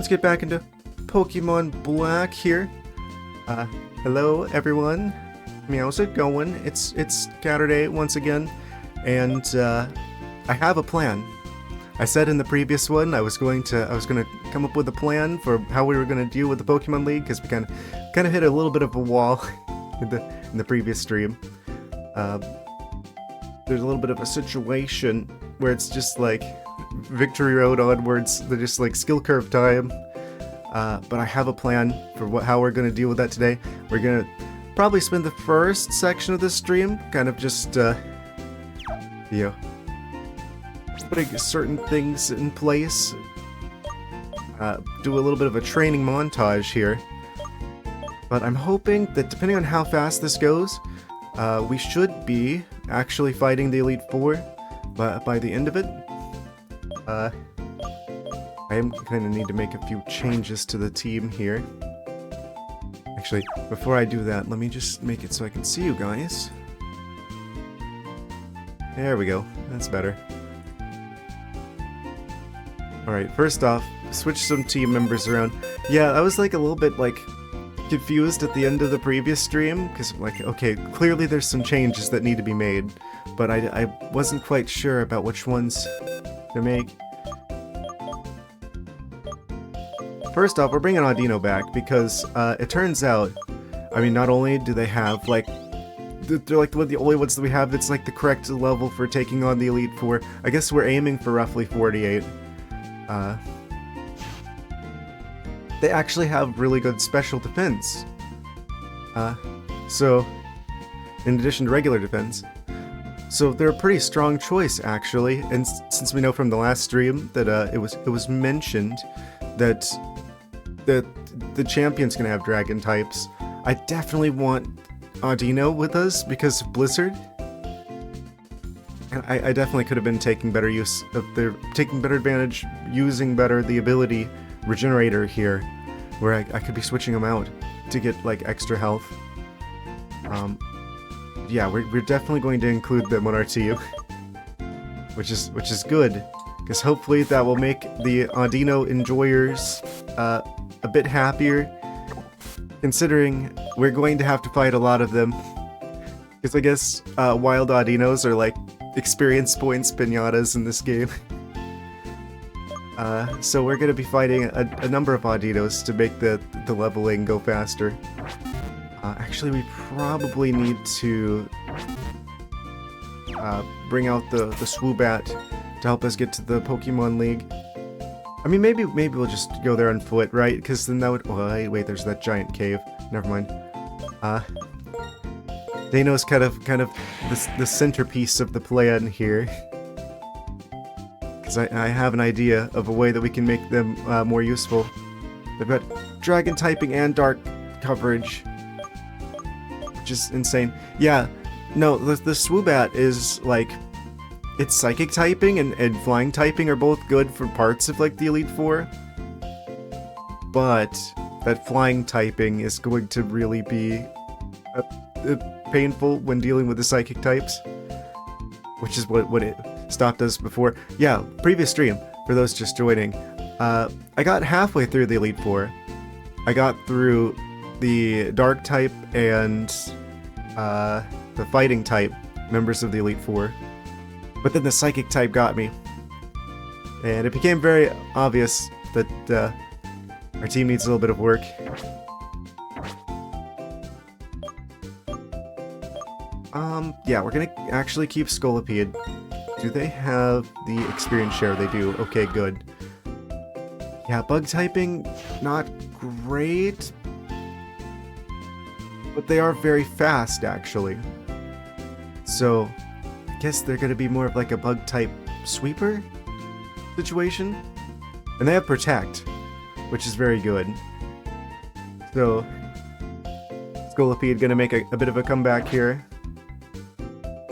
let's get back into Pokemon Black here. Hello everyone. How's it going? It's Saturday once again, and I have a plan. I said in the previous one I was going to come up with a plan for how we were going to deal with the Pokemon League, because we kind of hit a little bit of a wall in the previous stream. There's a little bit of a situation where it's just like victory road onwards. They're just like skill curve time. But I have a plan for how we're going to deal with that today. We're going to probably spend the first section of this stream kind of just, putting certain things in place. Do a little bit of a training montage here. But I'm hoping that depending on how fast this goes, we should be actually fighting the Elite Four by the end of it. I am kind of need to make a few changes to the team here. Actually, before I do that, let me just make it so I can see you guys. There we go. That's better. Alright, first off, switch some team members around. Yeah, I was like a little bit like confused at the end of the previous stream, because like, okay, clearly there's some changes that need to be made, but I wasn't quite sure about which ones to make. First off, we're bringing Audino back because it turns out, I mean, not only do they have like, they're like the only ones that we have that's like the correct level for taking on the Elite Four. I guess we're aiming for roughly 48. They actually have really good special defense. So, in addition to regular defense. So they're a pretty strong choice, actually. And since we know from the last stream that it was mentioned that the champion's gonna have dragon types, I definitely want Audino with us because of Blizzard. And I definitely could have been taking better advantage, using better the ability Regenerator here, where I could be switching them out to get like extra health. Yeah, we're definitely going to include them on our team, which is good, because hopefully that will make the Audino enjoyers a bit happier, considering we're going to have to fight a lot of them. Because I guess wild Audinos are like experience points pinatas in this game. So we're going to be fighting a number of Audinos to make the leveling go faster. Actually, we probably need to bring out the Swoobat to help us get to the Pokemon League. I mean, maybe we'll just go there on foot, right? Because then that would... Oh, wait, there's that giant cave. Never mind. Dano's kind of the centerpiece of the plan here. Because I have an idea of a way that we can make them more useful. They've got dragon typing and dark coverage, which is insane. Yeah, no, the Swoobat is like, its psychic typing and flying typing are both good for parts of like the Elite Four, but that flying typing is going to really be painful when dealing with the psychic types, which is what it stopped us before. Yeah, previous stream, for those just joining, I got halfway through the Elite Four. I got through the Dark type and the Fighting type members of the Elite Four, but then the Psychic type got me, and it became very obvious that our team needs a little bit of work. Yeah, we're gonna actually keep Scolipede. Do they have the experience share? They do. Okay, good. Yeah, bug typing, not great, but they are very fast, actually. So, I guess they're gonna be more of like a bug type sweeper situation. And they have Protect, which is very good. So, Scolipede gonna make a bit of a comeback here.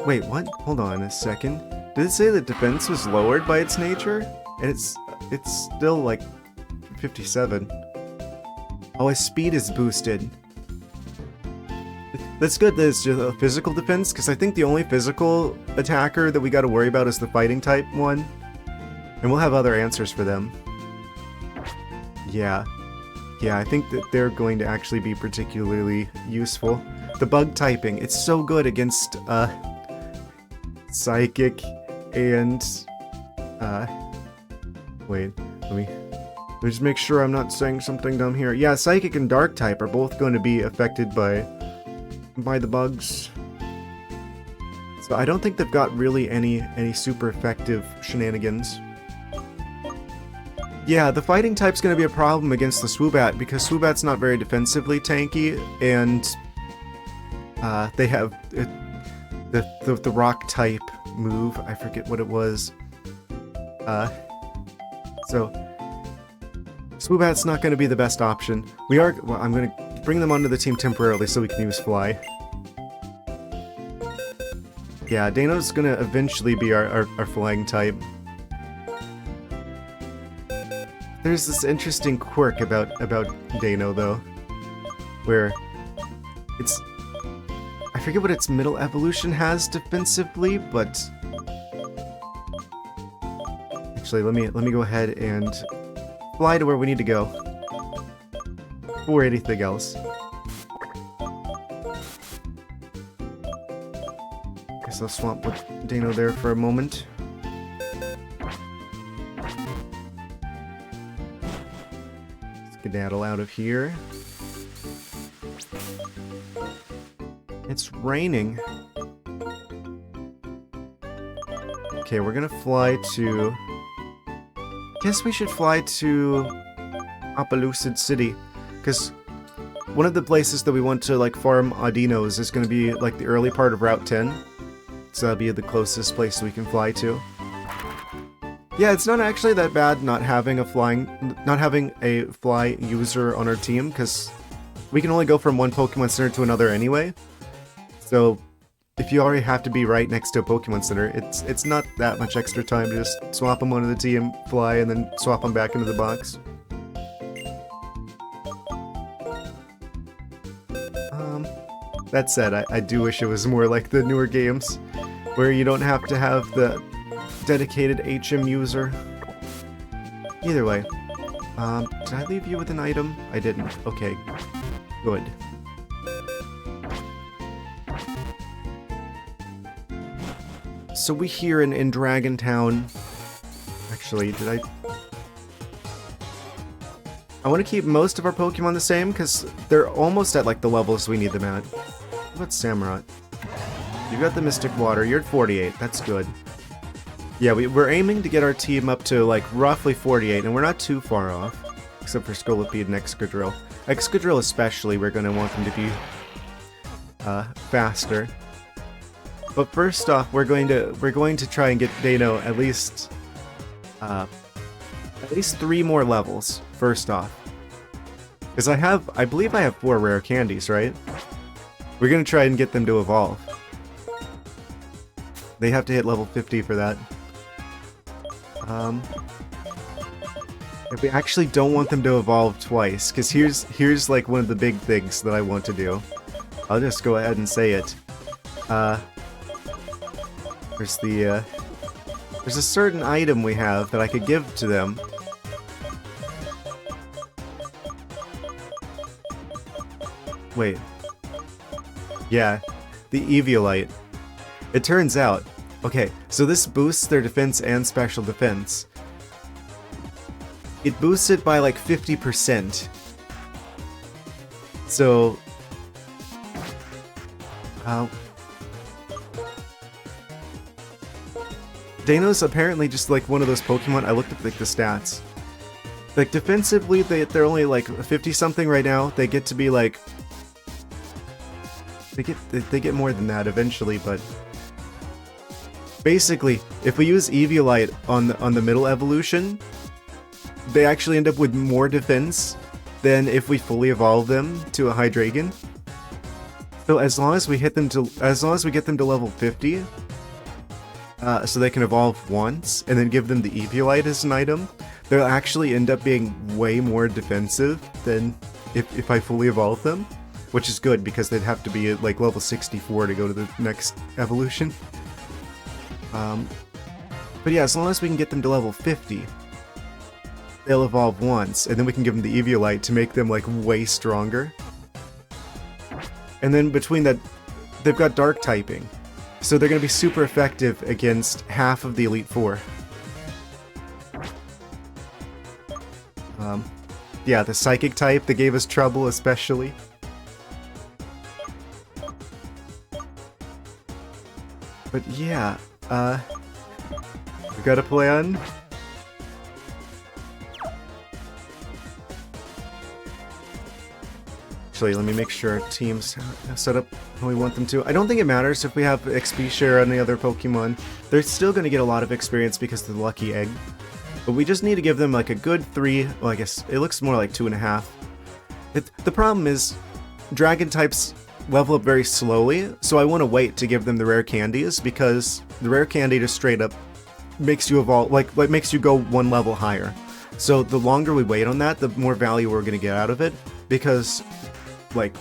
Wait, what? Hold on a second. Did it say that defense was lowered by its nature? And it's still like 57. Oh, his speed is boosted. That's good that it's just a physical defense, because I think the only physical attacker that we gotta worry about is the fighting type one. And we'll have other answers for them. Yeah. Yeah, I think that they're going to actually be particularly useful. The bug typing, it's so good against, Psychic and, wait, let me just make sure I'm not saying something dumb here. Yeah, Psychic and Dark type are both going to be affected by the bugs. So I don't think they've got really any super effective shenanigans. Yeah, the fighting type's going to be a problem against the Swoobat, because Swoobat's not very defensively tanky, and they have the rock type move. I forget what it was. So Swoobat's not going to be the best option. Well, I'm going to bring them onto the team temporarily so we can use Fly. Yeah, Dano's going to eventually be our flying type. There's this interesting quirk about Dano, though, where it's... I forget what its middle evolution has defensively, but... Actually, let me go ahead and fly to where we need to go. Before anything else. Guess I'll swap with Dano there for a moment. Skedaddle out of here. It's raining. Okay, we're gonna fly to... Guess we should fly to Appaloosid City, because one of the places that we want to like farm Audinos is going to be like the early part of Route 10, so that'll be the closest place we can fly to. Yeah, it's not actually that bad not having a fly user on our team, because we can only go from one Pokemon Center to another anyway. So if you already have to be right next to a Pokemon Center, it's not that much extra time to just swap them onto the team, fly, and then swap them back into the box. That said, I do wish it was more like the newer games, where you don't have to have the dedicated HM user. Either way, did I leave you with an item? I didn't. Okay, good. So we here in Dragon Town... Actually, did I want to keep most of our Pokemon the same, because they're almost at like the levels we need them at. What about Samurott? You've got the Mystic Water, you're at 48, that's good. Yeah, we're aiming to get our team up to like roughly 48, and we're not too far off. Except for Scolipede and Excadrill. Excadrill especially, we're going to want them to be faster. But first off, we're going to try and get Dano at least 3 more levels, first off. Because I believe I have 4 rare candies, right? We're going to try and get them to evolve. They have to hit level 50 for that. If we actually don't want them to evolve twice, because here's like one of the big things that I want to do. I'll just go ahead and say it. There's a certain item we have that I could give to them. Wait. Yeah, the Eviolite. It turns out... Okay, so this boosts their defense and special defense. It boosts it by like 50%. So... Dano's apparently just like one of those Pokemon. I looked at like the stats. Like defensively, they're only like 50-something right now. They get to be like... They get more than that eventually, but... Basically, if we use Eviolite on the middle evolution, they actually end up with more defense than if we fully evolve them to a Hydreigon. So as long as we get them to level 50, so they can evolve once, and then give them the Eviolite as an item, they'll actually end up being way more defensive than if I fully evolve them, which is good because they'd have to be at like level 64 to go to the next evolution. But yeah, as long as we can get them to level 50, they'll evolve once, and then we can give them the Eviolite to make them like way stronger. And then between that, they've got dark typing, so they're going to be super effective against half of the Elite Four. Yeah, the Psychic type, that gave us trouble especially. But yeah, we got a plan. Actually, let me make sure our teams set up how we want them to. I don't think it matters if we have XP share on the other Pokemon. They're still going to get a lot of experience because of the Lucky Egg. But we just need to give them like a good 3, well I guess it looks more like 2.5. The problem is, Dragon types level up very slowly, so I want to wait to give them the rare candies, because the rare candy just straight up makes you evolve, like makes you go 1 level higher. So the longer we wait on that, the more value we're going to get out of it, because like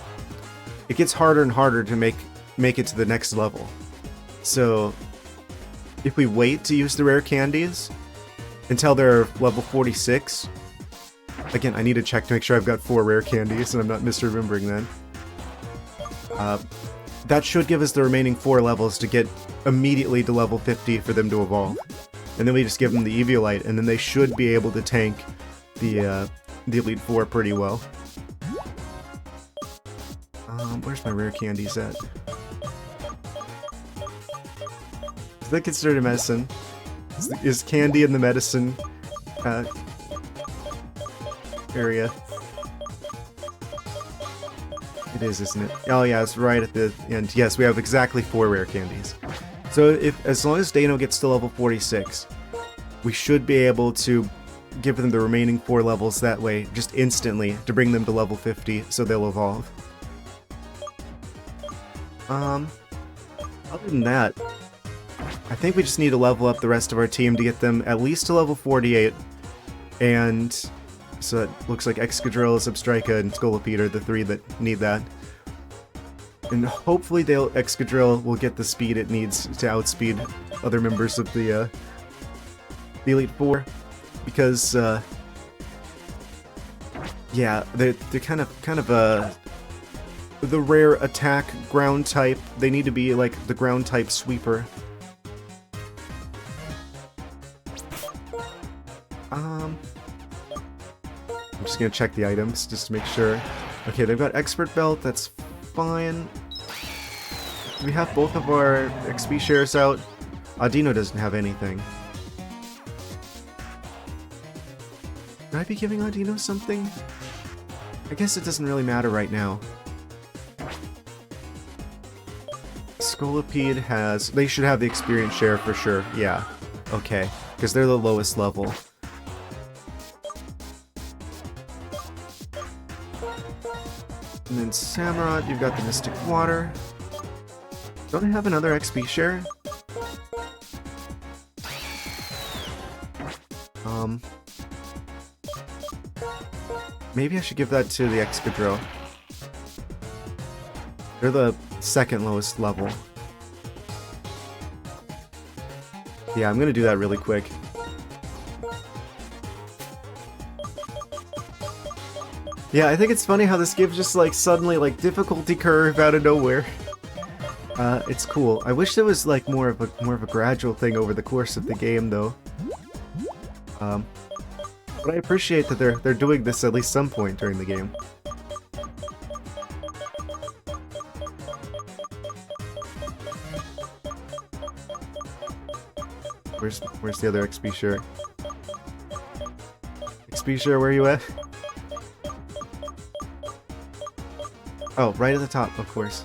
it gets harder and harder to make it to the next level. So if we wait to use the rare candies until they're level 46, again, I need to check to make sure I've got 4 rare candies and I'm not misremembering then. That should give us the remaining 4 levels to get immediately to level 50 for them to evolve. And then we just give them the Eviolite, and then they should be able to tank the Elite Four pretty well. Where's my rare candies at? Is that considered a medicine? Is candy in the medicine area? It is, isn't it? Oh yeah, it's right at the end. Yes, we have exactly 4 rare candies. So as long as Dano gets to level 46, we should be able to give them the remaining 4 levels that way, just instantly, to bring them to level 50, so they'll evolve. Other than that, I think we just need to level up the rest of our team to get them at least to level 48, and so it looks like Excadrill, Substrika, and Scolipede are the 3 that need that. And hopefully Excadrill will get the speed it needs to outspeed other members of the Elite Four, because yeah, they're kind of the rare attack ground type. They need to be like the ground type sweeper. I'm just gonna check the items just to make sure. Okay, they've got Expert Belt, that's fine. We have both of our XP shares out. Audino doesn't have anything. Could I be giving Audino something? I guess it doesn't really matter right now. Scolipede has... They should have the experience share for sure. Yeah. Okay. Because they're the lowest level. And then Samurott, you've got the Mystic Water. Don't I have another XP share? Maybe I should give that to the Excadrill. They're the second lowest level. Yeah, I'm gonna do that really quick. Yeah, I think it's funny how this gives just like suddenly like difficulty curve out of nowhere. It's cool. I wish there was like more of a gradual thing over the course of the game though. But I appreciate that they're doing this at least some point during the game. Where's the other XP share? XP share, where are you at? Oh, right at the top, of course.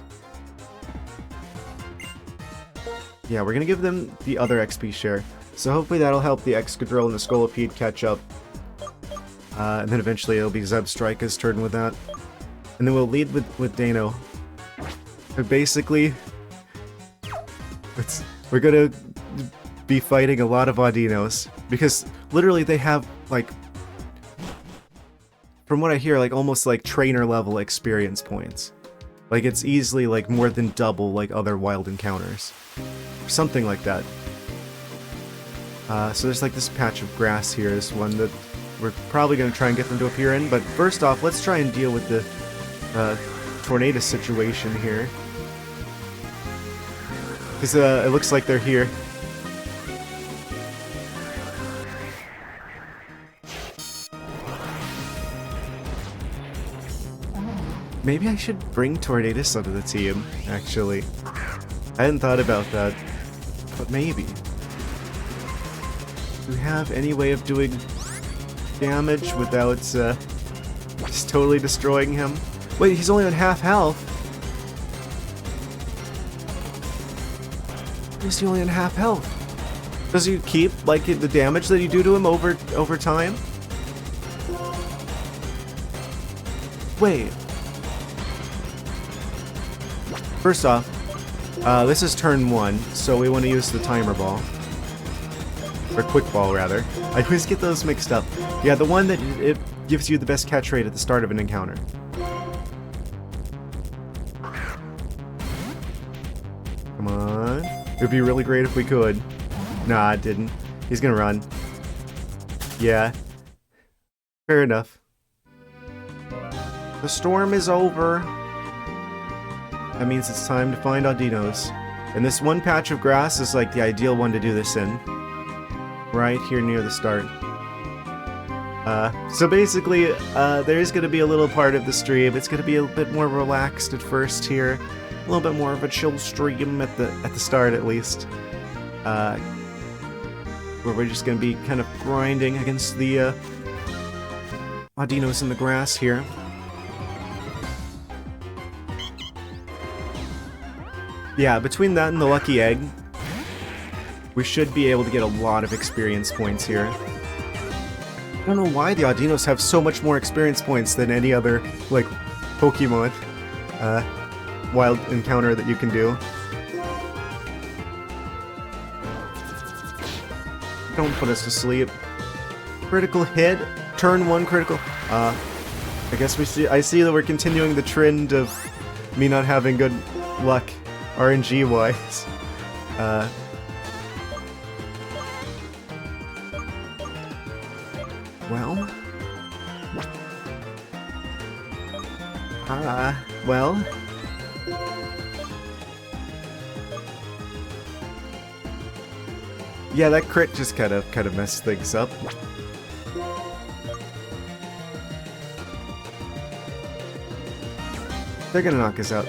Yeah, we're gonna give them the other XP share. So hopefully that'll help the Excadrill and the Scolipede catch up. And then eventually it'll be Zebstrika's turn with that. And then we'll lead with Dano. But basically, we're gonna be fighting a lot of Audinos. Because literally they have, like, from what I hear, like almost like trainer level experience points. Like it's easily like more than double like other wild encounters. Something like that. So there's like this patch of grass here is one that we're probably going to try and get them to appear in. But first off, let's try and deal with the tornado situation here. Because it looks like they're here. Maybe I should bring Tornadus onto the team, actually. I hadn't thought about that, but maybe. Do we have any way of doing damage without just totally destroying him? Wait, he's only on half health? He's only on half health. Does he keep, like, the damage that you do to him over time? Wait. First off, this is turn 1, so we want to use the timer ball. Or quick ball, rather. I always get those mixed up. Yeah, the one that it gives you the best catch rate at the start of an encounter. Come on. It would be really great if we could. Nah, it didn't. He's gonna run. Yeah. Fair enough. The storm is over. That means it's time to find Audinos. And this one patch of grass is like the ideal one to do this in. Right here near the start. So basically, there's going to be a little part of the stream. It's going to be a bit more relaxed at first here. A little bit more of a chill stream at the start, at least. Where we're just going to be kind of grinding against the Audinos in the grass here. Yeah, between that and the lucky egg, we should be able to get a lot of experience points here. I don't know why the Audinos have so much more experience points than any other, like, Pokemon wild encounter that you can do. Don't put us to sleep. Critical hit, turn 1 critical. I guess I see that we're continuing the trend of me not having good luck RNG-wise. Well... well... Yeah, that crit just kind of messed things up. They're gonna knock us out.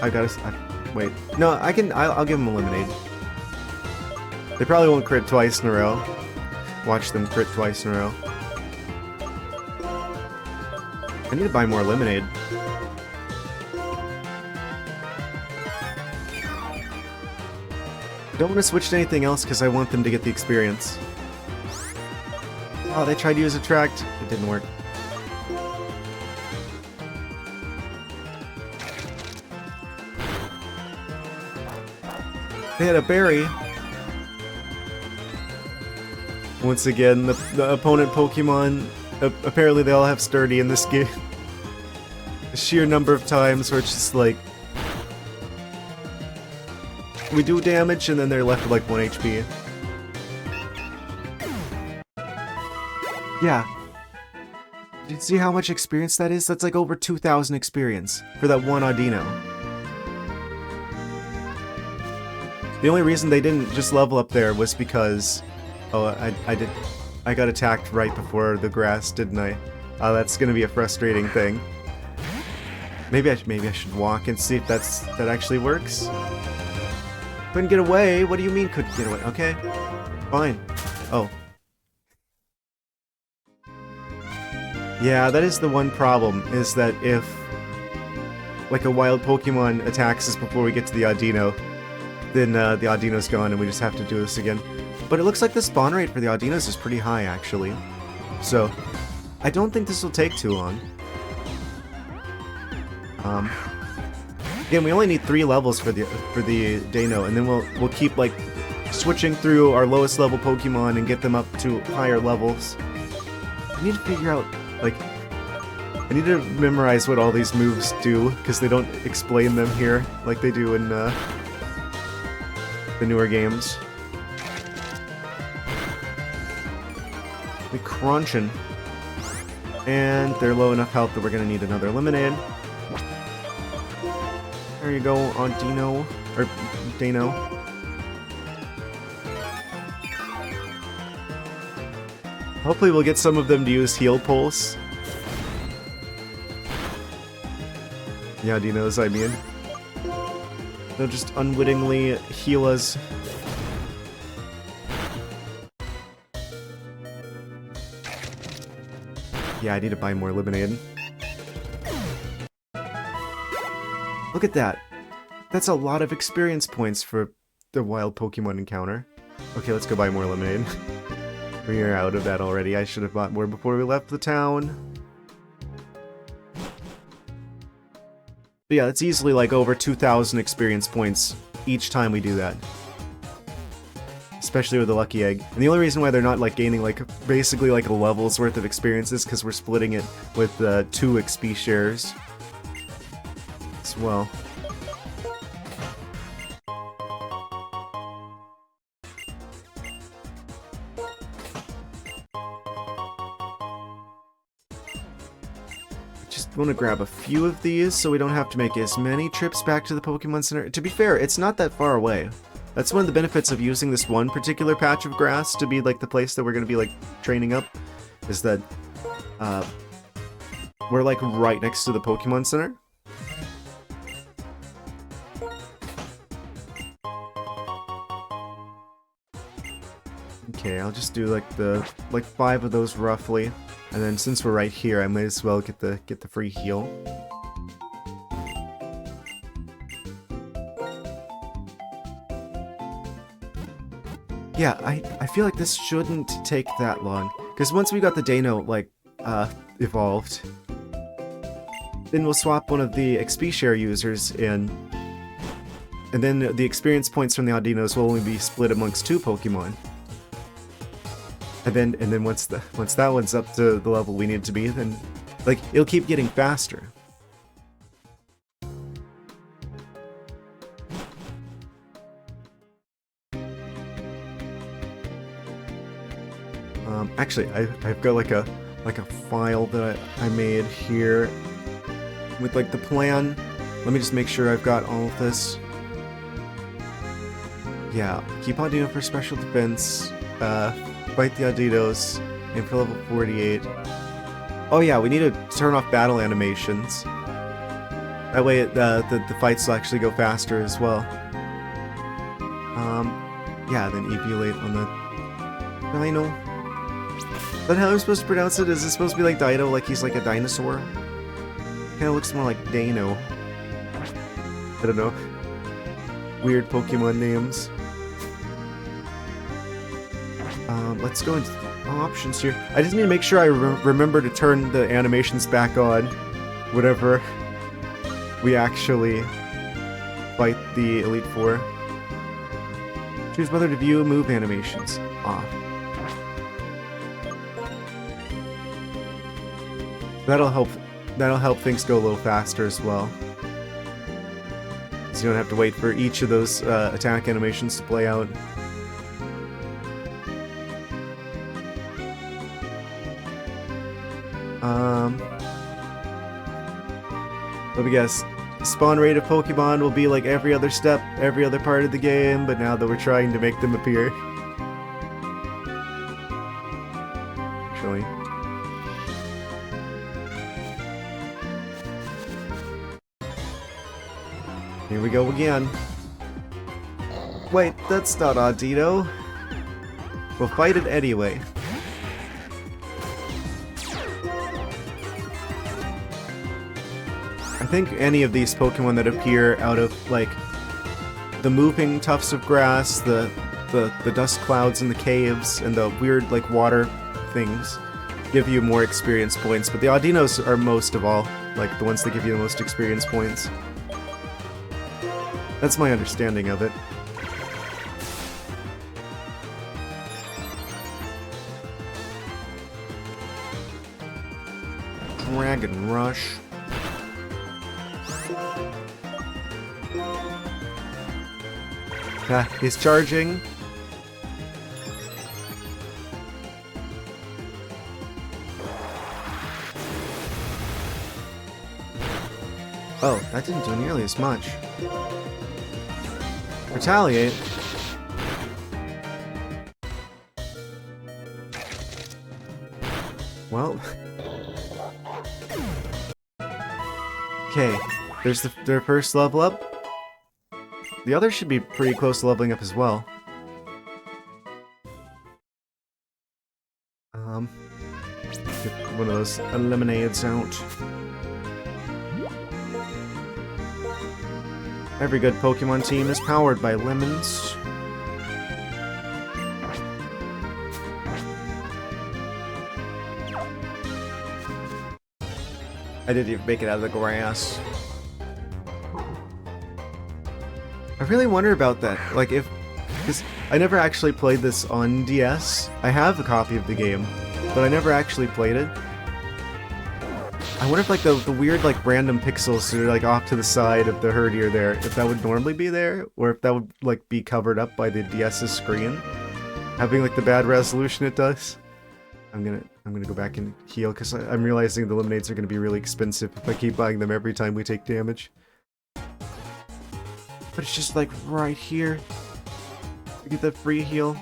Wait. No, I'll give them a lemonade. They probably won't crit twice in a row. Watch them crit twice in a row. I need to buy more lemonade. I don't want to switch to anything else because I want them to get the experience. Oh, they tried to use Attract. It didn't work. They had a berry. Once again, the opponent Pokemon, apparently they all have Sturdy in this game. The sheer number of times where it's just like... we do damage and then they're left with like 1 HP. Yeah. Did you see how much experience that is? That's like over 2,000 experience for that one Audino. The only reason they didn't just level up there was because... oh, I got attacked right before the grass, didn't I? That's gonna be a frustrating thing. Maybe I should walk and see if that actually works. Couldn't get away? What do you mean couldn't get away? Okay. Fine. Oh. Yeah, that is the one problem, is that if like a wild Pokemon attacks us before we get to the Audino, then the Audino's gone and we just have to do this again. But it looks like the spawn rate for the Audinos is pretty high, actually. So, I don't think this will take too long. Again, we only need 3 levels for the Dano, and then we'll keep like switching through our lowest level Pokemon and get them up to higher levels. I need to figure out, like, I need to memorize what all these moves do, because they don't explain them here like they do in the newer games. Like crunching. And they're low enough health that we're gonna need another lemonade. There you go, on Dino. Or Dano. Hopefully we'll get some of them to use Heal Pulse. Yeah, Dinos, I mean. They'll just unwittingly heal us. Yeah, I need to buy more lemonade. Look at that. That's a lot of experience points for the wild Pokemon encounter. Okay, let's go buy more lemonade. We are out of that already. I should have bought more before we left the town. But yeah, it's easily like over 2,000 experience points each time we do that. Especially with the Lucky Egg. And the only reason why they're not like gaining like basically like a level's worth of experience is because we're splitting it with 2 XP shares as well. I want to grab a few of these so we don't have to make as many trips back to the Pokemon Center. To be fair, it's not that far away. That's one of the benefits of using this one particular patch of grass to be like the place that we're going to be like training up, is that we're like right next to the Pokemon Center. Okay, I'll just do like 5 of those roughly. And then since we're right here, I might as well get the free heal. Yeah, I feel like this shouldn't take that long. Because once we got the Dano, like, evolved, then we'll swap one of the XP share users in. And then the experience points from the Audinos will only be split amongst 2 Pokemon. And then once that one's up to the level we need it to be, then like it'll keep getting faster. Actually, I've got like a file that I made here with like the plan. Let me just make sure I've got all of this. Yeah, keep Audino for special defense. Fight the Audinos, aim for level 48. Oh yeah, we need to turn off battle animations. That way the fights will actually go faster as well. Yeah, then evolate on the Dino. Is that how I'm supposed to pronounce it? Is it supposed to be like Dino, like he's like a dinosaur? Kinda looks more like Dano. I don't know. Weird Pokemon names. Let's go into the options here. I just need to make sure I remember to turn the animations back on whenever we actually fight the Elite Four. Choose whether to view move animations. Off. That'll help things go a little faster as well. So you don't have to wait for each of those attack animations to play out. Let me guess. Spawn rate of Pokemon will be like every other step, every other part of the game, but now that we're trying to make them appear. Actually. Here we go again. Wait, that's not Audino. We'll fight it anyway. I think any of these Pokemon that appear out of, like, the moving tufts of grass, the dust clouds in the caves, and the weird, like, water things give you more experience points, but the Audinos are most of all, like, the ones that give you the most experience points. That's my understanding of it. Dragon Rush. He's charging. Oh, that didn't do nearly as much. Retaliate. Well. Okay, there's their first level up. The others should be pretty close to leveling up as well. Get one of those lemonades out. Every good Pokemon team is powered by lemons. I didn't even make it out of the grass. I really wonder about that. Like, because I never actually played this on DS. I have a copy of the game, but I never actually played it. I wonder if, like, the weird, like, random pixels that are, like, off to the side of the Herdier there, if that would normally be there, or if that would, like, be covered up by the DS's screen, having, like, the bad resolution it does. I'm gonna go back and heal, because I'm realizing the lemonades are gonna be really expensive if I keep buying them every time we take damage. But it's just like right here. You get that free heal.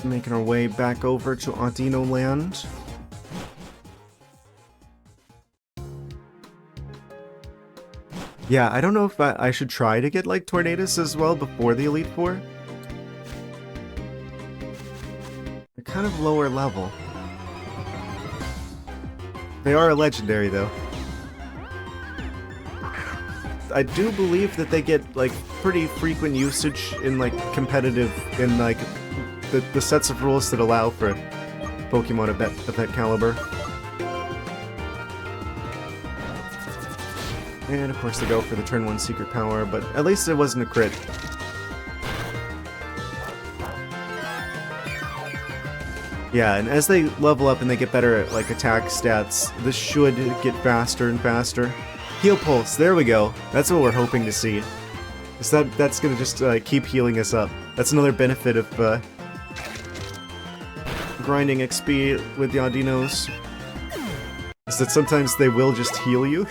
Making our way back over to Audino Land. Yeah, I don't know if I should try to get, like, Tornadus as well before the Elite Four. They're kind of lower level. They are a legendary, though. I do believe that they get, like, pretty frequent usage in, like, competitive, in, like, the sets of rules that allow for Pokemon of that caliber. And of course they go for the turn 1 secret power, but at least it wasn't a crit. Yeah, and as they level up and they get better at, like, attack stats, this should get faster and faster. Heal Pulse, there we go. That's what we're hoping to see. That's gonna just keep healing us up. That's another benefit of grinding XP with the Audinos, is that sometimes they will just heal you.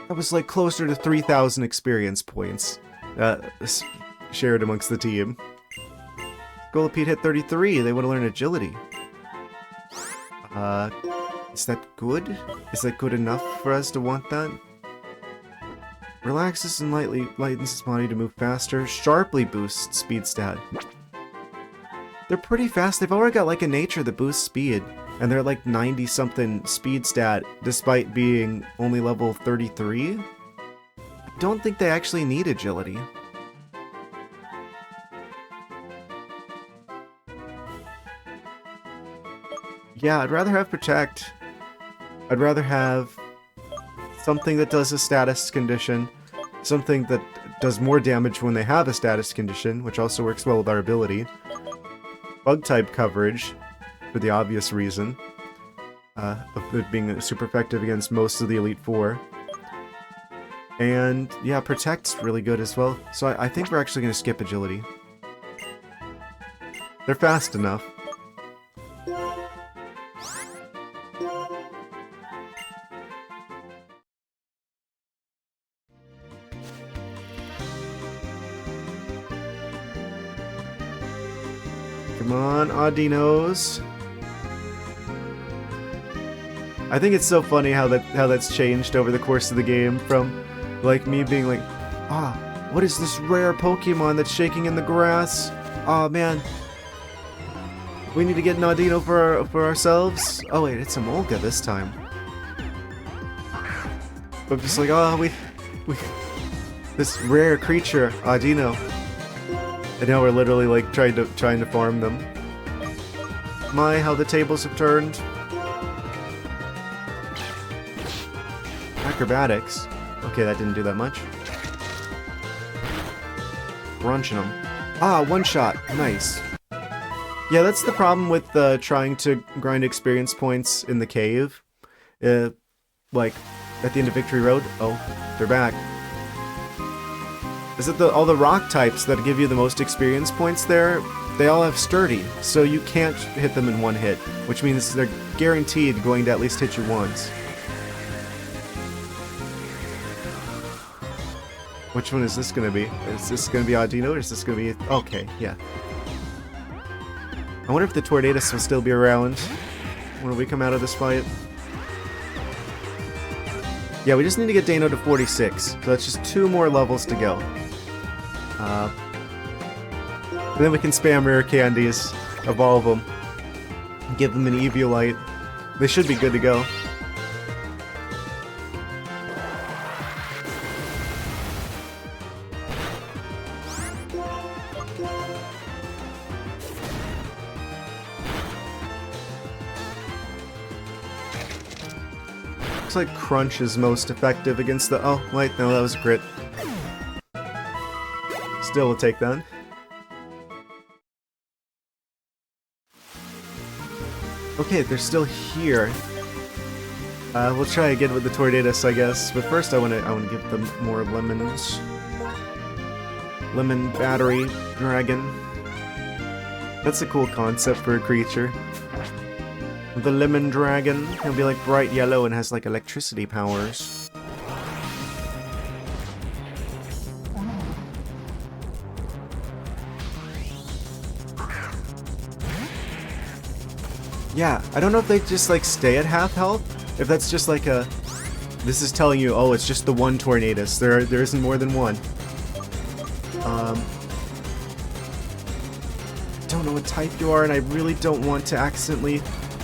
That was like closer to 3,000 experience points shared amongst the team. Golipede hit 33, they want to learn agility. Is that good? Is that good enough for us to want that? Relaxes and lightens his body to move faster. Sharply boosts speed stat. They're pretty fast. They've already got, like, a nature that boosts speed, and they're like 90-something speed stat, despite being only level 33. I don't think they actually need agility. Yeah, I'd rather have Protect. I'd rather have something that does a status condition, something that does more damage when they have a status condition, which also works well with our ability. Bug-type coverage, for the obvious reason, of it being super effective against most of the Elite Four. And, yeah, Protect's really good as well, so I think we're actually going to skip Agility. They're fast enough. Come on, Audinos. I think it's so funny how that's changed over the course of the game, from like me being like, what is this rare Pokemon that's shaking in the grass? Oh man, we need to get an Audino for ourselves. Oh wait, it's a Molga this time. But I'm just like, we this rare creature, Audino. And now we're literally like trying to farm them. My, how the tables have turned. Acrobatics. Okay, that didn't do that much. Crunching them. Ah, one shot. Nice. Yeah, that's the problem with trying to grind experience points in the cave. Like, at the end of Victory Road. Oh, they're back. Is it all the rock types that give you the most experience points there? They all have sturdy, so you can't hit them in one hit, which means they're guaranteed going to at least hit you once. Which one is this gonna be? Is this gonna be Audino, or is this gonna be... Okay, yeah. I wonder if the Tornadus will still be around when we come out of this fight. Yeah, we just need to get Dano to 46, so that's just 2 more levels to go. And then we can spam rare candies, evolve them, give them an Eviolite. They should be good to go. Looks like Crunch is most effective against the... Oh, wait, no, that was a crit. Still will take that. Okay, they're still here. We'll try again with the Tornadus, I guess. But first, I wanna give them more lemons. Lemon Battery Dragon. That's a cool concept for a creature. The Lemon Dragon. He'll be like bright yellow and has like electricity powers. Yeah, I don't know if they just like stay at half health. If that's just like a... This is telling you, oh, it's just the one Tornadus. There isn't more than one. I don't know what type you are, and I really don't want to accidentally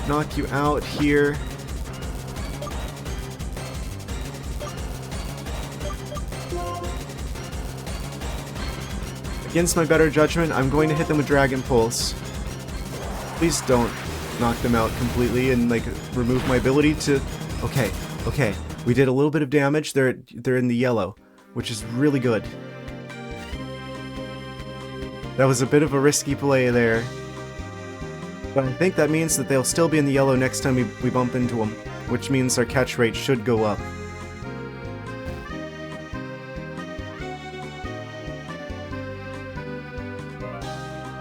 knock you out here. Against my better judgment, I'm going to hit them with Dragon Pulse. Please don't knock them out completely and like remove my ability to... Okay, okay. We did a little bit of damage. They're in the yellow, which is really good. That was a bit of a risky play there. But I think that means that they'll still be in the yellow next time we bump into them, which means our catch rate should go up.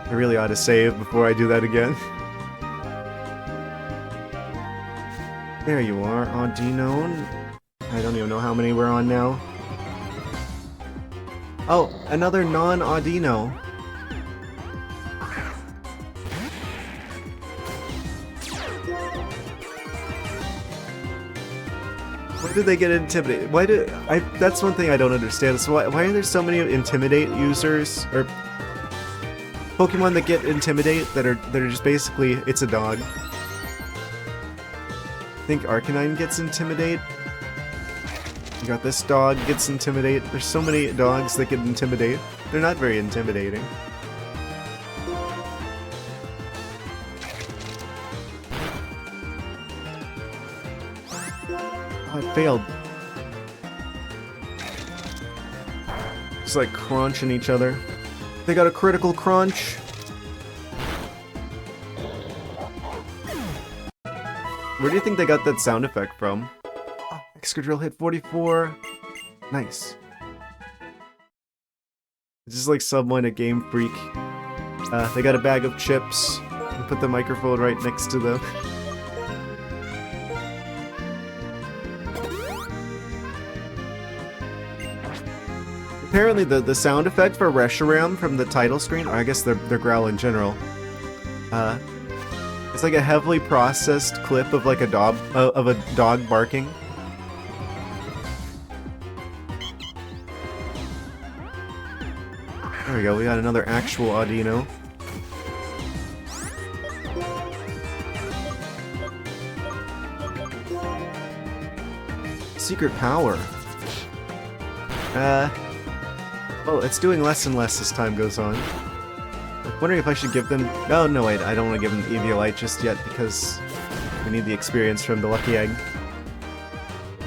I really ought to save before I do that again. There you are, Audino. I don't even know how many we're on now. Oh, another non-Audino. Why did they get intimidated? Why did I? That's one thing I don't understand. So why are there so many Intimidate users or Pokemon that get Intimidate that are just basically it's a dog? I think Arcanine gets Intimidate. You got this dog gets Intimidate. There's so many dogs that get Intimidate. They're not very intimidating. Oh, it failed. It's like crunching each other. They got a critical crunch. Where do you think they got that sound effect from? Oh, Excadrill hit 44. Nice. It's just like someone at Game Freak. They got a bag of chips. And put the microphone right next to them. Apparently the sound effect for Reshiram from the title screen, or I guess their growl in general, it's like a heavily processed clip of like a dog barking. There we go, we got another actual Audino. Secret power. Well, it's doing less and less as time goes on. I'm wondering if I should give them... Oh, no, wait, I don't want to give them the Eviolite just yet because we need the experience from the Lucky Egg.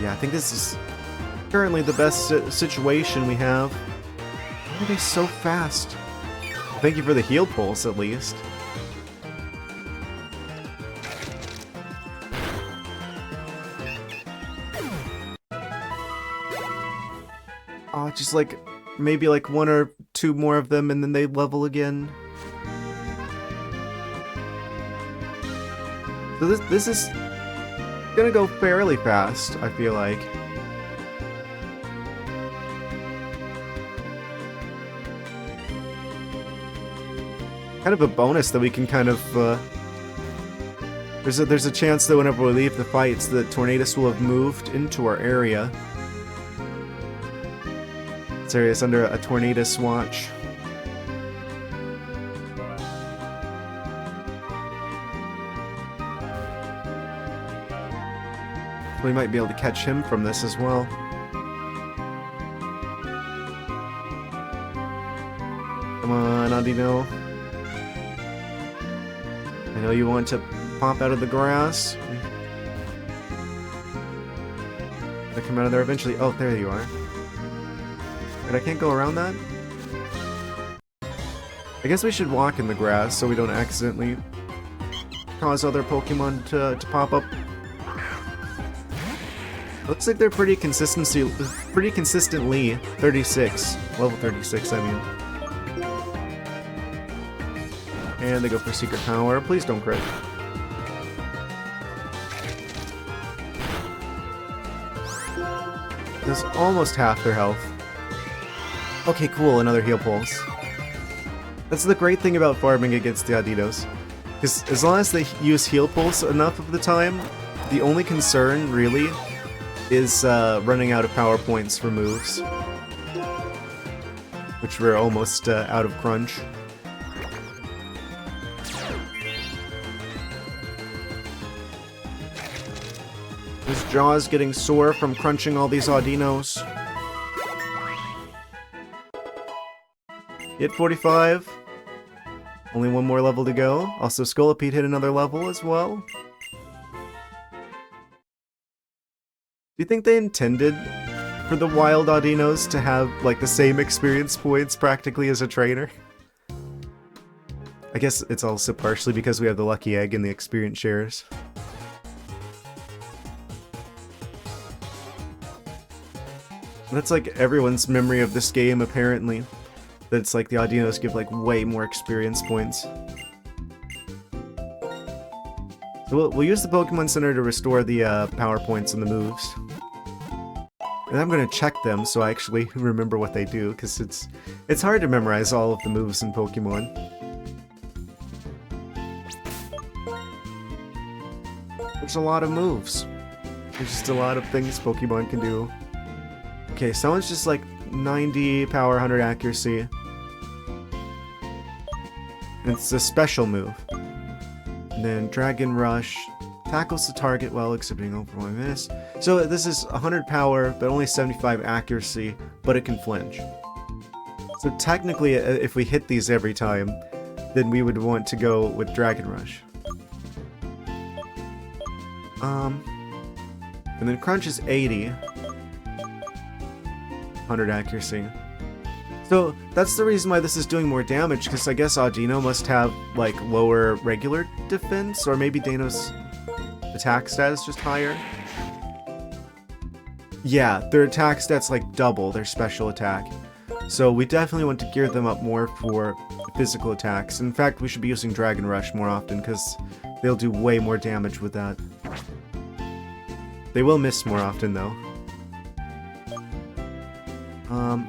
Yeah, I think this is... currently the best situation we have. Why are they so fast? Thank you for the heal pulse, at least. Oh, just like, maybe like 1 or 2 more of them and then they level again. So this is gonna go fairly fast, I feel like. Kind of a bonus that we can kind of, there's a chance that whenever we leave the fights, the Tornadus will have moved into our area. This area is under a Tornadus watch. We might be able to catch him from this as well. Come on, Audino. I know you want to pop out of the grass. They come out of there eventually. Oh, there you are. But I can't go around that? I guess we should walk in the grass so we don't accidentally cause other Pokemon to pop up. Looks like they're pretty consistently 36. Level 36, I mean. And they go for Secret Power. Please don't crit. That's almost half their health. Okay, cool, another heal pulse. That's the great thing about farming against the Audinos. Because as long as they use heal pulse enough of the time, the only concern, really, is running out of power points for moves. Which we're almost out of crunch. His jaw's getting sore from crunching all these Audinos. Hit 45. Only 1 more level to go. Also, Scolipede hit another level as well. Do you think they intended for the wild Audinos to have, like, the same experience points practically as a trainer? I guess it's also partially because we have the lucky egg and the experience shares. That's like everyone's memory of this game, apparently. That it's like the Audinos give like way more experience points. So we'll use the Pokemon Center to restore the power points and the moves. And I'm gonna check them so I actually remember what they do, because it's hard to memorize all of the moves in Pokemon. There's a lot of moves. There's just a lot of things Pokemon can do. Okay, someone's just like 90 power, 100 accuracy. And it's a special move. And then Dragon Rush tackles the target while exhibiting overwhelming miss. So this is 100 power, but only 75 accuracy, but it can flinch. So technically, if we hit these every time, then we would want to go with Dragon Rush. And then Crunch is 80. 100 accuracy. So that's the reason why this is doing more damage, because I guess Audino must have like lower regular defense, or maybe Dano's attack stat is just higher. Yeah, their attack stat's like double their special attack. So we definitely want to gear them up more for physical attacks. In fact, we should be using Dragon Rush more often, because they'll do way more damage with that. They will miss more often though.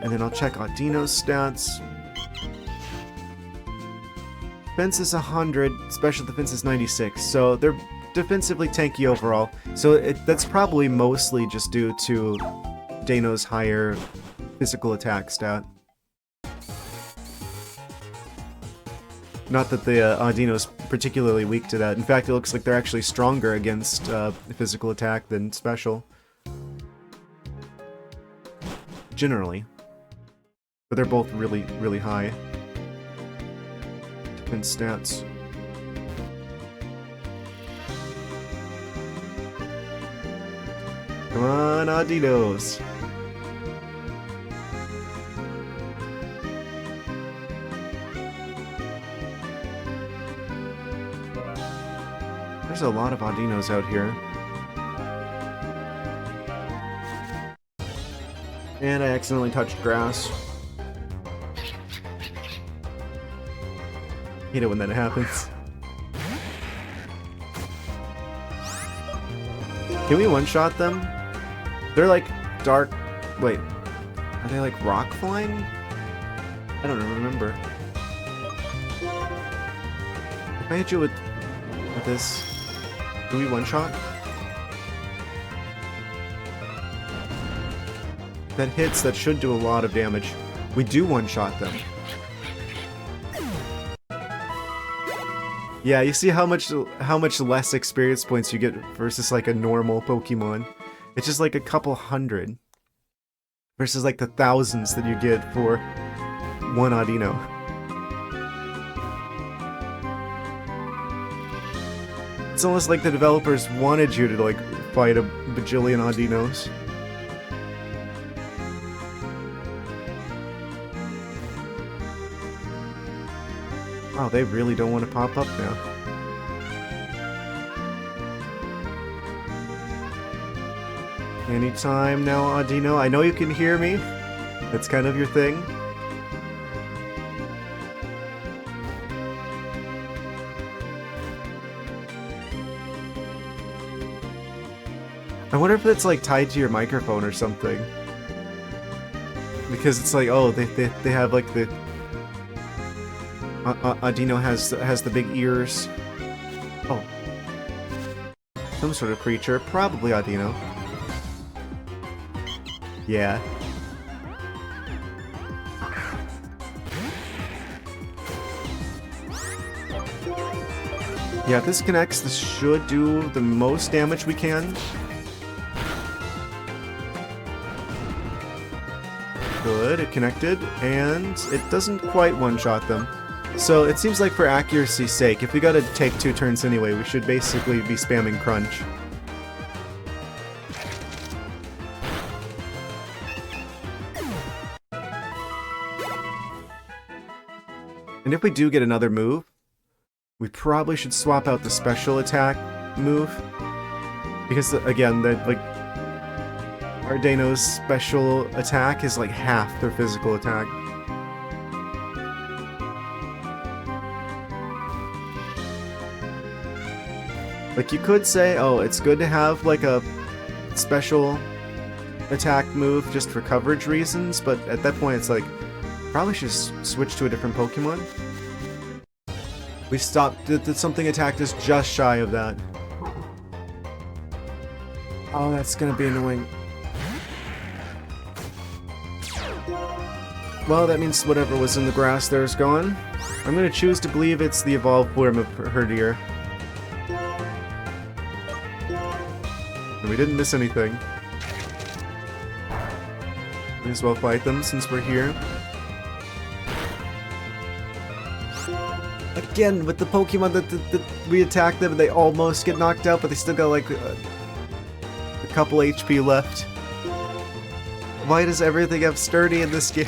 And then I'll check Audino's stats. Defense is 100, special defense is 96, so they're defensively tanky overall. So that's probably mostly just due to Dano's higher physical attack stat. Not that the Audino's particularly weak to that. In fact, it looks like they're actually stronger against physical attack than special. Generally. But they're both really, really high. Defense stats. Come on, Audinos! There's a lot of Audinos out here. And I accidentally touched grass. Hate it when that happens. Can we one-shot them? They're like dark... Wait. Are they like rock flying? I don't remember. If I hit you with this, do we one-shot? That hits, that should do a lot of damage. We do one-shot them. Yeah, you see how much less experience points you get versus like a normal Pokemon. It's just like a couple hundred. Versus like the thousands that you get for one Audino. It's almost like the developers wanted you to like fight a bajillion Audinos. Wow, they really don't want to pop up now. Anytime now, Audino. I know you can hear me. That's kind of your thing. I wonder if it's like tied to your microphone or something. Because it's like, oh, they have like the... Audino has the big ears. Oh. Some sort of creature. Probably Audino. Yeah. Yeah, if this connects, this should do the most damage we can. Good, it connected, and it doesn't quite one-shot them. So it seems like for accuracy's sake, if we gotta take 2 turns anyway, we should basically be spamming Crunch. And if we do get another move, we probably should swap out the special attack move. Because, again, Ardeno's special attack is like half their physical attack. Like, you could say, oh, it's good to have, like, a special attack move just for coverage reasons, but at that point it's like, probably should switch to a different Pokemon. We stopped, did something attacked us just shy of that. Oh, that's gonna be annoying. Well, that means whatever was in the grass there is gone. I'm gonna choose to believe it's the evolved form of Herdier. And we didn't miss anything. May as well fight them since we're here. Again, with the Pokemon that we attack them and they almost get knocked out, but they still got like a couple HP left. Why does everything have sturdy in this game?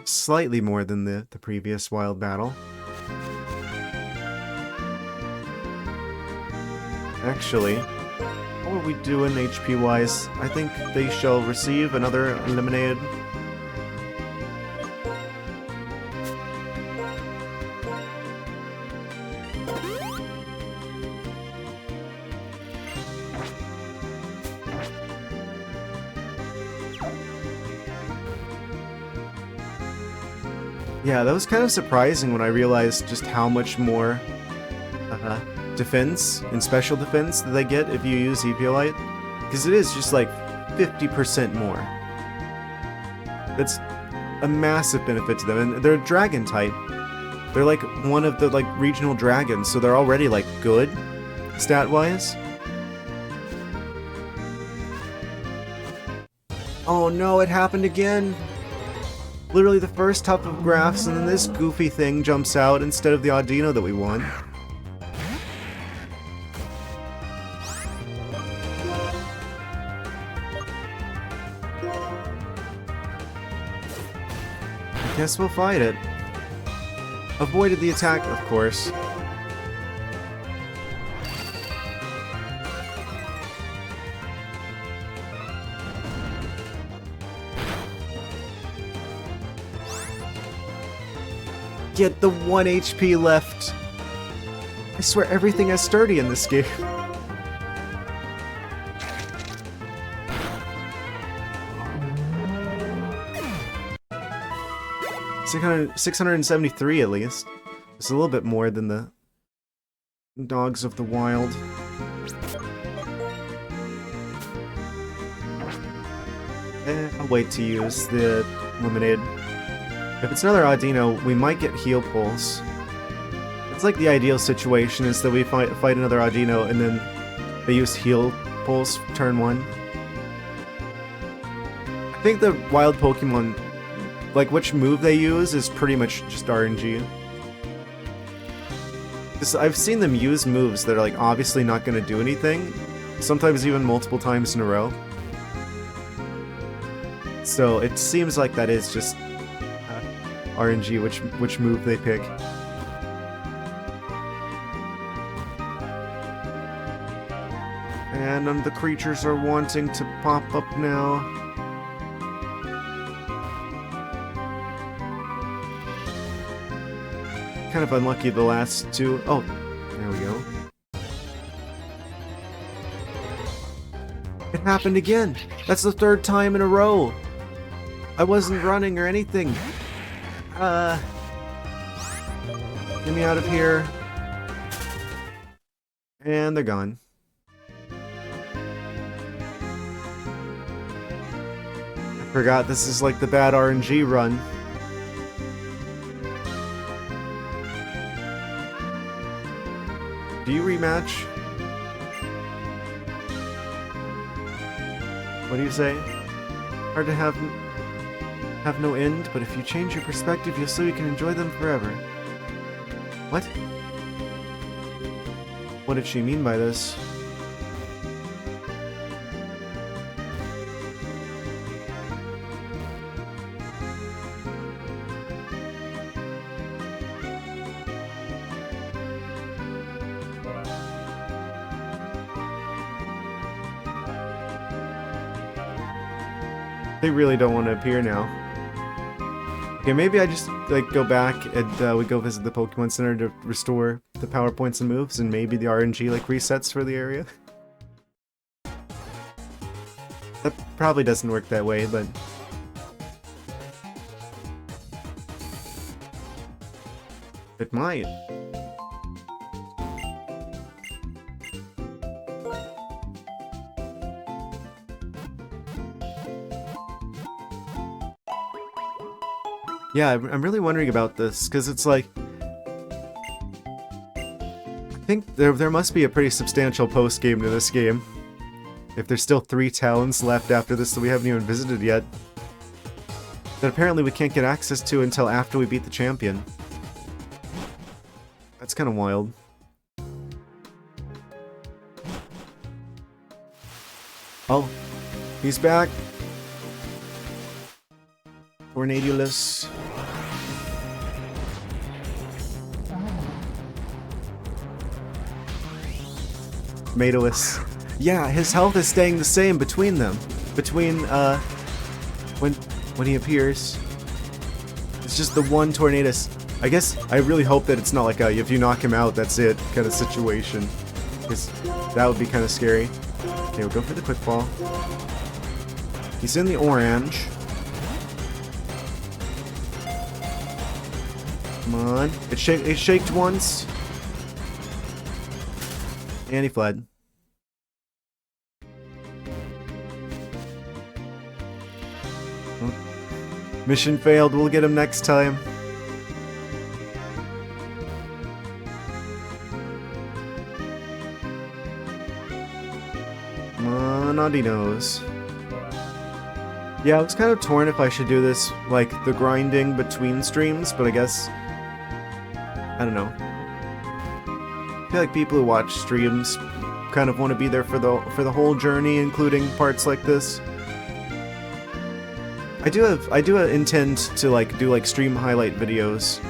Slightly more than the previous wild battle. Actually, what are we doing HP-wise? I think they shall receive another eliminated. Yeah, that was kind of surprising when I realized just how much more defense and special defense that they get if you use Eviolite. Because it is just like 50% more. That's a massive benefit to them. And they're a dragon type. They're like one of the like regional dragons, so they're already like good stat-wise. Oh no, it happened again! Literally the first tuft of grass, and then this goofy thing jumps out instead of the Audino that we want. Guess we'll fight it. Avoided the attack, of course. Get the 1 HP left. I swear everything has sturdy in this game. 673 at least. It's a little bit more than the Dogs of the Wild. I'll wait to use the Lemonade. If it's another Audino, we might get Heal Pulse. It's like the ideal situation is that we fight another Audino and then they use Heal Pulse turn 1. I think the wild Pokemon, like which move they use, is pretty much just RNG. I've seen them use moves that are like obviously not going to do anything, sometimes even multiple times in a row. So it seems like that is just RNG, which move they pick. And none of the creatures are wanting to pop up now. Kind of unlucky the last two. Oh, there we go. It happened again! That's the 3rd time in a row! I wasn't running or anything. Get me out of here. And they're gone. I forgot this is like the bad RNG run. Do you rematch? What do you say? Hard to have no end, but if you change your perspective, you'll see you can enjoy them forever. What? What did she mean by this? They really don't want to appear now. Okay, maybe I just like go back and we go visit the Pokemon Center to restore the power points and moves, and maybe the RNG like resets for the area. That probably doesn't work that way, but it might. Yeah, I'm really wondering about this, because it's like... I think there must be a pretty substantial post-game to this game. If there's still 3 talents left after this that we haven't even visited yet. That apparently we can't get access to until after we beat the champion. That's kind of wild. Oh, he's back. Tornadulus. Tomatous. Yeah, his health is staying the same between them. Between, when he appears. It's just the one Tornadus. I guess I really hope that it's not like a if you knock him out, that's it kind of situation. Because that would be kind of scary. Okay, we'll go for the quick fall. He's in the orange. Come on. It shaked once. And he fled. Oh. Mission failed. We'll get him next time. Come on, Audinos. Yeah, I was kind of torn if I should do this, like, the grinding between streams, but I guess... I don't know. I feel like people who watch streams kind of want to be there for the whole journey, including parts like this. I do intend to like do like stream highlight videos.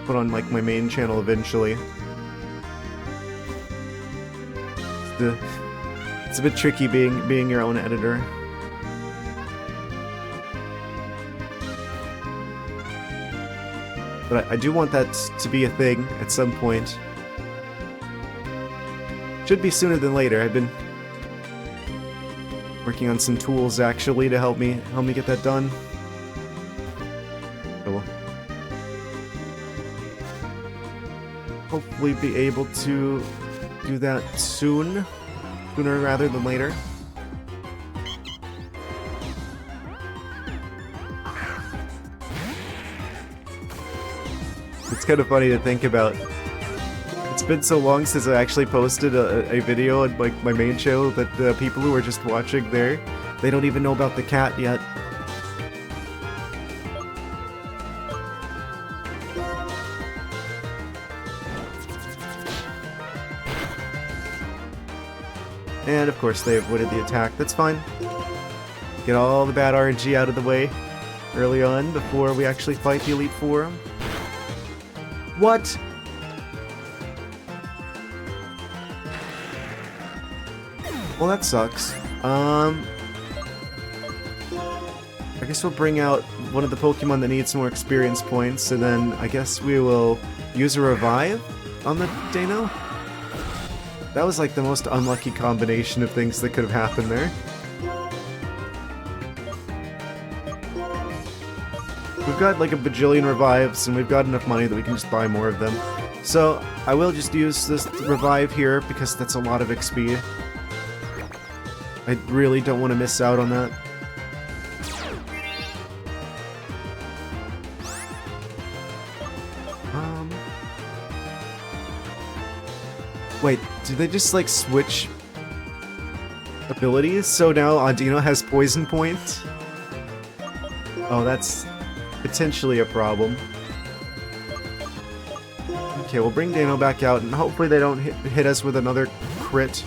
Put on like my main channel eventually. It's a bit tricky being your own editor. But I do want that to be a thing at some point. Should be sooner than later. I've been working on some tools actually to help me get that done. So we'll hopefully be able to do that sooner rather than later. It's kind of funny to think about. It's been so long since I actually posted a video on like my main channel that the people who are just watching there, they don't even know about the cat yet. And of course they avoided the attack. That's fine. Get all the bad RNG out of the way early on before we actually fight the Elite Four. What? Well, that sucks. I guess we'll bring out one of the Pokemon that needs more experience points, and then I guess we will use a Revive on the Dano. That was like the most unlucky combination of things that could have happened there. We've got like a bajillion revives, and we've got enough money that we can just buy more of them. So I will just use this revive here because that's a lot of XP. I really don't want to miss out on that. Wait, did they just like switch abilities? So now Audino has poison point? Oh, that's potentially a problem. Okay, we'll bring Dano back out, and hopefully they don't hit us with another crit.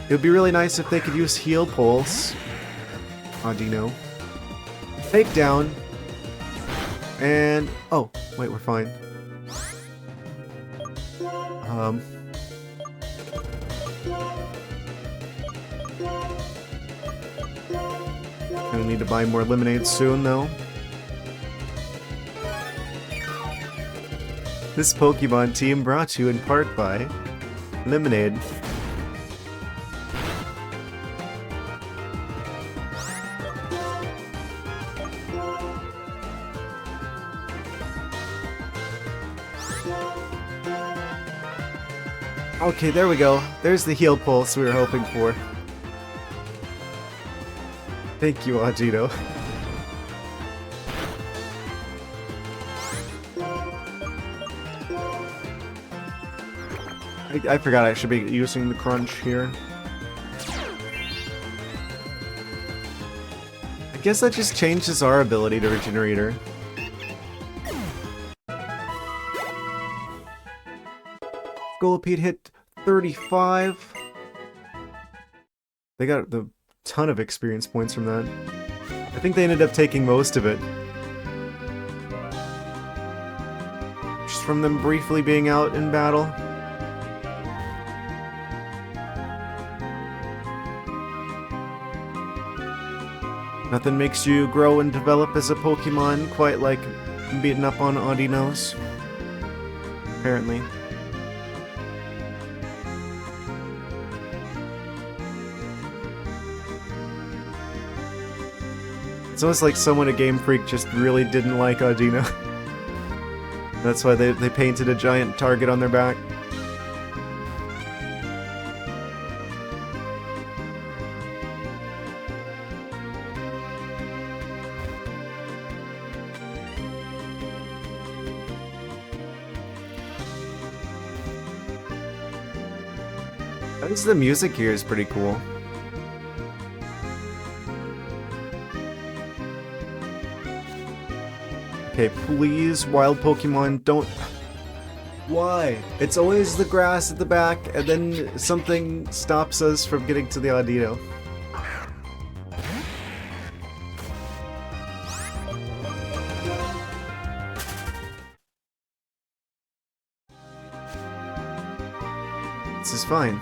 It would be really nice if they could use Heal Pulse. Audino. Take down. And... oh, wait, we're fine. Gonna need to buy more lemonade soon, though. This Pokemon team brought to you in part by Lemonade. Okay, there we go. There's the heal pulse we were hoping for. Thank you, Audino. I forgot I should be using the crunch here. I guess that just changes our ability to Regenerator. Scolipede hit 35. They got the ton of experience points from that. I think they ended up taking most of it. Just from them briefly being out in battle. Nothing makes you grow and develop as a Pokemon quite like beating up on Audinos. Apparently. It's almost like someone at Game Freak just really didn't like Audino. That's why they painted a giant target on their back. At least the music here is pretty cool. Okay, please, wild Pokemon, don't... Why? It's always the grass at the back, and then something stops us from getting to the Audino. This is fine.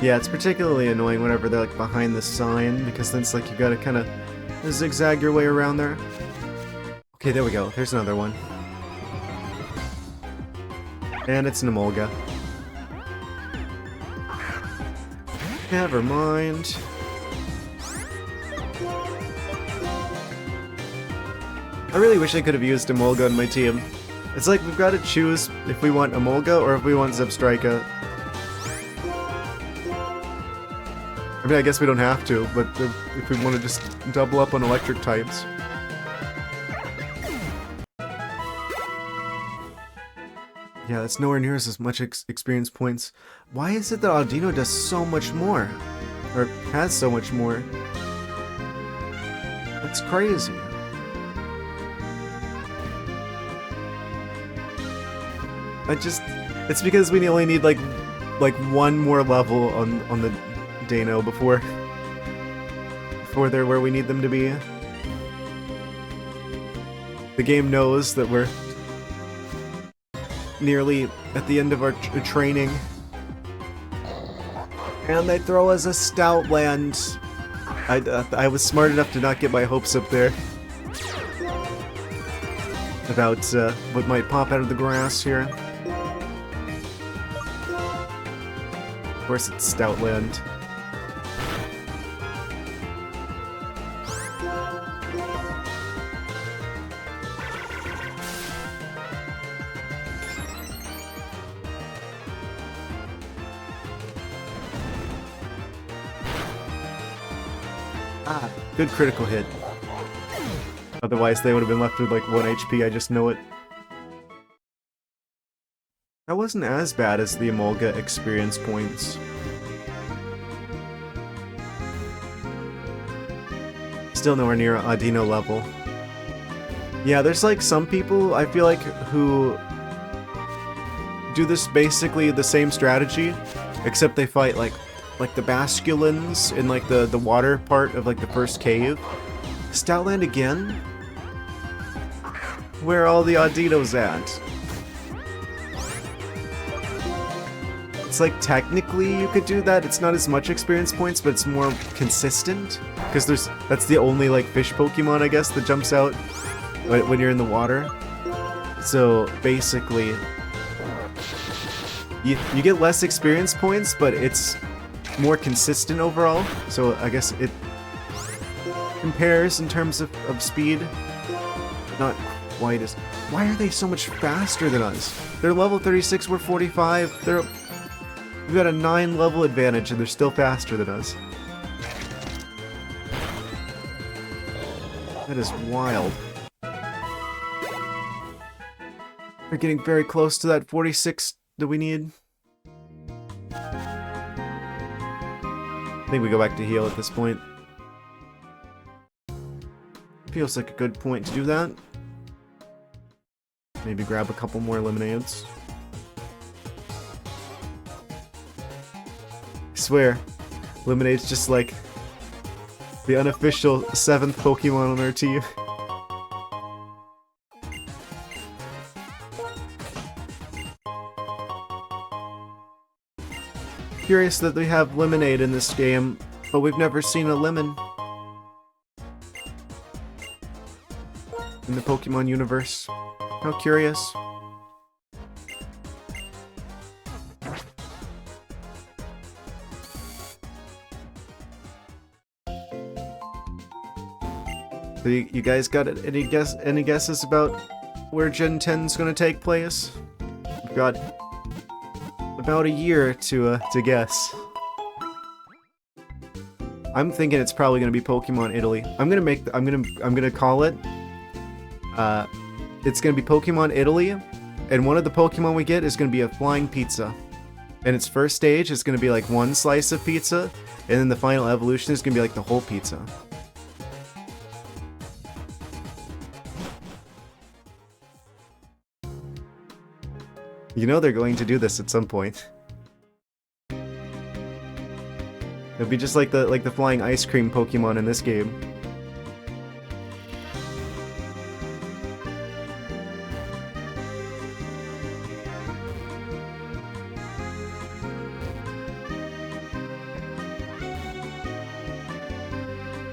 Yeah, it's particularly annoying whenever they're like behind the sign, because then it's like you gotta kind of zigzag your way around there. Okay, there we go. There's another one. And it's an Emolga. Never mind. I really wish I could have used Emolga on my team. It's like we've got to choose if we want Emolga or if we want Zebstrika. I mean, I guess we don't have to, but if we want to just double up on electric types. Yeah, that's nowhere near as much experience points. Why is it that Audino does so much more? Or has so much more? That's crazy. It's because we only need like one more level on the Dano before they're where we need them to be. The game knows that we're nearly at the end of our training. And they throw us a Stoutland. I was smart enough to not get my hopes up there about what might pop out of the grass here. Of course it's Stoutland. Ah, good critical hit. Otherwise they would have been left with like 1 HP, I just know it. That wasn't as bad as the Emolga experience points. Still nowhere near Audino level. Yeah, there's like some people, I feel like, who do this basically the same strategy, except they fight like the Basculins in like the water part of like the first cave. Stoutland again? Where are all the Audinos at? It's like technically you could do that. It's not as much experience points, but it's more consistent. Because that's the only like fish Pokemon, I guess, that jumps out when you're in the water. So basically, you get less experience points, but it's more consistent overall. So I guess it compares in terms of speed. Not quite as... Why are they so much faster than us? They're level 36, we're 45. We've got a 9 level advantage and they're still faster than us. That is wild. We're getting very close to that 46 that we need. I think we go back to heal at this point. Feels like a good point to do that. Maybe grab a couple more lemonades. I swear, Lemonade's just like the unofficial 7th Pokemon on our team. Curious that we have Lemonade in this game, but we've never seen a lemon in the Pokemon universe. How curious. So you guys got any guesses about where Gen 10's gonna take place? We've got about a year to guess. I'm thinking it's probably gonna be Pokemon Italy. I'm gonna call it. It's gonna be Pokemon Italy, and one of the Pokemon we get is gonna be a flying pizza. And its first stage is gonna be like one slice of pizza, and then the final evolution is gonna be like the whole pizza. You know they're going to do this at some point. It'd be just like the flying ice cream Pokemon in this game.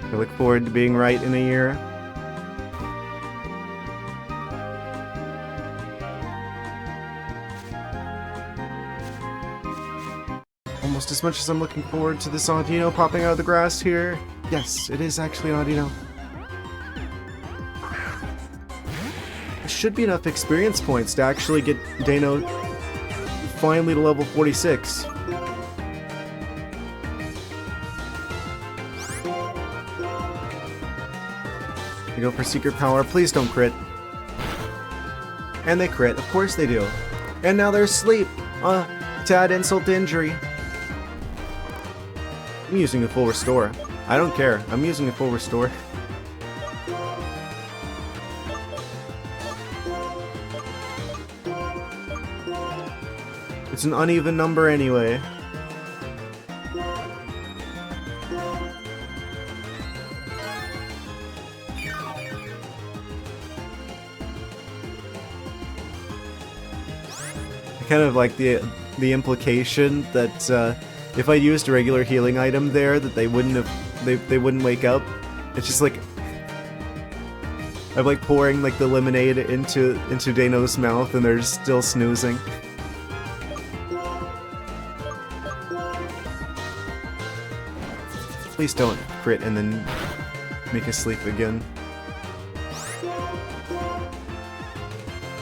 I look forward to being right in a year. Almost as much as I'm looking forward to this Audino popping out of the grass here. Yes, it is actually an Audino. There should be enough experience points to actually get Dano finally to level 46. I go for Secret Power. Please don't crit. And they crit. Of course they do. And now they're asleep. To add insult to injury. I'm using a full restore. I don't care. I'm using a full restore. It's an uneven number anyway. I kind of like the implication that if I used a regular healing item there, that they wouldn't wake up. It's just like I'm like pouring like the lemonade into Dano's mouth, and they're just still snoozing. Please don't crit and then make us sleep again.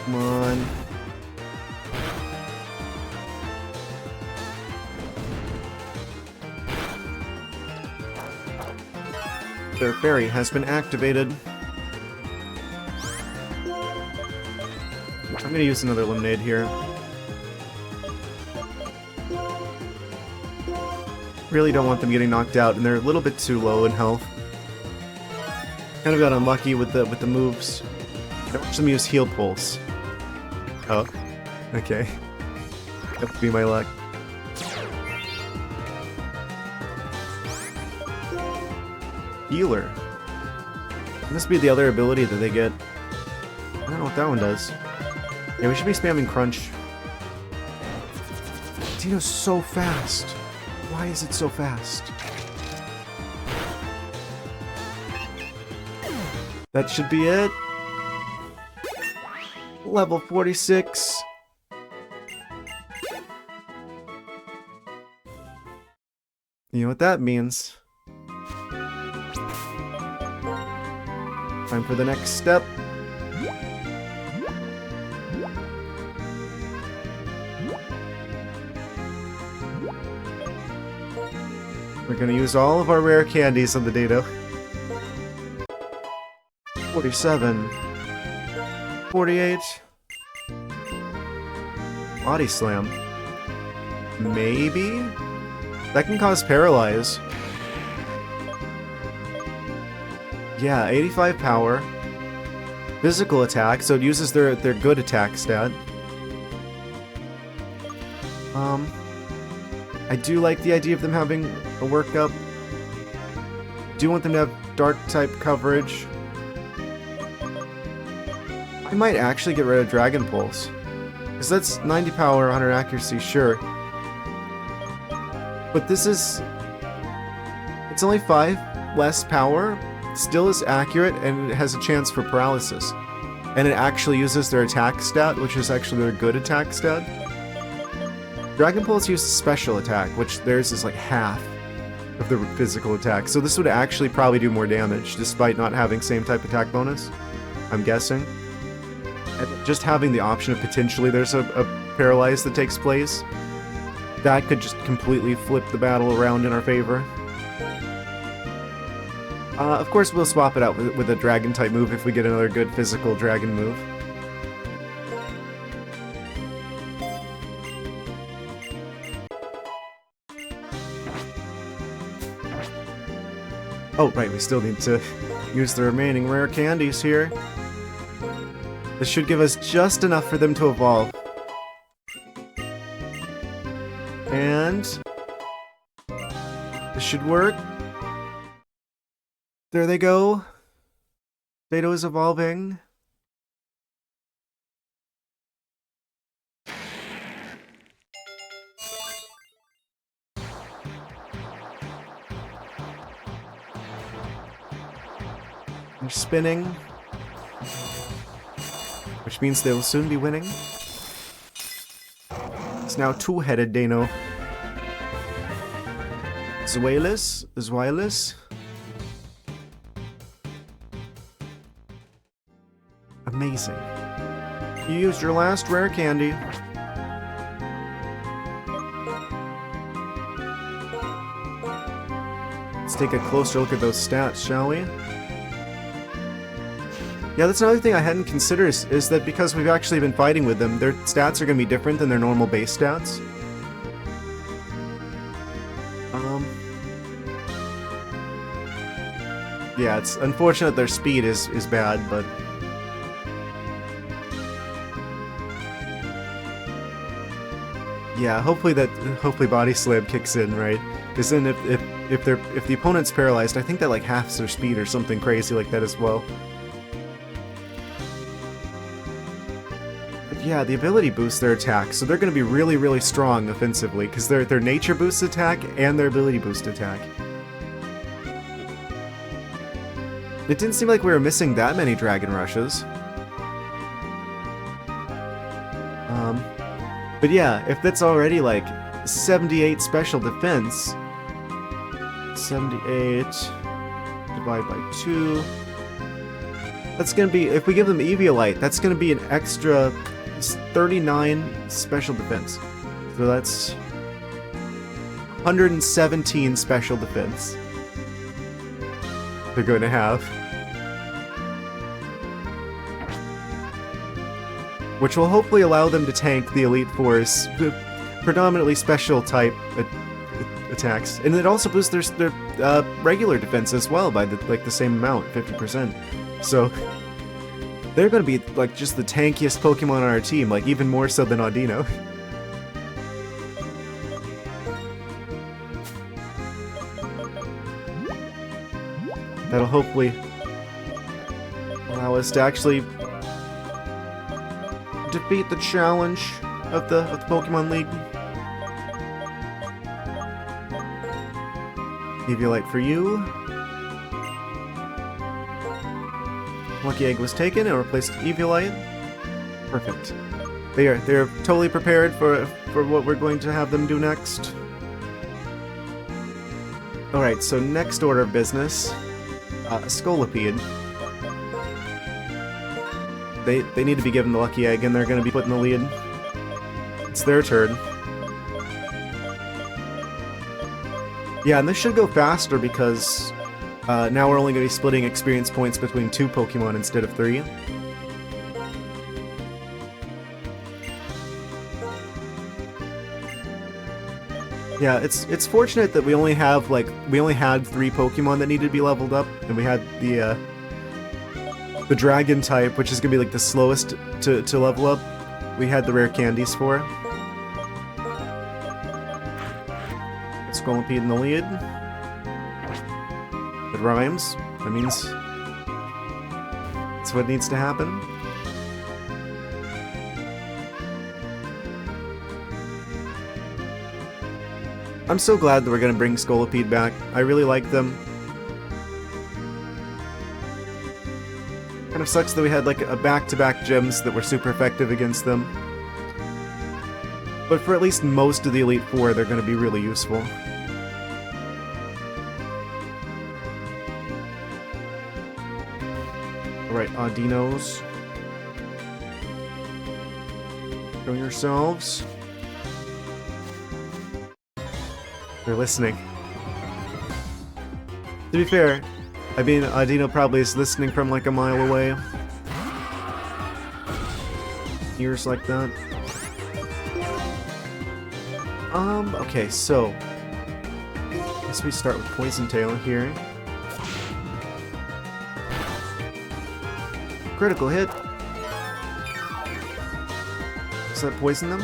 Come on. Their fairy has been activated. I'm gonna use another lemonade here. Really don't want them getting knocked out, and they're a little bit too low in health. Kind of got unlucky with the moves. I watched them use Heal Pulse. Oh, okay. That would be my luck. Healer. Must be the other ability that they get. I don't know what that one does. Yeah, we should be spamming Crunch. Dino's so fast. Why is it so fast? That should be it. Level 46. You know what that means. Time for the next step. We're gonna use all of our rare candies on the Dado. 47. 48. Body Slam. Maybe? That can cause Paralyze. Yeah, 85 power. Physical attack, so it uses their good attack stat. I do like the idea of them having a workup. Do want them to have dark type coverage. I might actually get rid of Dragon Pulse. Because that's 90 power, 100 accuracy, sure. But this is... It's only 5 less power. Still is accurate, and it has a chance for paralysis. And it actually uses their attack stat, which is actually their good attack stat. Dragon Pulse uses special attack, which theirs is like half of the physical attack. So this would actually probably do more damage, despite not having same type attack bonus, I'm guessing. And just having the option of potentially there's a paralyze that takes place, that could just completely flip the battle around in our favor. Of course, we'll swap it out with a dragon-type move if we get another good physical dragon move. Oh, right, we still need to use the remaining rare candies here. This should give us just enough for them to evolve. And... This should work. There they go. Dado is evolving. They're spinning, which means they will soon be winning. It's now two-headed Dano. Zweilous. Amazing. You used your last rare candy. Let's take a closer look at those stats, shall we? Yeah, that's another thing I hadn't considered is that because we've actually been fighting with them, their stats are going to be different than their normal base stats. Yeah, it's unfortunate their speed is bad, but... Yeah, hopefully Body Slam kicks in, right? Because then if the opponent's paralyzed, I think that like halves their speed or something crazy like that as well. But yeah, the ability boosts their attack, so they're going to be really, really strong offensively, because their nature boosts attack and their ability boost attack. It didn't seem like we were missing that many Dragon Rushes. But yeah, if that's already like 78 special defense, 78 divided by 2, that's gonna be, if we give them Eviolite, that's gonna be an extra 39 special defense. So that's 117 special defense they're going to have. Which will hopefully allow them to tank the Elite Four's predominantly special type attacks. And it also boosts their regular defense as well by the same amount, 50%. So they're going to be like just the tankiest Pokemon on our team, like even more so than Audino. That'll hopefully allow us to actually defeat the challenge of the Pokemon League. Eviolite for you. Lucky Egg was taken and replaced with Eviolite. Perfect. They're totally prepared for what we're going to have them do next. Alright, so next order of business. Scolipede. They need to be given the Lucky Egg, and they're going to be put in the lead. It's their turn. Yeah, and this should go faster because now we're only going to be splitting experience points between 2 Pokemon instead of 3. Yeah, it's fortunate that we only had 3 Pokemon that needed to be leveled up, and we had the Dragon type, which is gonna be like the slowest to level up. We had the rare candies for. Scolipede in the lead. It rhymes. That means it's what needs to happen. I'm so glad that we're gonna bring Scolipede back. I really like them. Kind of sucks that we had like a back-to-back gems that were super effective against them. But for at least most of the Elite Four, they're going to be really useful. Alright, Audinos. Show yourselves. They're listening. To be fair, I mean, Audino probably is listening from like a mile away. Ears like that. Okay, so... I guess we start with Poison Tail here. Critical hit. Does that poison them?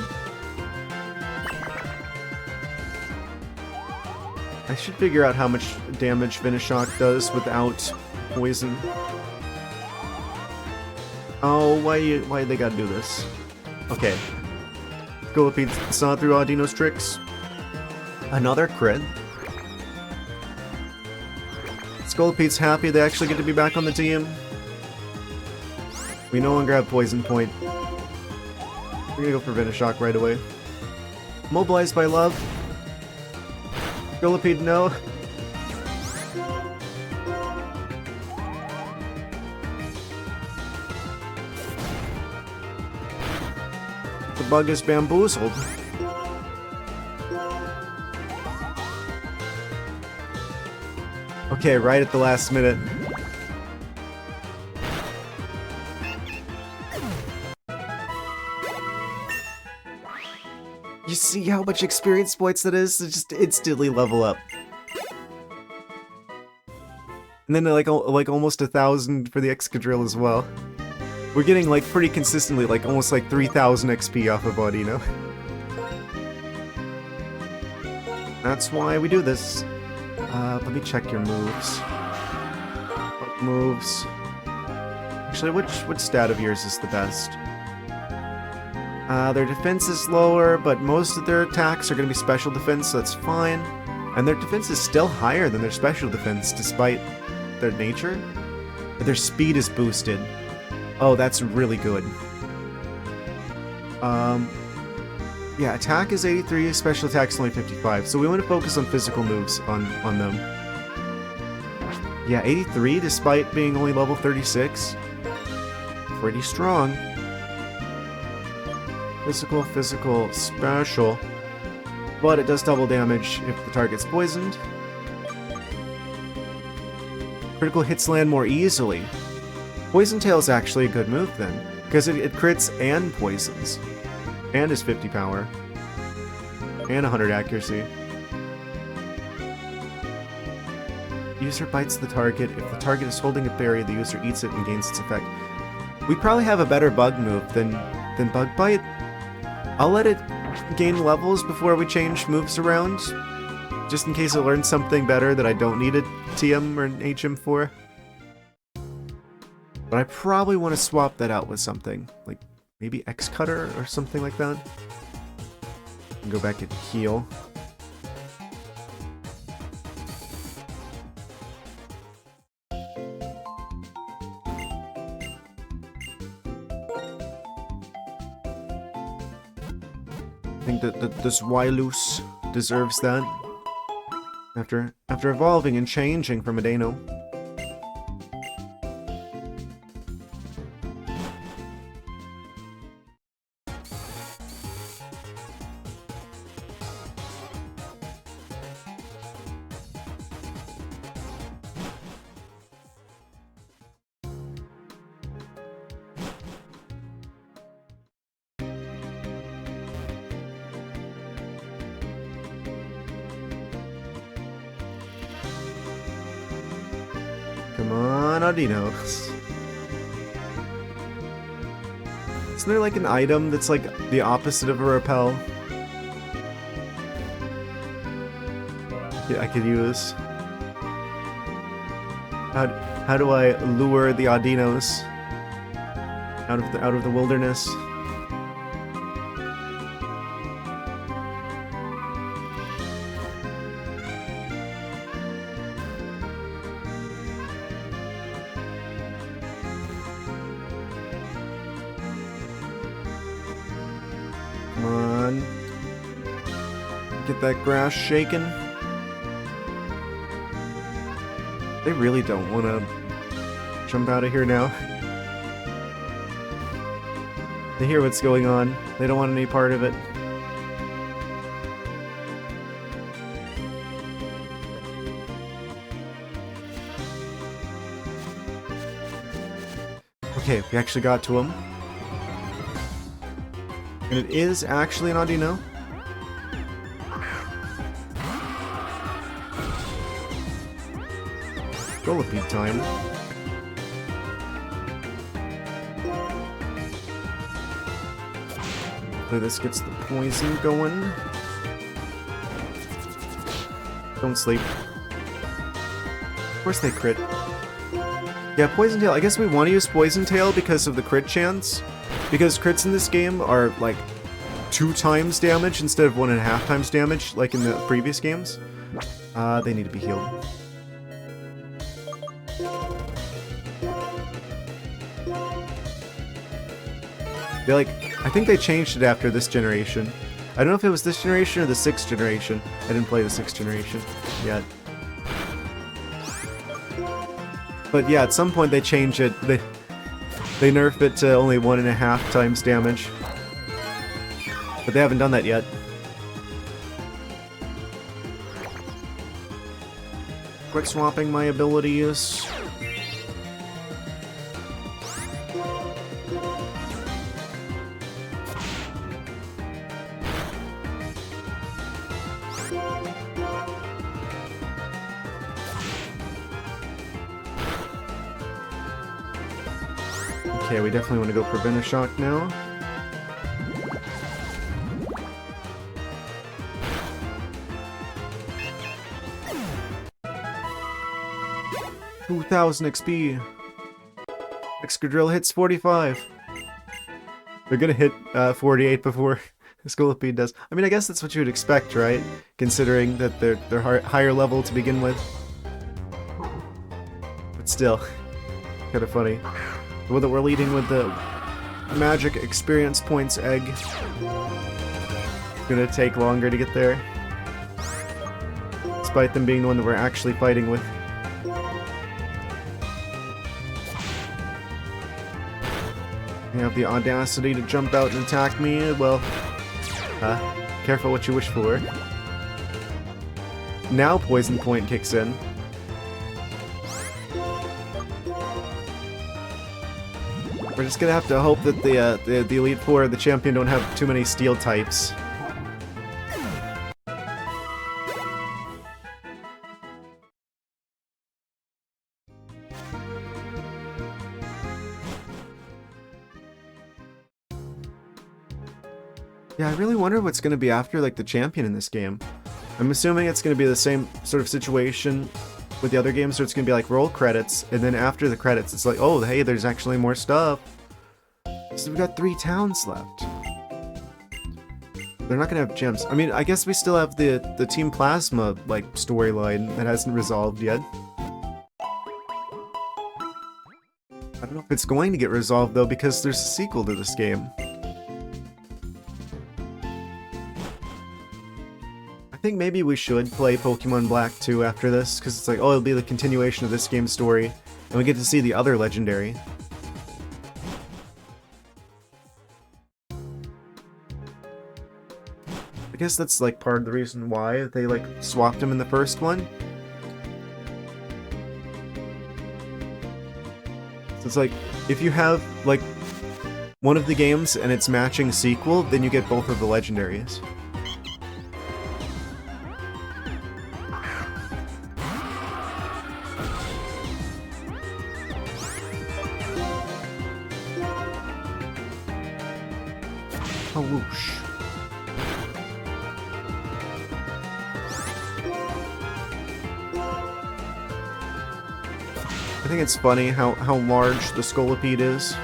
I should figure out how much damage Venoshock does without poison. Oh, why they gotta do this? Okay. Scolipede saw through Audino's tricks. Another crit. Scolipede's happy they actually get to be back on the team. We no longer have Poison Point. We're gonna go for Venoshock right away. Mobilized by love. Scolipede, no. The bug is bamboozled. Okay, right at the last minute. You see how much experience points that is? To just instantly level up. And then like almost 1,000 for the Excadrill as well. We're getting like pretty consistently like almost like 3,000 XP off of Audino. That's why we do this. Let me check your moves. What moves? Actually, which stat of yours is the best? Their defense is lower, but most of their attacks are going to be special defense, so that's fine. And their defense is still higher than their special defense, despite their nature. Their speed is boosted. Oh, that's really good. Yeah, attack is 83, special attack is only 55, so we want to focus on physical moves on them. Yeah, 83 despite being only level 36. Pretty strong. Physical, physical, special. But it does double damage if the target's poisoned. Critical hits land more easily. Poison Tail is actually a good move then, because it crits and poisons. And is 50 power. And 100 accuracy. User bites the target. If the target is holding a berry, the user eats it and gains its effect. We probably have a better bug move than Bug Bite. I'll let it gain levels before we change moves around. Just in case it learns something better that I don't need a TM or an HM for. But I probably want to swap that out with something. Like maybe X-Cutter or something like that. And go back and heal. I think that this Wylus deserves that. After evolving and changing from a Dano. Come on, Audino. Isn't there like an item that's like the opposite of a repel? Yeah, I could use. How do I lure the Audinos out of the wilderness? Come on. Get that grass shaking. They really don't want to jump out of here now. They hear what's going on. They don't want any part of it. Okay, we actually got to him. And it is actually an Audino. Scolipede time. Hopefully this gets the poison going. Don't sleep. Of course they crit. Yeah, Poison Tail. I guess we want to use Poison Tail because of the crit chance. Because crits in this game are like 2 times damage instead of 1.5 times damage, like in the previous games. They need to be healed. I think they changed it after this generation. I don't know if it was this generation or the 6th generation. I didn't play the 6th generation yet. But yeah, at some point they change it. They nerf it to only 1.5 times damage. But they haven't done that yet. Quick swapping my abilities. Okay, we definitely want to go for Venoshock now. $2,000 XP. Excadrill hits 45. They're gonna hit 48 before Scolipede does. I mean, I guess that's what you would expect, right? Considering that they're higher level to begin with. But still, kind of funny. Whether we're leading with the magic experience points egg. Gonna take longer to get there. Despite them being the one that we're actually fighting with. You have the audacity to jump out and attack me. Well, careful what you wish for. Now Poison Point kicks in. We're just gonna have to hope that the Elite Four, the champion, don't have too many steel types. Yeah, I really wonder what's gonna be after, like, the champion in this game. I'm assuming it's gonna be the same sort of situation with the other games, so it's gonna be like roll credits, and then after the credits, it's like, oh, hey, there's actually more stuff. So we've got 3 towns left. They're not gonna have gems. I mean, I guess we still have the Team Plasma, like, storyline that hasn't resolved yet. I don't know if it's going to get resolved, though, because there's a sequel to this game. I think maybe we should play Pokemon Black 2 after this, because it's like, oh, it'll be the continuation of this game's story, and we get to see the other legendary. I guess that's, like, part of the reason why they, like, swapped him in the first one. So it's like, if you have, like, one of the games and its matching sequel, then you get both of the legendaries. Oh, whoosh. I think it's funny how large the Scolipede is.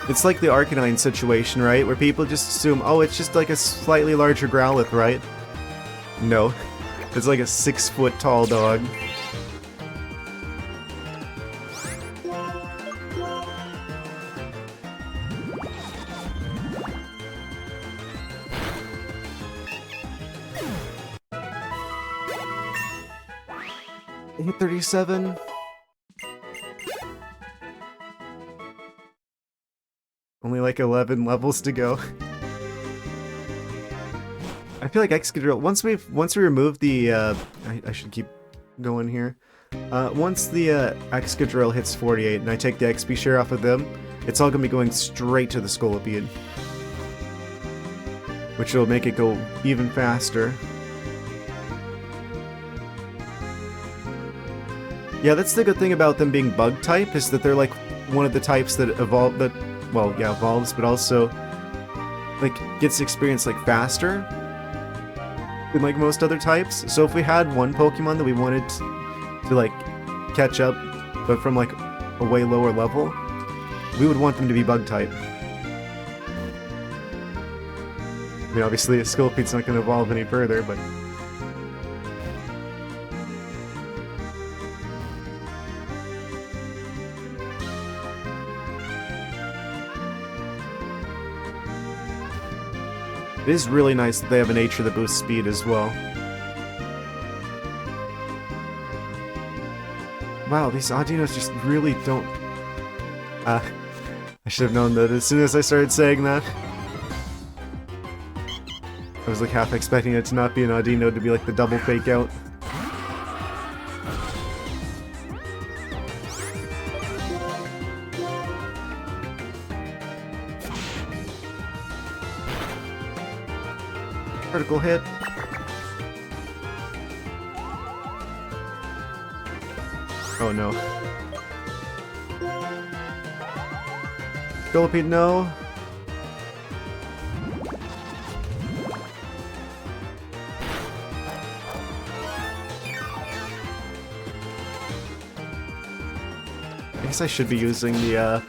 It's like the Arcanine situation, right? Where people just assume, oh, it's just like a slightly larger Growlithe, right? No. It's like a 6-foot tall dog. I hit 37. Only like 11 levels to go. I feel like Excadrill, once we remove the I should keep going here. Once the Excadrill hits 48 and I take the XP share off of them, it's all gonna be going straight to the Scolipede, which will make it go even faster. Yeah, that's the good thing about them being bug type, is that they're like one of the types that evolve, that, well, yeah, evolves, but also like gets experience like faster. in like most other types. So if we had one Pokemon that we wanted to like catch up, but from like a way lower level, we would want them to be bug type. I mean, obviously a Scoliped's not going to evolve any further, but... It is really nice that they have a nature that boosts speed as well. Wow, these Audinos just really don't... I should have known that as soon as I started saying that. I was like half expecting it to not be an Audino, to be like the double fake out. Critical hit. Oh no. Scolipede, no. I guess I should be using the,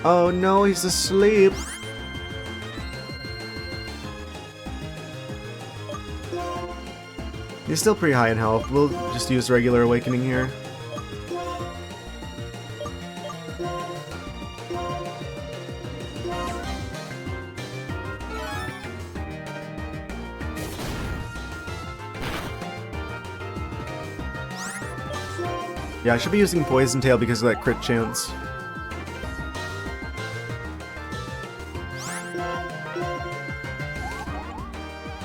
Oh no, he's asleep! He's still pretty high in health. We'll just use regular awakening here. Yeah, I should be using Poison Tail because of that crit chance.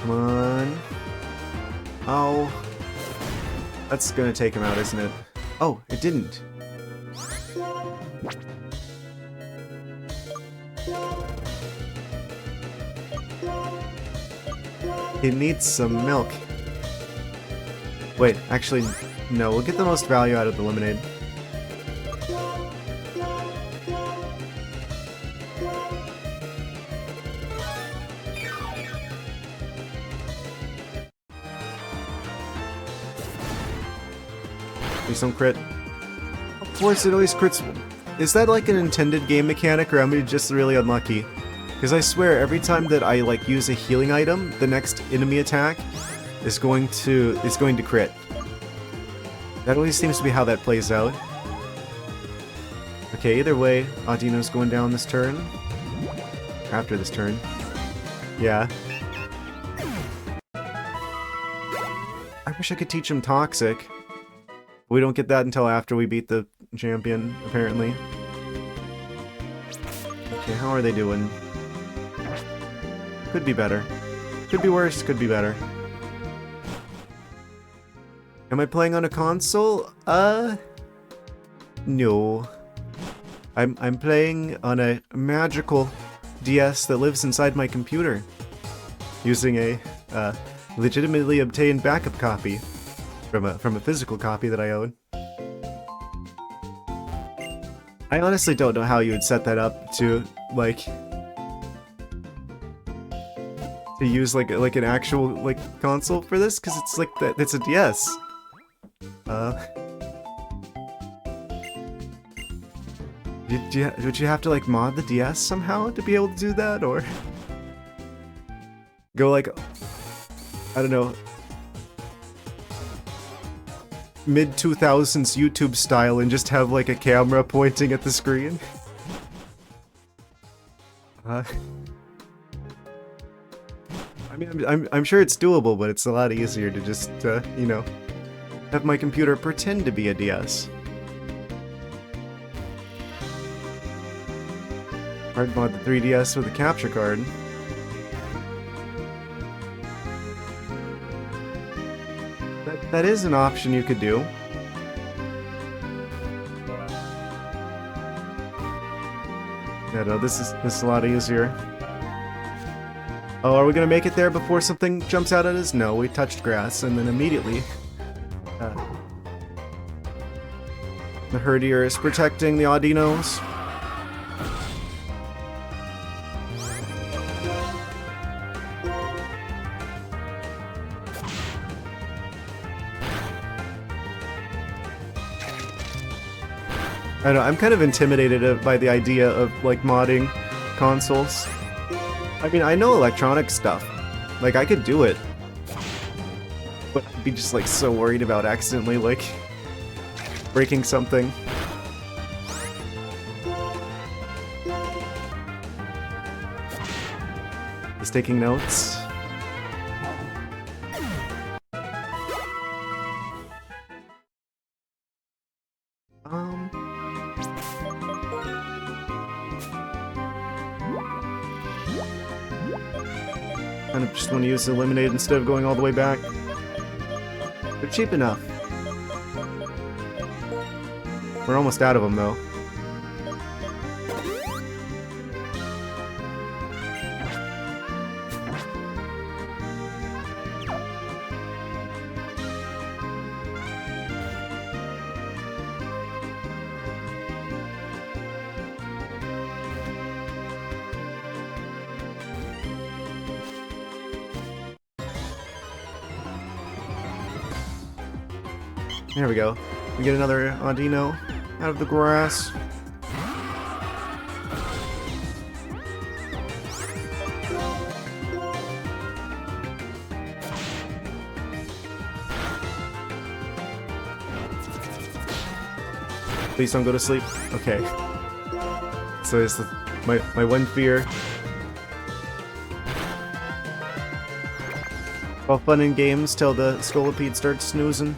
Come on. Oh. That's gonna take him out, isn't it? Oh, it didn't. He needs some milk. Wait, actually, no, we'll get the most value out of the lemonade. Please don't crit. Of course it always crits. Is that like an intended game mechanic, or am I just really unlucky? Because I swear, every time that I like use a healing item, the next enemy attack is going to crit. That always seems to be how that plays out. Okay, either way, Audino's going down this turn. After this turn. Yeah. I wish I could teach him Toxic. We don't get that until after we beat the champion, apparently. Okay, how are they doing? Could be better. Could be worse, could be better. Am I playing on a console? No. I'm playing on a magical DS that lives inside my computer. Using a legitimately obtained backup copy from a physical copy that I own. I honestly don't know how you would set that up to like to use like an actual like console for this, because it's like that it's a DS. Would you have to like mod the DS somehow to be able to do that, or go like, I don't know, mid-2000s YouTube style and just have like a camera pointing at the screen? I mean, I'm sure it's doable, but it's a lot easier to just, you know, have my computer pretend to be a DS. Hard mod the 3DS with a capture card. That is an option you could do. Yeah, no, this is a lot easier. Oh, are we gonna make it there before something jumps out at us? No, we touched grass, and then immediately... the Herdier is protecting the Audinos. I don't know, I'm kind of intimidated by the idea of, like, modding consoles. I mean, I know electronic stuff. Like, I could do it. But I'd be just, like, so worried about accidentally, like, breaking something. He's taking notes. Kind of just want to use the Eliminate instead of going all the way back. They're cheap enough. We're almost out of them, though. There we go. We get another Audino out of the grass. Please don't go to sleep. Okay. So it's my one fear. All fun and games till the Scolipede starts snoozing.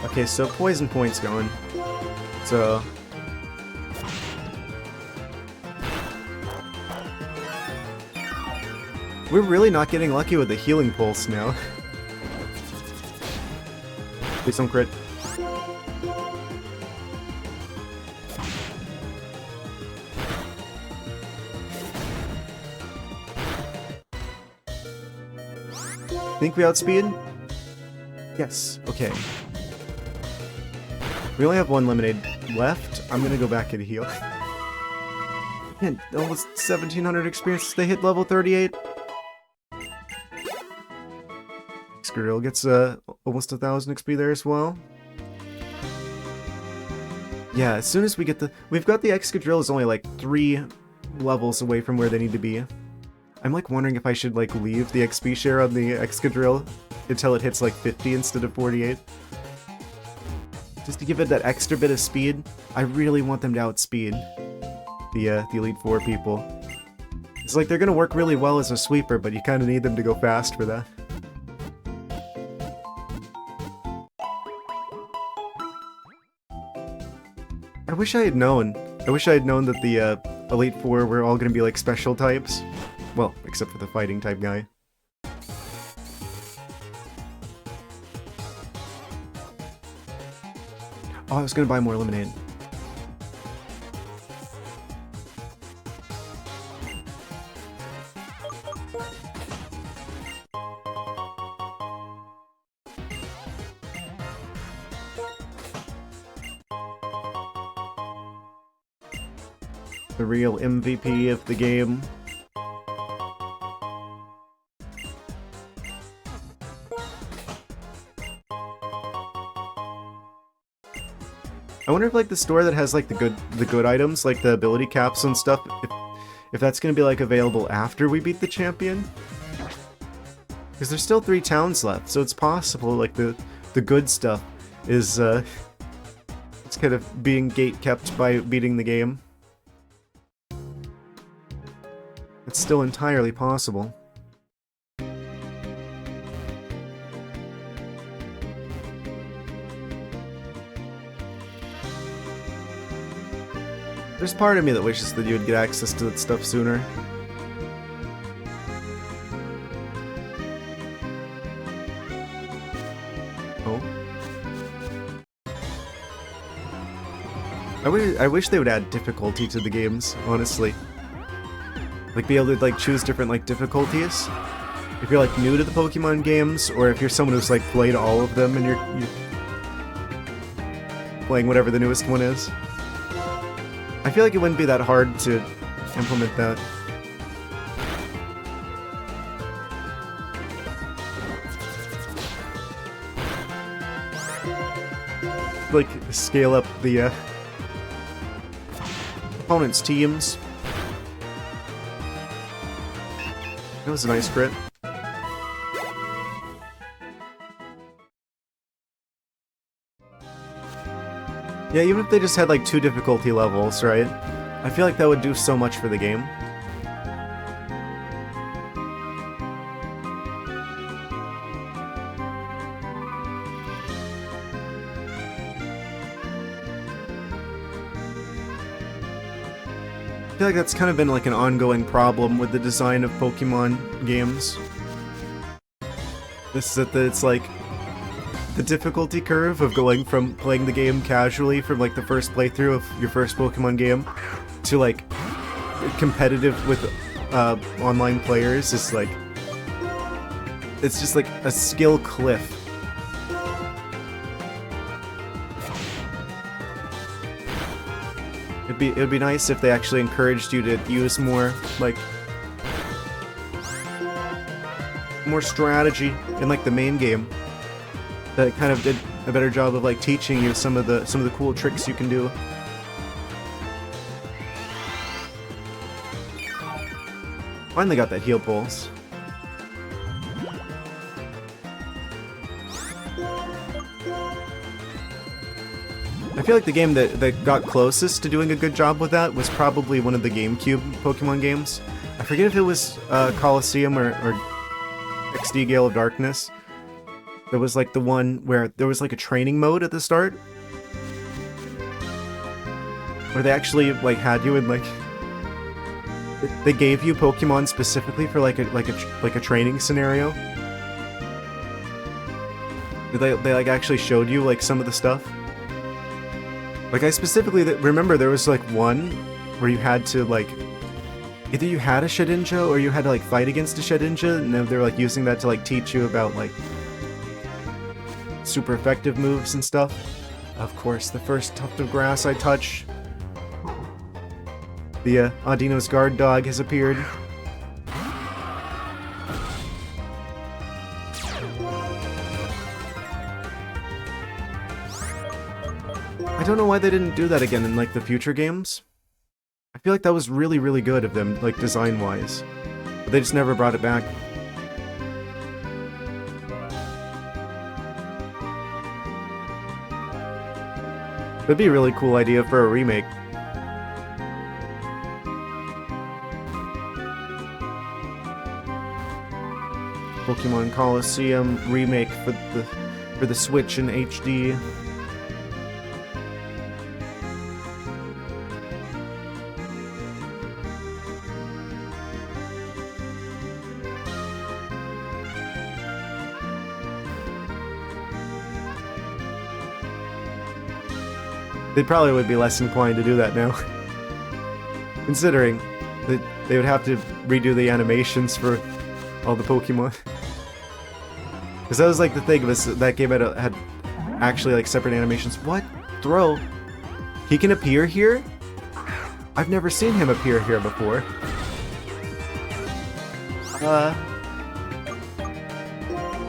Okay, so poison point's going. So we're really not getting lucky with the healing pulse now. Please don't crit. Think we outspeed? Yes, okay. We only have one lemonade left. I'm gonna go back and heal. Man, almost 1700 experience. They hit level 38. Excadrill gets almost 1000 XP there as well. Yeah, as soon as we get we've got the Excadrill is only like 3 levels away from where they need to be. I'm like wondering if I should like leave the XP share on the Excadrill until it hits like 50 instead of 48. Just to give it that extra bit of speed. I really want them to outspeed the Elite Four people. It's like they're gonna work really well as a sweeper, but you kind of need them to go fast for that. I wish I had known. I wish I had known that the Elite Four were all gonna be like special types. Well, except for the fighting type guy. Oh, I was gonna buy more lemonade. The real MVP of the game. I wonder if like the store that has like the good items, like the ability caps and stuff, if that's gonna be like available after we beat the champion. Because there's still 3 towns left, so it's possible like the good stuff is it's kind of being gate kept by beating the game. It's still entirely possible. There's part of me that wishes that you would get access to that stuff sooner. Oh. I wish they would add difficulty to the games, honestly. Like, be able to, like, choose different, like, difficulties. If you're, like, new to the Pokemon games, or if you're someone who's, like, played all of them and you're playing whatever the newest one is. I feel like it wouldn't be that hard to implement that. like scale up the opponent's teams. That was a nice crit. Yeah, even if they just had like 2 difficulty levels, right? I feel like that would do so much for the game. I feel like that's kind of been like an ongoing problem with the design of Pokemon games. This is that it's like the difficulty curve of going from playing the game casually from like the first playthrough of your first Pokemon game to like competitive with online players is like, it's just like a skill cliff. It'd be nice if they actually encouraged you to use more like more strategy in like the main game. That kind of did a better job of like teaching you some of the cool tricks you can do. Finally got that heal pulse. I feel like the game that got closest to doing a good job with that was probably one of the GameCube Pokemon games. I forget if it was Colosseum or XD Gale of Darkness. There was like the one where there was like a training mode at the start, where they actually like had you in like they gave you Pokemon specifically for like a training scenario. They like actually showed you like some of the stuff. Like I specifically remember there was like one where you had to like either you had a Shedinja or you had to like fight against a Shedinja, and they were like using that to like teach you about like super effective moves and stuff. Of course, the first tuft of grass I touch, the Audino's guard dog has appeared. I don't know why they didn't do that again in like the future games. I feel like that was really, really good of them, like design-wise. But they just never brought it back. That'd be a really cool idea for a remake. Pokemon Colosseum remake for the Switch in HD. They probably would be less inclined to do that now. Considering that they would have to redo the animations for all the Pokemon. Because that was like the thing of this, that game had actually like separate animations. What? Throw? He can appear here? I've never seen him appear here before.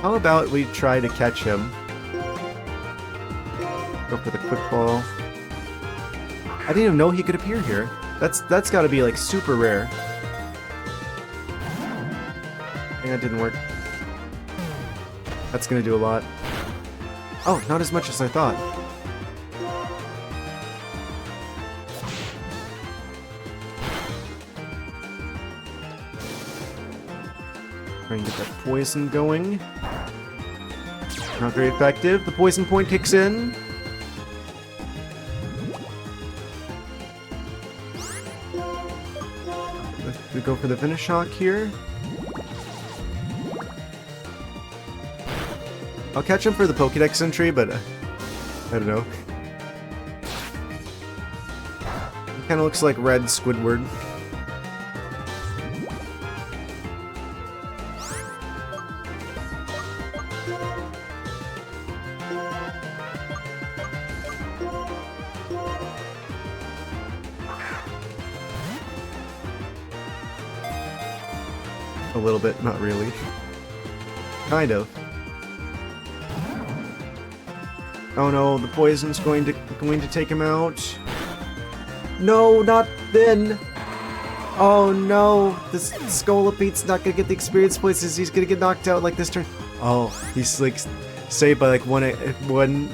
How about we try to catch him? Go for the quick ball. I didn't even know he could appear here. That's got to be like super rare. And that didn't work. That's gonna do a lot. Oh, not as much as I thought. Try and get that poison going. Not very effective. The poison point kicks in. We go for the finish shock here. I'll catch him for the Pokédex entry, but I don't know. He kind of looks like Red Squidward. A little bit, not really. Kind of. Oh no, the poison's going to take him out. No, not then. Oh no, this Scoliped's not gonna get the experience points. He's gonna get knocked out like this turn. Oh, he's like saved by like one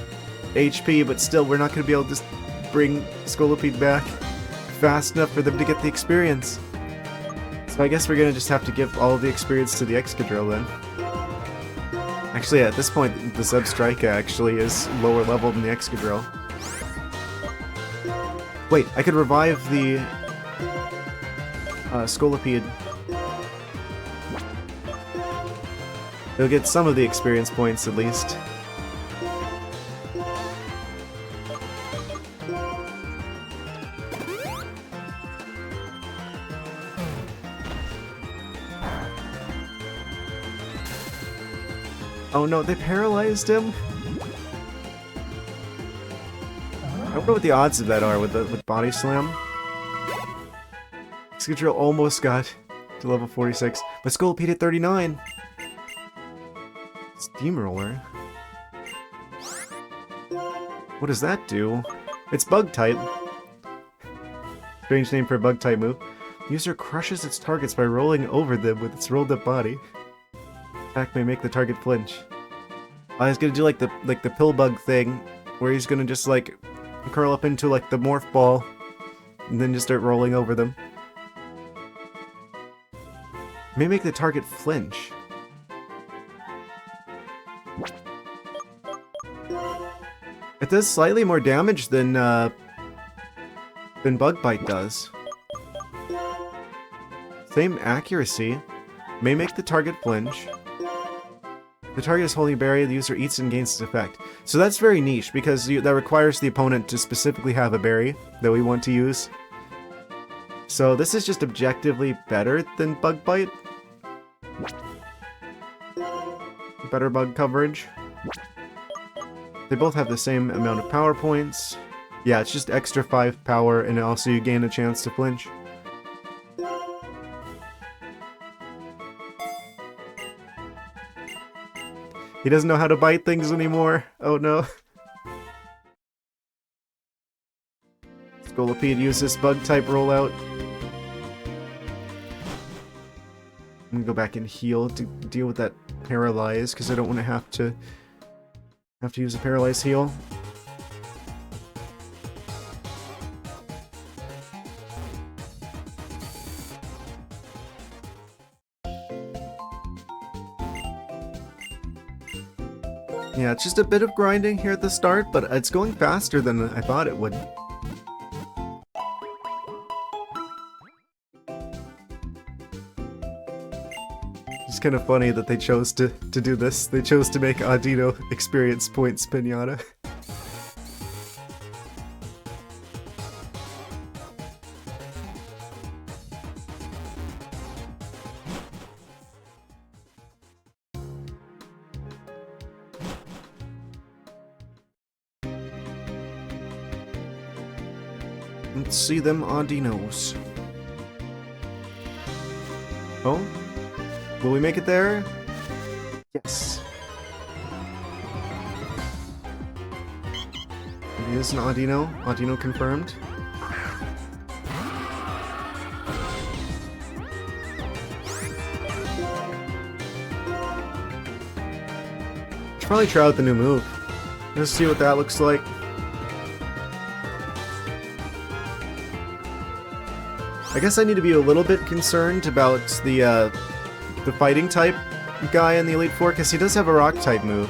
HP, but still, we're not gonna be able to just bring Scolipede back fast enough for them to get the experience. So I guess we're gonna just have to give all of the experience to the Excadrill then. Actually, at this point, the Zebstrika actually is lower level than the Excadrill. Wait, I could revive the Scolipede. He'll get some of the experience points at least. Oh no, they paralyzed him? I wonder what the odds of that are with Body Slam. Excadrill almost got to level 46, but Scolipede at 39. Steamroller? What does that do? It's Bug type. Strange name for a Bug type move. User crushes its targets by rolling over them with its rolled up body. Attack may make the target flinch. He's gonna do like the pill bug thing, where he's gonna just like curl up into like the morph ball, and then just start rolling over them. May make the target flinch. It does slightly more damage than Bug Bite does. Same accuracy. May make the target flinch. The target is holding a berry, the user eats and gains its effect. So that's very niche, because that requires the opponent to specifically have a berry that we want to use. So this is just objectively better than Bug Bite. Better bug coverage. They both have the same amount of power points. Yeah, it's just extra 5 power, and also you gain a chance to flinch. He doesn't know how to bite things anymore. Oh no. Scolipede uses bug type rollout. I'm gonna go back and heal to deal with that paralyze, because I don't want to have to use a paralyze heal. Yeah, it's just a bit of grinding here at the start, but it's going faster than I thought it would. It's kind of funny that they chose to do this. They chose to make Audino experience points Pinata. Let's see them Audinos. Oh? Will we make it there? Yes. It is an Audino. Audino confirmed. Should probably try out the new move. Let's see what that looks like. I guess I need to be a little bit concerned about the fighting type guy in the Elite Four, because he does have a rock type move.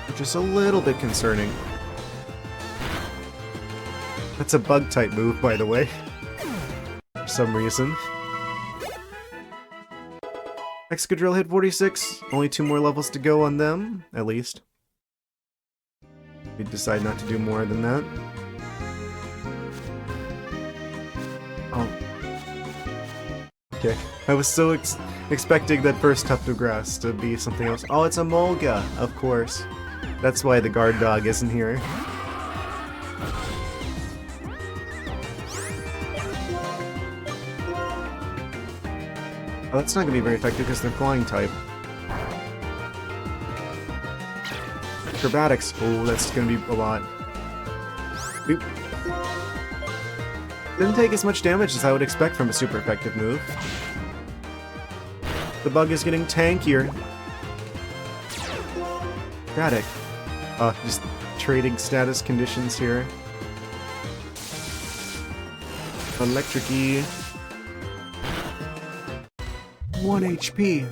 Which is a little bit concerning. That's a bug type move, by the way. For some reason. Excadrill hit 46. Only 2 more levels to go on them, at least. We decide not to do more than that. Oh. Okay. I was so expecting that first tuft of grass to be something else. Oh, it's a Molga, of course. That's why the guard dog isn't here. Oh, that's not going to be very effective because they're flying type. acrobatics. Oh, that's gonna be a lot. Oop. Didn't take as much damage as I would expect from a super effective move. The bug is getting tankier. Acrobatic. Just trading status conditions here. Electric-y. 1 HP.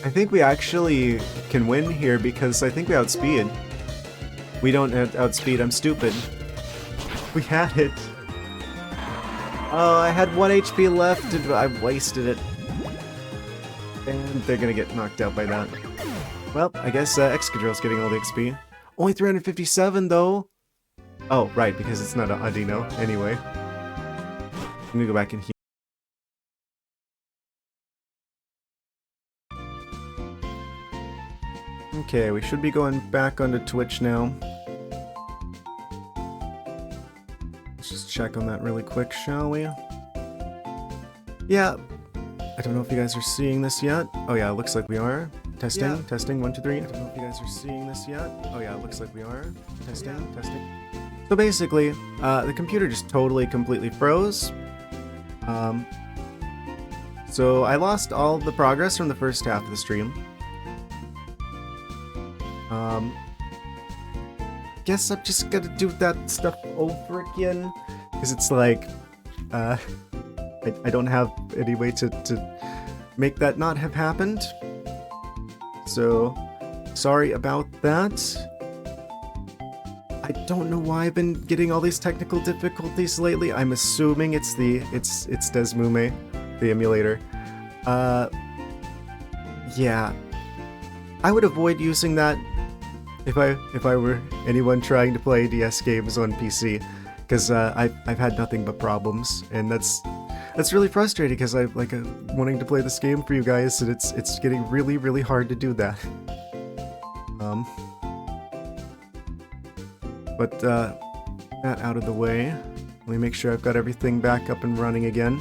I think we actually can win here because I think we outspeed. We don't outspeed, I'm stupid. We had it. Oh, I had 1 HP left and I wasted it. And they're gonna get knocked out by that. Well, I guess Excadrill's getting all the XP. Only 357 though! Oh, right, because it's not a Dino. Anyway. I'm gonna go back in here. Okay, we should be going back onto Twitch now. Let's just check on that really quick, shall we? Yeah. I don't know if you guys are seeing this yet. Oh yeah, it looks like we are. Testing, yeah. Testing, 1, 2, 3. I don't know if you guys are seeing this yet. Oh yeah, it looks like we are. Testing, yeah. Testing. So basically, the computer just totally, completely froze. So I lost all of the progress from the first half of the stream. Guess I'm just gonna do that stuff over again, because it's like, I don't have any way to make that not have happened. So, sorry about that. I don't know why I've been getting all these technical difficulties lately. I'm assuming it's Desmume, the emulator. Yeah. I would avoid using that if I were anyone trying to play DS games on PC, because I've had nothing but problems, and that's really frustrating because I'm like wanting to play this game for you guys, and it's getting really, really hard to do that. But that out of the way, let me make sure I've got everything back up and running again.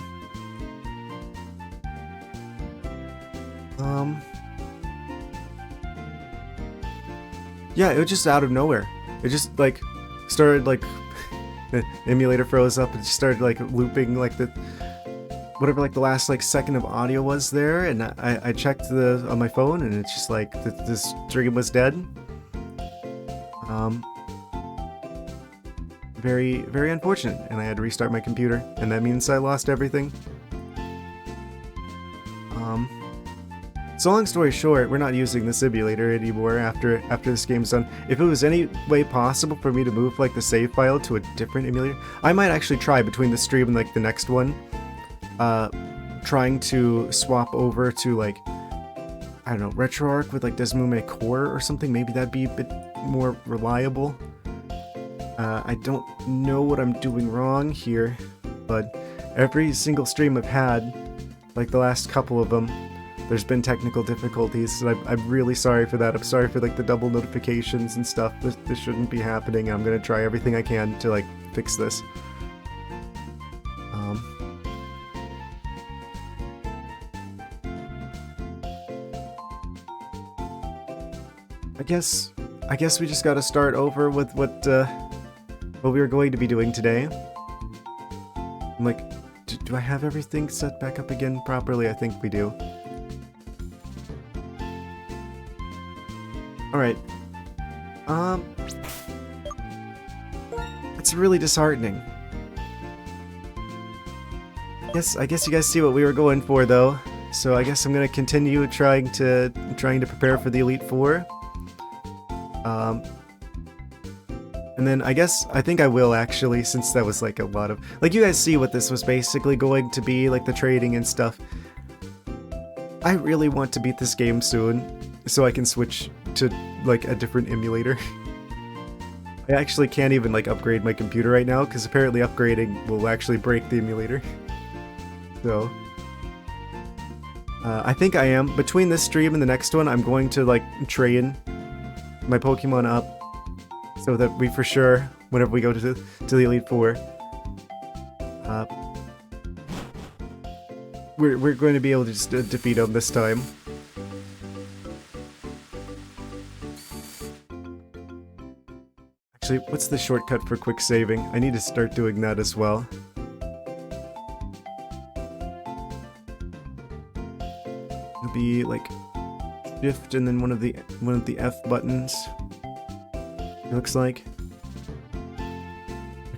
Yeah, it was just out of nowhere. It just like started like the emulator froze up and just started like looping like the whatever like the last like second of audio was there, and I checked on my phone and it's just like the stream was dead. Very, very unfortunate, and I had to restart my computer, and that means I lost everything. So long story short, we're not using the simulator anymore after this game's done. If it was any way possible for me to move like the save file to a different emulator, I might actually try between the stream and like the next one, trying to swap over to like, I don't know, RetroArch with like Desmume Core or something. Maybe that'd be a bit more reliable. I don't know what I'm doing wrong here, but every single stream I've had, like the last couple of them, there's been technical difficulties, and I'm really sorry for that. I'm sorry for like the double notifications and stuff. This shouldn't be happening. I'm gonna try everything I can to like fix this. I guess we just gotta start over with what we were going to be doing today. I'm like, do I have everything set back up again properly? I think we do. Alright. It's really disheartening. I guess you guys see what we were going for though. So I guess I'm gonna continue trying to prepare for the Elite Four. And then I think I will actually, since that was like a lot of, like you guys see what this was basically going to be, like the trading and stuff. I really want to beat this game soon, so I can switch to like a different emulator. I actually can't even like upgrade my computer right now, because apparently upgrading will actually break the emulator. So, I think I am, between this stream and the next one, I'm going to like train my Pokemon up, so that we for sure, whenever we go to the Elite Four, we're going to be able to just defeat them this time. Actually, what's the shortcut for quick saving? I need to start doing that as well. It'll be like shift and then one of the F buttons. It looks like.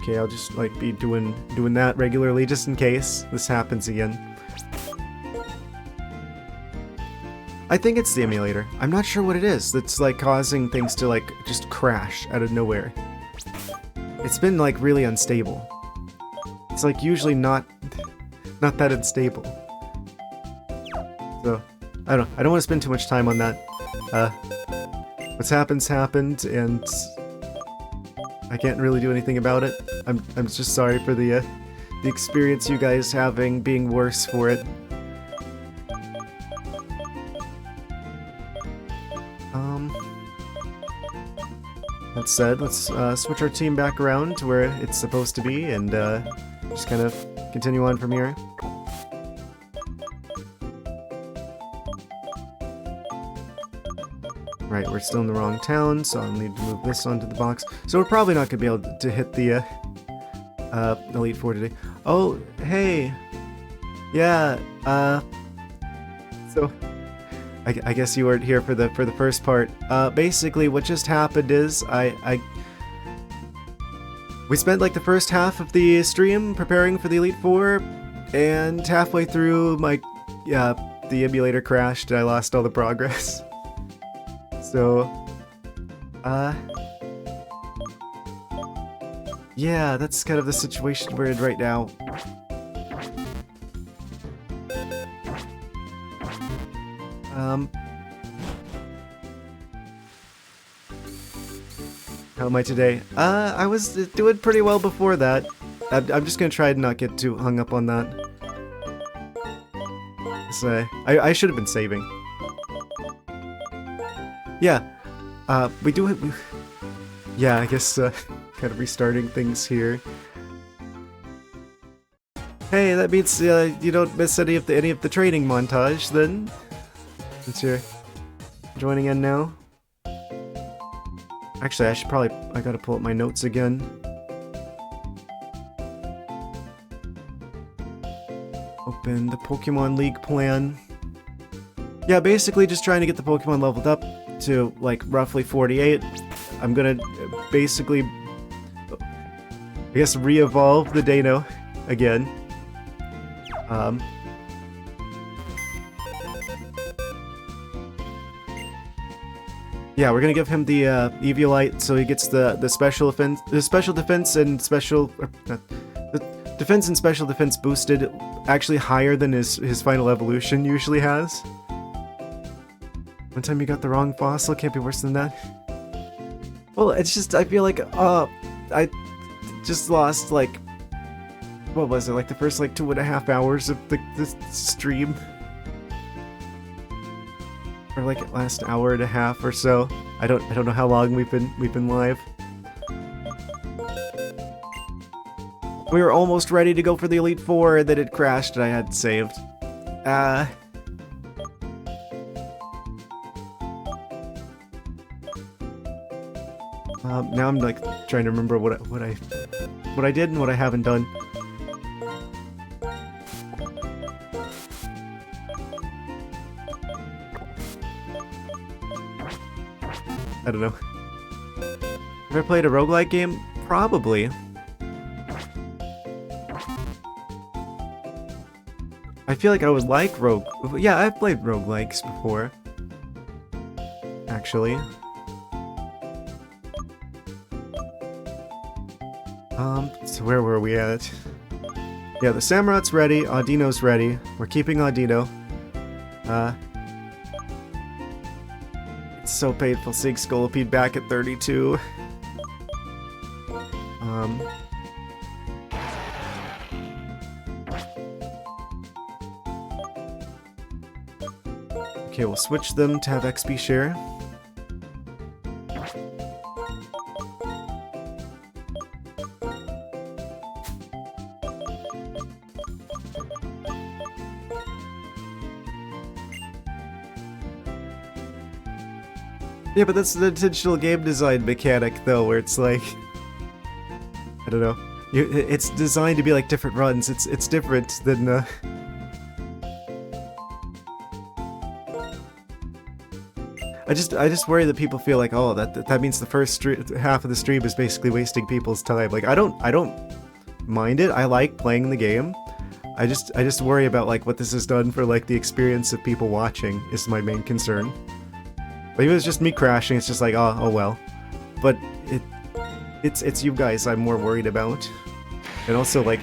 Okay, I'll just like be doing that regularly just in case this happens again. I think it's the emulator. I'm not sure what it is that's like causing things to like just crash out of nowhere. It's been like really unstable. It's like usually not that unstable. So I don't want to spend too much time on that. What's happened, and I can't really do anything about it. I'm just sorry for the experience you guys having being worse for it. That said, let's switch our team back around to where it's supposed to be and just kind of continue on from here. Right, we're still in the wrong town, so I'll need to move this onto the box. So we're probably not going to be able to hit the Elite Four today. Oh, hey! Yeah, so I guess you weren't here for the first part. Basically, what just happened is we spent like the first half of the stream preparing for the Elite Four, and halfway through, the emulator crashed and I lost all the progress. So, yeah, that's kind of the situation we're in right now. How am I today? I was doing pretty well before that. I'm just gonna try to not get too hung up on that. So, I should have been saving. Yeah, we do it. Yeah, I guess kind of restarting things here. Hey, that means you don't miss any of the training montage then. Since you're joining in now. Actually, I gotta pull up my notes again. Open the Pokemon League plan. Yeah, basically just trying to get the Pokemon leveled up to like roughly 48. I'm gonna basically, I guess, re-evolve the Dano again. Yeah, we're gonna give him the Eviolite, so he gets the special defense and special the defense and special defense boosted, actually higher than his final evolution usually has. One time you got the wrong fossil, can't be worse than that. Well, it's just I feel like I just lost like, what was it, like the first like 2.5 hours of the stream. Or like last hour and a half or so. I don't know how long we've been live. We were almost ready to go for the Elite Four, and then it crashed and I had saved. Now I'm like trying to remember what I did and what I haven't done. I don't know. Have I played a roguelike game? Probably. I feel like I would like yeah, I've played roguelikes before. Actually. So where were we at? Yeah, the Samurot's ready, Audino's ready. We're keeping Audino. It's so painful seeing Scolipede back at 32. Okay, we'll switch them to have XP share. Yeah, but that's the intentional game design mechanic, though, where it's like, don't know. It's designed to be like different runs. It's different than I just worry that people feel like, oh, that means the first half of the stream is basically wasting people's time. Like I don't mind it. I like playing the game. I just worry about like what this has done for like the experience of people watching is my main concern. Like if it was just me crashing, it's just like, oh well. But it's you guys I'm more worried about. And also like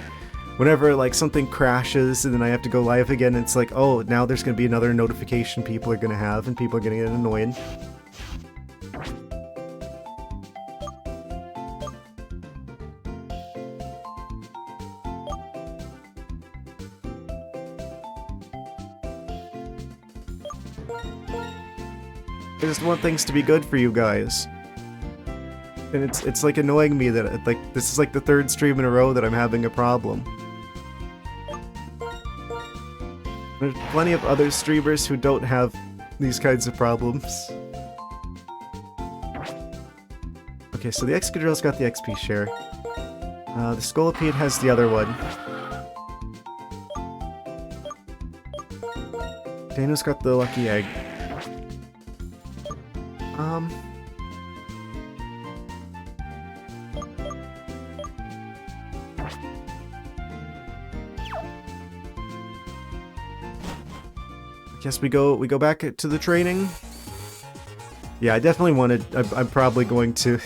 whenever like something crashes and then I have to go live again, it's like, oh, now there's gonna be another notification people are gonna have and people are gonna get annoyed. I just want things to be good for you guys. And it's like annoying me that like this is like the third stream in a row that I'm having a problem. There's plenty of other streamers who don't have these kinds of problems. Okay, so the Excadrill's got the XP share. The Scolipede has the other one. Dano's got the lucky egg. Guess we go back to the training. Yeah, I definitely wanted. I'm probably going to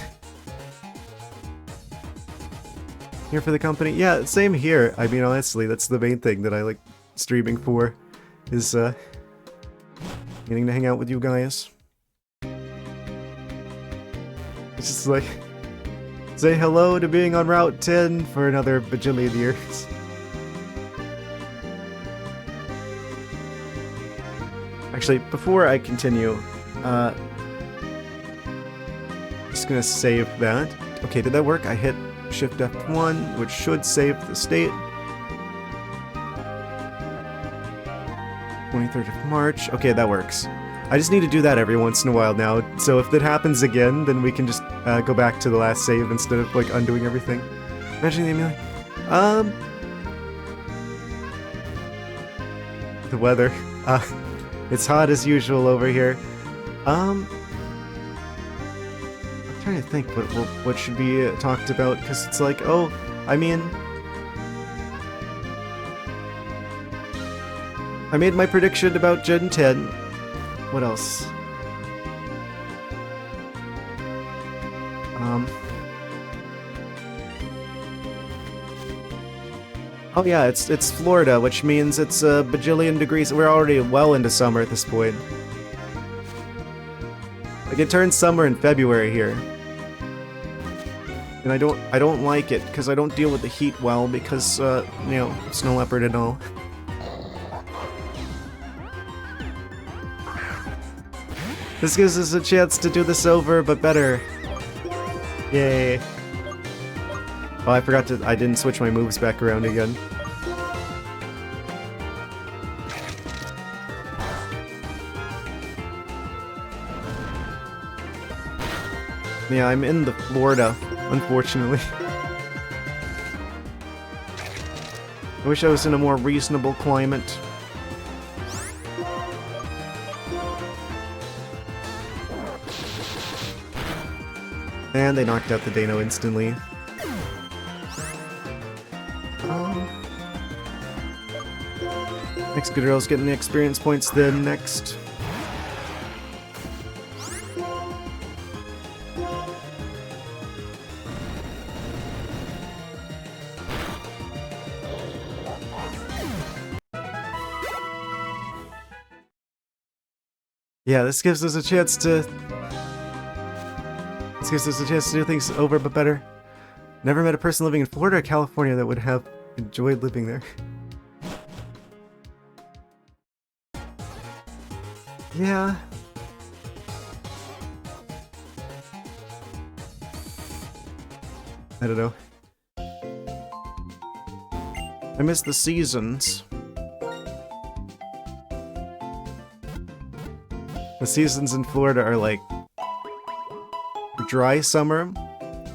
here for the company. Yeah, same here. I mean, honestly, that's the main thing that I like streaming for, is getting to hang out with you guys. It's just like say hello to being on Route 10 for another bajillion years. Actually, before I continue, just gonna save that. Okay, did that work? I hit Shift F1, which should save the state. 23rd of March. Okay, that works. I just need to do that every once in a while now, so if that happens again, then we can just go back to the last save instead of, like, undoing everything. Imagine the emulator. The weather. It's hot as usual over here. I'm trying to think what should be talked about, because it's like, oh, I mean, I made my prediction about Gen 10. What else? Oh yeah, it's Florida, which means it's a bajillion degrees. We're already well into summer at this point. Like it turns summer in February here. And I don't like it because I don't deal with the heat well because you know, snow leopard and all. This gives us a chance to do this over, but better. Yay. Oh, I forgot to- I didn't switch my moves back around again. Yeah, I'm in the Florida, unfortunately. I wish I was in a more reasonable climate. And they knocked out the Dano instantly. Excadrill's getting the experience points then next. Yeah, this gives us a chance to... This gives us a chance to do things over but better. Never met a person living in Florida or California that would have enjoyed living there. Yeah. I don't know. I miss the seasons. The seasons in Florida are like dry summer,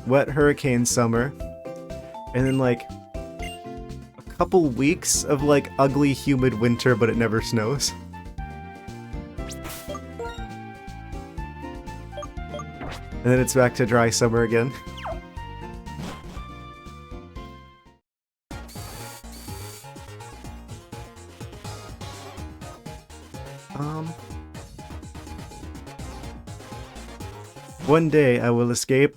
wet hurricane summer, and then like a couple weeks of like ugly humid winter, but it never snows. And then it's back to dry summer again. One day I will escape.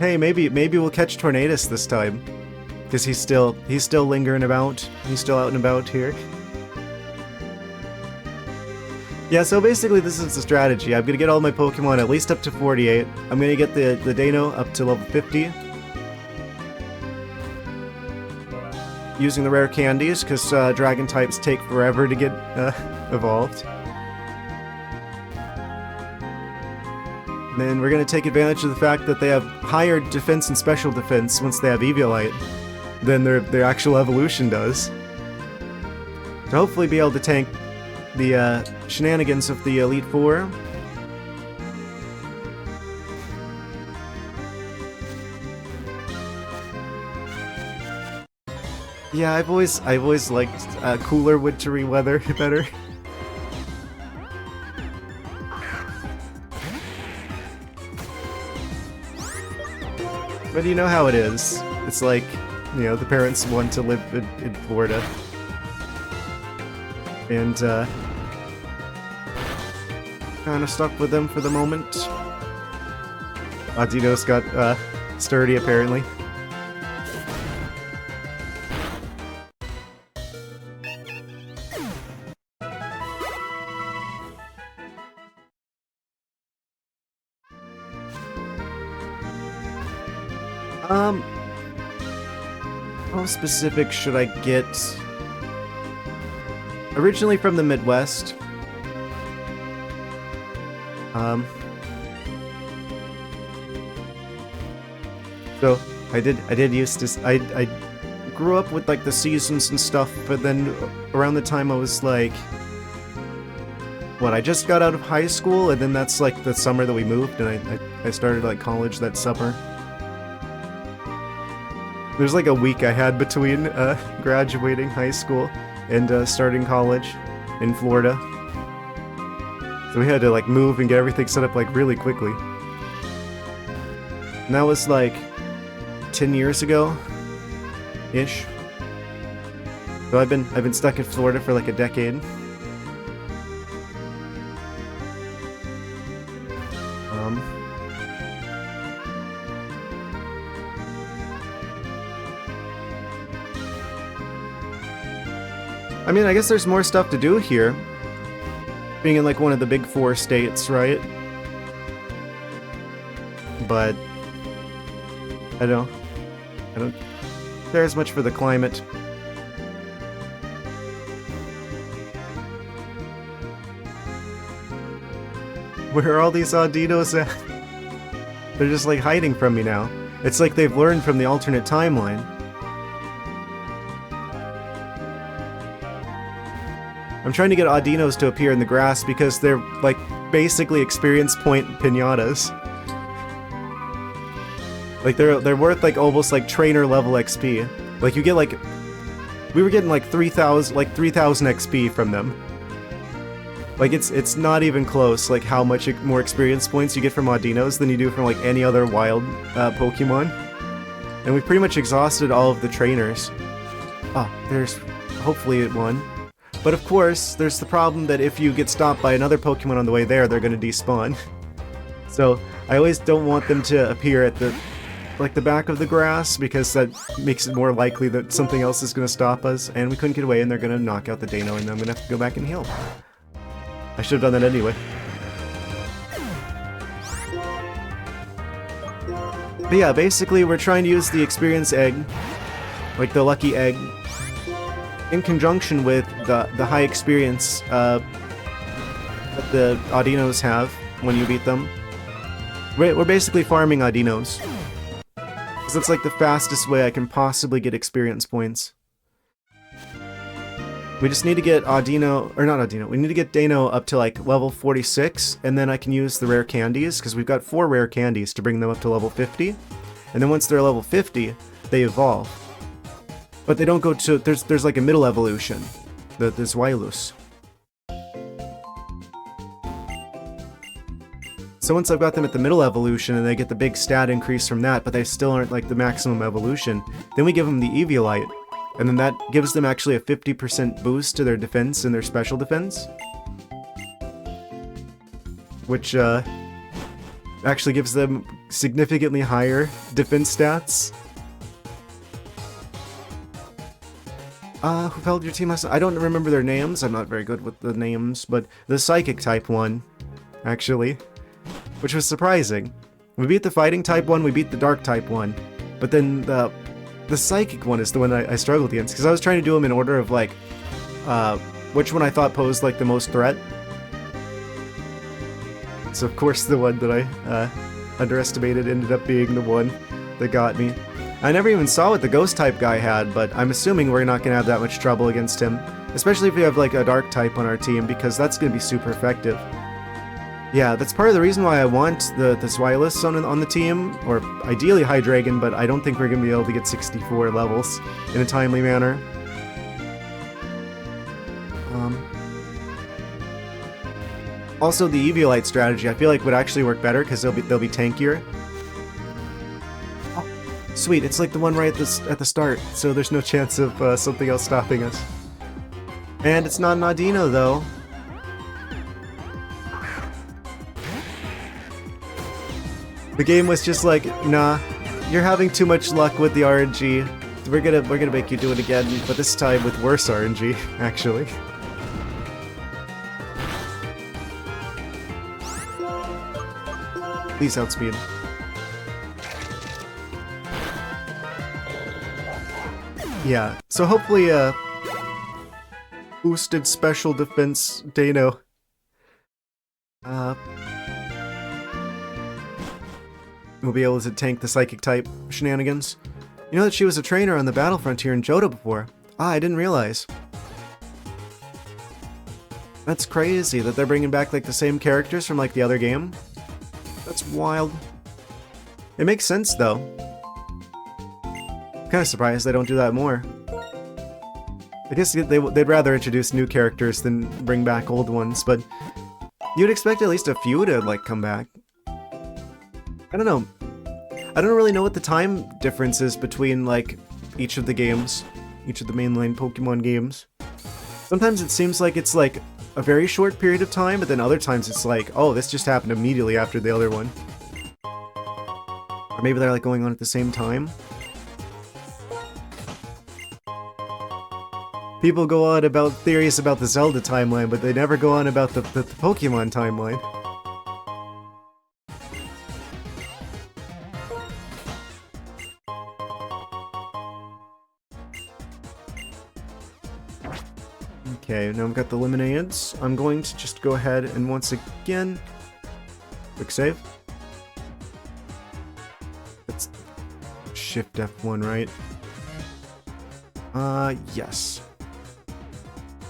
Hey, maybe we'll catch Tornadus this time. Because he's still lingering about. He's still out and about here. Yeah, so basically this is the strategy. I'm gonna get all my Pokemon at least up to 48. I'm gonna get the Dano up to level 50. Using the rare candies, because dragon types take forever to get evolved. And then we're gonna take advantage of the fact that they have higher defense and special defense once they have Eviolite than their actual evolution does. To hopefully be able to tank the shenanigans of the Elite Four. Yeah, I've always liked cooler wintry weather better. But you know how it is. It's like, you know, the parents want to live in Florida. And, kind of stuck with them for the moment. Audino's got, sturdy, apparently. How specific should I get? Originally from the Midwest. So I did used to I grew up with like the seasons and stuff, but then around the time I was like, what, I just got out of high school, and then that's like the summer that we moved, and I started like college that summer. There's like a week I had between graduating high school and starting college in Florida. So we had to like move and get everything set up like really quickly. And that was like 10 years ago-ish. So I've been stuck in Florida for like a decade. I mean, I guess there's more stuff to do here. Being in like one of the big four states, right? But I don't care as much for the climate. Where are all these Audinos at? They're just like hiding from me now. It's like they've learned from the alternate timeline. I'm trying to get Audinos to appear in the grass because they're like basically experience point pinatas. Like they're worth like almost like trainer level XP. Like you get like, we were getting like 3,000 XP from them. Like it's not even close like how much more experience points you get from Audinos than you do from like any other wild Pokemon. And we've pretty much exhausted all of the trainers. Ah, there's hopefully one. But of course, there's the problem that if you get stopped by another Pokemon on the way there, they're gonna despawn. So I always don't want them to appear at the back of the grass, because that makes it more likely that something else is gonna stop us, and we couldn't get away and they're gonna knock out the Dano and I'm gonna have to go back and heal. I should have done that anyway. But yeah, basically we're trying to use the experience egg, like the lucky egg, in conjunction with the high experience that the Audinos have when you beat them. We're basically farming Audinos, because that's like the fastest way I can possibly get experience points. We just need to get Audino, or not Audino, we need to get Dano up to like level 46, and then I can use the rare candies, because we've got 4 rare candies to bring them up to level 50. And then once they're level 50, they evolve. But they don't go to, there's like a middle evolution, the Zwilus. So once I've got them at the middle evolution and they get the big stat increase from that, but they still aren't like the maximum evolution, then we give them the Eviolite, and then that gives them actually a 50% boost to their defense and their special defense. Which actually gives them significantly higher defense stats. Who held your team last night? I don't remember their names, I'm not very good with the names, but the Psychic type one, actually. Which was surprising. We beat the Fighting type one, we beat the Dark type one, but then the Psychic one is the one I struggled against, because I was trying to do them in order of like, which one I thought posed like the most threat. So of course the one that I underestimated ended up being the one that got me. I never even saw what the Ghost type guy had, but I'm assuming we're not going to have that much trouble against him, especially if we have like a Dark type on our team, because that's going to be super effective. Yeah, that's part of the reason why I want the Zwilus on the team, or ideally Hydreigon, but I don't think we're going to be able to get 64 levels in a timely manner. Also, the Eviolite strategy I feel like would actually work better because they'll be tankier. Oh, sweet, it's like the one right at the start, so there's no chance of something else stopping us. And it's not an Audino though. The game was just like, nah, you're having too much luck with the RNG. We're gonna make you do it again, but this time with worse RNG, actually. Please outspeed. Yeah, so hopefully boosted special defense Dano. We'll be able to tank the Psychic type shenanigans. You know that she was a trainer on the Battlefront here in Johto before? Ah, I didn't realize. That's crazy that they're bringing back like the same characters from like the other game. That's wild. It makes sense though. Kind of surprised they don't do that more. I guess they'd rather introduce new characters than bring back old ones, but you'd expect at least a few to like come back. I don't know. I don't really know what the time difference is between, like, each of the games. Each of the mainline Pokemon games. Sometimes it seems like it's, like, a very short period of time, but then other times it's like, oh, this just happened immediately after the other one. Or maybe they're, like, going on at the same time. People go on about theories about the Zelda timeline, but they never go on about the Pokemon timeline. Okay, now I've got the lemonades. I'm going to just go ahead and once again... Quick save. Let's shift F1, right? Yes.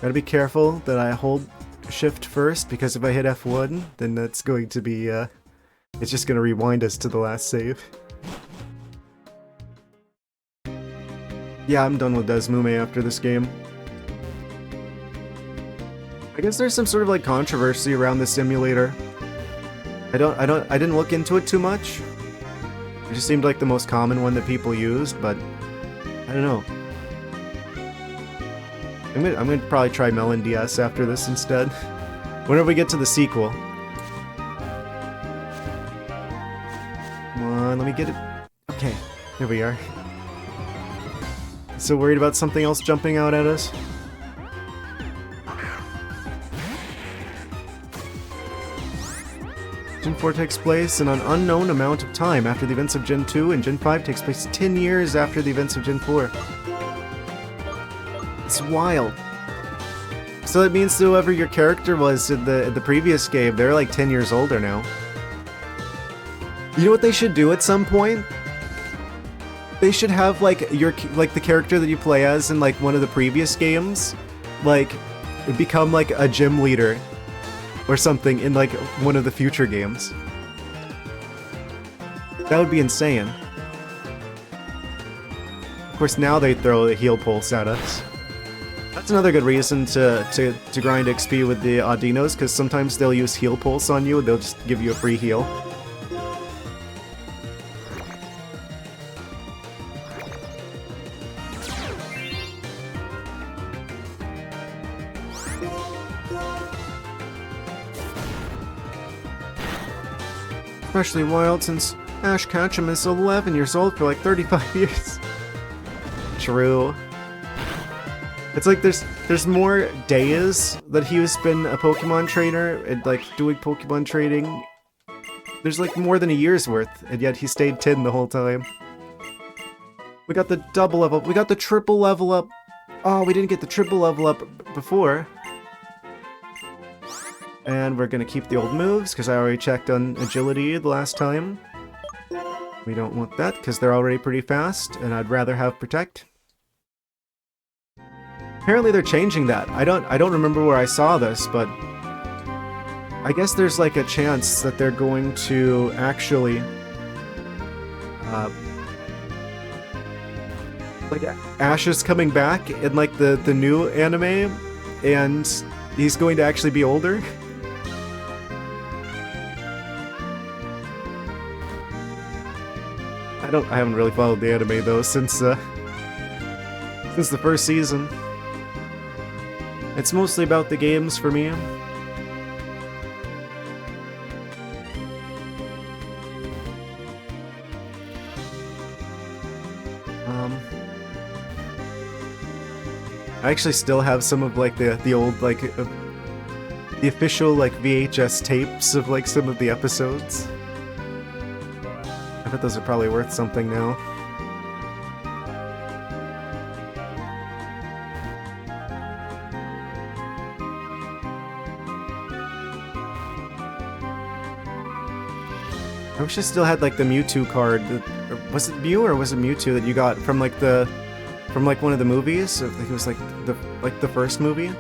Gotta be careful that I hold shift first, because if I hit F1, then that's going to be, it's just gonna rewind us to the last save. Yeah, I'm done with Desmume after this game. I guess there's some sort of like controversy around the simulator. I didn't look into it too much. It just seemed like the most common one that people used, but I don't know. I'm gonna probably try Melon DS after this instead. Whenever we get to the sequel. Come on, let me get it. Okay, there we are. So worried about something else jumping out at us? Gen 4 takes place in an unknown amount of time after the events of Gen 2, and Gen 5 takes place 10 years after the events of Gen 4. It's wild. So that means whoever your character was in the previous game, they're like 10 years older now. You know what they should do at some point? They should have like the character that you play as in like one of the previous games like, become like a gym leader or something in like one of the future games. That would be insane. Of course, now they throw the heal pulse at us. That's another good reason to grind XP with the Audinos, because sometimes they'll use heal pulse on you and they'll just give you a free heal. Especially wild since Ash Ketchum is 11 years old for like 35 years. True. It's like there's more days that he's been a Pokemon trainer and like doing Pokemon trading. There's like more than a year's worth, and yet he stayed 10 the whole time. We got the double level up. We got the triple level up. Oh, we didn't get the triple level up before. And we're gonna keep the old moves, because I already checked on agility the last time. We don't want that, because they're already pretty fast, and I'd rather have Protect. Apparently they're changing that. I don't remember where I saw this, but I guess there's like a chance that they're going to actually like Ash is coming back in like the new anime, and he's going to actually be older. I haven't really followed the anime though since the first season. It's mostly about the games for me. I actually still have some of like the old like the official like VHS tapes of like some of the episodes. I bet those are probably worth something now. I wish I still had like the Mewtwo card. Was it Mew or was it Mewtwo that you got from like one of the movies? I think it was like the first movie.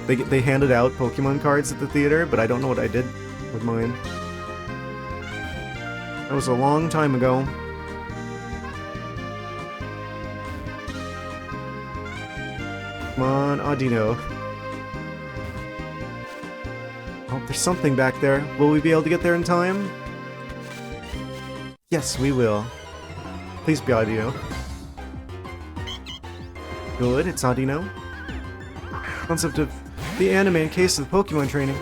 They handed out Pokemon cards at the theater, but I don't know what I did with mine. That was a long time ago. Come on, Audino. Oh, there's something back there. Will we be able to get there in time? Yes, we will. Please be Audino. Good, it's Audino. Concept of the anime in case of the Pokemon training.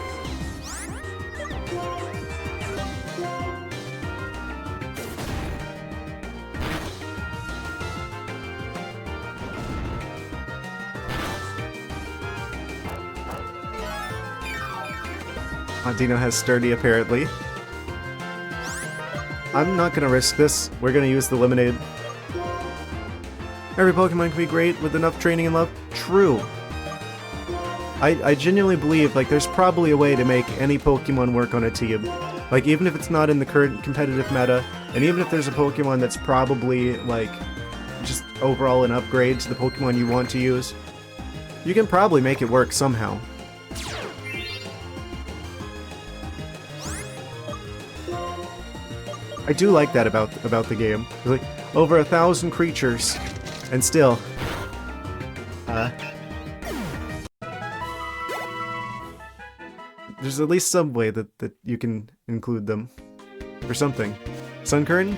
Audino has Sturdy, apparently. I'm not gonna risk this. We're gonna use the Lemonade. Every Pokemon can be great with enough training and love. True. I genuinely believe, like, there's probably a way to make any Pokemon work on a team. Like, even if it's not in the current competitive meta, and even if there's a Pokemon that's probably, like, just overall an upgrade to the Pokemon you want to use, you can probably make it work somehow. I do like that about the game. There's like over 1,000 creatures, and still, there's at least some way that you can include them for something. Sunkern?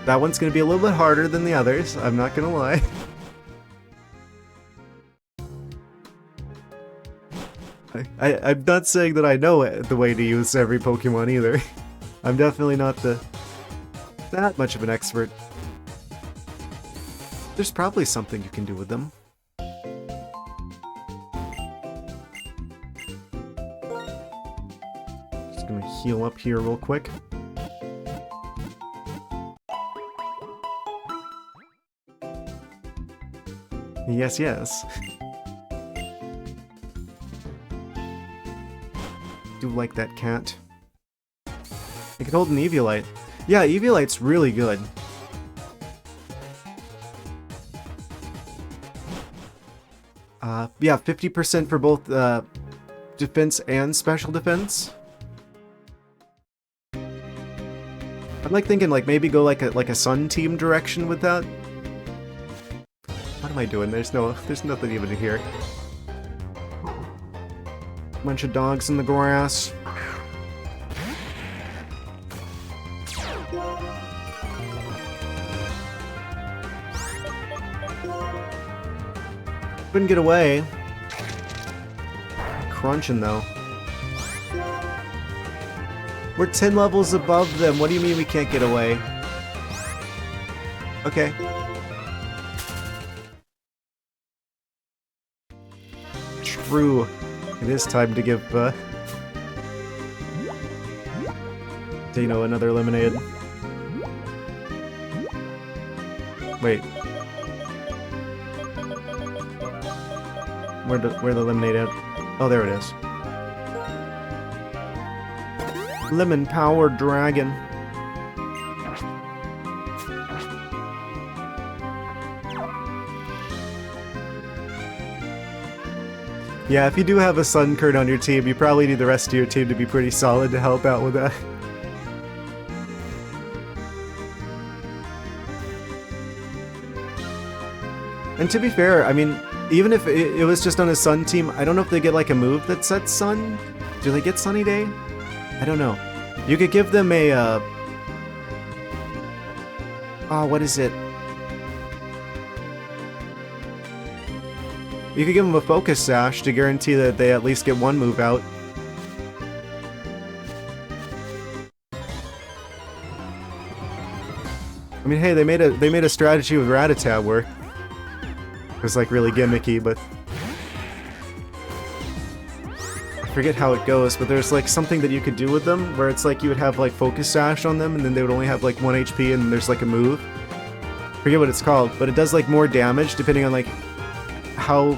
That one's gonna be a little bit harder than the others. I'm not gonna lie. I'm not saying that I know the way to use every Pokemon either. I'm definitely not that much of an expert. There's probably something you can do with them. Just gonna heal up here real quick. Yes, yes. Do like that cat. It can hold an Eviolite. Yeah, Eviolite's really good. Yeah, 50% for both defense and special defense. I'm like thinking like maybe go like a Sun team direction with that. What am I doing? There's nothing even here. Bunch of dogs in the grass. Couldn't get away. Crunching though. We're 10 levels above them. What do you mean we can't get away? Okay. True. It is time to give, Dino another lemonade. Wait. Where the lemonade at? Oh, there it is. Lemon-powered dragon. Yeah, if you do have a Sun Kurt on your team, you probably need the rest of your team to be pretty solid to help out with that. And to be fair, I mean, even if it was just on a Sun team, I don't know if they get like a move that sets Sun. Do they get Sunny Day? I don't know. You could give them a, oh, what is it? You could give them a Focus Sash to guarantee that they at least get one move out. I mean, hey, they made a strategy with Rattata work. It was like really gimmicky, but I forget how it goes, but there's like something that you could do with them where it's like you would have like Focus Sash on them and then they would only have like 1 HP and there's like a move. I forget what it's called, but it does like more damage depending on like how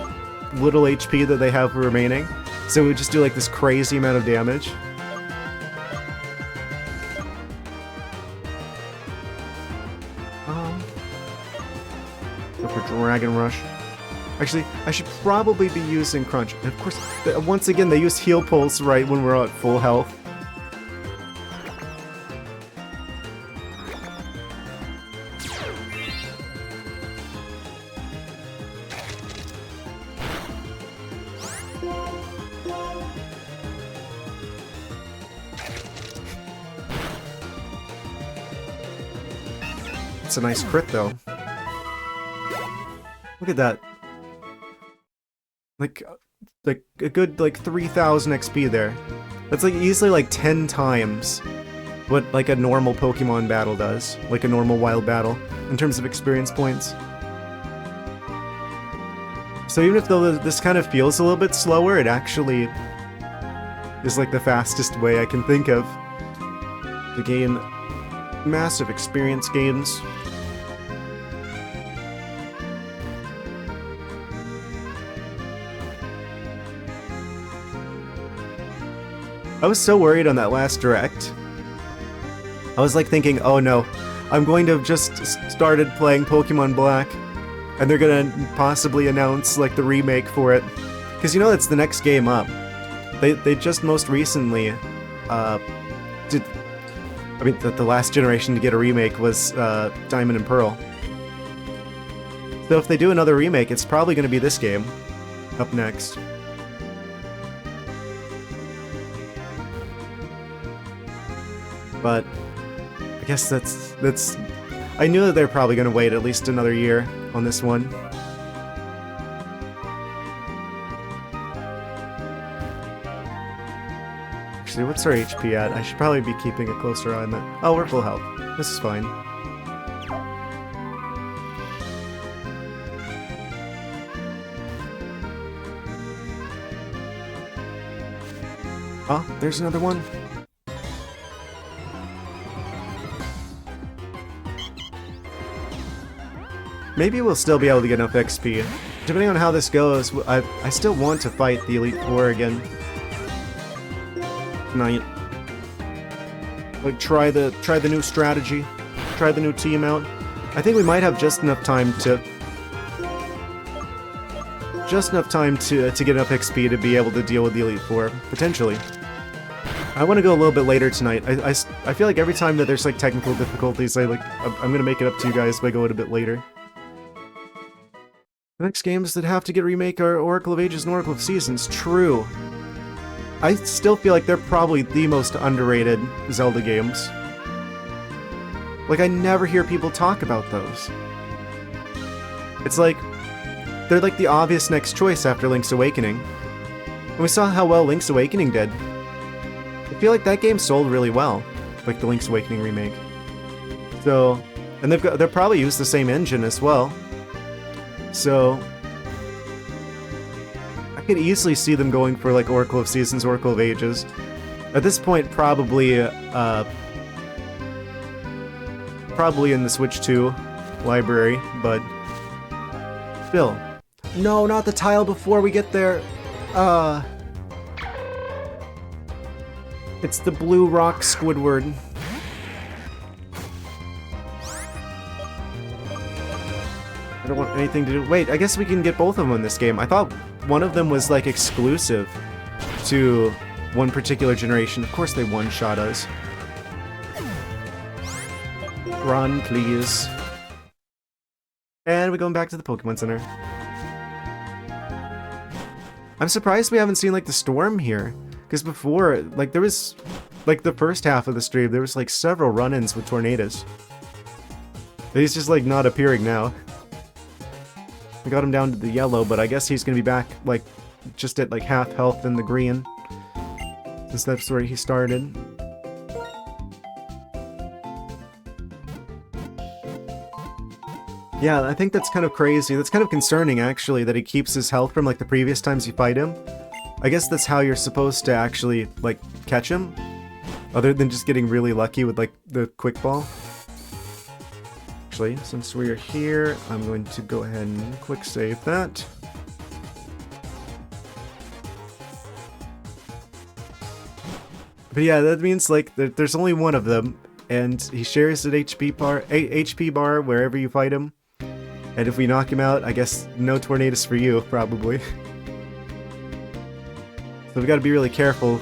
little HP that they have remaining. So it would just do like this crazy amount of damage. Go for Dragon Rush. Actually, I should probably be using Crunch. And of course, once again, they use Heal Pulse right when we're at full health. It's a nice crit, though. Look at that. Like a good, like, 3,000 XP there. That's, like, easily, like, 10 times what, like, a normal Pokemon battle does. Like a normal wild battle, in terms of experience points. So even if this kind of feels a little bit slower, it actually is, like, the fastest way I can think of to gain massive experience gains. I was so worried on that last direct. I was like thinking, oh no, I'm going to have just started playing Pokemon Black, and they're gonna possibly announce like the remake for it. Because you know that's the next game up. They just most recently did. I mean, the last generation to get a remake was Diamond and Pearl. So if they do another remake, it's probably going to be this game up next. But I guess that's I knew that they're probably going to wait at least another year on this one. Actually, what's our HP at? I should probably be keeping a closer eye on that. Oh, we're full health. This is fine. Oh, there's another one. Maybe we'll still be able to get enough XP. Depending on how this goes, I still want to fight the Elite Four again. Tonight. Like try the new strategy, try the new team out. I think we might have just enough time to just enough time to get enough XP to be able to deal with the Elite Four, potentially. I want to go a little bit later tonight. I feel like every time that there's like technical difficulties, I'm gonna make it up to you guys by going a bit later. The next games that have to get remake are Oracle of Ages and Oracle of Seasons. True. I still feel like they're probably the most underrated Zelda games. Like, I never hear people talk about those. It's like, they're like the obvious next choice after Link's Awakening. And we saw how well Link's Awakening did. I feel like that game sold really well, like the Link's Awakening remake. So, and they'll probably use the same engine as well. So, I could easily see them going for like Oracle of Seasons, Oracle of Ages. At this point, probably in the Switch 2 library, but still. No, not the tile before we get there. It's the blue rock Squidward. I don't want anything to do. Wait, I guess we can get both of them in this game. I thought one of them was like exclusive to one particular generation. Of course they one-shot us. Run, please. And we're going back to the Pokemon Center. I'm surprised we haven't seen like the storm here. Because before, like there was, like the first half of the stream, there was like several run-ins with tornadoes. But he's just like not appearing now. We got him down to the yellow, but I guess he's gonna be back like just at like half health in the green. Since that's where he started. Yeah, I think that's kind of crazy. That's kind of concerning, actually, that he keeps his health from, like, the previous times you fight him. I guess that's how you're supposed to actually, like, catch him. Other than just getting really lucky with, like, the quick ball. Actually, since we're here, I'm going to go ahead and quick save that. But yeah, that means, like, there's only one of them. And he shares an HP bar wherever you fight him. And if we knock him out, I guess no tornadoes for you, probably. So we gotta be really careful.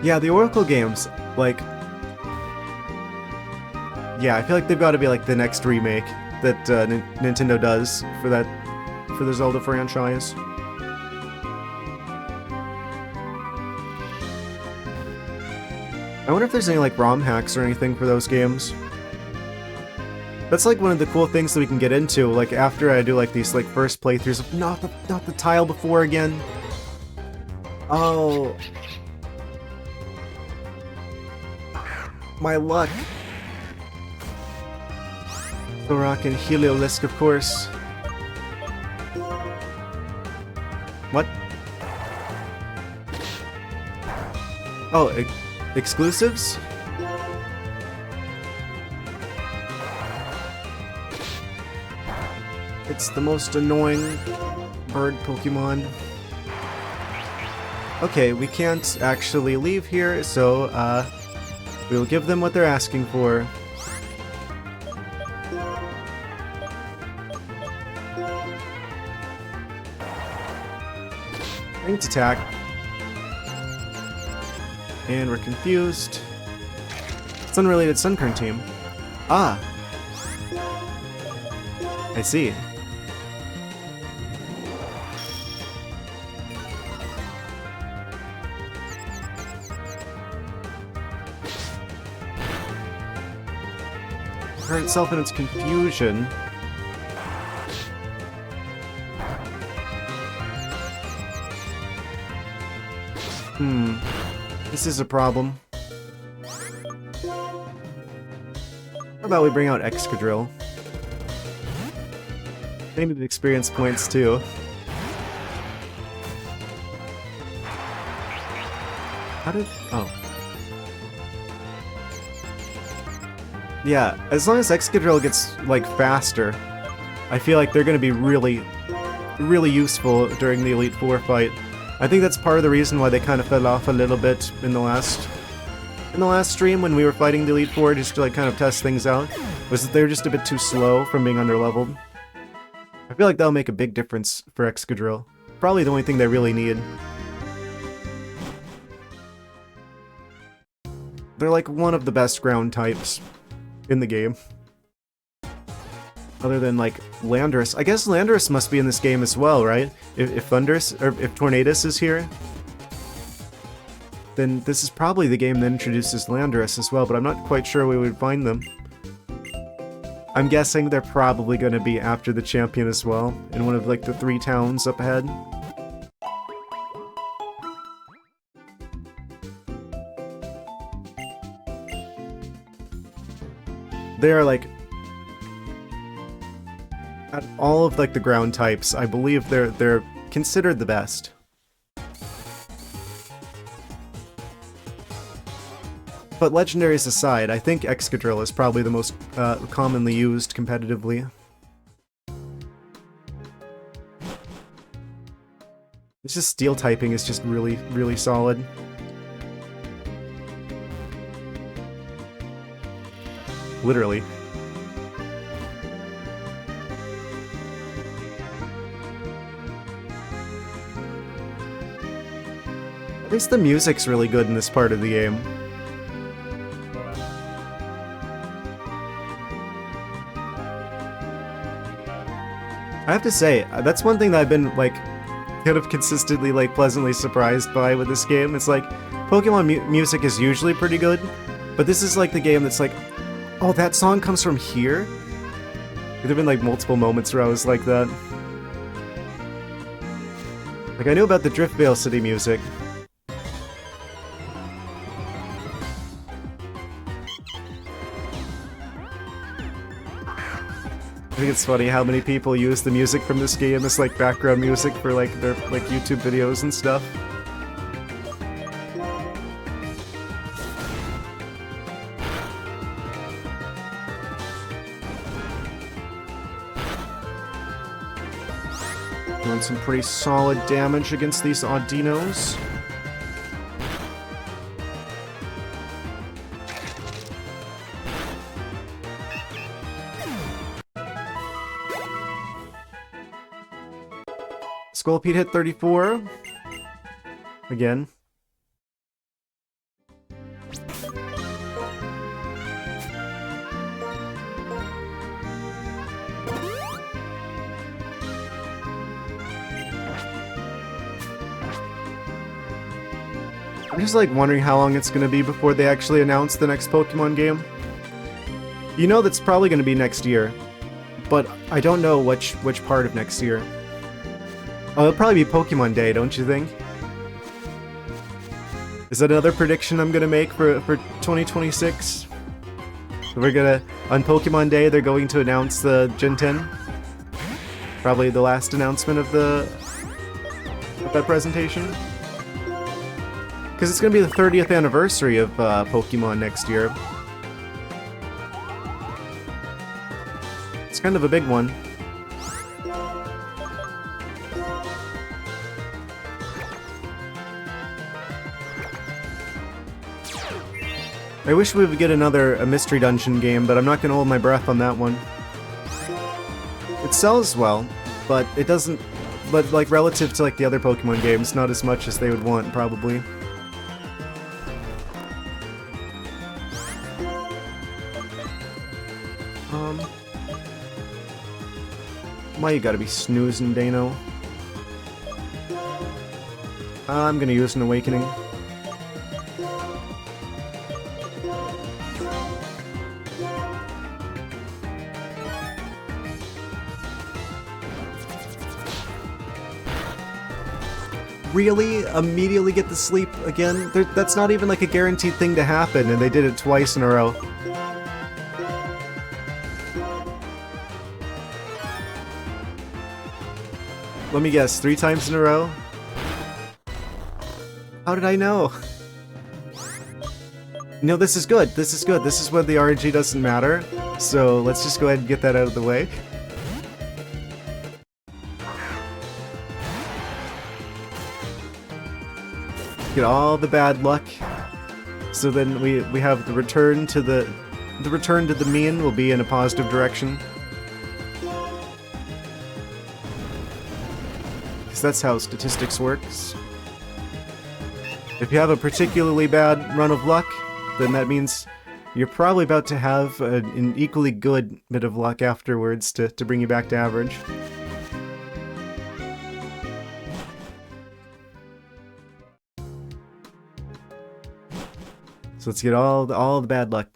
Yeah, the Oracle games, like... Yeah, I feel like they've got to be like the next remake that Nintendo does for the Zelda franchise. I wonder if there's any like ROM hacks or anything for those games. That's like one of the cool things that we can get into. Like after I do like these like first playthroughs of not the tile before again. Oh, my luck. Rock and Heliolisk, of course. What? Oh, exclusives? It's the most annoying bird Pokemon. Okay, we can't actually leave here, so we'll give them what they're asking for. Ranked attack. And we're confused. It's unrelated Sunkern team. Ah! I see. Hurt itself in its confusion. This is a problem. How about we bring out Excadrill? They needed experience points too. How did... oh. Yeah, as long as Excadrill gets, like, faster, I feel like they're gonna be really, really useful during the Elite Four fight. I think that's part of the reason why they kind of fell off a little bit in the last stream when we were fighting the Elite Four, just to like kind of test things out, was that they were just a bit too slow from being underleveled. I feel like that'll make a big difference for Excadrill. Probably the only thing they really need. They're like one of the best ground types in the game. Other than like Landorus. I guess Landorus must be in this game as well, right? If Thundurus, or if Tornadus is here, then this is probably the game that introduces Landorus as well, but I'm not quite sure where we would find them. I'm guessing they're probably going to be after the champion as well, in one of like the 3 towns up ahead. They're like, at all of like the ground types, I believe they're considered the best. But legendaries aside, I think Excadrill is probably the most commonly used competitively. It's just steel typing is just really, really solid. Literally. At least the music's really good in this part of the game. I have to say, that's one thing that I've been, like, kind of consistently, like, pleasantly surprised by with this game. It's like, Pokemon music is usually pretty good, but this is, like, the game that's like, oh, that song comes from here? There have been, like, multiple moments where I was like that. Like, I knew about the Driftvale City music. I think it's funny how many people use the music from this game as like background music for like their like YouTube videos and stuff. Doing some pretty solid damage against these Audinos. Scolipede hit 34. Again. I'm just like wondering how long it's going to be before they actually announce the next Pokemon game. You know that's probably going to be next year, but I don't know which part of next year. Oh, it'll probably be Pokemon Day, don't you think? Is that another prediction I'm gonna make for 2026? We're gonna, on Pokemon Day, they're going to announce the Gen 10. Probably the last announcement of that presentation. Because it's gonna be the 30th anniversary of Pokemon next year. It's kind of a big one. I wish we would get a mystery dungeon game, but I'm not gonna hold my breath on that one. It sells well, but it doesn't, but like relative to like the other Pokemon games, not as much as they would want, probably. Why you gotta be snoozing, Dano? I'm gonna use an Awakening. Really? Immediately get to sleep again? That's not even like a guaranteed thing to happen, and they did it twice in a row. Let me guess, 3 times in a row? How did I know? No, this is good, this is good. This is when the RNG doesn't matter. So let's just go ahead and get that out of the way. Get all the bad luck. So then we have the return to the mean will be in a positive direction. Because that's how statistics works. If you have a particularly bad run of luck, then that means you're probably about to have an equally good bit of luck afterwards to bring you back to average. So let's get all the bad luck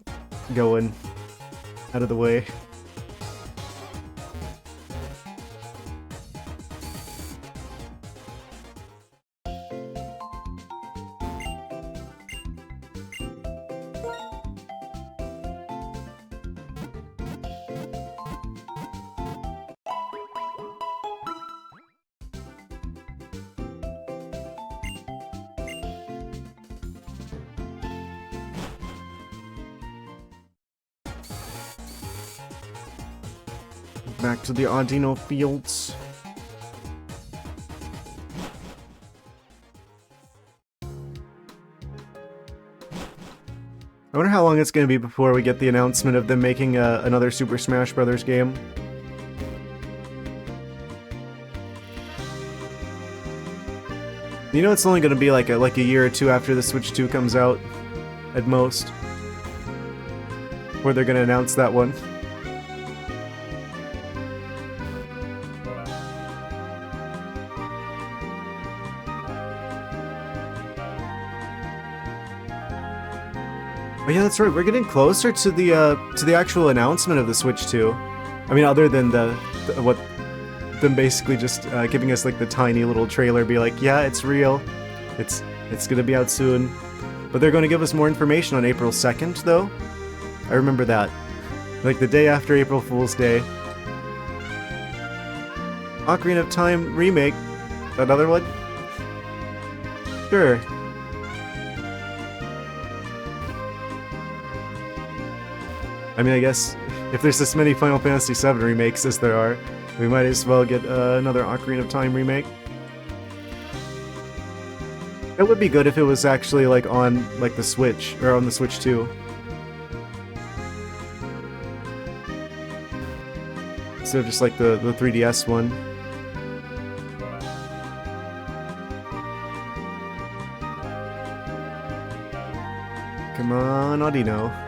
going out of the way. Back to the Audino fields. I wonder how long it's going to be before we get the announcement of them making another Super Smash Bros. Game. You know it's only going to be like a year or two after the Switch 2 comes out, at most, where they're going to announce that one. Oh yeah, that's right. We're getting closer to the actual announcement of the Switch 2. I mean, other than them basically just giving us like the tiny little trailer, be like, yeah, it's real, it's gonna be out soon. But they're going to give us more information on April 2nd, though. I remember that, like the day after April Fool's Day. Ocarina of Time remake, another one. Sure. I mean, I guess if there's this many Final Fantasy VII remakes as there are, we might as well get another Ocarina of Time remake. It would be good if it was actually like on like the Switch, or on the Switch 2. Instead of just like the 3DS one. Come on, Audino.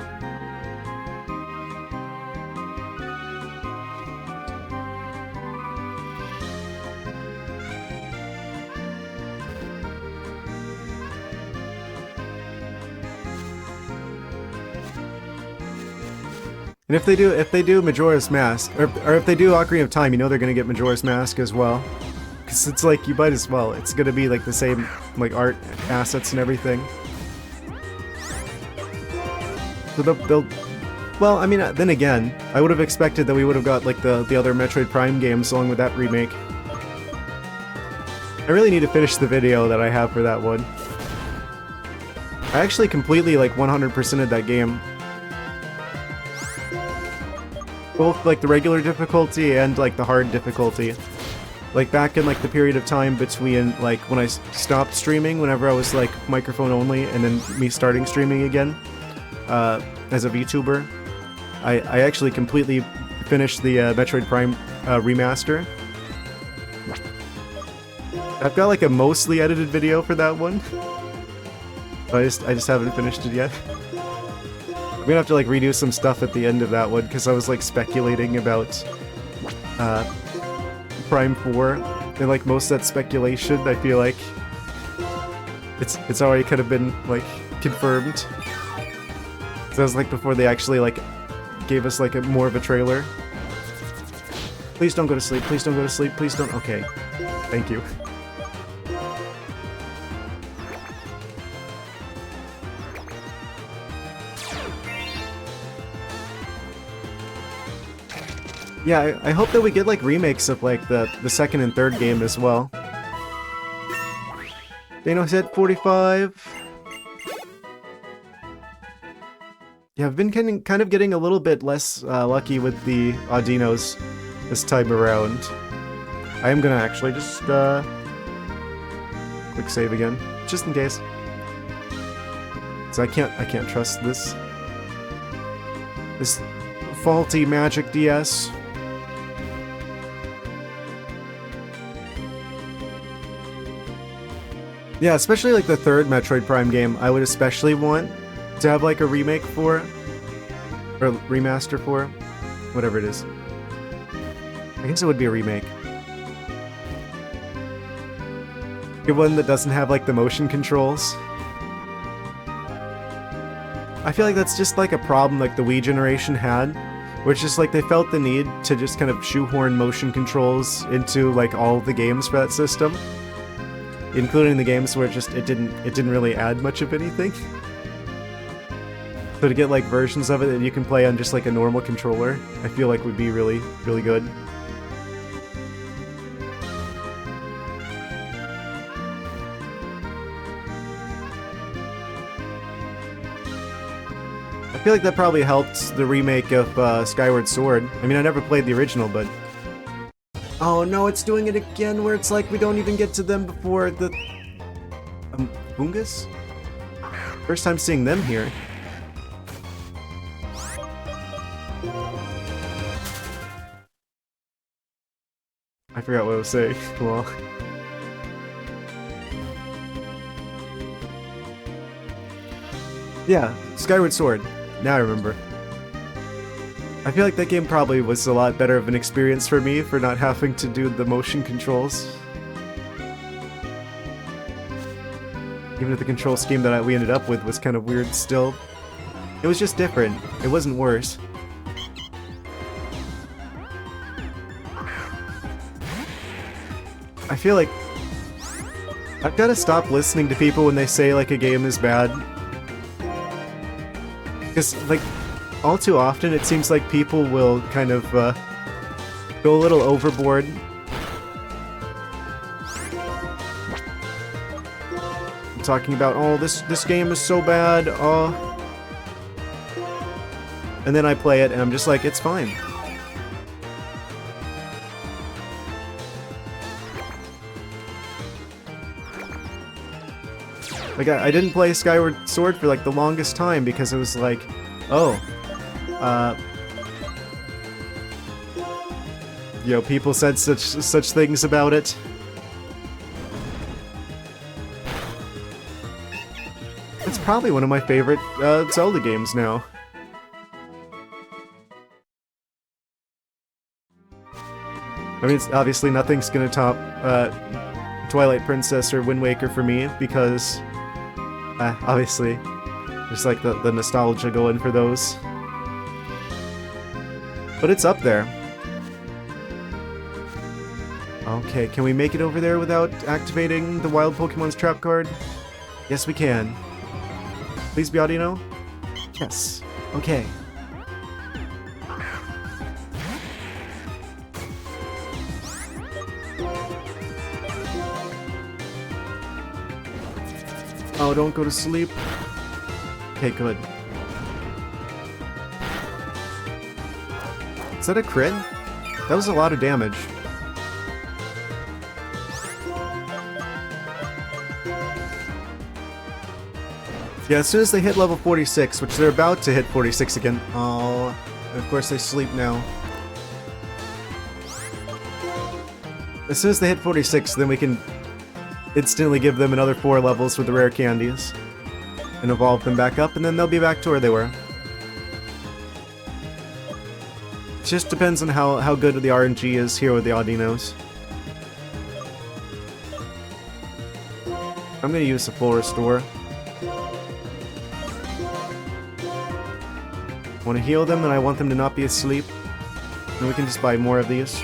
And if they do Majora's Mask, or if they do Ocarina of Time, you know they're gonna get Majora's Mask as well. Cause it's like, you might as well. It's gonna be like the same, like, art assets and everything. So they'll well, I mean, then again, I would have expected that we would have got like the other Metroid Prime games along with that remake. I really need to finish the video that I have for that one. I actually completely like 100%ed that game. Both like the regular difficulty and like the hard difficulty. Like back in like the period of time between like when I stopped streaming, whenever I was like microphone only, and then me starting streaming again as a VTuber, I actually completely finished the Metroid Prime remaster. I've got like a mostly edited video for that one. I just haven't finished it yet. I'm gonna have to like redo some stuff at the end of that one because I was like speculating about Prime 4, and like most of that speculation, I feel like it's already kind of been like confirmed. So that was like before they actually like gave us like more of a trailer. Please don't go to sleep. Please don't go to sleep. Please don't. Okay, thank you. Yeah, I hope that we get like remakes of like the second and third game as well. Dano said 45. Yeah, I've been kind of getting a little bit less lucky with the Audinos this time around. I am gonna actually just quick save again, just in case. So I can't trust this faulty Magic DS. Yeah, especially like the third Metroid Prime game, I would especially want to have like a remake for, or remaster for, whatever it is. I guess it would be a remake. A one that doesn't have like the motion controls. I feel like that's just like a problem like the Wii generation had, where it's just like they felt the need to just kind of shoehorn motion controls into like all the games for that system, including the games where it didn't really add much of anything. So to get like versions of it that you can play on just like a normal controller, I feel like would be really, really good. I feel like that probably helped the remake of Skyward Sword. I mean, I never played the original, but... Oh no, it's doing it again where it's like we don't even get to them before the... Bungus? First time seeing them here. I forgot what I was saying. Well... Yeah, Skyward Sword. Now I remember. I feel like that game probably was a lot better of an experience for me for not having to do the motion controls. Even if the control scheme that we ended up with was kind of weird still. It was just different. It wasn't worse. I feel like I've got to stop listening to people when they say like a game is bad. Because, like, all too often it seems like people will kind of go a little overboard. Talking about, oh, this game is so bad, oh. And then I play it and I'm just like, it's fine. Like, I didn't play Skyward Sword for, like, the longest time because it was like, oh, you know, people said such things about it. It's probably one of my favorite Zelda games now. I mean, obviously nothing's gonna top Twilight Princess or Wind Waker for me because... obviously, just like the nostalgia going for those. But it's up there. Okay, can we make it over there without activating the Wild Pokemon's trap card? Yes, we can. Please be Audino? Yes. Okay. Oh, don't go to sleep. Okay, good. Is that a crit? That was a lot of damage. Yeah, as soon as they hit level 46, which they're about to hit 46 again. Oh, of course they sleep now. As soon as they hit 46, then we can instantly give them another 4 levels with the rare candies and evolve them back up, and then they'll be back to where they were. It just depends on how good the RNG is here with the Audinos. I'm gonna use a full restore. I want to heal them, and I want them to not be asleep. And we can just buy more of these.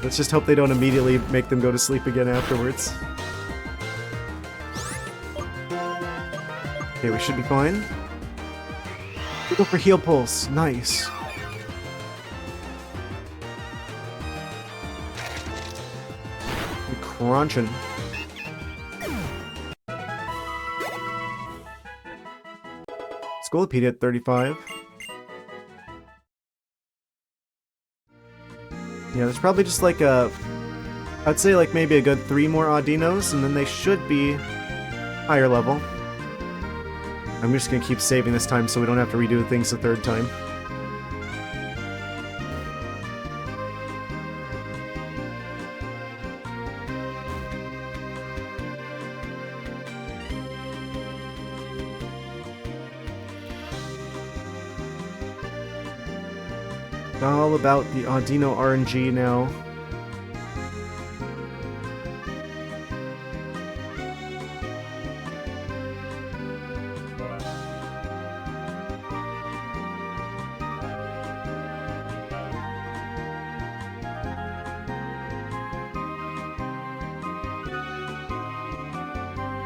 Let's just hope they don't immediately make them go to sleep again afterwards. Okay, we should be fine. We go for heal pulse. Nice. We're crunching. Skullpedia at 35. Yeah, there's probably just like I'd say like maybe a good 3 more Audinos, and then they should be higher level. I'm just gonna keep saving this time so we don't have to redo things the third time. All about the Audino RNG now.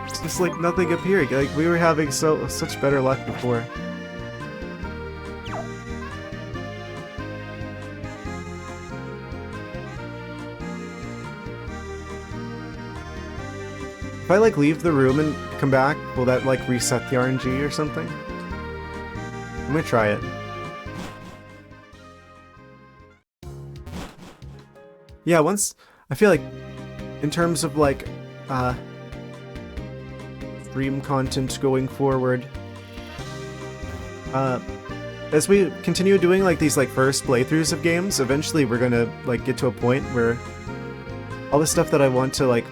It's just like nothing appearing. Like we were having such better luck before. If I like leave the room and come back, will that like reset the RNG or something? I'm gonna try it. Yeah, once I feel like in terms of like stream content going forward, as we continue doing like these like first playthroughs of games, eventually we're gonna like get to a point where all the stuff that I want to like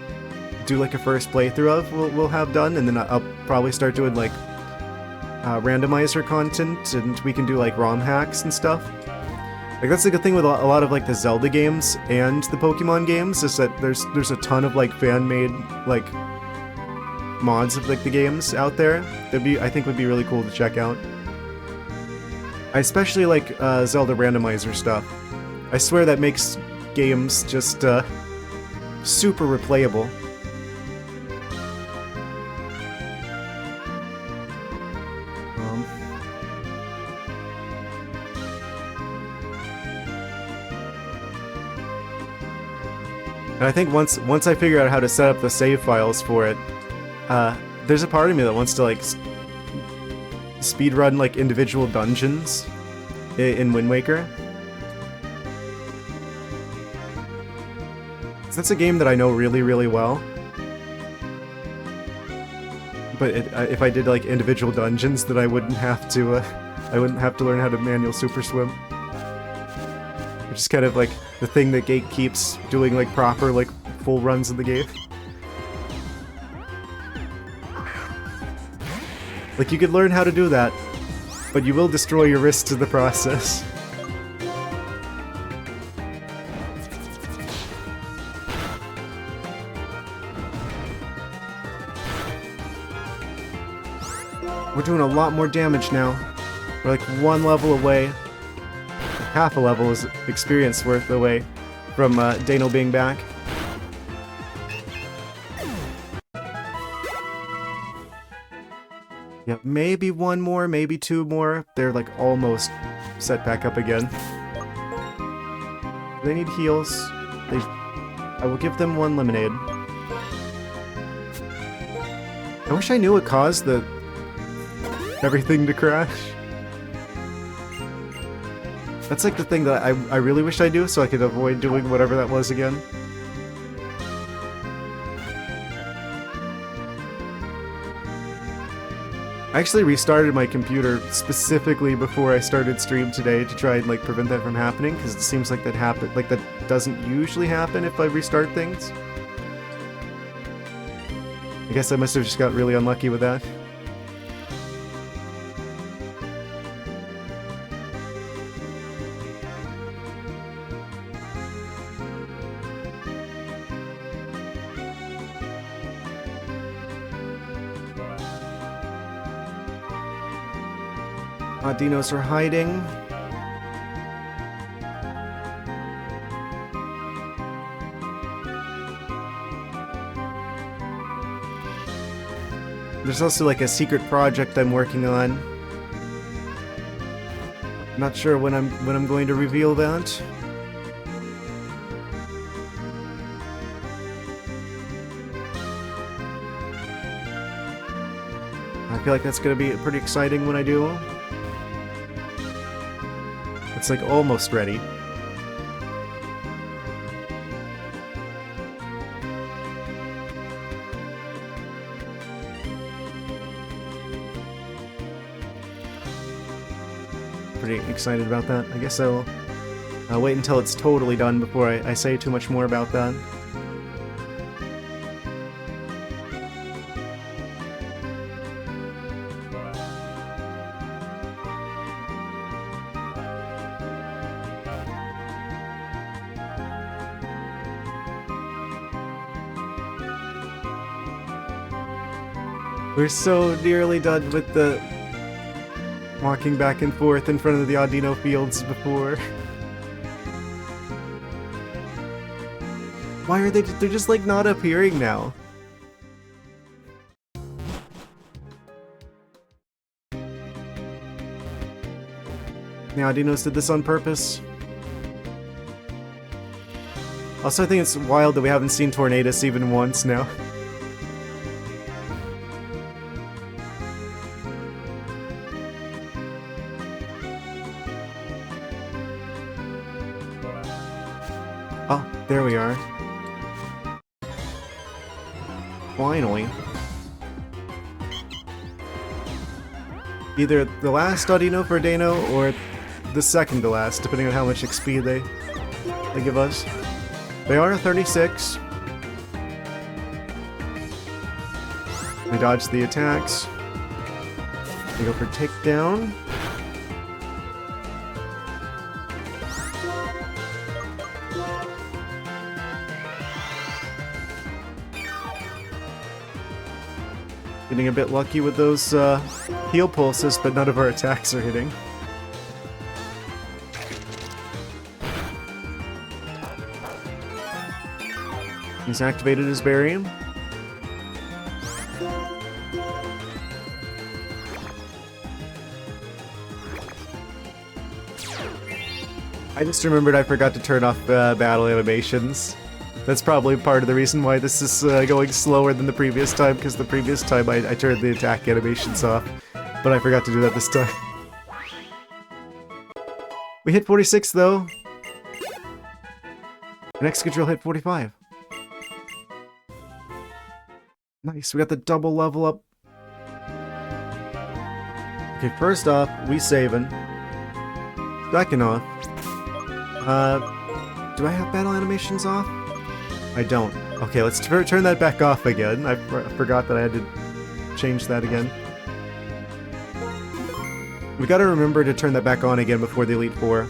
do like a first playthrough of we'll have done, and then I'll probably start doing like randomizer content, and we can do like ROM hacks and stuff. Like that's the good thing with a lot of like the Zelda games and the Pokemon games, is that there's a ton of like fan-made like mods of like the games out there that I think would be really cool to check out. I especially like Zelda randomizer stuff. I swear that makes games just super replayable. And I think once I figure out how to set up the save files for it, there's a part of me that wants to like speedrun like individual dungeons in Wind Waker. That's a game that I know really, really well. But if I did like individual dungeons, then I wouldn't have to learn how to manual super swim. Which is kind of like the thing that gatekeeps doing like proper like full runs of the game. Like you could learn how to do that, but you will destroy your wrists in the process. We're doing a lot more damage now. We're like one level away. Half a level is experience worth away from Dano being back. Yep, maybe one more, maybe two more. They're like almost set back up again. They need heals. I will give them one lemonade. I wish I knew what caused everything to crash. That's like the thing that I really wish I knew, so I could avoid doing whatever that was again. I actually restarted my computer specifically before I started stream today to try and like prevent that from happening, because it seems like that doesn't usually happen if I restart things. I guess I must have just got really unlucky with that. Dinos are hiding. There's also like a secret project I'm working on. Not sure when I'm going to reveal that. I feel like that's gonna be pretty exciting when I do. It's like almost ready. pretty excited about that. I guess I'll wait until it's totally done before I say too much more about that. We're so nearly done with the walking back and forth in front of the Audino fields before. Why are they're just like not appearing now? The Audinos did this on purpose. Also, I think it's wild that we haven't seen Tornadus even once now. Oh, there we are. Finally. Either the last Audino for Dano or the second to last, depending on how much XP they give us. They are 36. They dodge the attacks. They go for takedown. Getting a bit lucky with those heal pulses, but none of our attacks are hitting. He's activated his Barium. I just remembered I forgot to turn off battle animations. That's probably part of the reason why this is going slower than the previous time, because the previous time I turned the attack animations off, but I forgot to do that this time. We hit 46 though. The next Excadrill hit 45. Nice, we got the double level up. Okay, first off, we saving. Second off, do I have battle animations off? I don't. Okay, let's turn that back off again. I forgot that I had to change that again. We gotta remember to turn that back on again before the Elite Four.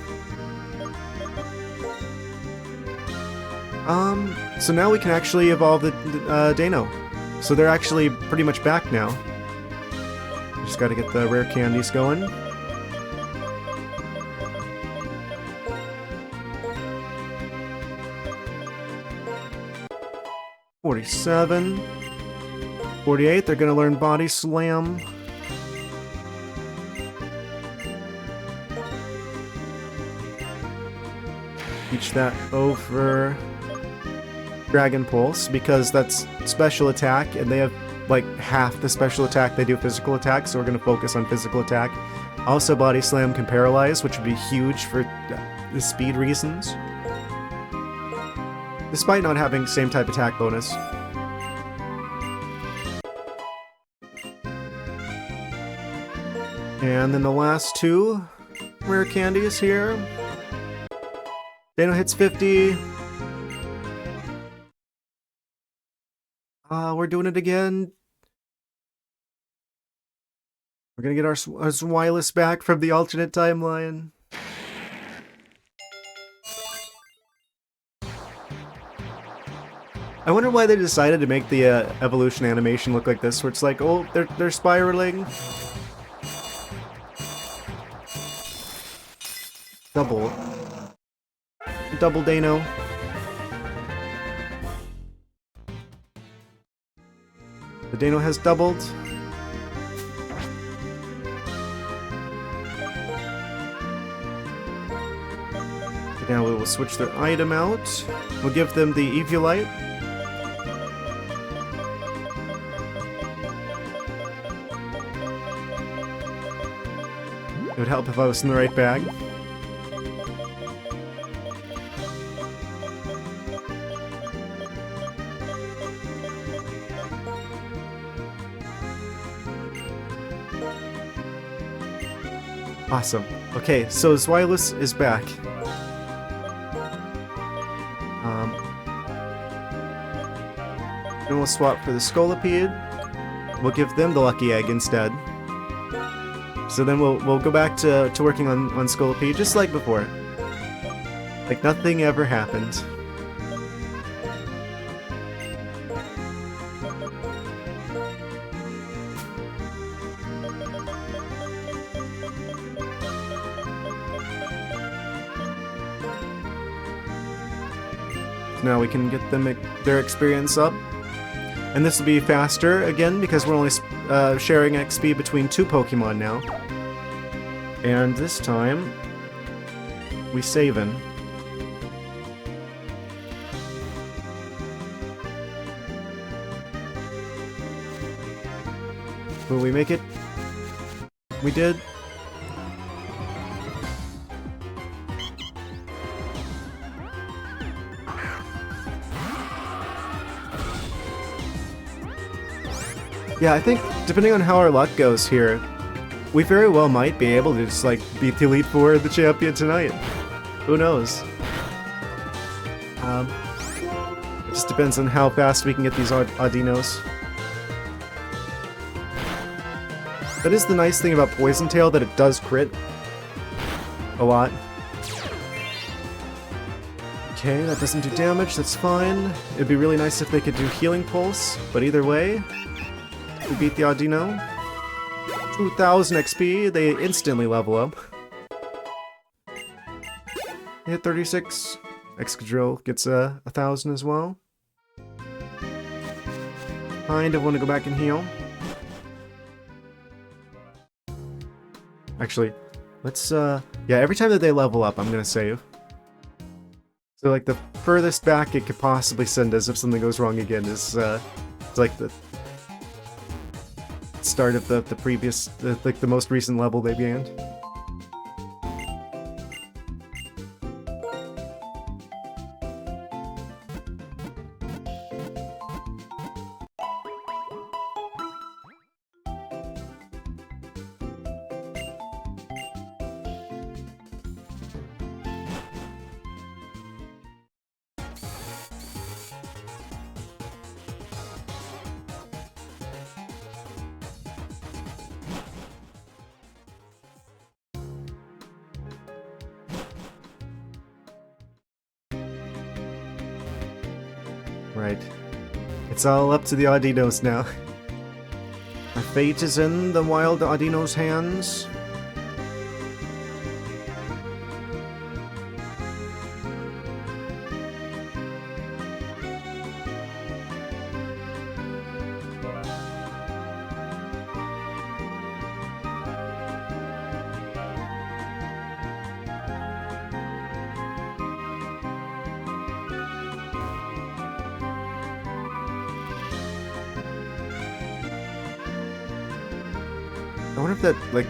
So now we can actually evolve the Dano. So they're actually pretty much back now. Just gotta get the rare candies going. $47. $48, they're gonna learn Body Slam. Teach that over Dragon Pulse, because that's special attack, and they have like half the special attack they do physical attack, so we're gonna focus on physical attack. Also, Body Slam can paralyze, which would be huge for the speed reasons, despite not having same type attack bonus. And then the last two rare candies here. Dano hits 50. We're doing it again. We're gonna get our Swilus back from the alternate timeline. I wonder why they decided to make the evolution animation look like this, where it's like, oh, they're spiraling. Double Dano. The Dano has doubled. Now we will switch their item out. We'll give them the Eviolite. It would help if I was in the right bag. Awesome. Okay, so Zwilus is back. Then we'll swap for the Scolipede. We'll give them the Lucky Egg instead. So then we'll go back to working on Scolipede just like before. Like nothing ever happened. Now we can get them their experience up. And this will be faster, again, because we're only sharing XP between 2 Pokemon now. And this time, we save in. Will we make it? We did. Yeah, I think, depending on how our luck goes here, we very well might be able to just, like, beat the Elite Four of the champion tonight. Who knows? It just depends on how fast we can get these Audinos. That is the nice thing about Poison Tail, that it does crit a lot. Okay, that doesn't do damage, that's fine. It'd be really nice if they could do Healing Pulse, but either way, we beat the Audino. 2000 XP, they instantly level up. They hit 36. Excadrill gets 1,000 as well. Kind of want to go back and heal. Actually, let's yeah, every time that they level up, I'm gonna save. So like the furthest back it could possibly send us if something goes wrong again is it's like the start of the previous, like the most recent level they gained. Right. It's all up to the Audinos now. Our fate is in the wild Audino's hands. I wonder if that, like,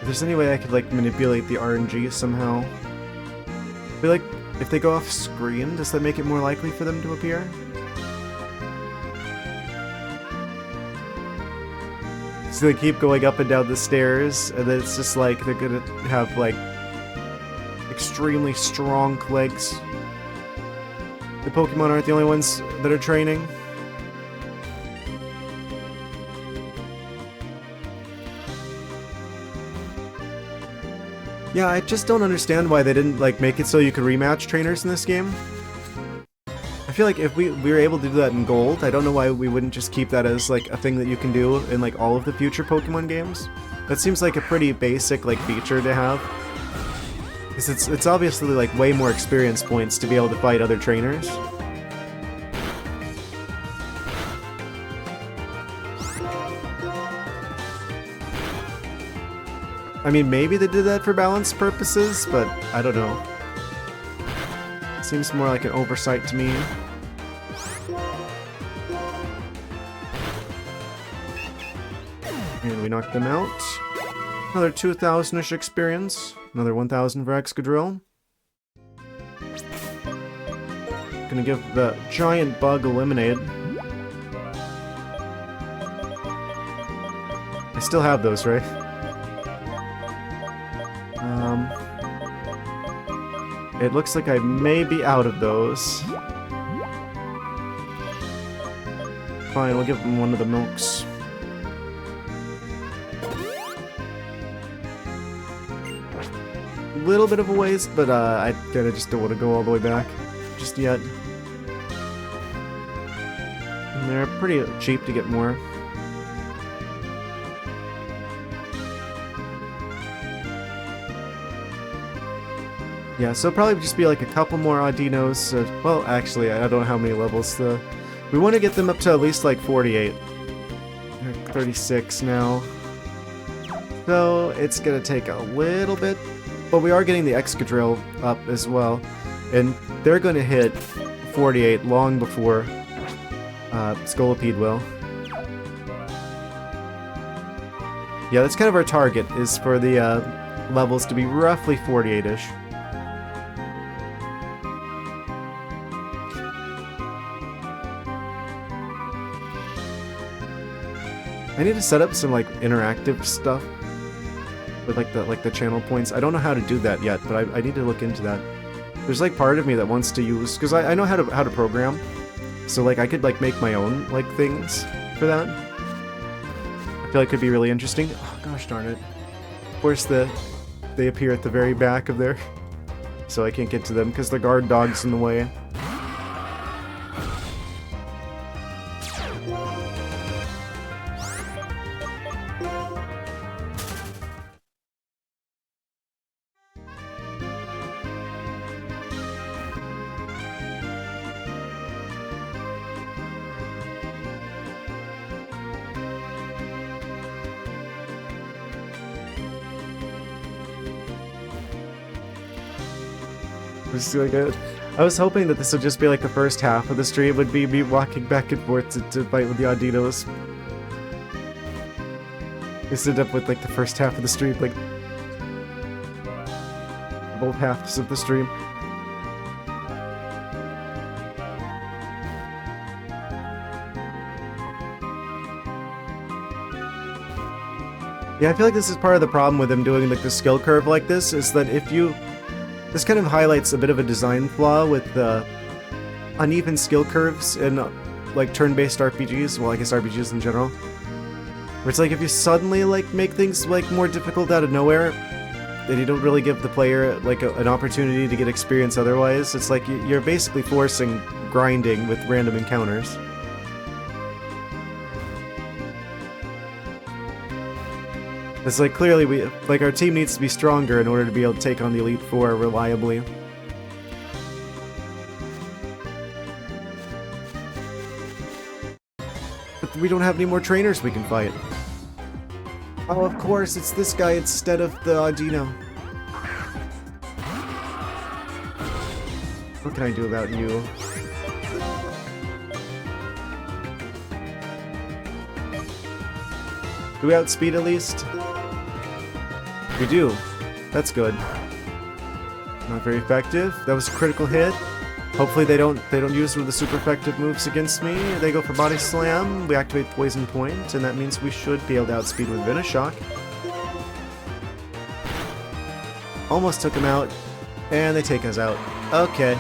if there's any way I could, like, manipulate the RNG somehow. I feel like if they go off screen, does that make it more likely for them to appear? So they keep going up and down the stairs, and then it's just like they're gonna have, like, extremely strong legs. The Pokemon aren't the only ones that are training. Yeah, I just don't understand why they didn't, like, make it so you could rematch trainers in this game. I feel like if we were able to do that in Gold, I don't know why we wouldn't just keep that as, like, a thing that you can do in, like, all of the future Pokemon games. That seems like a pretty basic, like, feature to have. Because it's obviously, like, way more experience points to be able to fight other trainers. I mean, maybe they did that for balance purposes, but I don't know. Seems more like an oversight to me. And we knocked them out. Another 2,000-ish experience. Another 1,000 for Excadrill. Gonna give the giant bug a lemonade. I still have those, right? It looks like I may be out of those. Fine, we'll give him one of the milks. A little bit of a waste, but I kinda just don't want to go all the way back just yet. And they're pretty cheap to get more. Yeah, so it'll probably just be like a couple more Audinos. Well, actually, I don't know how many levels. We want to get them up to at least like 48. They're 36 now. So it's going to take a little bit. But we are getting the Excadrill up as well. And they're going to hit 48 long before Scolipede will. Yeah, that's kind of our target, is for the levels to be roughly 48-ish. I need to set up some like interactive stuff with like the channel points. I don't know how to do that yet, but I need to look into that. There's like part of me that wants to use, because I know how to program, so like I could like make my own like things for that. I feel like it could be really interesting. Oh gosh darn it! Of course they appear at the very back of there, so I can't get to them because the guard dog's in the way. I was hoping that this would just be like the first half of the stream would be me walking back and forth to fight with the Audinos. Just end up with like the first half of the stream, like both halves of the stream. Yeah, I feel like this is part of the problem with him doing like the skill curve like this, is that if you... This kind of highlights a bit of a design flaw with uneven skill curves in like turn-based RPGs, well I guess RPGs in general. Where it's like if you suddenly like make things like more difficult out of nowhere, then you don't really give the player like an opportunity to get experience otherwise. It's like you're basically forcing grinding with random encounters. It's like clearly our team needs to be stronger in order to be able to take on the Elite Four reliably. But we don't have any more trainers we can fight. Oh, of course, it's this guy instead of the Audino. What can I do about you? Do we outspeed at least? We do. That's good. Not very effective. That was a critical hit. Hopefully they don't use one of the super effective moves against me. They go for Body Slam. We activate Poison Point, and that means we should be able to outspeed with Venoshock. Almost took him out, and they take us out. Okay.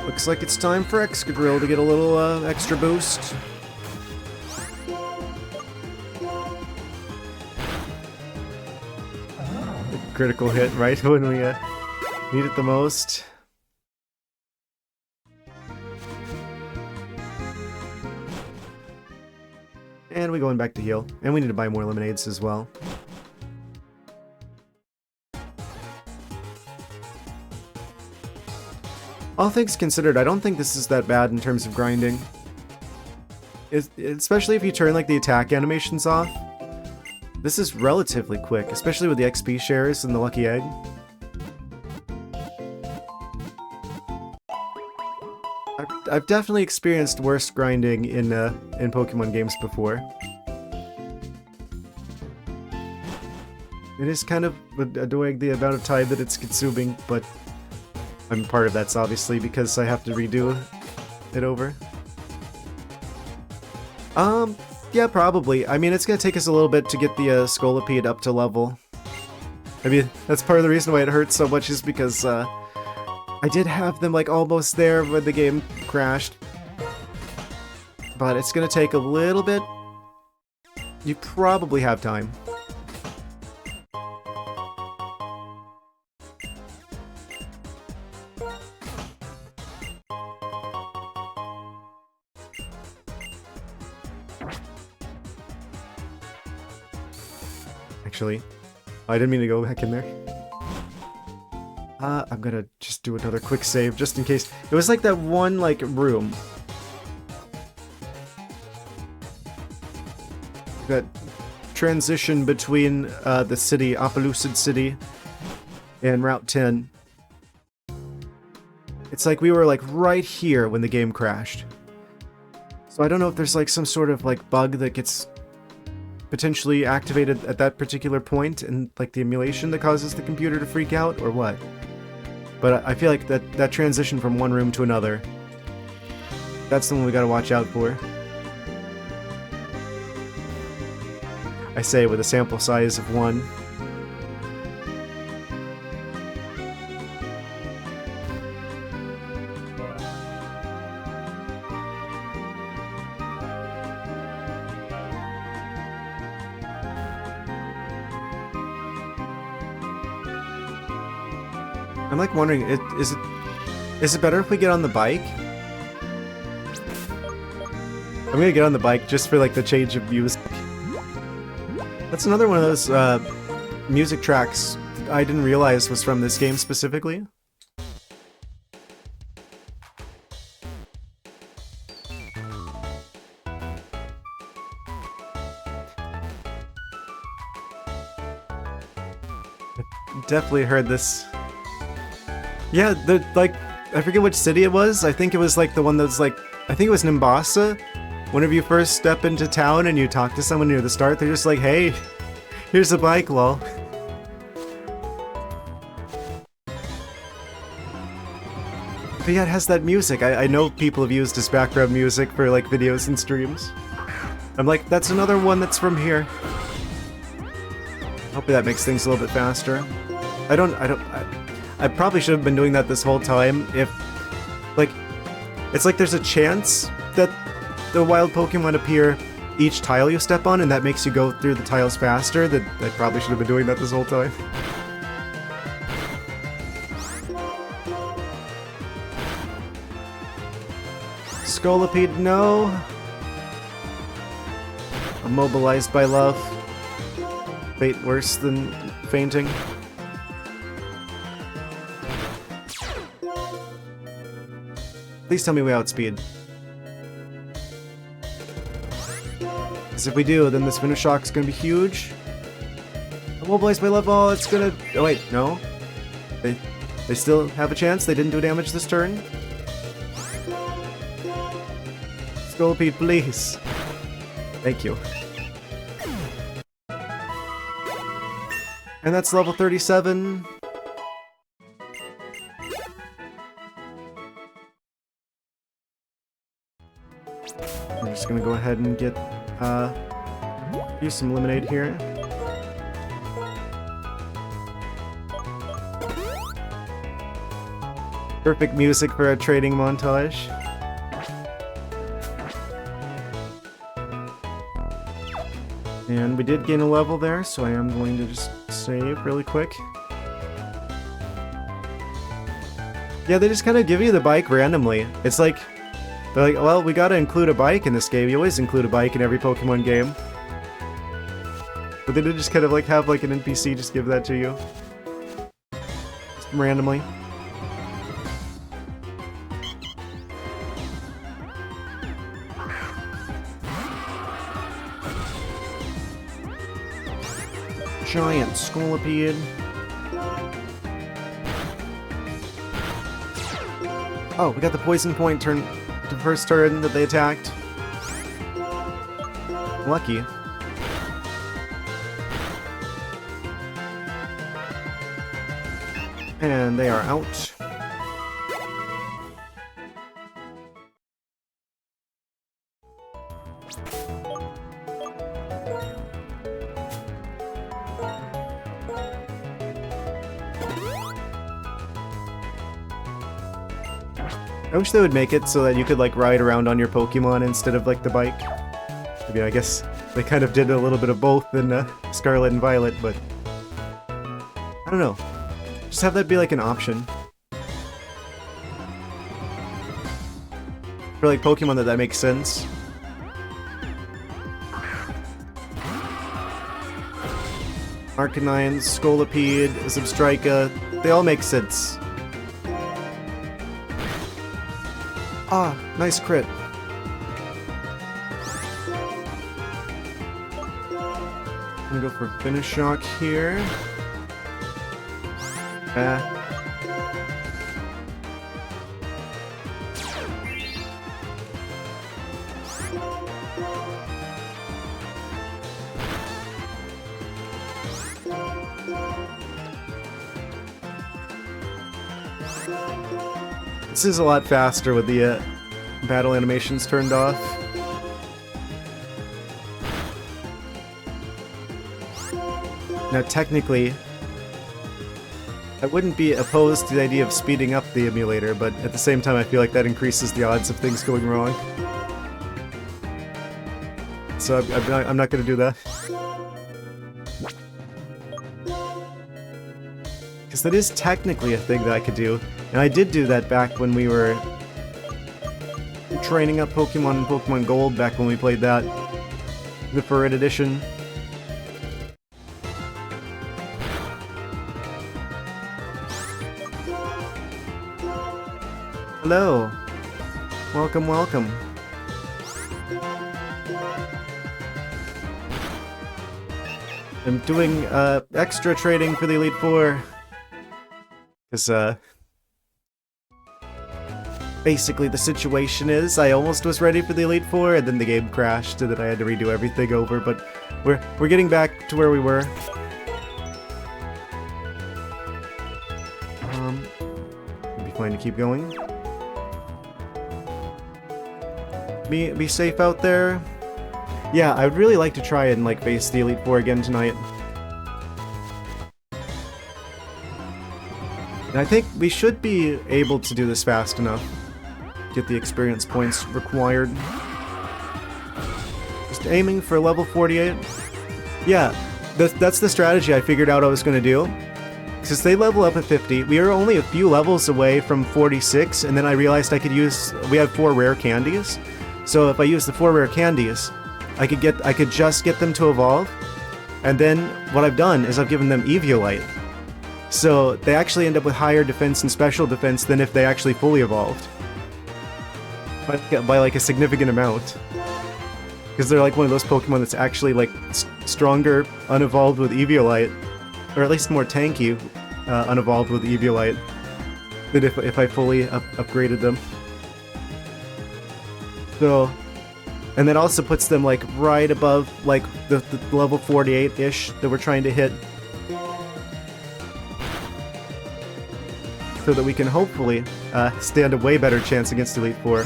Looks like it's time for Excadrill to get a little extra boost. Critical hit right when we need it the most. And we're going back to heal. And we need to buy more lemonades as well. All things considered, I don't think this is that bad in terms of grinding. Especially if you turn like the attack animations off. This is relatively quick, especially with the XP shares and the Lucky Egg. I've definitely experienced worse grinding in Pokemon games before. It is kind of annoying the amount of time that it's consuming, but I'm part of that's obviously because I have to redo it over. Yeah, probably. I mean, it's gonna take us a little bit to get the Scolipede up to level. I mean, that's part of the reason why it hurts so much is because, I did have them, like, almost there when the game crashed. But it's gonna take a little bit. You probably have time. Actually, I didn't mean to go back in there. I'm gonna just do another quick save, just in case. It was like that one, like, room. That transition between, the city, Opelucid City, and Route 10. It's like we were, like, right here when the game crashed. So I don't know if there's, like, some sort of, like, bug that gets potentially activated at that particular point in, like, the emulation that causes the computer to freak out, or what. But I feel like that transition from one room to another, that's the one we gotta watch out for. I say with a sample size of 1. I'm like wondering, is it better if we get on the bike? I'm gonna get on the bike just for like the change of music. That's another one of those music tracks I didn't realize was from this game specifically. I definitely heard this. Yeah, like, I forget which city it was. I think it was like the one that's like, I think it was Nimbasa. Whenever you first step into town and you talk to someone near the start, they're just like, hey, here's a bike, lol. But yeah, it has that music. I know people have used as background music for like videos and streams. I'm like, that's another one that's from here. Hopefully that makes things a little bit faster. I probably should have been doing that this whole time if, like, it's like there's a chance that the wild Pokemon appear each tile you step on, and that makes you go through the tiles faster. That I probably should have been doing that this whole time. Scolipede, no! Immobilized by love. Fate worse than fainting. Please tell me we outspeed. Because if we do, then this finish shock's gonna be huge. Immobilized by love, oh, it's gonna... Oh wait, no. They still have a chance, they didn't do damage this turn. Scolipede, please. Thank you. And that's level 37. I'm just gonna go ahead and get, use some lemonade here. Perfect music for a training montage. And we did gain a level there, so I am going to just save really quick. Yeah, they just kind of give you the bike randomly. It's like, they're like, well, we gotta include a bike in this game. You always include a bike in every Pokemon game. But they did just kind of like have like an NPC just give that to you. Just randomly. Giant Scolipede. Oh, we got the poison point turn, the first turn that they attacked. Lucky. And they are out. I wish they would make it so that you could, like, ride around on your Pokemon instead of, like, the bike. I mean, I guess they kind of did a little bit of both in Scarlet and Violet, but... I don't know. Just have that be, like, an option. For, like, Pokemon that makes sense. Arcanine, Scolipede, Zebstrika, they all make sense. Ah, nice crit. I'm gonna go for Finish Shock here. This is a lot faster with the battle animations turned off. Now technically, I wouldn't be opposed to the idea of speeding up the emulator, but at the same time I feel like that increases the odds of things going wrong. So I'm not going to do that. Because that is technically a thing that I could do. And I did do that back when we were training up Pokemon in Pokemon Gold, back when we played that. The Furret Edition. Hello. Welcome, welcome. I'm doing extra trading for the Elite Four. Because, basically the situation is I almost was ready for the Elite Four, and then the game crashed, and then I had to redo everything over, but we're getting back to where we were. It'd be fine to keep going. Be safe out there. Yeah, I would really like to try and, like, face the Elite Four again tonight. And I think we should be able to do this fast enough. Get the experience points required. Just aiming for level 48. Yeah, that's the strategy I figured out I was going to do. Since they level up at 50, we are only a few levels away from 46, and then I realized I could use... We have 4 rare candies. So if I use the 4 rare candies, I could just get them to evolve. And then what I've done is I've given them Eviolite. So they actually end up with higher defense and special defense than if they actually fully evolved. By like a significant amount. Because they're like one of those Pokemon that's actually like stronger unevolved with Eviolite. Or at least more tanky unevolved with Eviolite than if I fully upgraded them. So... And that also puts them like right above like the level 48-ish that we're trying to hit. So that we can hopefully stand a way better chance against Elite Four.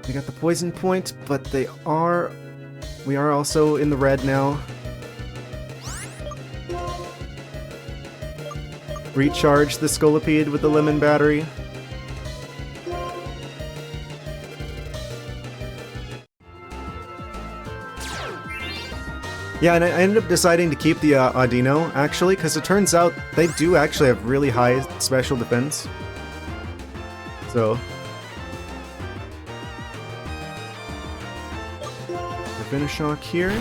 They got the poison point, but we are also in the red now. Recharge the Scolipede with the lemon battery. Yeah, and I ended up deciding to keep the Audino, actually, because it turns out they do actually have really high special defense. So... the Finish Shock here.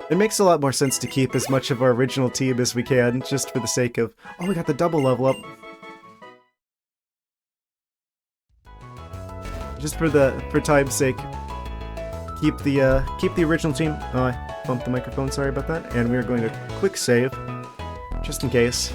It makes a lot more sense to keep as much of our original team as we can, just for the sake of... Oh, we got the double level up! Just for time's sake. Keep the original team. Oh, I bumped the microphone, sorry about that. And we're going to quick save, just in case.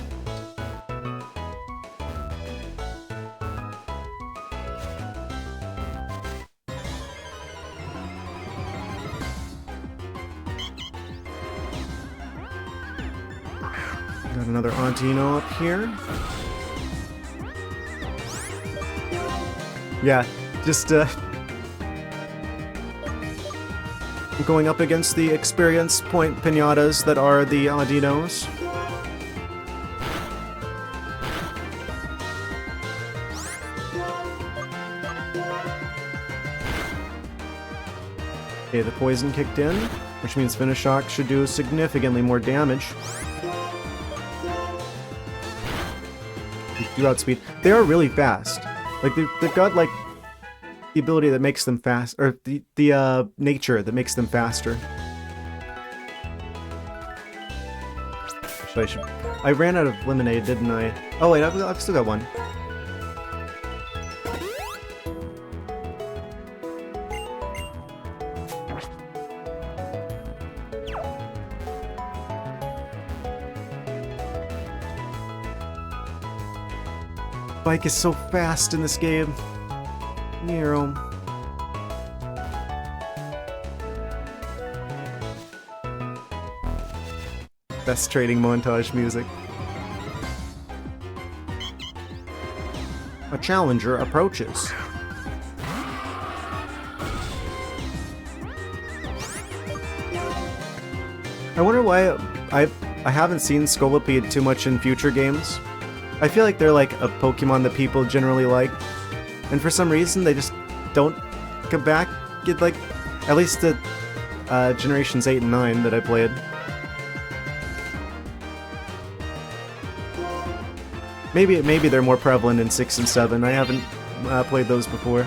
Got another Antino up here. Yeah, just going up against the experience point pinatas that are the Audinos. Okay, the poison kicked in, which means Finish Shock should do significantly more damage. Do outspeed. They are really fast. Like, they've got, like, the ability that makes them fast, or the nature that makes them faster. I ran out of lemonade, didn't I? Oh wait, I've still got one. Bike is so fast in this game. Nero. Best trading montage music. A challenger approaches. I wonder why I haven't seen Scolipede too much in future games. I feel like they're like a Pokemon that people generally like, and for some reason they just don't come back. Get like, at least the generations 8 and 9 that I played. Maybe they're more prevalent in 6 and 7. I haven't played those before.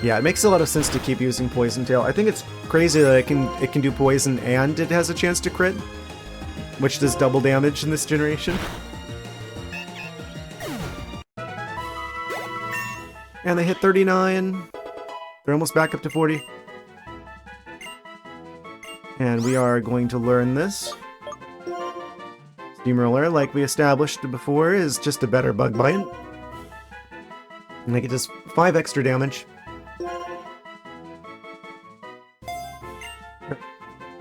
Yeah, it makes a lot of sense to keep using Poison Tail. I think it's crazy that it can do poison and it has a chance to crit, which does double damage in this generation. And they hit 39. They're almost back up to 40. And we are going to learn this. Steamroller, like we established before, is just a better bug bite. And it does 5 extra damage.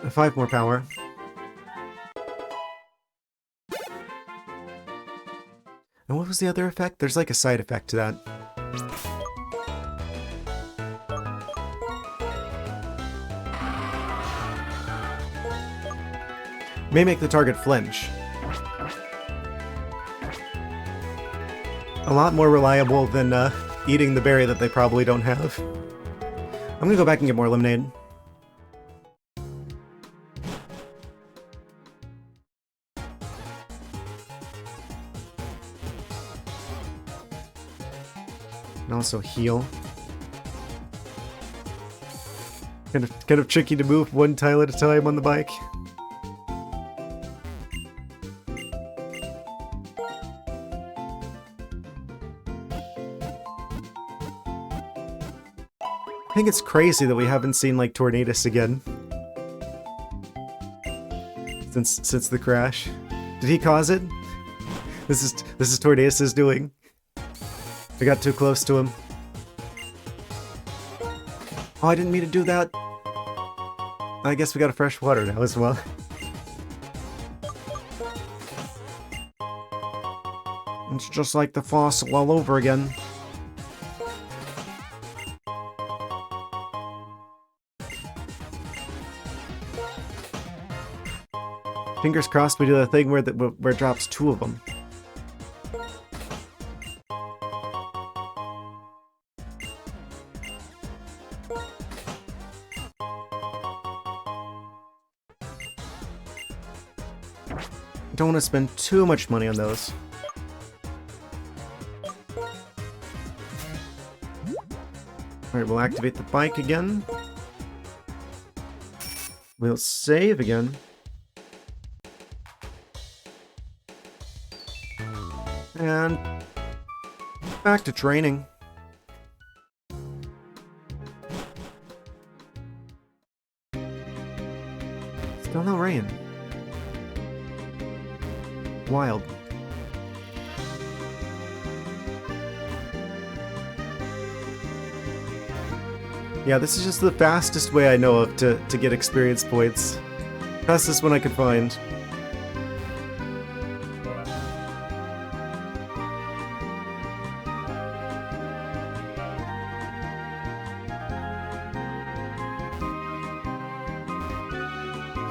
5 more power. And what was the other effect? There's like a side effect to that. May make the target flinch. A lot more reliable than eating the berry that they probably don't have. I'm gonna go back and get more lemonade. And also heal. Kind of tricky to move one tile at a time on the bike. I think it's crazy that we haven't seen like Tornadus again since the crash. Did he cause it? This is Tornadus' doing. I got too close to him. Oh, I didn't mean to do that. I guess we got a fresh water now as well. It's just like the fossil all over again. Fingers crossed we do the thing where it drops 2 of them. Don't want to spend too much money on those. Alright, we'll activate the bike again. We'll save again. And back to training. Still no rain. Wild. Yeah, this is just the fastest way I know of to get experience points. Fastest one I could find.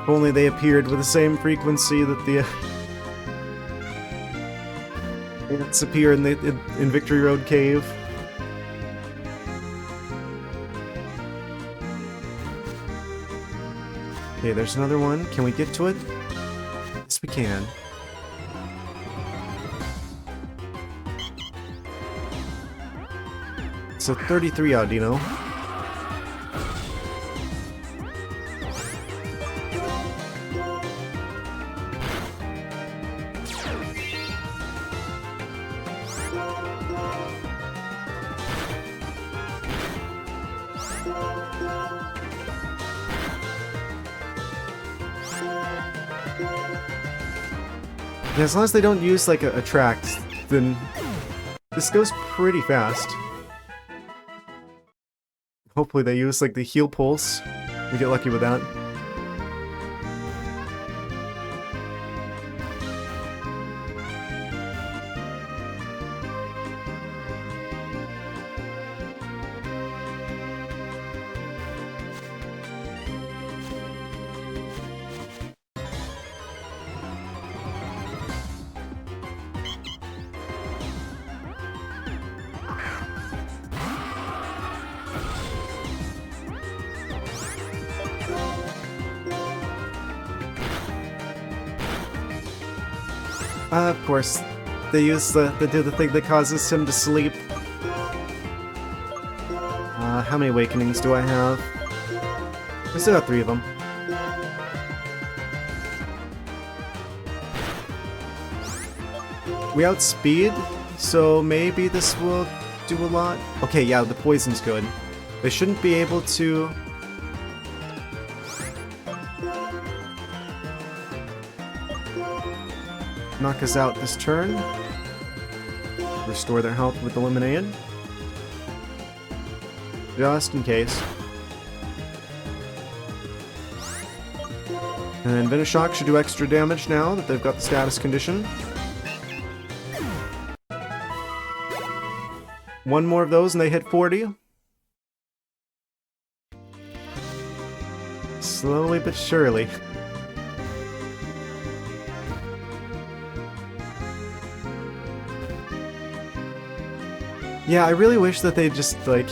If only they appeared with the same frequency that the ants appear in Victory Road Cave. Okay, there's another one. Can we get to it? Yes, we can. So 33 Audino. Yeah, as long as they don't use like a attract, then this goes pretty fast. Hopefully they use like the heal pulse. We get lucky with that. Of course, they do the thing that causes him to sleep. How many awakenings do I have? I still got 3 of them. We outspeed, so maybe this will do a lot. Okay, yeah, the poison's good. They shouldn't be able to... knock us out this turn. Restore their health with the lemonade. Just in case. And Venoshock should do extra damage now that they've got the status condition. One more of those and they hit 40. Slowly but surely. Yeah, I really wish that they just, like...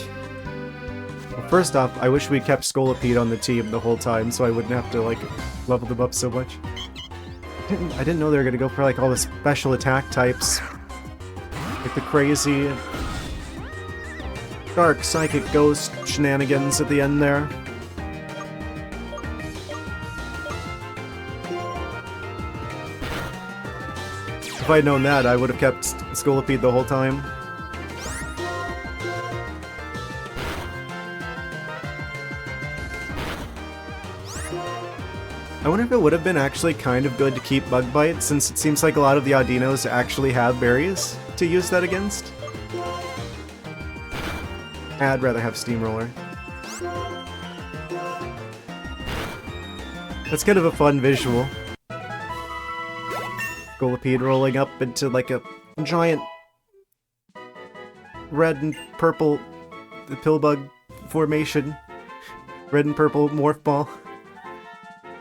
Well, first off, I wish we kept Scolipede on the team the whole time, so I wouldn't have to, like, level them up so much. I didn't know they were gonna go for, like, all the special attack types. Like the crazy... Dark Psychic Ghost shenanigans at the end there. If I'd known that, I would have kept Scolipede the whole time. I wonder if it would have been actually kind of good to keep Bug Bite, since it seems like a lot of the Audinos actually have berries to use that against. I'd rather have Steamroller. That's kind of a fun visual. Scolipede rolling up into like a giant red and purple Pillbug formation. Red and purple morph ball.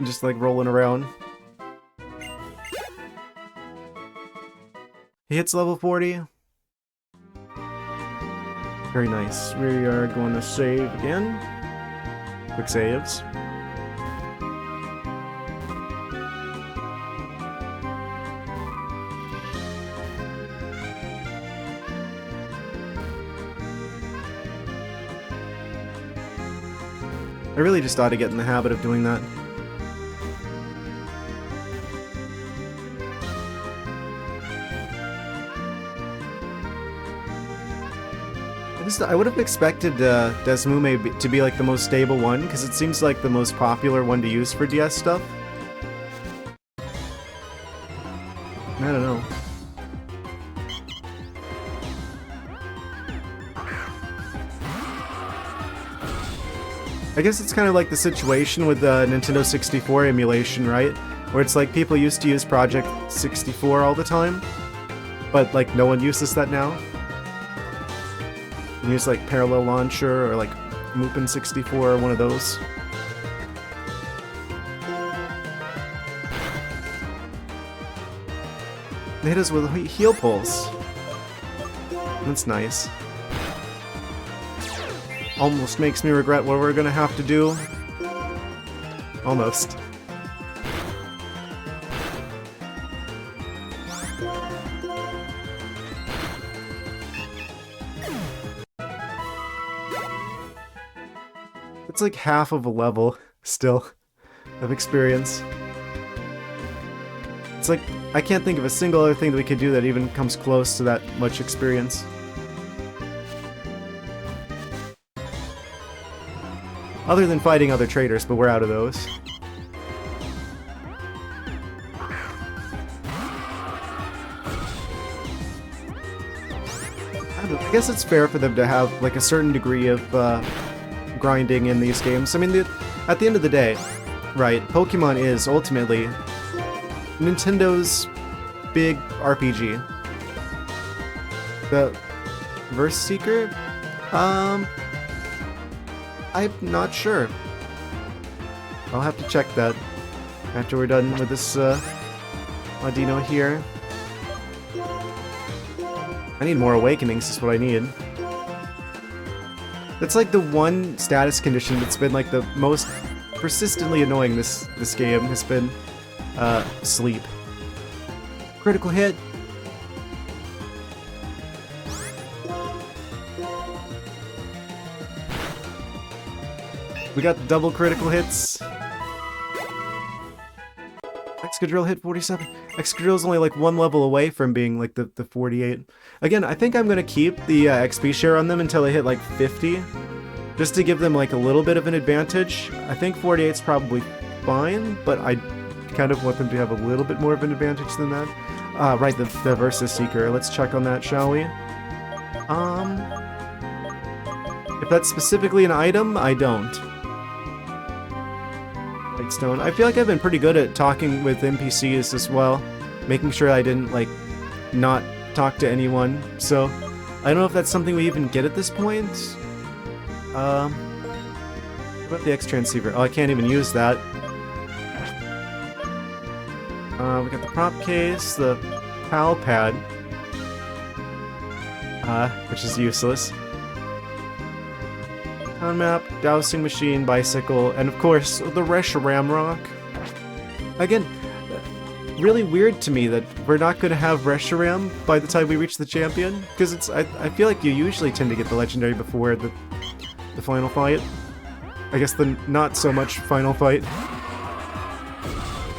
Just like rolling around. He hits level 40. Very nice. We are going to save again. Quick saves. I really just ought to get in the habit of doing that. I would have expected Desmume to be like the most stable one, because it seems like the most popular one to use for DS stuff. I don't know. I guess it's kind of like the situation with the Nintendo 64 emulation, right? Where it's like people used to use Project 64 all the time, but like no one uses that now. You use like Parallel Launcher or like Mupen 64 or one of those. They hit us with a heal pulse. That's nice. Almost makes me regret what we're gonna have to do. Almost. It's like half of a level, still, of experience. It's like, I can't think of a single other thing that we could do that even comes close to that much experience. Other than fighting other traders, but we're out of those. I guess it's fair for them to have like a certain degree of grinding in these games. I mean, at the end of the day, right, Pokemon is ultimately Nintendo's big RPG. The Verse Seeker? I'm not sure. I'll have to check that after we're done with this Audino here. I need more awakenings, is what I need. That's like the one status condition that's been like the most persistently annoying this game has been sleep. Critical hit. We got double critical hits. Excadrill hit 47. Excadrill's only like one level away from being like the 48. Again, I think I'm gonna keep the XP share on them until they hit like 50. Just to give them like a little bit of an advantage. I think 48's probably fine, but I kind of want them to have a little bit more of an advantage than that. Right, the Versus Seeker. Let's check on that, shall we? If that's specifically an item, I don't. Stone. I feel like I've been pretty good at talking with NPCs as well, making sure I didn't like not talk to anyone. So I don't know if that's something we even get at this point. What about the X transceiver? Oh, I can't even use that. We got the prop case, the PAL pad, which is useless. Town map, dowsing machine, bicycle, and of course, the Reshiram rock. Again, really weird to me that we're not going to have Reshiram by the time we reach the champion, because it's I feel like you usually tend to get the legendary before the final fight. I guess the not so much final fight.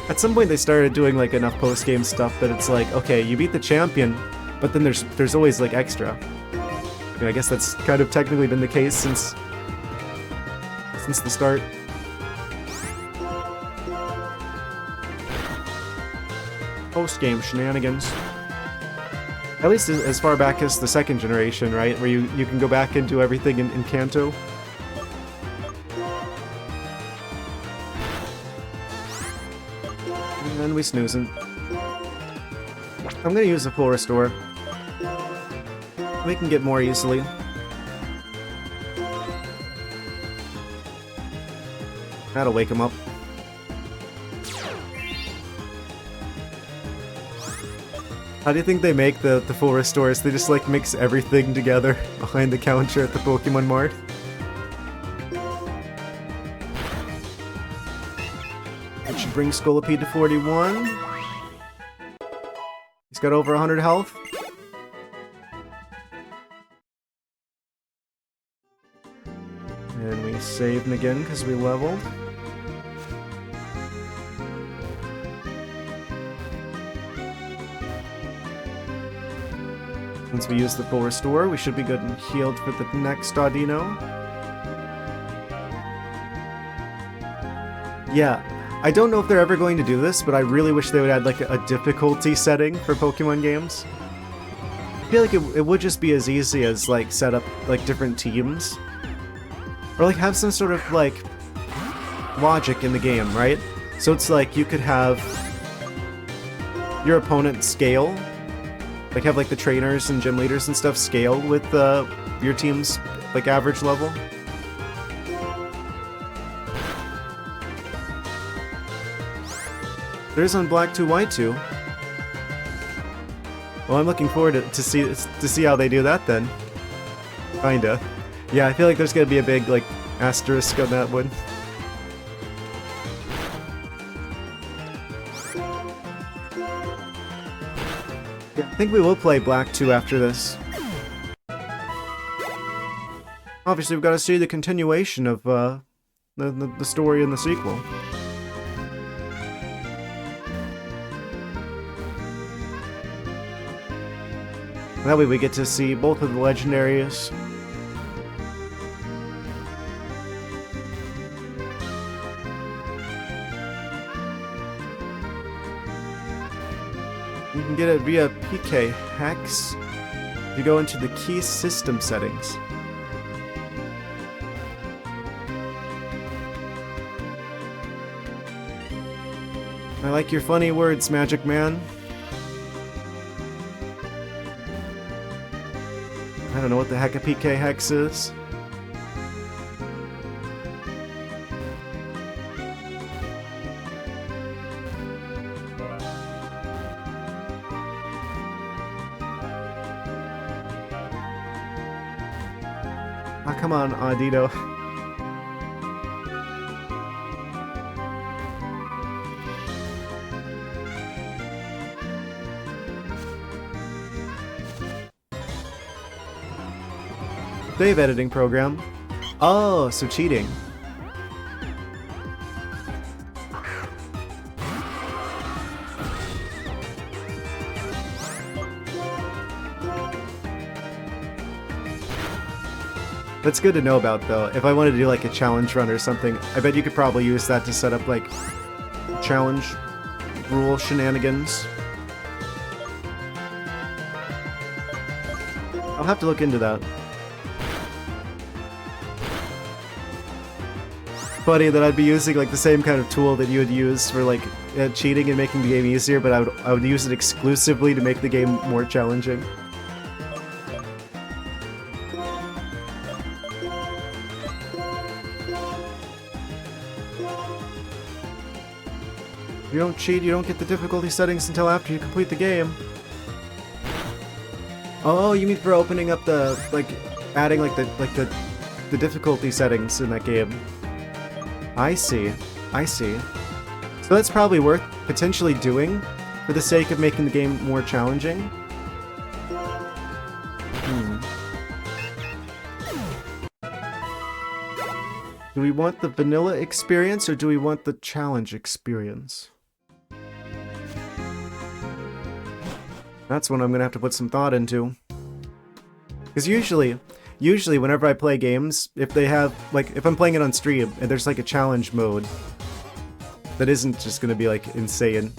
At some point they started doing like enough post-game stuff that it's like, okay, you beat the champion, but then there's always like extra. And I guess that's kind of technically been the case since the start. Post-game shenanigans. At least as far back as the second generation, right? Where you can go back and do everything in Kanto. And then we snoozing. I'm gonna use the full restore. We can get more easily. That'll wake him up. How do you think they make the full restores? They just like mix everything together behind the counter at the Pokemon Mart. It should bring Scolipede to 41. He's got over 100 health. And we saved him again because we leveled. Once we use the full restore, we should be good and healed for the next Audino. Yeah, I don't know if they're ever going to do this, but I really wish they would add like a difficulty setting for Pokemon games. I feel like it would just be as easy as like set up like different teams. Or like have some sort of like logic in the game, right? So it's like you could have your opponent scale, like have like the trainers and gym leaders and stuff scale with your team's like average level. There's on Black 2 White 2. Well, I'm looking forward to see how they do that then. Kinda. Yeah, I feel like there's gonna be a big like asterisk on that one. Yeah, I think we will play Black 2 after this. Obviously, we've got to see the continuation of the story in the sequel. That way we get to see both of the legendaries. You can get it via PK Hex if you go into the key system settings. I like your funny words, Magic Man. I don't know what the heck a PK Hex is. Ah, come on, Audito. Save editing program. Oh, so cheating. That's good to know about, though. If I wanted to do like a challenge run or something, I bet you could probably use that to set up like challenge rule shenanigans. I'll have to look into that. Funny that I'd be using like the same kind of tool that you would use for like cheating and making the game easier, but I would use it exclusively to make the game more challenging. You don't cheat, you don't get the difficulty settings until after you complete the game. Oh, you mean for opening up the like adding like the difficulty settings in that game. I see. I see. So that's probably worth potentially doing for the sake of making the game more challenging. Do we want the vanilla experience or do we want the challenge experience? That's one I'm gonna have to put some thought into. Because usually whenever I play games, if they have, like, if I'm playing it on stream and there's like a challenge mode that isn't just gonna be like insane,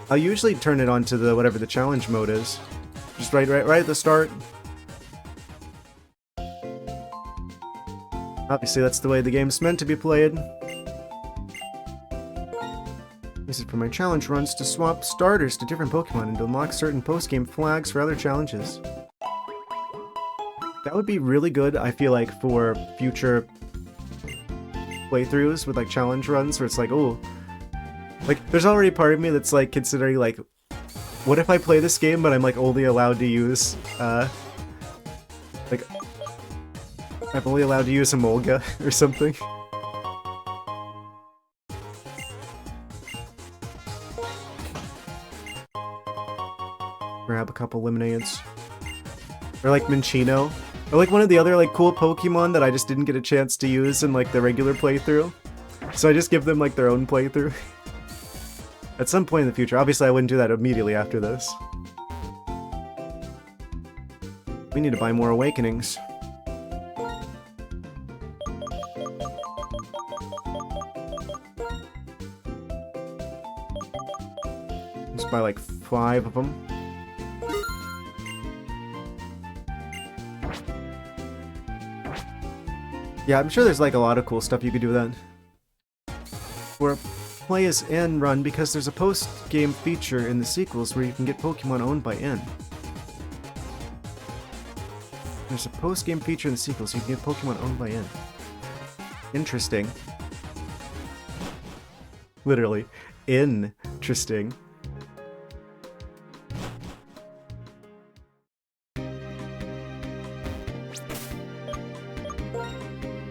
I'll usually turn it on to the whatever the challenge mode is. Just right at the start. Obviously that's the way the game's meant to be played. Use it for my challenge runs to swap starters to different Pokemon and to unlock certain post-game flags for other challenges. That would be really good, I feel like, for future playthroughs with like challenge runs where it's like, oh, like there's already a part of me that's like considering like, what if I play this game but I'm like only allowed to use like I'm only allowed to use a Molga or something. Grab a couple lemonades. Or like Minccino. Or like one of the other like cool Pokemon that I just didn't get a chance to use in like the regular playthrough. So I just give them like their own playthrough. At some point in the future. Obviously I wouldn't do that immediately after this. We need to buy more Awakenings. Let's buy like 5 of them. Yeah, I'm sure there's like a lot of cool stuff you could do with that. Where play as N run because there's a post-game feature in the sequels where you can get Pokemon owned by N. There's a post-game feature in the sequels, so you can get Pokemon owned by N. Interesting. Literally. Interesting.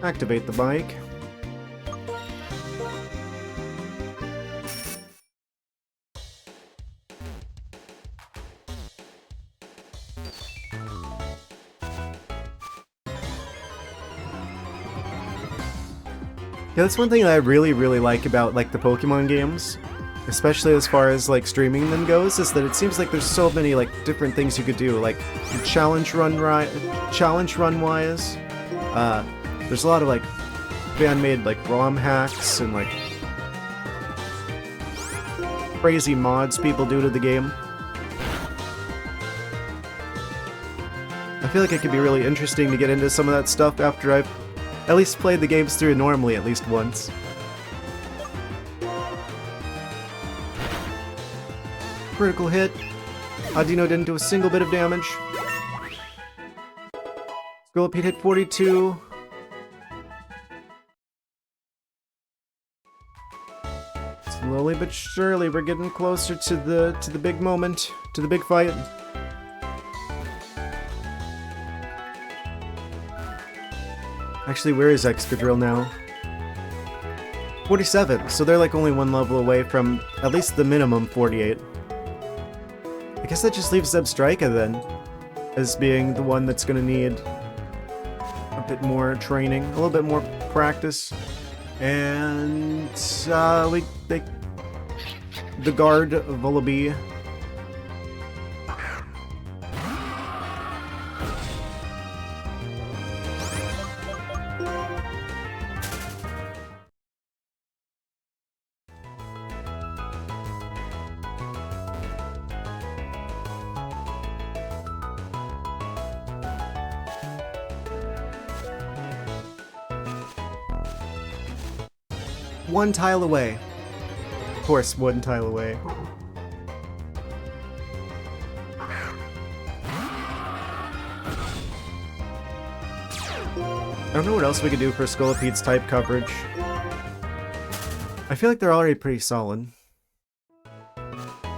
Activate the bike. Yeah, that's one thing that I really like about like the Pokemon games, especially as far as like streaming them goes, is that it seems like there's so many like different things you could do, like challenge run wise. There's a lot of like fan-made like ROM hacks and like crazy mods people do to the game. I feel like it could be really interesting to get into some of that stuff after I've at least played the games through normally at least once. Critical hit. Audino didn't do a single bit of damage. Scolipede hit 42. Slowly but surely, we're getting closer to the big moment, to the big fight. Actually, where is Excadrill now? 47, so they're like only one level away from at least the minimum 48. I guess that just leaves Zebstrika then, as being the one that's gonna need a bit more training, a little bit more practice. And the guard Vullaby. One tile away. Of course, one tile away. I don't know what else we could do for Scolipede's type coverage. I feel like they're already pretty solid.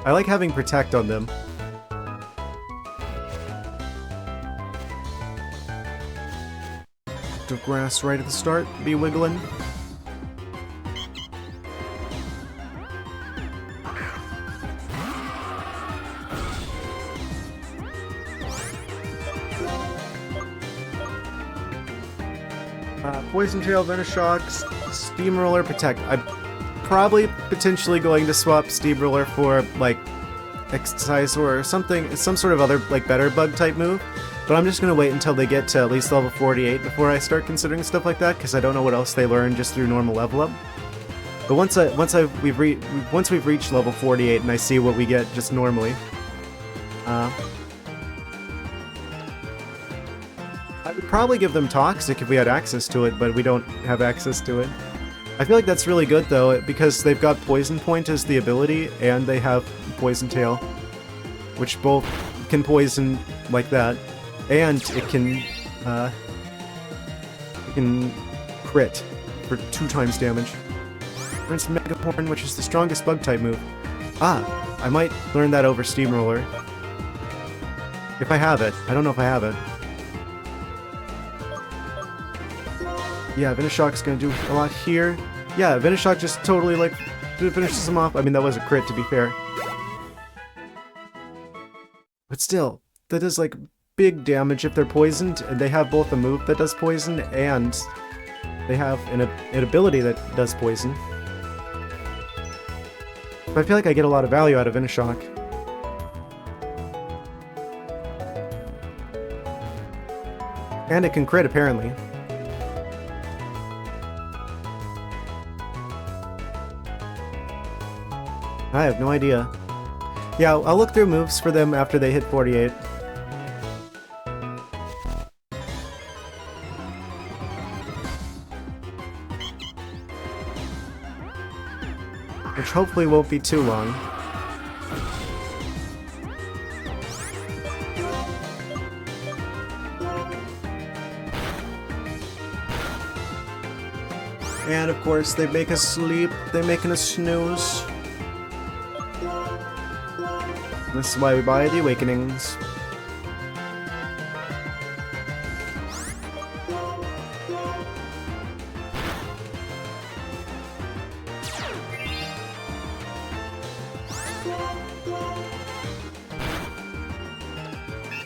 I like having Protect on them. The grass right at the start, be wiggling. Poison Tail, Venoshock, Steamroller, Protect. I'm probably potentially going to swap Steamroller for, like, Exercise or something, some sort of other, like, better bug type move. But I'm just gonna wait until they get to at least level 48 before I start considering stuff like that, because I don't know what else they learn just through normal level up. But once we've reached level 48 and I see what we get just normally, I would probably give them Toxic if we had access to it, but we don't have access to it. I feel like that's really good though, because they've got Poison Point as the ability, and they have Poison Tail, which both can poison like that, and it can crit for 2 times damage. Rinse Mega Horn, which is the strongest bug type move. I might learn that over Steamroller. If I have it. I don't know if I have it. Yeah, Venoshock's gonna do a lot here. Yeah, Venoshock just totally, like, finishes him off. I mean, that was a crit, to be fair. But still, that does, like, big damage if they're poisoned, and they have both a move that does poison, and they have an ability that does poison. But I feel like I get a lot of value out of Venoshock. And it can crit, apparently. I have no idea. Yeah, I'll look through moves for them after they hit 48. which hopefully won't be too long. And of course, they make us sleep, they're making us snooze. This is why we buy the Awakenings.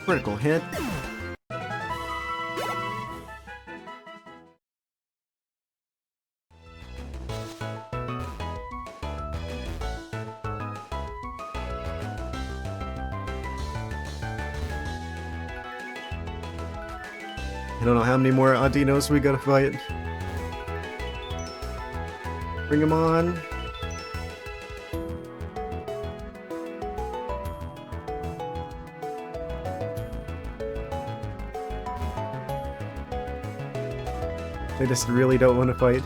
Critical hit. I don't know how many more Adinos we gotta fight. Bring him on. They just really don't want to fight.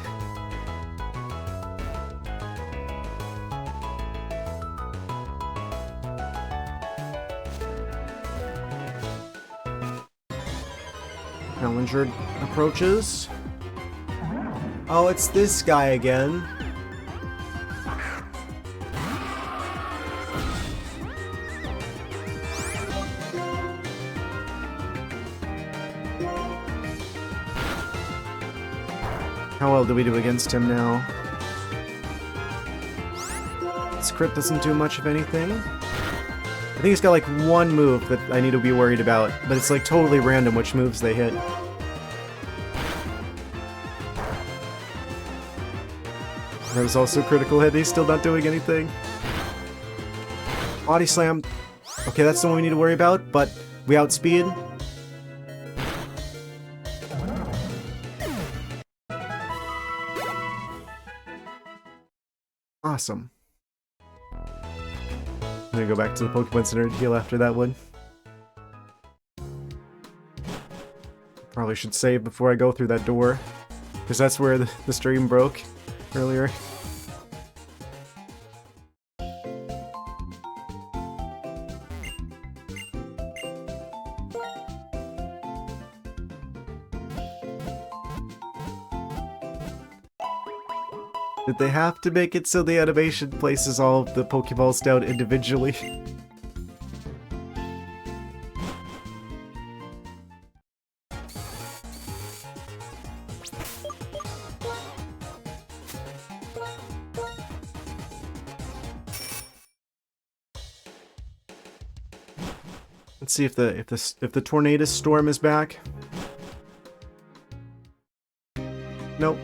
Challenger approaches. Oh, it's this guy again. How well do we do against him now? This crit doesn't do much of anything. I think he's got like one move that I need to be worried about, but it's like totally random which moves they hit. That was also critical hit, he's still not doing anything. Body slam. Okay, that's the one we need to worry about, but we outspeed. Awesome. I'm gonna go back to the Pokemon Center to heal after that one. Probably should save before I go through that door, because that's where the stream broke earlier. Did they have to make it so the animation places all of the Pokeballs down individually? Let's see if the Tornadus Storm is back. Nope.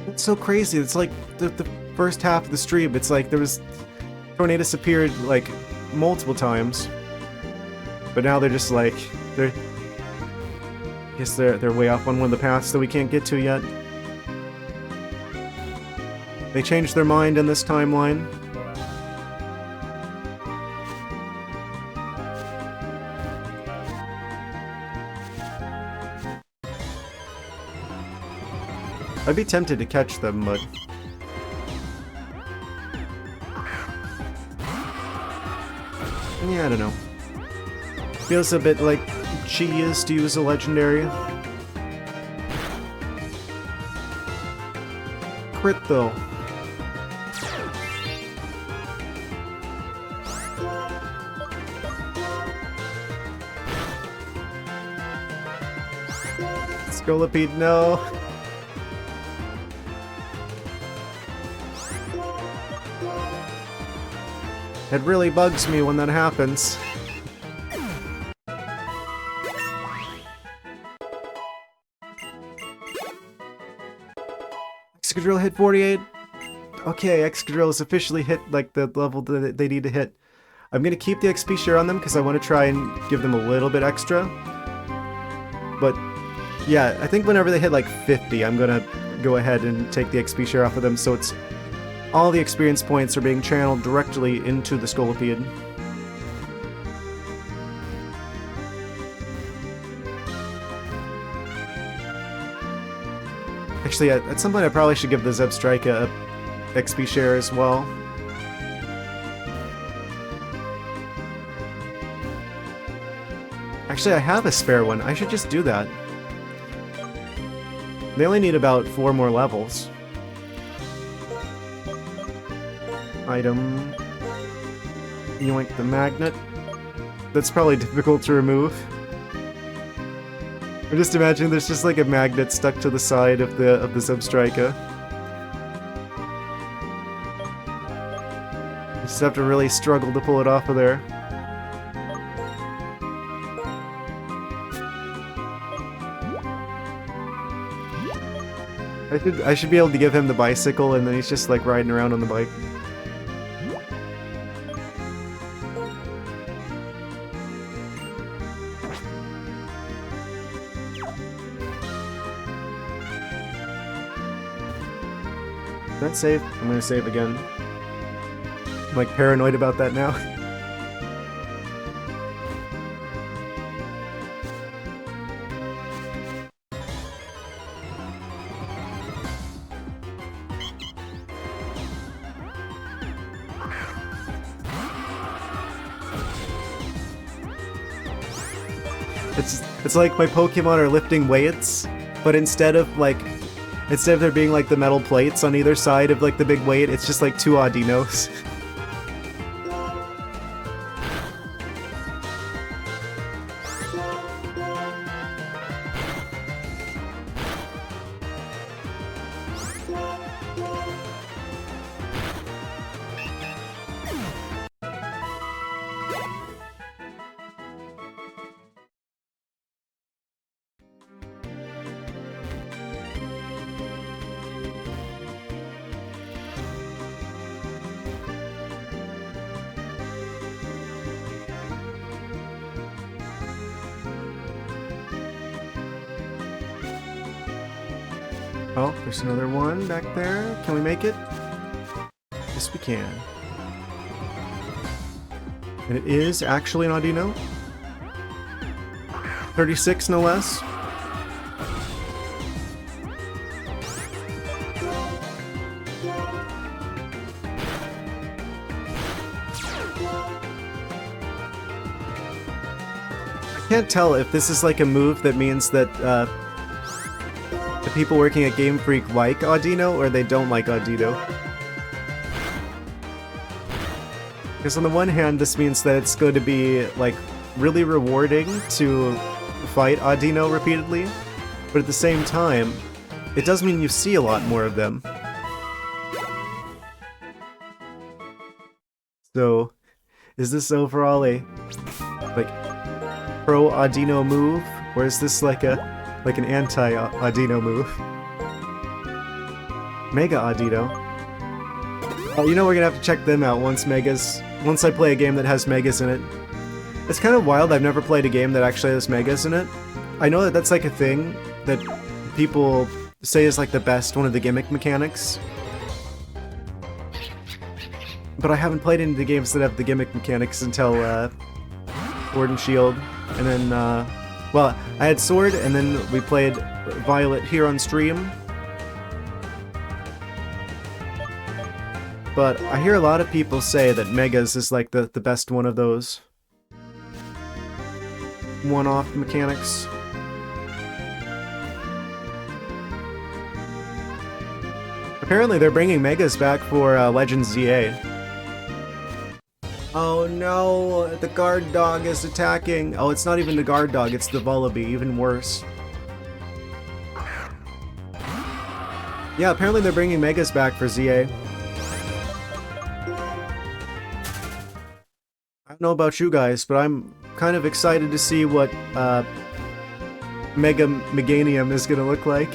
It's so crazy. It's like the first half of the stream. It's like there was Tornadus appeared like multiple times, but now they're just like I guess they're way off on one of the paths that we can't get to yet. They changed their mind in this timeline. I'd be tempted to catch them, but... yeah, I don't know. Feels a bit like cheese to use a legendary. Crit, though. Scolipede, no. It really bugs me when that happens. Excadrill hit 48. Okay, Excadrill has officially hit like the level that they need to hit. I'm gonna keep the XP share on them because I want to try and give them a little bit extra. But yeah, I think whenever they hit like 50, I'm gonna go ahead and take the XP share off of them, so it's all the experience points are being channeled directly into the Scolipede. Actually, at some point I probably should give the Zebstrika XP share as well. Actually, I have a spare one. I should just do that. They only need about 4 more levels. Item. Yoink the magnet. That's probably difficult to remove. I'm just imagining there's just like a magnet stuck to the side of the Substriker. You just have to really struggle to pull it off of there. I should be able to give him the bicycle and then he's just like riding around on the bike. Did that save? I'm gonna save again. I'm like paranoid about that now. It's like my Pokemon are lifting weights, but instead of there being like the metal plates on either side of like the big weight, it's just like 2 Audinos. Oh, there's another one back there. Can we make it? Yes, we can. And it is actually an Audino. 36, no less. I can't tell if this is like a move that means that the people working at Game Freak like Audino or they don't like Audino. Because on the one hand, this means that it's going to be like really rewarding to fight Audino repeatedly, but at the same time, it does mean you see a lot more of them. So, is this overall a like pro Audino move, or is this like an anti-Audino move? Mega Audino. Oh, you know we're gonna have to check them out once I play a game that has Megas in it. It's kind of wild, I've never played a game that actually has Megas in it. I know that that's like a thing that people say is like the best, one of the gimmick mechanics. But I haven't played any of the games that have the gimmick mechanics until Sword and Shield. And then, well, I had Sword, and then we played Violet here on stream. But I hear a lot of people say that Megas is like the best one of those one-off mechanics. Apparently they're bringing Megas back for Legends ZA. Oh no, the guard dog is attacking. Oh, it's not even the guard dog, it's the Vullaby, even worse. Yeah, apparently they're bringing Megas back for ZA. I don't know about you guys, but I'm kind of excited to see what Mega Meganium is gonna look like.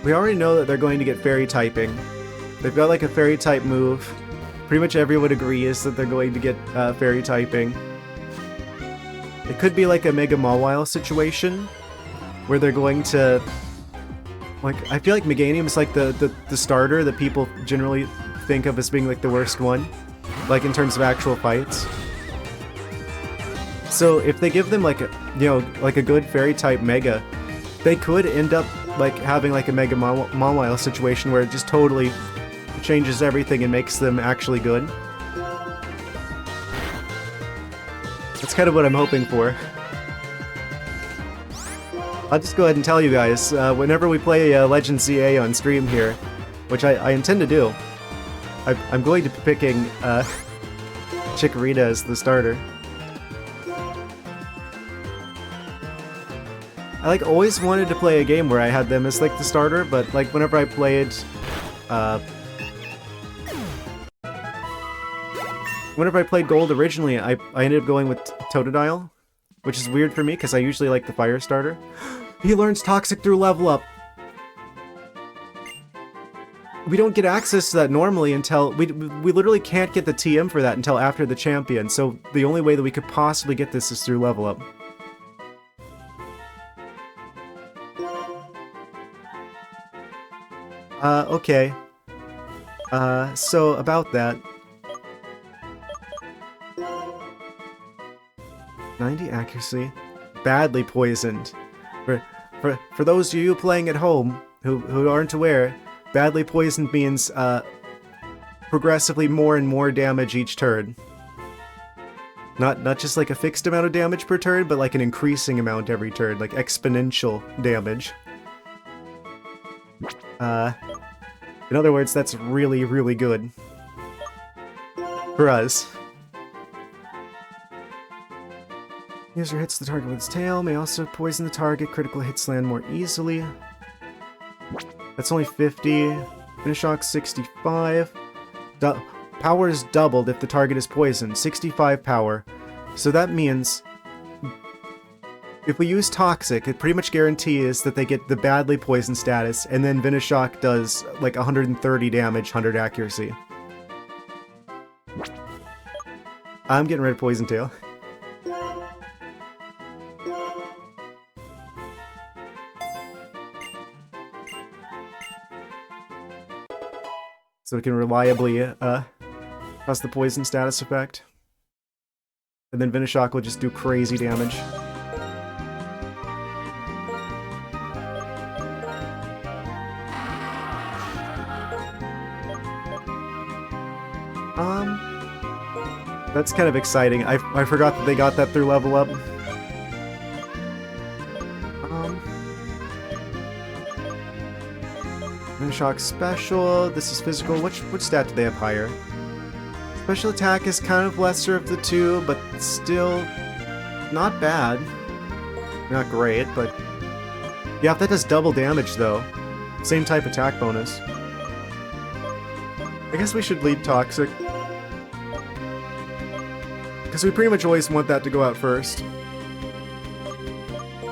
We already know that they're going to get Fairy typing. They've got like a Fairy type move. Pretty much everyone agrees that they're going to get Fairy typing. It could be like a Mega Mawile situation, where they're going to... Like, I feel like Meganium is like the starter that people generally think of as being like the worst one. Like in terms of actual fights. So if they give them like a, you know, like a good Fairy type Mega, they could end up like having like a Mega Mawile situation where it just totally changes everything and makes them actually good. That's kind of what I'm hoping for. I'll just go ahead and tell you guys, whenever we play Legend CA on stream here, which I intend to do, I'm going to be picking Chikorita as the starter. I like always wanted to play a game where I had them as like the starter, but like whenever I played Gold originally, I ended up going with Totodile, which is weird for me because I usually like the fire starter. He learns Toxic through level up. We don't get access to that normally until we literally can't get the TM for that until after the champion. So the only way that we could possibly get this is through level up. Okay. So about that. 90 accuracy. Badly poisoned. For those of you playing at home who aren't aware, badly poisoned means progressively more and more damage each turn. Not just like a fixed amount of damage per turn, but like an increasing amount every turn, like exponential damage. In other words, that's really, really good. For us. User hits the target with its tail, may also poison the target, critical hits land more easily. That's only 50. Finish shock 65. Power is doubled if the target is poisoned, 65 power. So that means if we use Toxic, it pretty much guarantees that they get the badly poisoned status, and then Venoshock does like 130 damage, 100 accuracy. I'm getting rid of Poison Tail. So it can reliably cause the poison status effect. And then Venoshock will just do crazy damage. That's kind of exciting. I forgot that they got that through level up. Venoshock special. This is physical. Which stat do they have higher? Special attack is kind of lesser of the two, but still not bad. Not great, but yeah, if that does double damage though. Same type attack bonus. I guess we should lead Toxic. Because we pretty much always want that to go out first.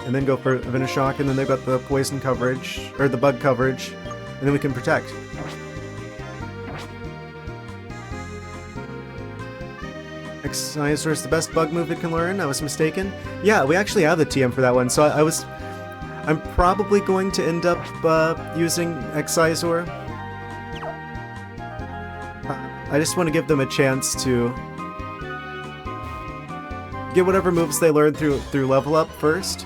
And then go for Venoshock, and then they've got the poison coverage, or the bug coverage, and then we can protect. Excisor is the best bug move it can learn. I was mistaken. Yeah, we actually have the TM for that one, so I'm probably going to end up using Excisor. I just want to give them a chance to get whatever moves they learn through level up first,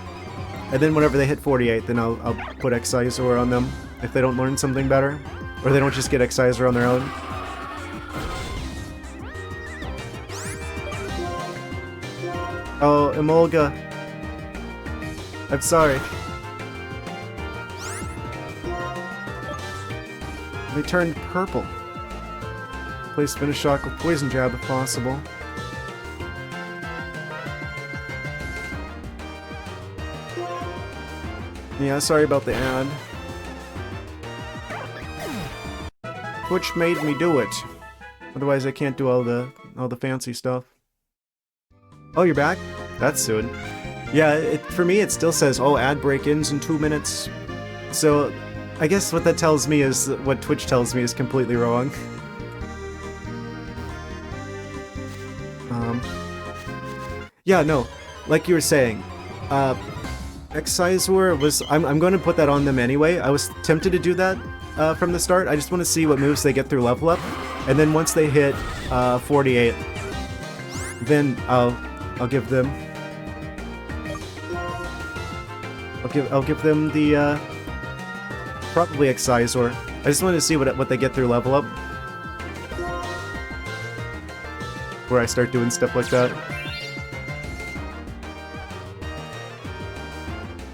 and then whenever they hit 48, then I'll put Excisor on them if they don't learn something better, or they don't just get Excisor on their own. Oh, Emolga. I'm sorry. They turned purple. Place Venoshock with Poison Jab if possible. Yeah, sorry about the ad. Twitch made me do it. Otherwise I can't do all the fancy stuff. Oh, you're back? That's soon. Yeah, for me it still says, oh, ad break ends in 2 minutes. So, I guess what that tells me is that what Twitch tells me is completely wrong. Yeah, no, like you were saying, Excisor was... I'm going to put that on them anyway. I was tempted to do that from the start. I just want to see what moves they get through level up. And then once they hit 48, then I'll give them... I'll give them the probably Excisor. I just wanted to see what they get through level up. Where I start doing stuff like that.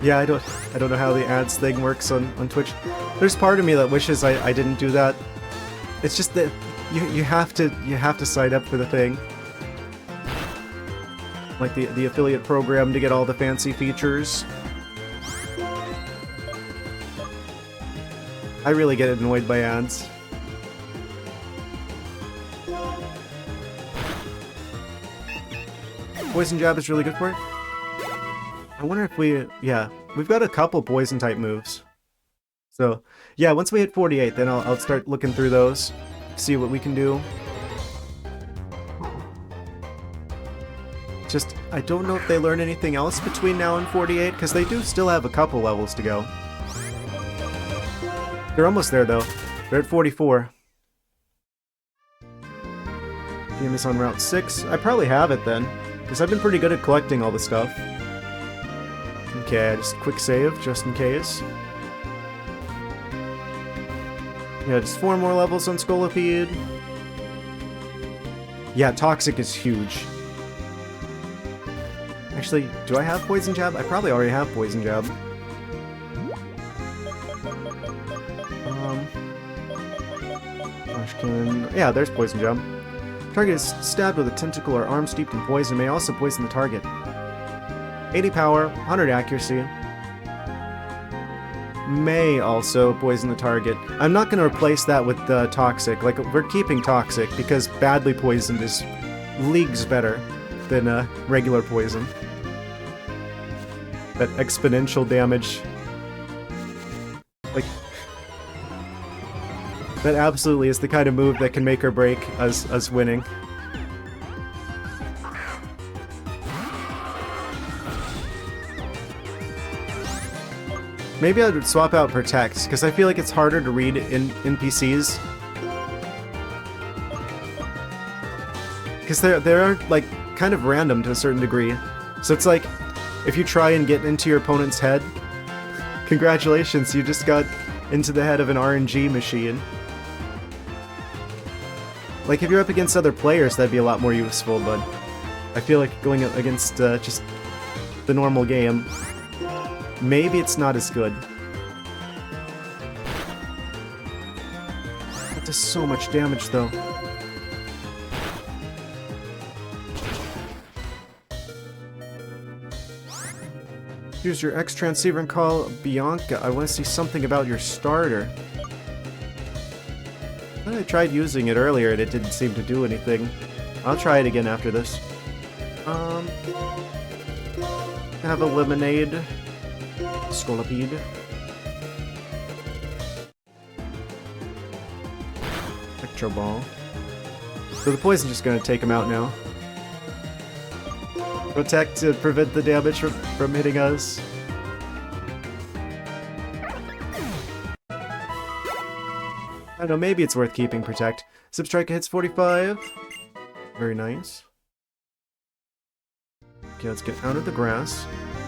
Yeah, I don't know how the ads thing works on Twitch. There's part of me that wishes I didn't do that. It's just that you have to sign up for the thing. Like the affiliate program to get all the fancy features. I really get annoyed by ads. Poison Jab is really good for it. I wonder if we've got a couple poison type moves. So yeah, once we hit 48, then I'll start looking through those, see what we can do. Just, I don't know if they learn anything else between now and 48, because they do still have a couple levels to go. They're almost there though. They're at 44. Game is on Route 6. I probably have it then, because I've been pretty good at collecting all the stuff. Okay, just quick save, just in case. Yeah, just 4 more levels on Scolipede. Yeah, Toxic is huge. Actually, do I have Poison Jab? I probably already have Poison Jab. Yeah, there's Poison Jab. Target is stabbed with a tentacle or arm steeped in poison, may also poison the target. 80 power, 100 accuracy. May also poison the target. I'm not going to replace that with Toxic. Like, we're keeping Toxic because badly poisoned is leagues better than regular poison. That exponential damage. Like, that absolutely is the kind of move that can make or break us winning. Maybe I would swap out Protect, because I feel like it's harder to read in NPCs. Because they're like kind of random to a certain degree. So it's like, if you try and get into your opponent's head, congratulations, you just got into the head of an RNG machine. Like, if you're up against other players, that'd be a lot more useful, but I feel like going up against just the normal game, maybe it's not as good. That does so much damage, though. Use your X transceiver and call Bianca. I want to see something about your starter. I tried using it earlier and it didn't seem to do anything. I'll try it again after this. Have a lemonade. Scolipede. Electro Ball. So the poison's just gonna take him out now. Protect to prevent the damage from hitting us. I don't know, maybe it's worth keeping Protect. Zipstrika hits 45. Very nice. Okay, let's get out of the grass.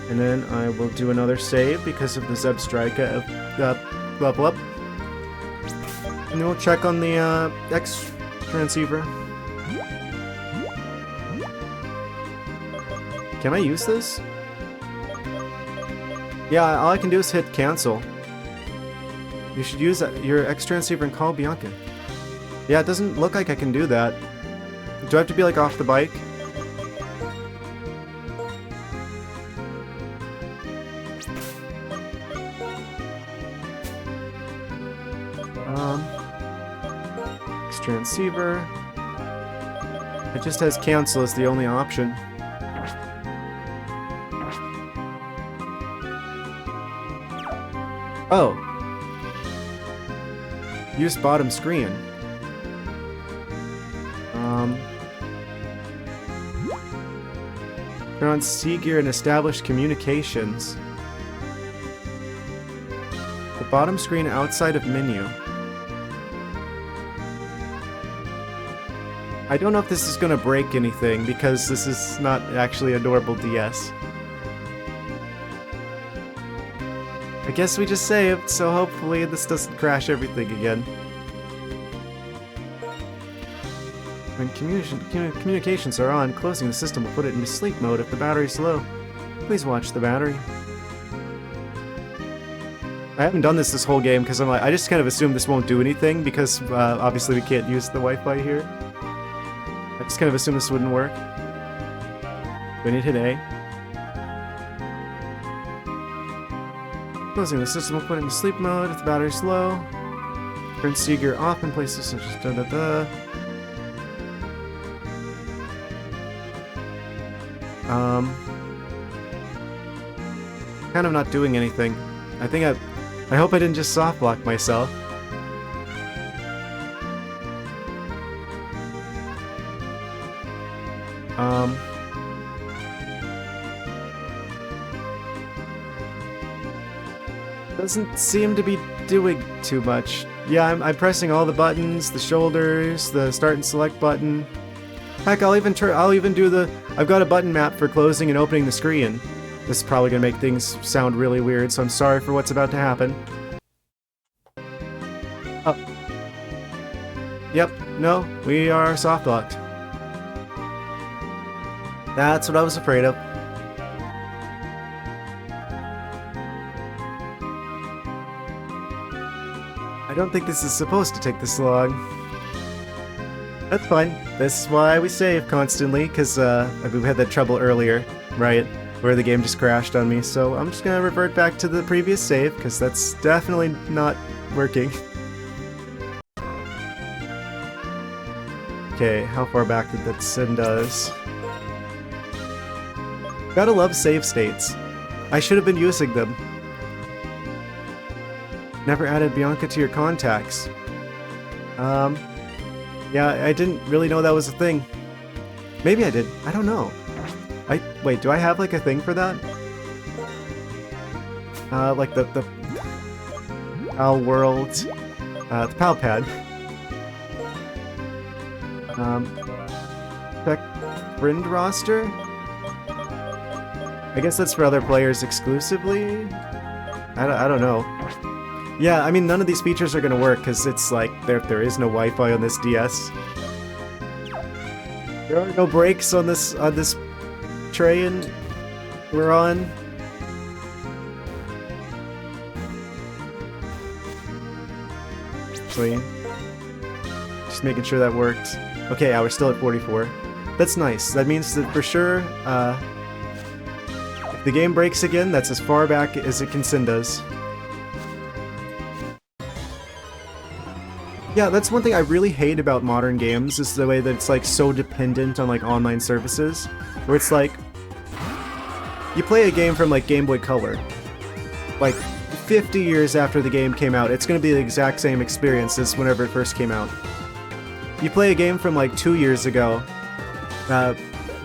And then I will do another save because of the Zipstrika level up. And then we'll check on the X transceiver. Can I use this? Yeah, all I can do is hit cancel. You should use your X transceiver and call Bianca. Yeah, it doesn't look like I can do that. Do I have to be like off the bike? X transceiver. It just has cancel as the only option. Oh. Use bottom screen. Turn on C gear and establish communications. The bottom screen outside of menu. I don't know if this is gonna break anything because this is not actually a normal DS. I guess we just saved, so hopefully this doesn't crash everything again. When communications are on, closing the system will put it into sleep mode if the battery's low. Please watch the battery. I haven't done this whole game because I just kind of assume this won't do anything because obviously we can't use the Wi-Fi here. I just kind of assume this wouldn't work. We need hit A. Closing the system will put it into sleep mode if the battery's low. Turn Seeger off in places such as da-da-da. Kind of not doing anything. I hope I didn't just soft block myself. Doesn't seem to be doing too much. Yeah, I'm pressing all the buttons, the shoulders, the start and select button. Heck, I'll even do the... I've got a button map for closing and opening the screen. This is probably gonna make things sound really weird, so I'm sorry for what's about to happen. Oh. Yep, no, we are soft locked. That's what I was afraid of. I don't think this is supposed to take this long. That's fine. This is why we save constantly, because we had that trouble earlier, right? Where the game just crashed on me, so I'm just gonna revert back to the previous save, because that's definitely not working. Okay, how far back did that send us? Gotta love save states. I should have been using them. Never added Bianca to your contacts. Yeah, I didn't really know that was a thing. Maybe I did. I don't know. Wait, do I have like a thing for that? Like the PAL World, the PAL Pad. Check friend roster? I guess that's for other players exclusively? I don't know. Yeah, I mean, none of these features are gonna work because it's like there is no Wi-Fi on this DS. There are no brakes on this train we're on. Actually, just making sure that worked. Okay, yeah, we're still at 44. That's nice. That means that for sure, if the game breaks again, that's as far back as it can send us. Yeah, that's one thing I really hate about modern games, is the way that it's like so dependent on like online services, where it's like, you play a game from like Game Boy Color, like 50 years after the game came out, it's gonna be the exact same experience as whenever it first came out. You play a game from like 2 years ago,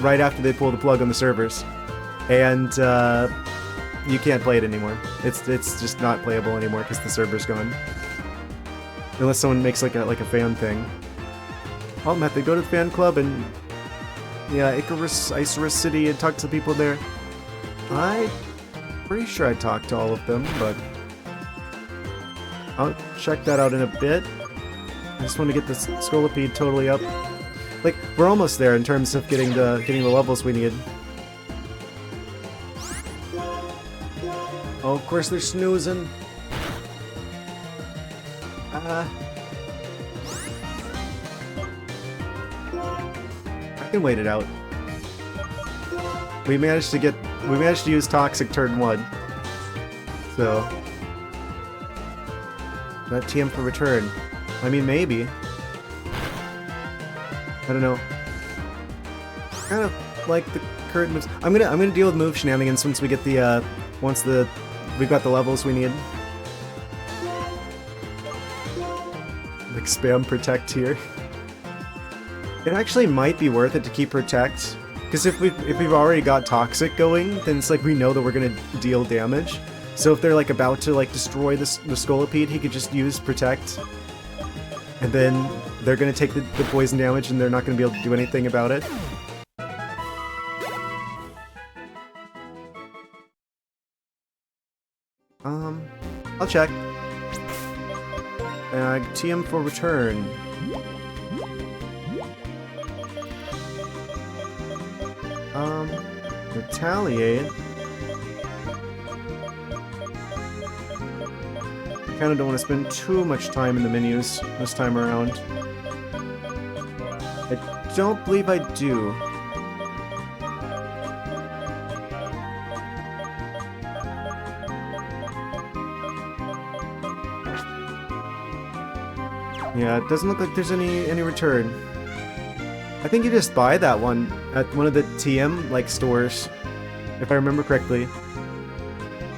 right after they pull the plug on the servers, and you can't play it anymore. It's just not playable anymore because the server's gone. Unless someone makes like a fan thing. Alt method, go to the fan club and yeah, Icarus City and talk to the people there. I'm pretty sure I talked to all of them, but I'll check that out in a bit. I just want to get this Scolipede totally up. Like, we're almost there in terms of getting the levels we need. Oh, of course they're snoozing. I can wait it out. We managed to use Toxic turn 1. So that TM for return. I mean, maybe. I don't know. Kind of like the current moves. I'm gonna deal with move shenanigans once we get the we've got the levels we need. Like spam protect here. It actually might be worth it to keep protect, because if we've already got toxic going, then it's like we know that we're gonna deal damage. So if they're like about to like destroy the Scolipede, he could just use protect, and then they're gonna take the poison damage, and they're not gonna be able to do anything about it. I'll check. TM for return. Retaliate. Kind of don't want to spend too much time in the menus this time around. I don't believe I do. Yeah, it doesn't look like there's any return. I think you just buy that one at one of the TM like stores, if I remember correctly.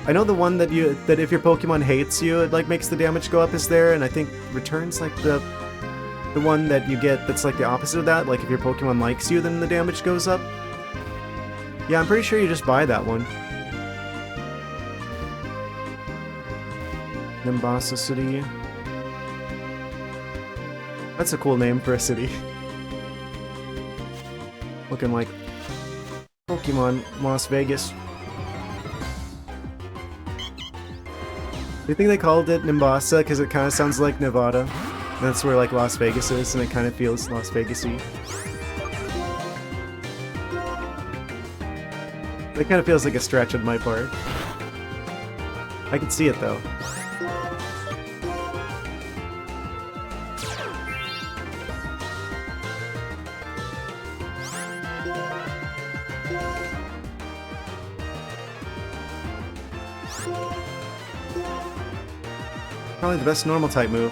I know the one that if your Pokemon hates you, it like makes the damage go up is there, and I think return's like the one that you get that's like the opposite of that. Like if your Pokemon likes you, then the damage goes up. Yeah, I'm pretty sure you just buy that one. Nimbasa City. That's a cool name for a city. Looking like Pokemon Las Vegas. Do you think they called it Nimbasa because it kind of sounds like Nevada? That's where like Las Vegas is, and it kind of feels Las Vegas-y. It kind of feels like a stretch on my part. I can see it though. Probably the best normal type move.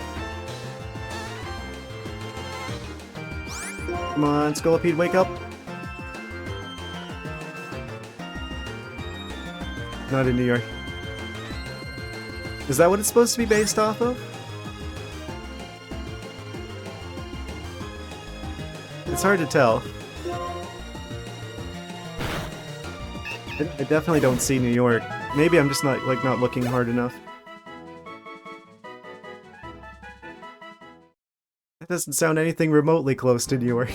Come on, Scolipede, wake up! Not in New York. Is that what it's supposed to be based off of? It's hard to tell. I definitely don't see New York. Maybe I'm just not looking hard enough. That doesn't sound anything remotely close to New York.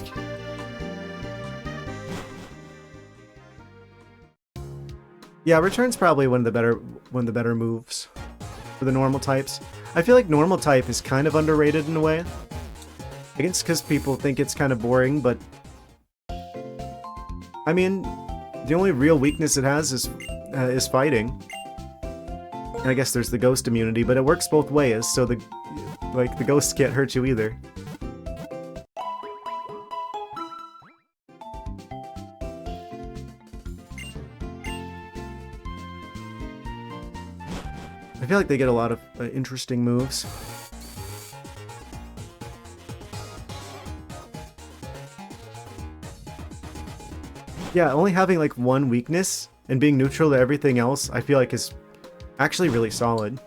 Yeah, return's probably one of the better moves for the normal types. I feel like normal type is kind of underrated in a way. I guess because people think it's kind of boring, but I mean, the only real weakness it has is fighting. And I guess there's the ghost immunity, but it works both ways, so the ghosts can't hurt you either. I feel like they get a lot of interesting moves. Yeah, only having like one weakness and being neutral to everything else, I feel like is actually really solid.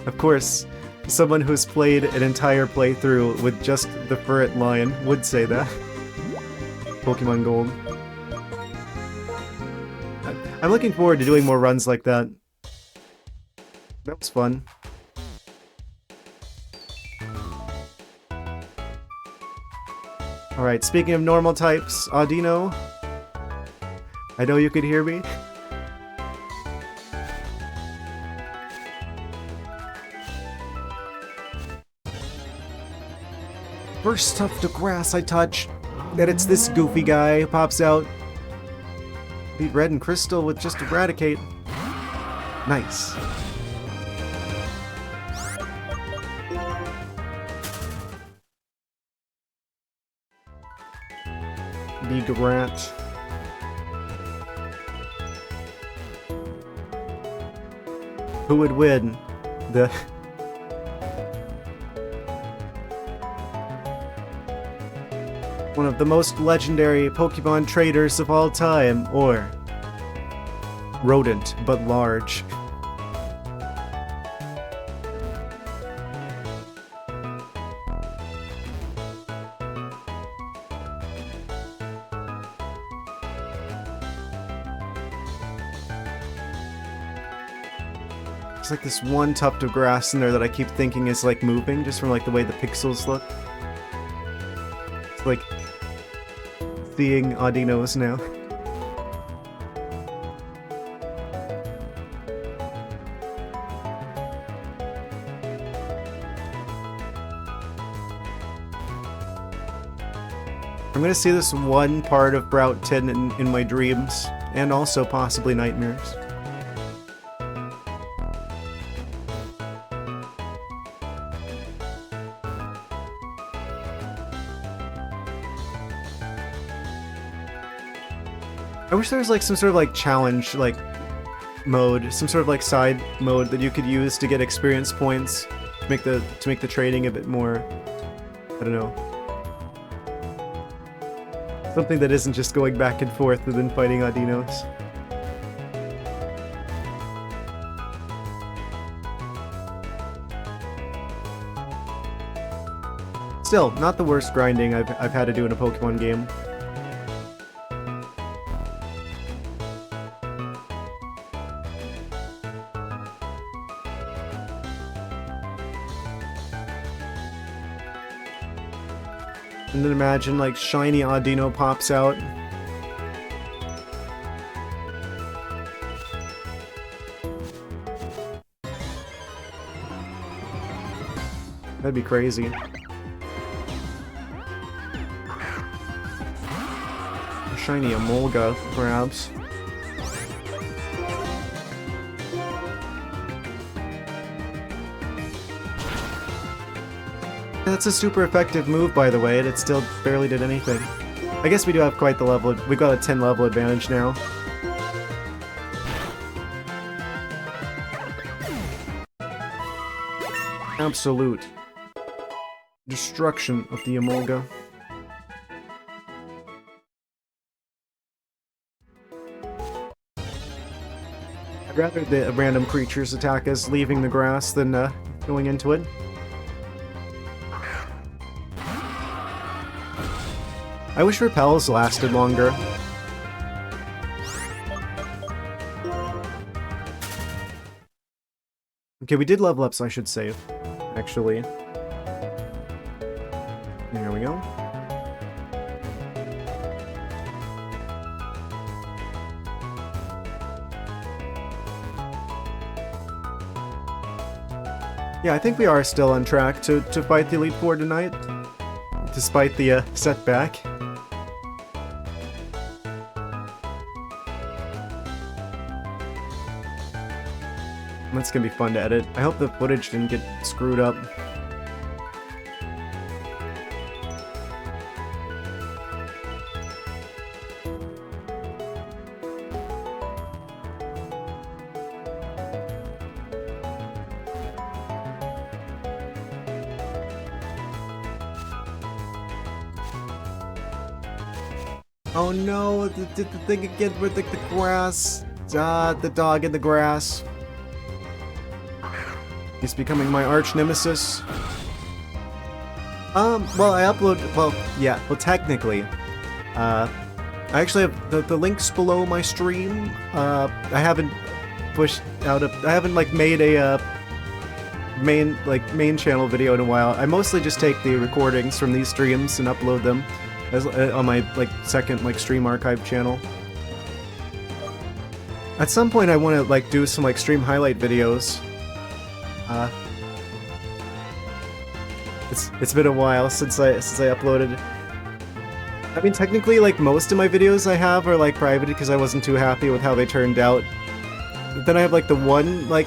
Of course, someone who's played an entire playthrough with just the Ferret line would say that. Pokemon Gold. I'm looking forward to doing more runs like that. That was fun. Alright, speaking of normal types, Audino. I know you could hear me. First tuft of grass I touch, that it's this goofy guy who pops out. Beat Red and Crystal with just Eradicate. Nice. Big Rat. Who would win? One of the most legendary Pokemon traders of all time, or rodent, but large. There's like this one tuft of grass in there that I keep thinking is like moving, just from like the way the pixels look. It's like seeing Audinos now. I'm gonna see this one part of Route 10 in my dreams, and also possibly nightmares. I wish there was like some sort of like challenge like mode, some sort of like side mode that you could use to get experience points to make the trading a bit more, I don't know. Something that isn't just going back and forth and then fighting Audinos. Still, not the worst grinding I've had to do in a Pokemon game. And then imagine, like, shiny Audino pops out. That'd be crazy. A shiny Emolga, perhaps. That's a super effective move, by the way, and it still barely did anything. I guess we do have quite the level. We've got a 10 level advantage now. Absolute destruction of the Emolga. I'd rather the random creatures attack us leaving the grass than going into it. I wish repels lasted longer. Okay, we did level up, so I should save, actually. There we go. Yeah, I think we are still on track to fight the Elite Four tonight, despite the setback. That's gonna be fun to edit. I hope the footage didn't get screwed up. Oh no, the thing again with the grass. The dog in the grass. He's becoming my arch nemesis. Well, I upload, well, technically. I actually have the links below my stream. I haven't pushed out I haven't, like, made a, main channel video in a while. I mostly just take the recordings from these streams and upload them as, on my, like, second, like, stream archive channel. At some point I want to, like, do some, like, stream highlight videos. It's been a while since I uploaded. I mean, technically, like, most of my videos I have are, like, private because I wasn't too happy with how they turned out. But then I have, like, the one, like,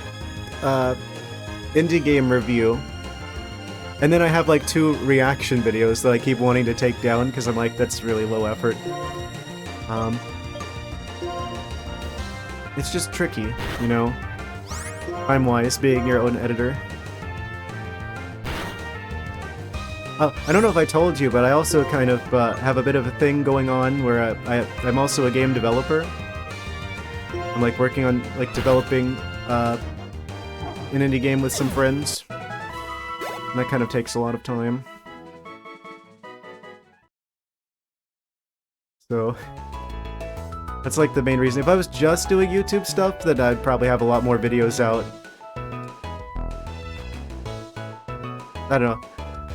indie game review. And then I have, like, 2 reaction videos that I keep wanting to take down because I'm like, that's really low effort. It's just tricky, you know? Time-wise, being your own editor. Oh, I don't know if I told you, but I also kind of have a bit of a thing going on where I'm also a game developer. I'm like working on like developing an indie game with some friends. And that kind of takes a lot of time. So that's like the main reason. If I was just doing YouTube stuff, then I'd probably have a lot more videos out. I don't know.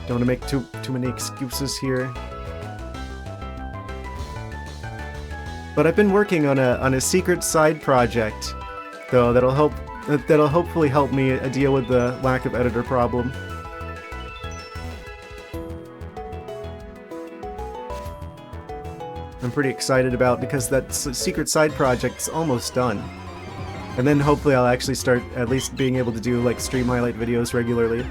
Don't want to make too many excuses here. But I've been working on a secret side project, though, that'll hopefully help me deal with the lack of editor problem. pretty excited about because that secret side project's almost done. And then hopefully I'll actually start at least being able to do like stream highlight videos regularly.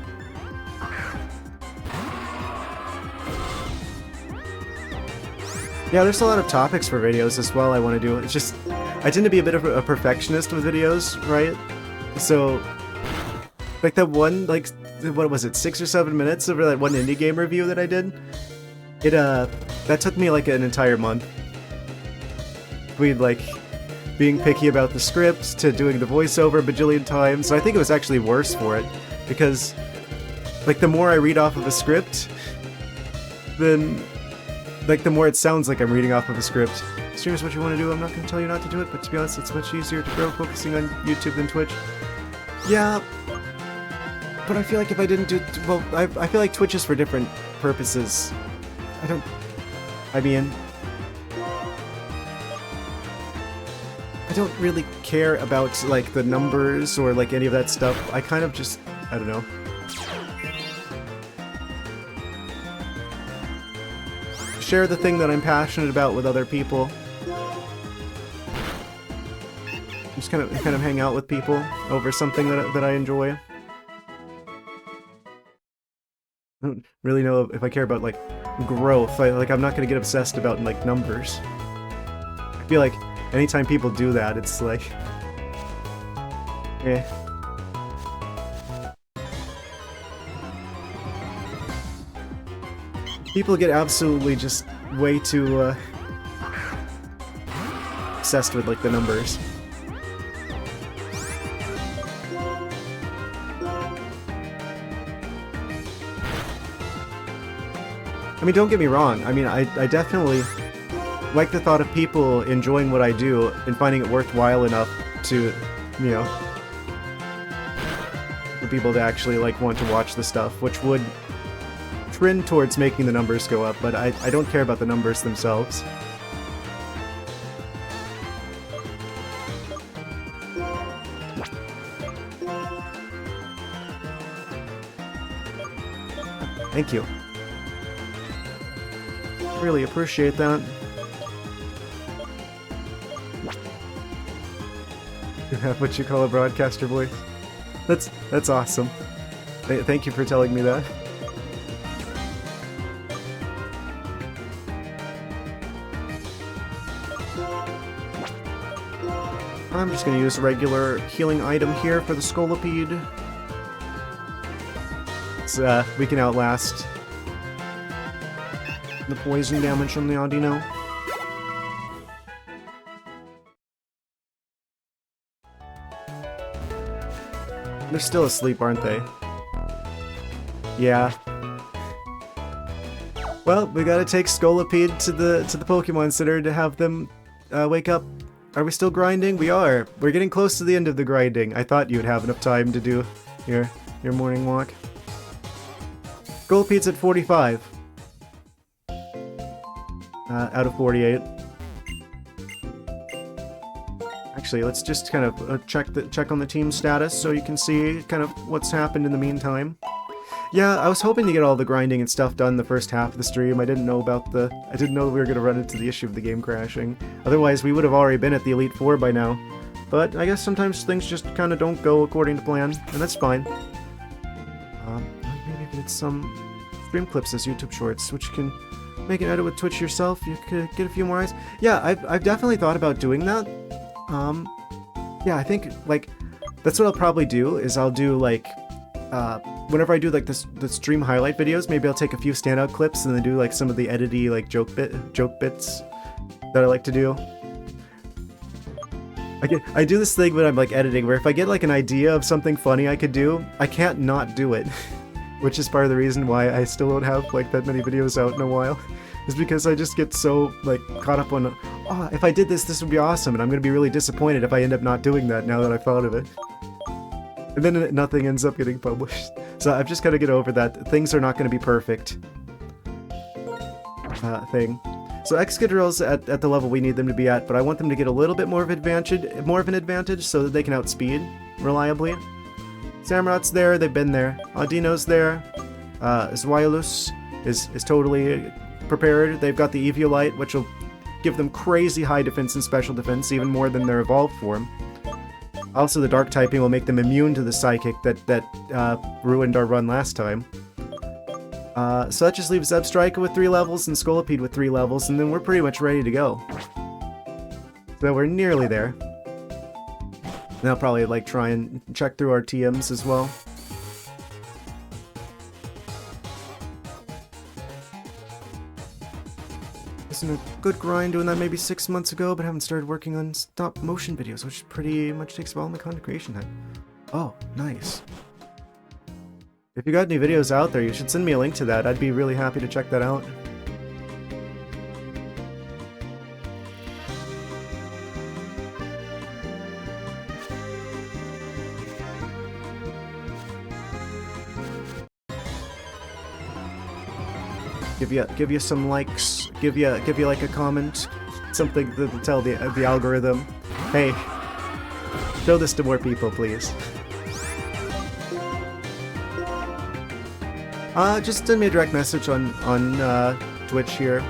Yeah, there's a lot of topics for videos as well I want to do. It's just, I tend to be a bit of a perfectionist with videos, right? So, like that one, like, what was it, 6 or 7 minutes of that one indie game review that I did? That took me like an entire month. We'd like, being picky about the scripts, to doing the voiceover a bajillion times, so I think it was actually worse for it, because, like, the more I read off of a script, then, like, the more it sounds like I'm reading off of a script. Stream is what you want to do, I'm not going to tell you not to do it, but to be honest, it's much easier to grow focusing on YouTube than Twitch. Yeah, but I feel like if I didn't do... well, I feel like Twitch is for different purposes. I don't really care about, like, the numbers or, like, any of that stuff. I kind of just... I don't know. Share the thing that I'm passionate about with other people. Just kind of hang out with people over something that I enjoy. I don't really know if I care about, like, growth. I'm not gonna get obsessed about, like, numbers. I feel like anytime people do that, it's like... eh. People get absolutely just way too, obsessed with, like, the numbers. I mean, don't get me wrong. I mean, I definitely like the thought of people enjoying what I do and finding it worthwhile enough to, you know, for people to actually, like, want to watch the stuff, which would trend towards making the numbers go up, but I don't care about the numbers themselves. Thank you. Really appreciate that. You have what you call a broadcaster voice. That's awesome. Thank you for telling me that. I'm just gonna use a regular healing item here for the Scolipede. So, we can outlast the poison damage from the Audino. They're still asleep, aren't they? Yeah. Well, we gotta take Scolipede to the Pokemon Center to have them wake up. Are we still grinding? We are. We're getting close to the end of the grinding. I thought you'd have enough time to do your morning walk. Scollipede's at 45. Out of 48. Actually, let's just kind of check on the team status so you can see kind of what's happened in the meantime. Yeah, I was hoping to get all the grinding and stuff done the first half of the stream. I didn't know we were going to run into the issue of the game crashing. Otherwise, we would have already been at the Elite Four by now. But I guess sometimes things just kind of don't go according to plan, and that's fine. Maybe if it's some stream clips as YouTube Shorts, which you can make an edit with Twitch yourself. You could get a few more eyes. Yeah, I've definitely thought about doing that. Yeah, I think, like, that's what I'll probably do, is I'll do, like, whenever I do, like, the stream highlight videos, maybe I'll take a few standout clips and then do, like, some of the edity, like, joke bits that I like to do. I do this thing when I'm, like, editing, where if I get, like, an idea of something funny I could do, I can't not do it. Which is part of the reason why I still don't have, like, that many videos out in a while. Is because I just get so, like, caught up on, oh, if I did this would be awesome, and I'm gonna be really disappointed if I end up not doing that now that I've thought of it. And then nothing ends up getting published. So I've just gotta get over that. Things are not gonna be perfect. Thing. So Excadrill's at the level we need them to be at, but I want them to get a little bit more of an advantage so that they can outspeed reliably. Samurot's there, they've been there. Audino's there. Zwilus is totally prepared. They've got the Eviolite, which will give them crazy high defense and special defense, even more than their evolved form. Also, the dark typing will make them immune to the psychic that ruined our run last time. So that just leaves Zebstrika with 3 levels and Scolipede with 3 levels, and then we're pretty much ready to go. So we're nearly there. And I'll probably like try and check through our TMs as well. In a good grind doing that maybe 6 months ago, but haven't started working on stop motion videos, which pretty much takes all my content creation time. Oh, nice. If you got any videos out there, you should send me a link to that. I'd be really happy to check that out. Give you some likes, give you like a comment, something to tell the algorithm, hey, show this to more people, please. Just send me a direct message on Twitch here,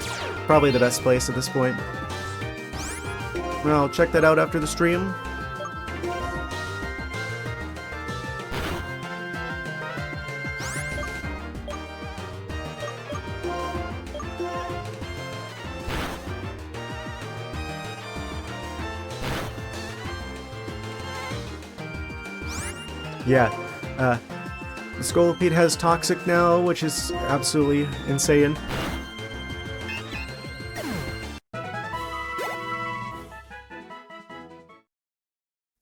probably the best place at this point. I'll check that out after the stream. Yeah, the Scolipede has Toxic now, which is absolutely insane.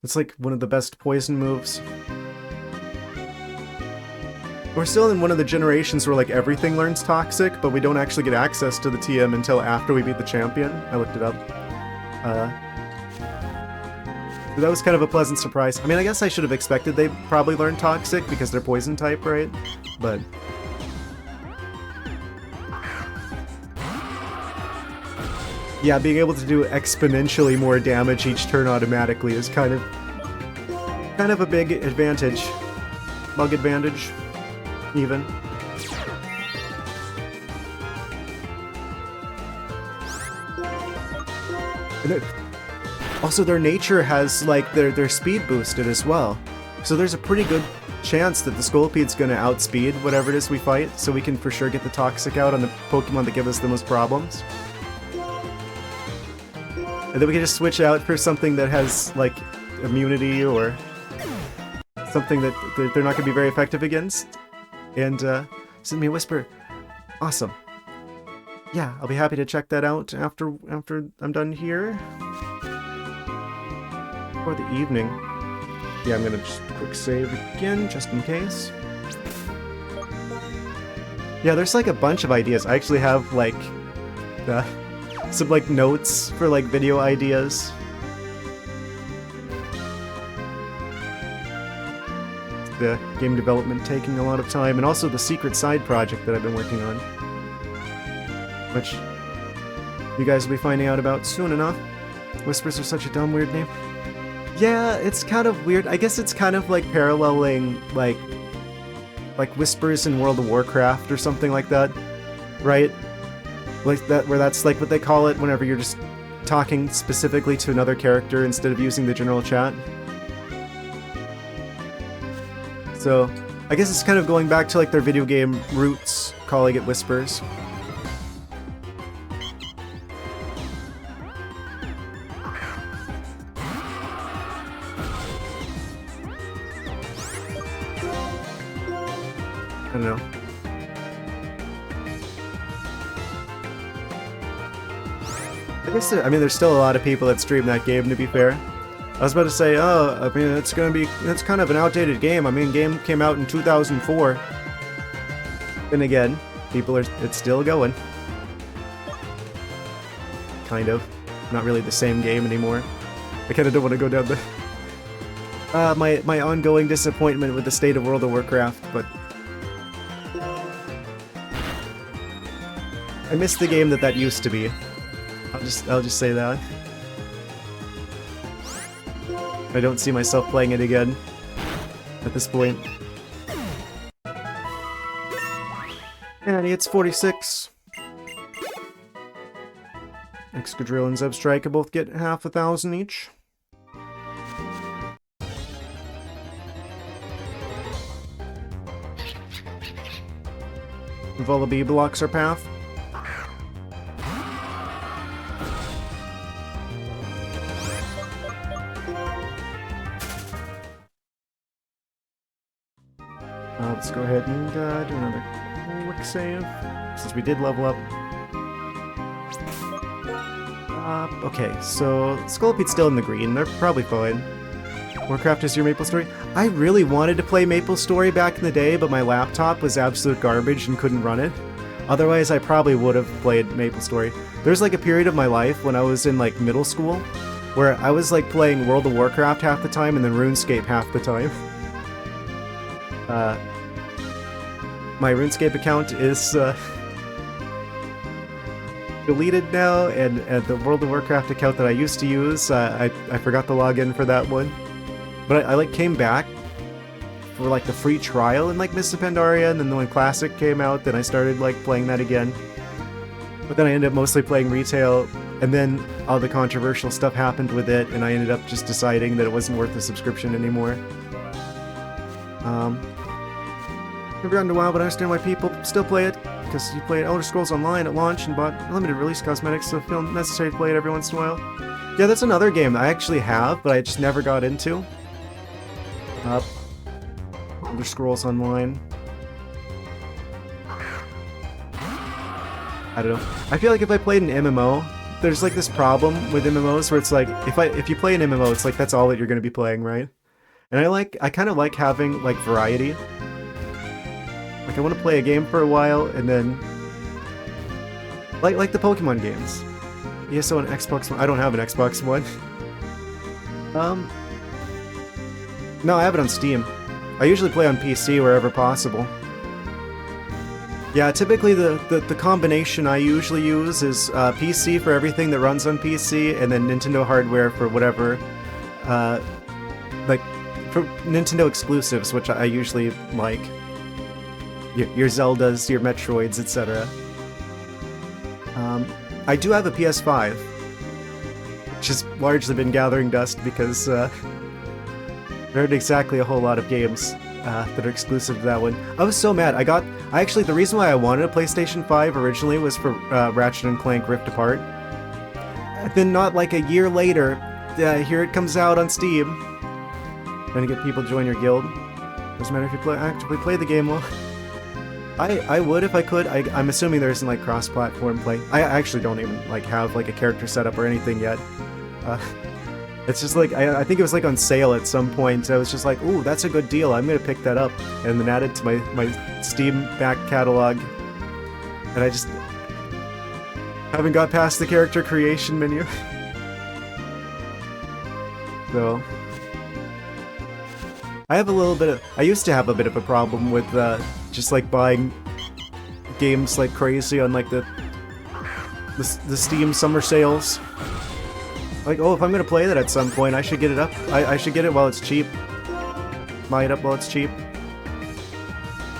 It's like one of the best poison moves. We're still in one of the generations where like everything learns Toxic, but we don't actually get access to the TM until after we beat the champion. I looked it up. That was kind of a pleasant surprise. I mean, I guess I should have expected they probably learn Toxic because they're poison type, right? But yeah, being able to do exponentially more damage each turn automatically is kind of a big advantage. Bug advantage, even. And also, their nature has, like, their speed boosted as well. So there's a pretty good chance that the Scolipede's gonna outspeed whatever it is we fight, so we can for sure get the Toxic out on the Pokemon that give us the most problems. And then we can just switch out for something that has, like, immunity or something that they're not gonna be very effective against. And, send me a Whisper. Awesome. Yeah, I'll be happy to check that out after I'm done here. For the evening. Yeah, I'm gonna just quick save again, just in case. Yeah, there's like a bunch of ideas. I actually have like some like notes for like video ideas. The game development taking a lot of time, and also the secret side project that I've been working on, which you guys will be finding out about soon enough. Whispers are such a dumb, weird name. Yeah, it's kind of weird. I guess it's kind of like paralleling like Whispers in World of Warcraft or something like that, right? Like that, where that's like what they call it whenever you're just talking specifically to another character instead of using the general chat. So, I guess it's kind of going back to like their video game roots, calling it Whispers. I don't know. I guess there's still a lot of people that stream that game, to be fair. I was about to say, oh, I mean, it's kind of an outdated game. I mean, game came out in 2004. Then again, it's still going. Kind of. Not really the same game anymore. I kind of don't want to go down the... my ongoing disappointment with the state of World of Warcraft, but... I miss the game that used to be. I'll just say that. I don't see myself playing it again at this point. And it's 46. Excadrill and Zebstrike can both get 1,000 each. Vullaby blocks our path. Let's go ahead and do another quick save, since we did level up. Okay, so Scoliped's still in the green. They're probably fine. Warcraft is your MapleStory? I really wanted to play MapleStory back in the day, but my laptop was absolute garbage and couldn't run it. Otherwise, I probably would have played MapleStory. There's like a period of my life when I was in like middle school where I was like playing World of Warcraft half the time and then RuneScape half the time. My RuneScape account is deleted now, and the World of Warcraft account that I used to use, I forgot the login for that one. But I like came back for like the free trial in like Mists of Pandaria, and then when Classic came out, then I started like playing that again. But then I ended up mostly playing retail, and then all the controversial stuff happened with it, and I ended up just deciding that it wasn't worth the subscription anymore. Never gotten to WoW, but I understand why people still play it, because you played Elder Scrolls Online at launch and bought limited release cosmetics, so feel necessary to play it every once in a while. Yeah, that's another game I actually have, but I just never got into. Elder Scrolls Online. I don't know. I feel like if I played an MMO, there's like this problem with MMOs where it's like, if you play an MMO, it's like that's all that you're going to be playing, right? And I kind of like having like variety. Like I want to play a game for a while and then like the Pokemon games. ESO and Xbox One. I don't have an Xbox One. No, I have it on Steam. I usually play on PC wherever possible. Yeah, typically the combination I usually use is PC for everything that runs on PC, and then Nintendo hardware for whatever, like for Nintendo exclusives, which I usually like. Your Zeldas, your Metroids, etc. I do have a PS5, which has largely been gathering dust because there aren't exactly a whole lot of games that are exclusive to that one. I was so mad. Actually, the reason why I wanted a PlayStation 5 originally was for Ratchet & Clank Rift Apart. And then not like a year later, here it comes out on Steam. Trying to get people to join your guild. Doesn't matter if you actively play the game well. I would if I could. I'm assuming there isn't like cross-platform play. I actually don't even like have like a character setup or anything yet. It's just like I think it was like on sale at some point. I was just like, ooh, that's a good deal. I'm gonna pick that up, and then add it to my Steam back catalog. And I just haven't got past the character creation menu. So I used to have a bit of a problem with just like buying games like crazy on like the Steam summer sales. Like, oh, if I'm gonna play that at some point, I should get it up. I should get it while it's cheap. Buy it up while it's cheap.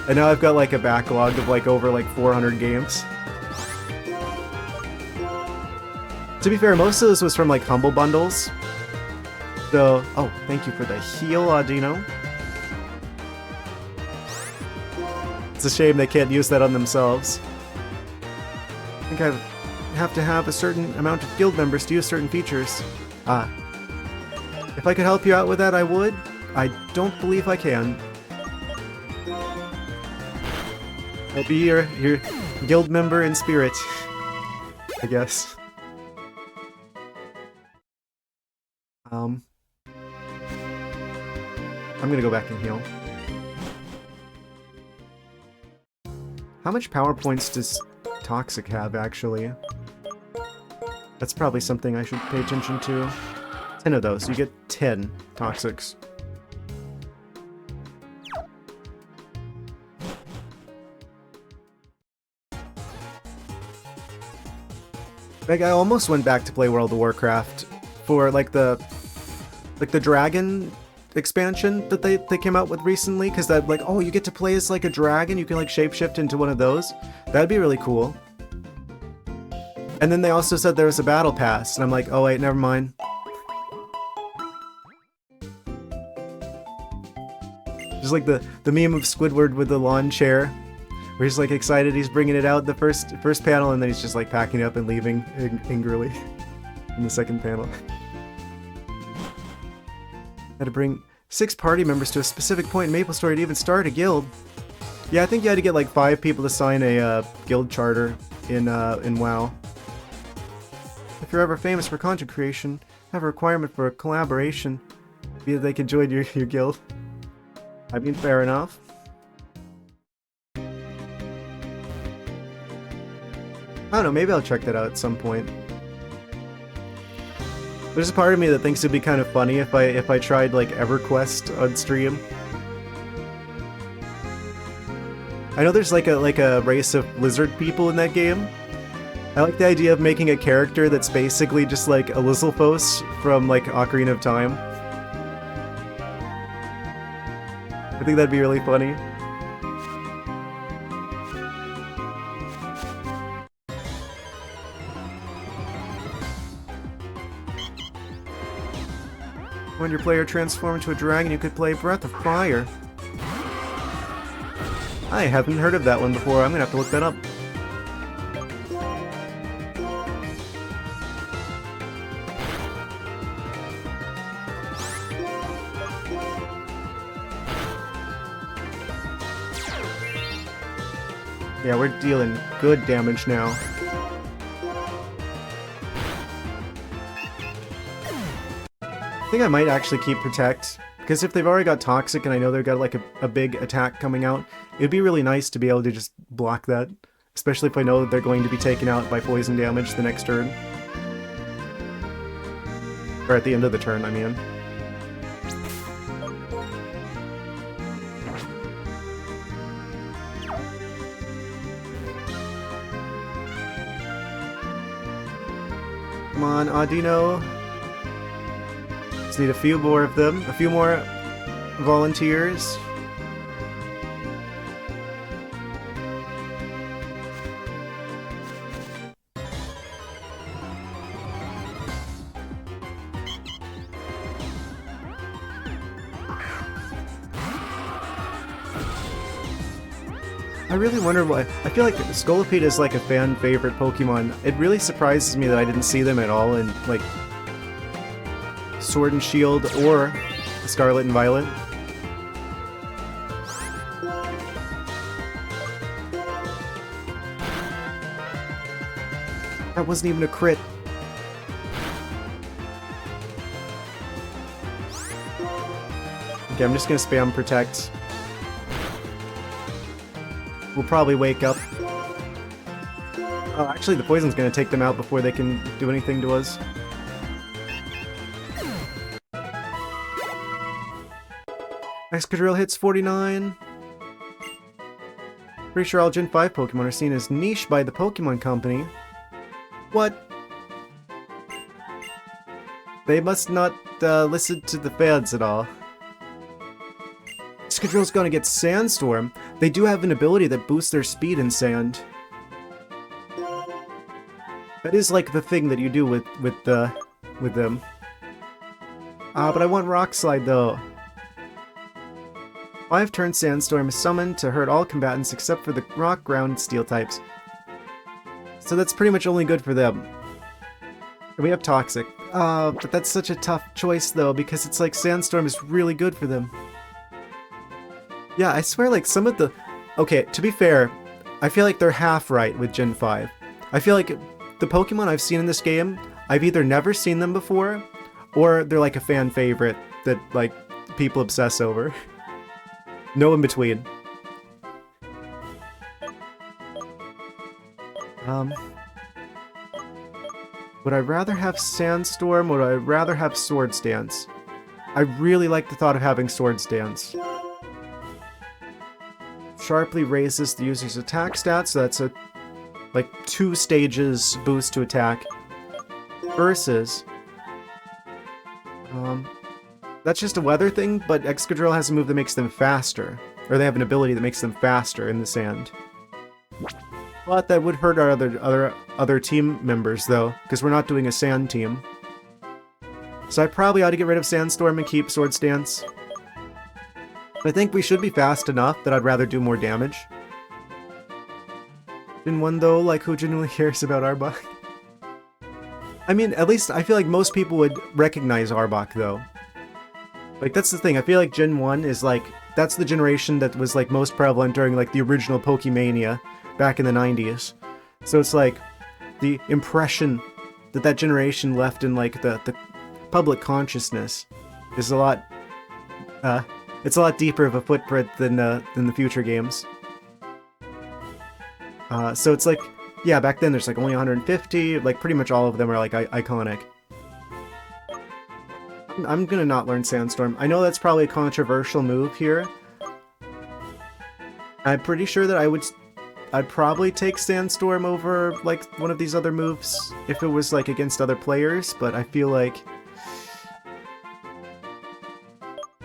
And now I've got like a backlog of like over like 400 games. To be fair, most of this was from like Humble Bundles. So, oh, thank you for the heal, Audino. It's a shame they can't use that on themselves. I think I have to have a certain amount of guild members to use certain features. If I could help you out with that, I would. I don't believe I can. I'll be your guild member in spirit, I guess. I'm gonna go back and heal. How much power points does Toxic have, actually? That's probably something I should pay attention to. 10 of those. You get 10 Toxics. Like, I almost went back to play World of Warcraft for, like, the dragon expansion that they came out with recently, because that, like, oh, you get to play as, like, a dragon, you can, like, shapeshift into one of those. That'd be really cool. And then they also said there was a battle pass, and I'm like, oh wait, never mind. Just like the meme of Squidward with the lawn chair, where he's like excited he's bringing it out the first panel, and then he's just like packing it up and leaving angrily in the second panel. Had to bring 6 party members to a specific point in MapleStory to even start a guild. Yeah, I think you had to get like 5 people to sign a guild charter in WoW. If you're ever famous for content creation, have a requirement for a collaboration, be that they can join your guild. I mean, fair enough. I don't know, maybe I'll check that out at some point. There's a part of me that thinks it'd be kind of funny if I tried like EverQuest on stream. I know there's like a race of lizard people in that game. I like the idea of making a character that's basically just like a Lizalfos from like Ocarina of Time. I think that'd be really funny. When your player transformed into a dragon, you could play Breath of Fire. I haven't heard of that one before. I'm gonna have to look that up. Yeah, we're dealing good damage now. I think I might actually keep Protect, because if they've already got Toxic and I know they've got like a big attack coming out, it'd be really nice to be able to just block that, especially if I know that they're going to be taken out by poison damage the next turn. Or at the end of the turn, I mean. Come on, Audino. Just need a few more of them. A few more volunteers. I really wonder why. I feel like Scolipede is like a fan favorite Pokemon. It really surprises me that I didn't see them at all in like Sword and Shield or Scarlet and Violet. That wasn't even a crit. Okay, I'm just gonna spam Protect. We'll probably wake up. Oh, actually, the poison's gonna take them out before they can do anything to us. Excadrill hits 49. Pretty sure all Gen 5 Pokemon are seen as niche by the Pokemon Company. What? They must not listen to the fans at all. Excadrill's gonna get Sandstorm. They do have an ability that boosts their speed in sand. That is like the thing that you do with them. But I want Rock Slide though. 5-turn Sandstorm is summoned to hurt all combatants except for the Rock, Ground, and Steel types. So that's pretty much only good for them. And we have Toxic. But that's such a tough choice though, because it's like Sandstorm is really good for them. Yeah, I swear like some of the... Okay, to be fair, I feel like they're half right with Gen 5. I feel like the Pokemon I've seen in this game, I've either never seen them before, or they're like a fan favorite that like people obsess over. No in between. Would I rather have Sandstorm or would I rather have Swords Dance? I really like the thought of having Swords Dance. Sharply raises the user's attack stats, so that's a like 2 stages boost to attack. Versus that's just a weather thing, but Excadrill has a move that makes them faster. Or they have an ability that makes them faster in the sand. But that would hurt our other team members, though, because we're not doing a sand team. So I probably ought to get rid of Sandstorm and keep Swords Dance. I think we should be fast enough that I'd rather do more damage. In one, though, like, who genuinely cares about Arbok? I mean, at least I feel like most people would recognize Arbok, though. Like, that's the thing. I feel like Gen 1 is, like, that's the generation that was, like, most prevalent during, like, the original Pokemania back in the 90s. So it's, like, the impression that that generation left in, like, the public consciousness is a lot, it's a lot deeper of a footprint than the future games. So it's like, yeah, back then there's like only 150, like pretty much all of them are like iconic. I'm gonna not learn Sandstorm. I know that's probably a controversial move here. I'm pretty sure that I'd probably take Sandstorm over like one of these other moves if it was like against other players, but I feel like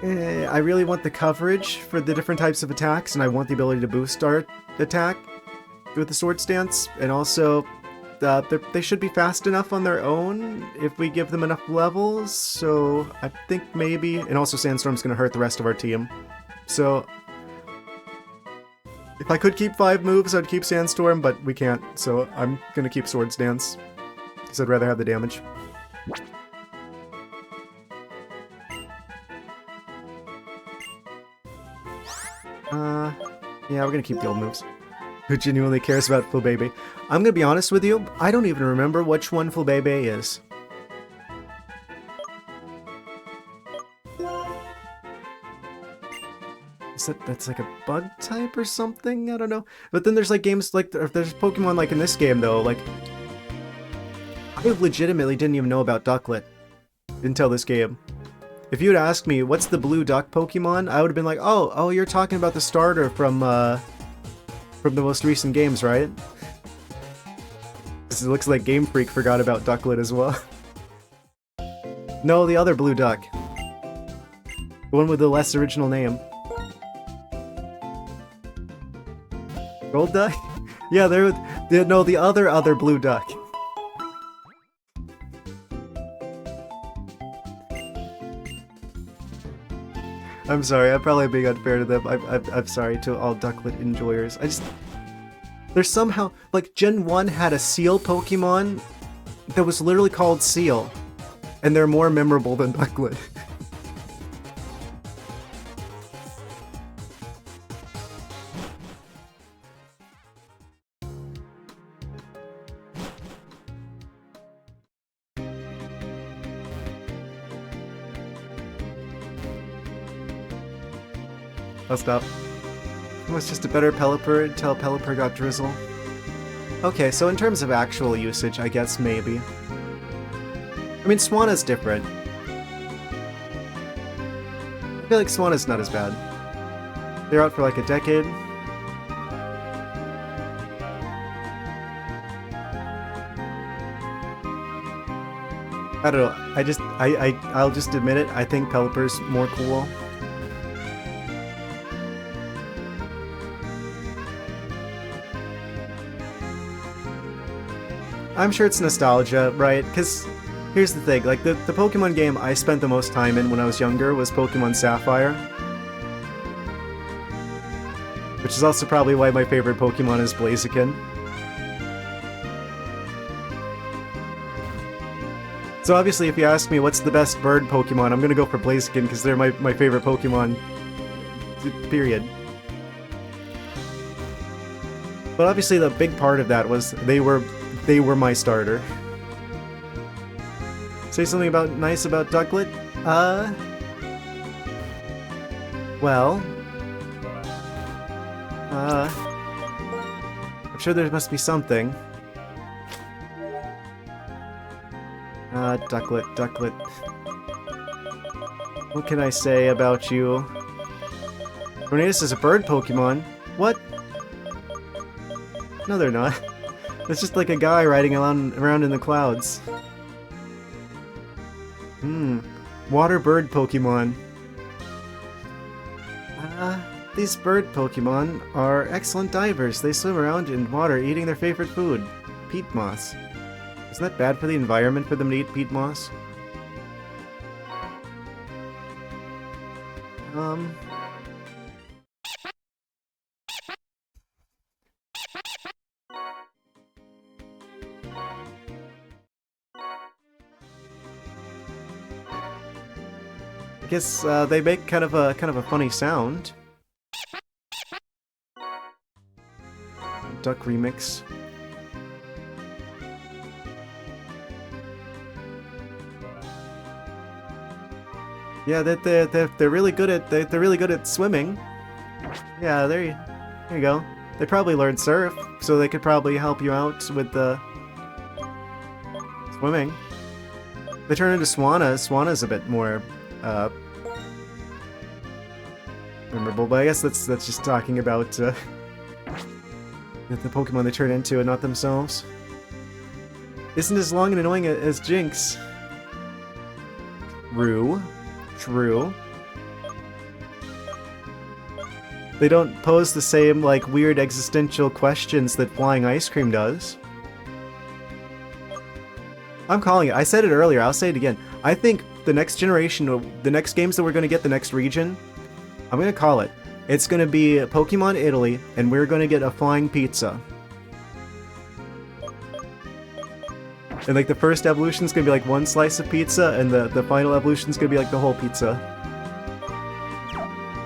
I really want the coverage for the different types of attacks, and I want the ability to boost our attack with the Swords Dance, and also they should be fast enough on their own if we give them enough levels, so I think maybe... And also Sandstorm's going to hurt the rest of our team. So if I could keep 5 moves, I'd keep Sandstorm, but we can't, so I'm going to keep Swords Dance, because I'd rather have the damage. Yeah, we're gonna keep the old moves. Who genuinely cares about Flabebe? I'm gonna be honest with you, I don't even remember which one Flabebe is. That's like a bug type or something? I don't know. But then there's like games like, there's Pokemon like in this game though, like... I legitimately didn't even know about Ducklet until this game. If you had asked me, what's the blue duck Pokemon? I would have been like, oh, you're talking about the starter from the most recent games, right? This looks like Game Freak forgot about Ducklet as well. No, the other blue duck. The one with the less original name. Gold duck? Yeah, no, the other blue duck. I'm sorry, I'm probably being unfair to them. I'm sorry to all Ducklet enjoyers. There's somehow... Like, Gen 1 had a Seal Pokemon that was literally called Seal. And they're more memorable than Ducklet. I'll stop. It was just a better Pelipper until Pelipper got Drizzle. Okay, so in terms of actual usage, I guess maybe. I mean, Swana's different. I feel like Swana's not as bad. They're out for like a decade. I don't know, I'll just admit it, I think Pelipper's more cool. I'm sure it's nostalgia, right? Because here's the thing, like the Pokemon game I spent the most time in when I was younger was Pokemon Sapphire. Which is also probably why my favorite Pokemon is Blaziken. So obviously if you ask me what's the best bird Pokemon, I'm gonna go for Blaziken because they're my favorite Pokemon. Period. But obviously the big part of that was they were my starter. Say something nice about Ducklet? Well... I'm sure there must be something. Ducklet. What can I say about you? Tornadus is a bird Pokemon? What? No, they're not. It's just like a guy riding around in the clouds. Water bird Pokemon. These bird Pokemon are excellent divers. They swim around in water eating their favorite food, peat moss. Isn't that bad for the environment for them to eat peat moss? I guess they make kind of a funny sound. Duck remix. Yeah, they're really good at they're really good at swimming. Yeah, there you go. They probably learned surf, so they could probably help you out with the swimming. They turn into Swanna. Swanna's a bit more memorable, but I guess that's just talking about the Pokemon they turn into and not themselves. Isn't as long and annoying as Jinx. True. They don't pose the same, like, weird existential questions that flying ice cream does. I'm calling it. I said it earlier, I'll say it again. I think the next generation, the next games that we're going to get, the next region, I'm going to call it. It's going to be Pokemon Italy, and we're going to get a flying pizza. And like the first evolution's going to be like one slice of pizza, and the final evolution's going to be like the whole pizza.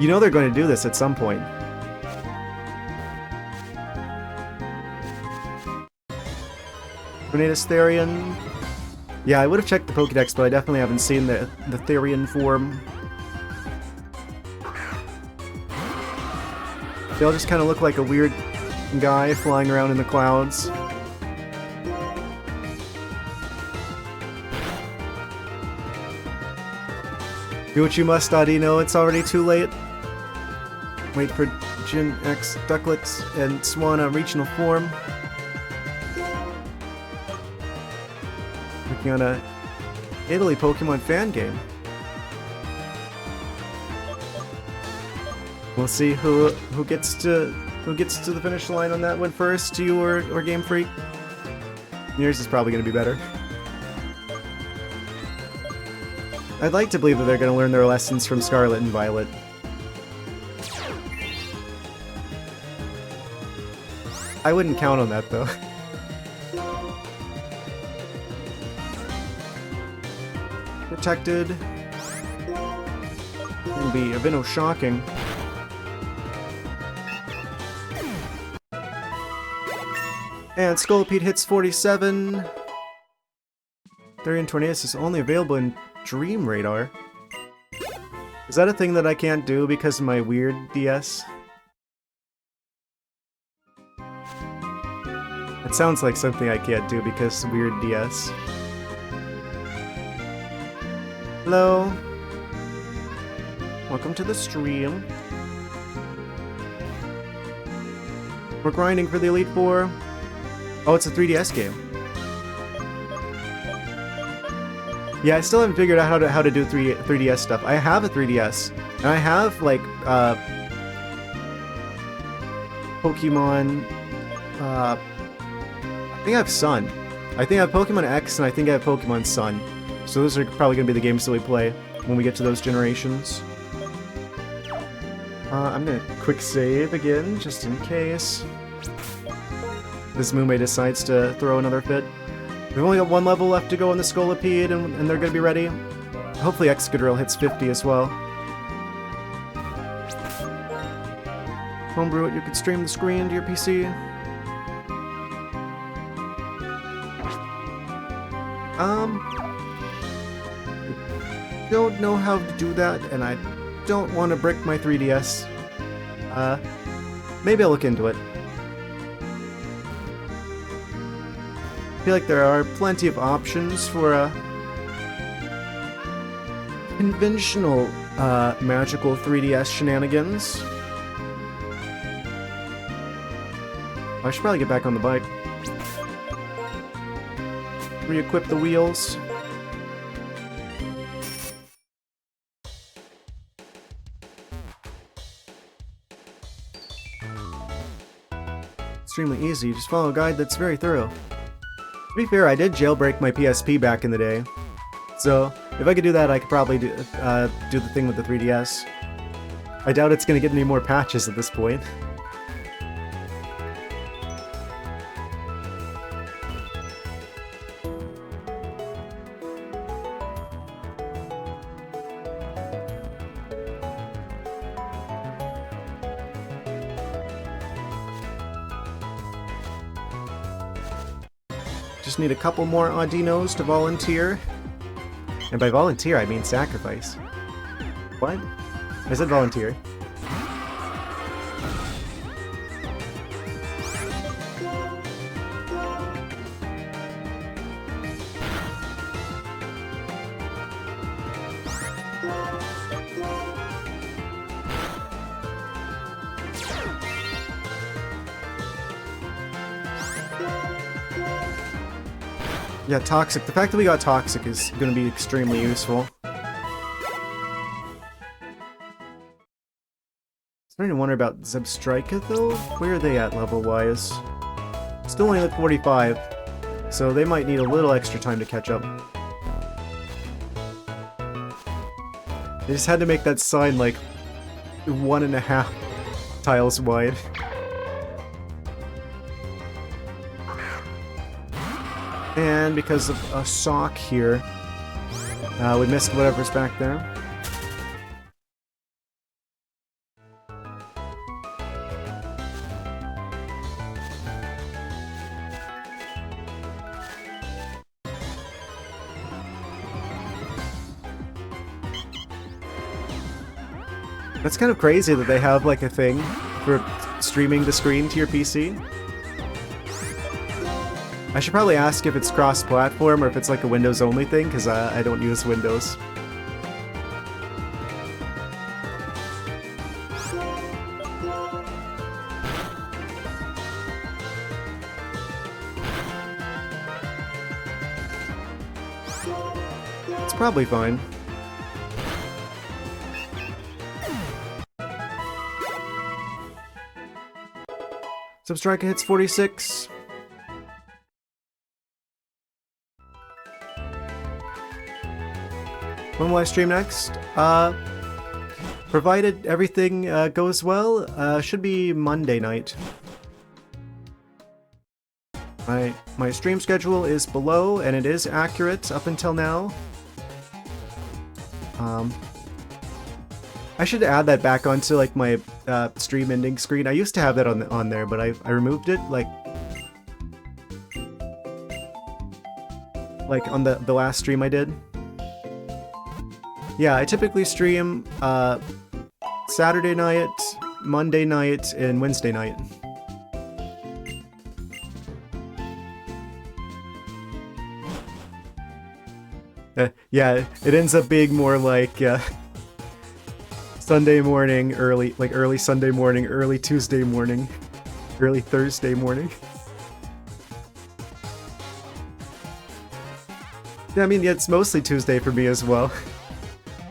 You know they're going to do this at some point. Tornadus Therian. Yeah, I would have checked the Pokédex, but I definitely haven't seen the Therian form. They all just kind of look like a weird guy flying around in the clouds. Do what you must, Audino. It's already too late. Wait for Gen X Ducklets and Swanna regional form. Working on a Italy Pokemon fan game. We'll see who gets to the finish line on that one first, you or Game Freak. Yours is probably going to be better. I'd like to believe that they're going to learn their lessons from Scarlet and Violet. I wouldn't count on that, though. Protected. It'll be a bit shocking. And Scolipede hits 47. Therian Tornadus is only available in Dream Radar. Is that a thing that I can't do because of my weird DS? It sounds like something I can't do because of weird DS. Hello. Welcome to the stream. We're grinding for the Elite Four. Oh, it's a 3DS game. Yeah, I still haven't figured out how to do 3DS stuff. I have a 3DS, and I have like Pokemon. I think I have Sun. I think I have Pokemon X, and I think I have Pokemon Sun. So those are probably gonna be the games that we play when we get to those generations. I'm gonna quick save again, just in case this Mume decides to throw another fit. We've only got one level left to go on the Scolipede, and they're gonna be ready. Hopefully Excadrill hits 50 as well. Homebrew it, you could stream the screen to your PC. Don't know how to do that, and I don't want to brick my 3DS. Maybe I'll look into it. I feel like there are plenty of options for conventional magical 3DS shenanigans. I should probably get back on the bike. Re-equip the wheels. extremely easy. Just follow a guide that's very thorough. To be fair, I did jailbreak my PSP back in the day. So, if I could do that, I could probably do the thing with the 3DS. I doubt it's going to get any more patches at this point. Just need a couple more Audinos to volunteer. And by volunteer, I mean sacrifice. What? I said volunteer. Yeah, Toxic. The fact that we got Toxic is going to be extremely useful. Starting to wonder about Zebstrika, though? Where are they at level-wise? Still only at 45, so they might need a little extra time to catch up. They just had to make that sign, like, 1.5 tiles wide. And because of a sock here, we missed whatever's back there. That's kind of crazy that they have like a thing for streaming the screen to your PC. I should probably ask if it's cross-platform or if it's like a Windows-only thing, because I don't use Windows. It's probably fine. Zebstrika hits 46. When will I stream next? Provided everything goes well, should be Monday night. My stream schedule is below, and it is accurate up until now. I should add that back onto like my stream ending screen. I used to have that on there, but I removed it like on the last stream I did. Yeah, I typically stream Saturday night, Monday night, and Wednesday night. Yeah, it ends up being more like Sunday morning, early Sunday morning, early Tuesday morning, early Thursday morning. Yeah, I mean, yeah, it's mostly Tuesday for me as well.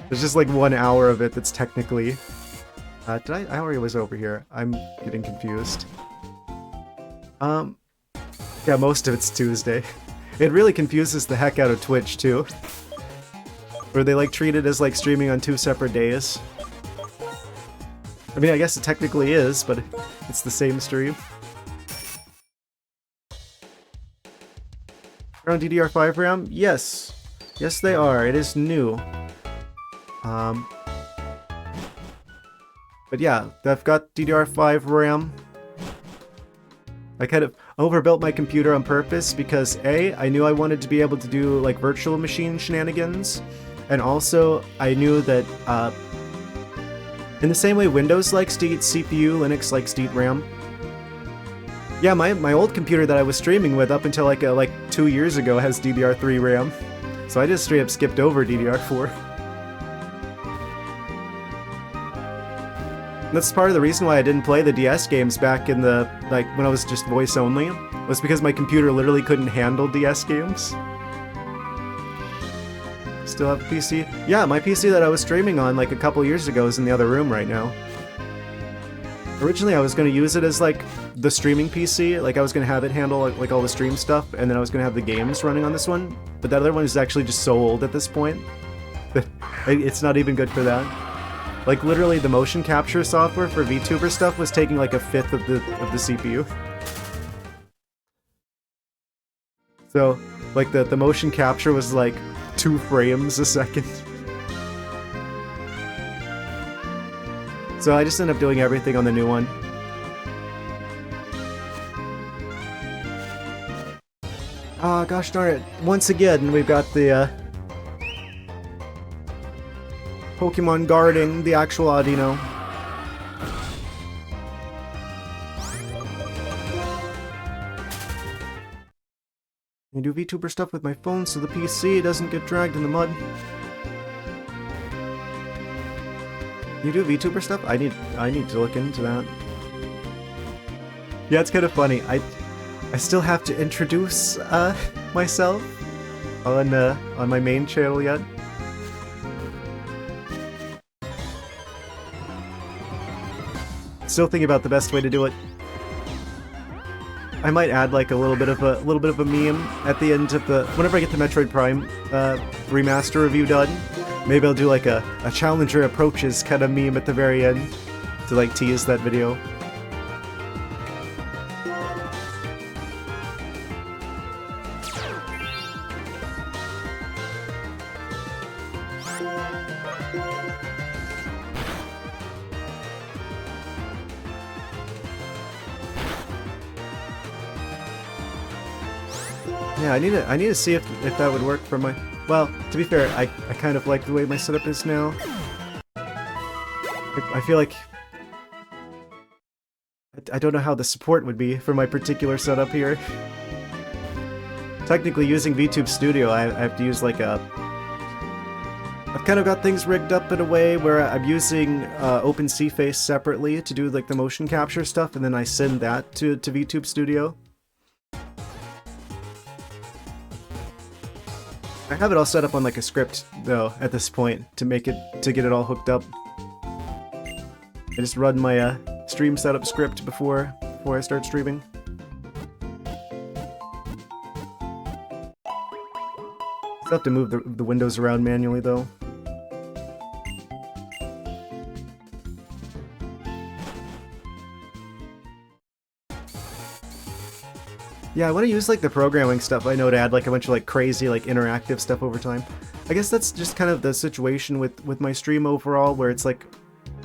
There's just like 1 hour of it that's technically... I already was over here. I'm getting confused. Yeah, most of it's Tuesday. It really confuses the heck out of Twitch, too. Where they like treat it as like streaming on 2 separate days. I mean, I guess it technically is, but it's the same stream. They're on DDR5 RAM? Yes. Yes, they are. It is new. But yeah, I've got DDR5 RAM. I kind of overbuilt my computer on purpose because A, I knew I wanted to be able to do like virtual machine shenanigans, and also I knew that in the same way Windows likes to eat CPU, Linux likes to eat RAM. Yeah, my old computer that I was streaming with up until like 2 years ago has DDR3 RAM, so I just straight up skipped over DDR4. That's part of the reason why I didn't play the DS games back in the, like, when I was just voice only, was because my computer literally couldn't handle DS games. Still have a PC? Yeah, my PC that I was streaming on like a couple years ago is in the other room right now. Originally I was going to use it as like the streaming PC, like I was going to have it handle like all the stream stuff, and then I was going to have the games running on this one, but that other one is actually just so old at this point that it's not even good for that. Like literally the motion capture software for VTuber stuff was taking like a fifth of the CPU. So like the motion capture was like 2 frames a second. So I just ended up doing everything on the new one. Ah, gosh darn it. Once again, we've got the Pokemon guarding the actual Audino. I do VTuber stuff with my phone so the PC doesn't get dragged in the mud. You do VTuber stuff? I need to look into that. Yeah, it's kind of funny. I still have to introduce myself on my main channel yet. Still thinking about the best way to do it. I might add like a little bit of a meme at the end of the whenever I get the Metroid Prime remaster review done. Maybe I'll do like a challenger approaches kind of meme at the very end to like tease that video. Yeah, I need to see if that would work for my... Well, to be fair, I kind of like the way my setup is now. I feel like... I don't know how the support would be for my particular setup here. Technically, using VTube Studio, I have to use like a... I've kind of got things rigged up in a way where I'm using OpenCFace separately to do like the motion capture stuff, and then I send that to VTube Studio. I have it all set up on like a script though at this point to get it all hooked up. I just run my stream setup script before I start streaming. Still have to move the windows around manually though. Yeah, I want to use like the programming stuff I know to add like a bunch of like crazy like interactive stuff over time. I guess that's just kind of the situation with my stream overall, where it's like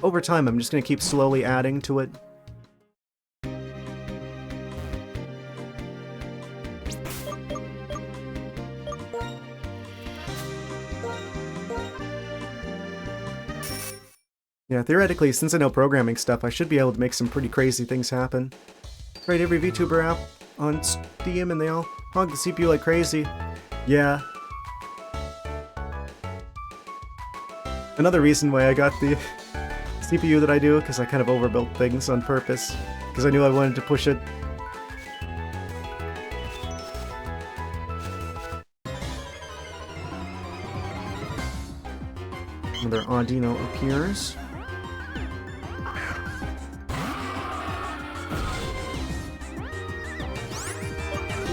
over time I'm just gonna keep slowly adding to it. Yeah, theoretically, since I know programming stuff, I should be able to make some pretty crazy things happen. Right, every VTuber app on Steam and they all hog the CPU like crazy. Yeah. Another reason why I got the CPU that I do, because I kind of overbuilt things on purpose, because I knew I wanted to push it. Another Audino appears.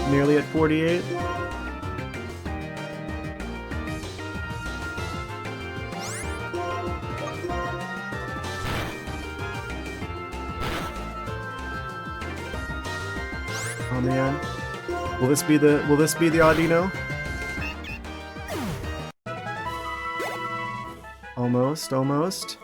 Nearly at 48. Oh man. Will this be the Audino? Almost, almost.